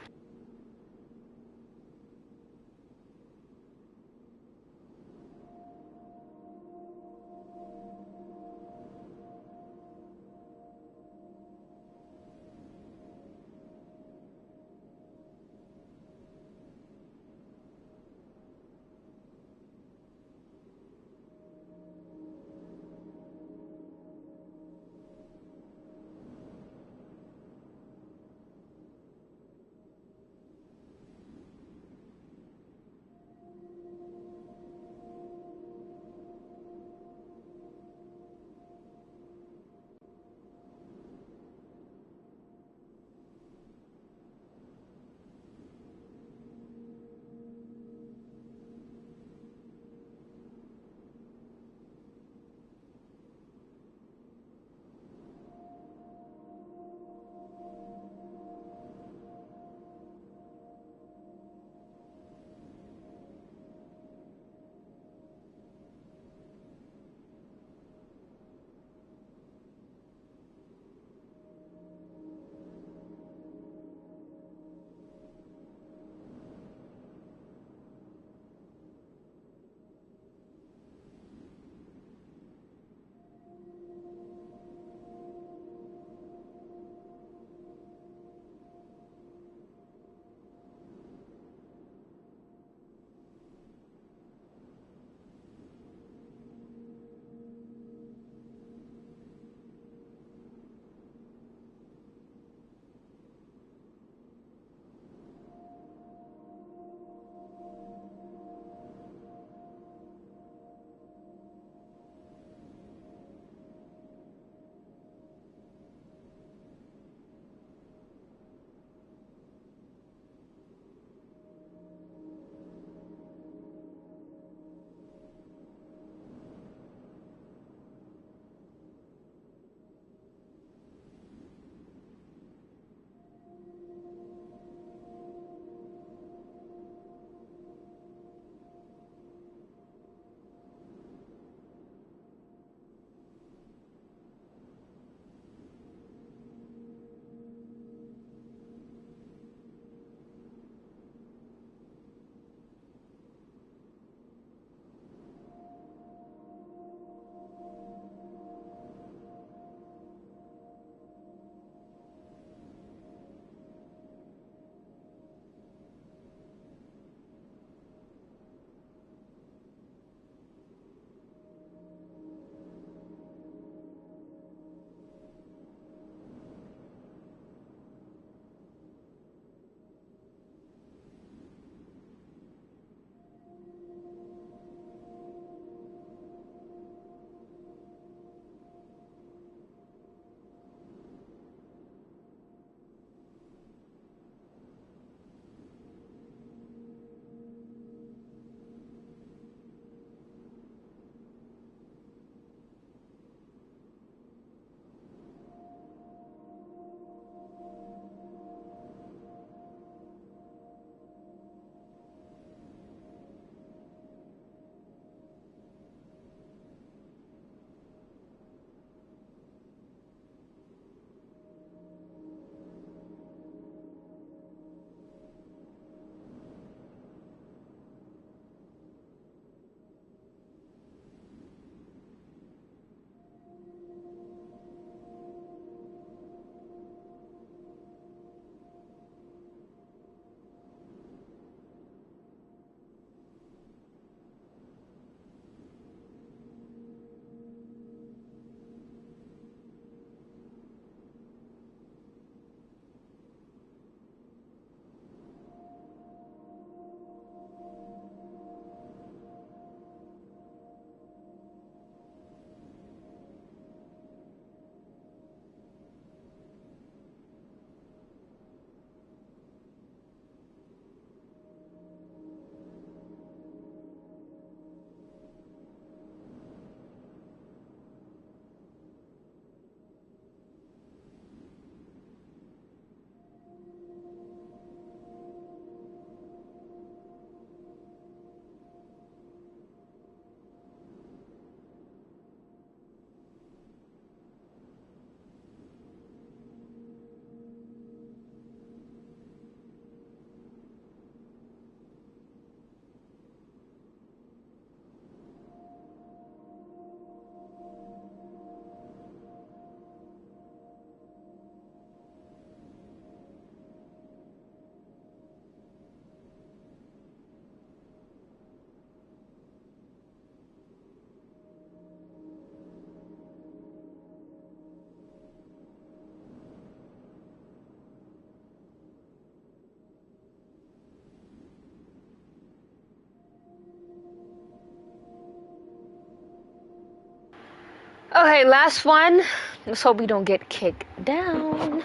Okay, last one. Let's hope we don't get kicked down.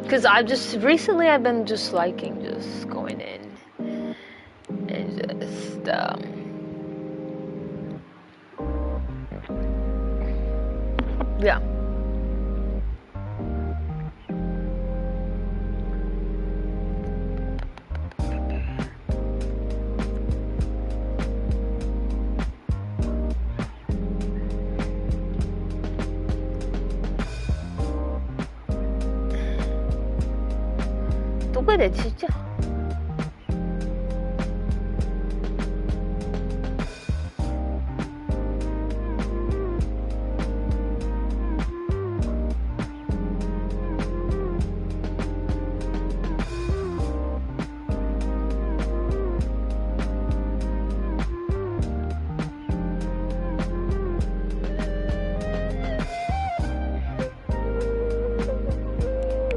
Cause I've been just liking just going in and just yeah. 누구야 진짜?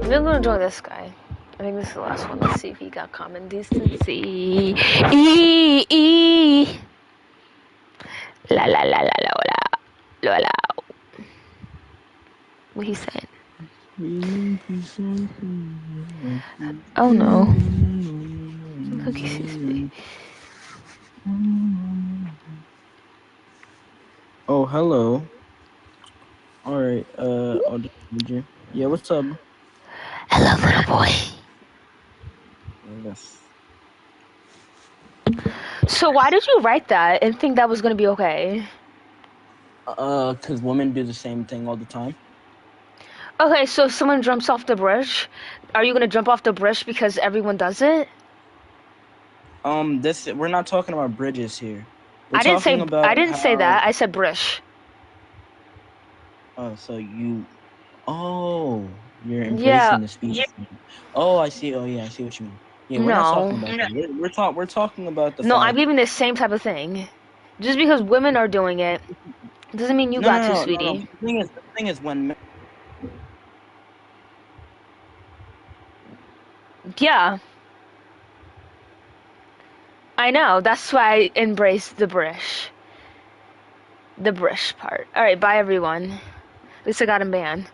We're gonna join this guy. I think this is the last one. Let's see if he got common decency. La la la la la la la. What he said? Oh no. Look, he sees me. Oh, hello. Alright, I'll just read you. Yeah, what's up? Hello, little boy. Yes. So why did you write that and think that was gonna be okay? Cause women do the same thing all the time. Okay, so if someone jumps off the bridge, are you gonna jump off the bridge because everyone does it? We're not talking about bridges here. I didn't say that. I said bridge. Oh, so you're embracing the speech. Yeah. Oh, I see. Oh, yeah, I see what you mean. Yeah, we're not talking about that. We're talking about the. No, I'm giving the same type of thing. Just because women are doing it doesn't mean you got to, sweetie. The thing is when. Yeah. I know. That's why I embrace the bridge. The bridge part. All right, bye everyone. At least I got him banned.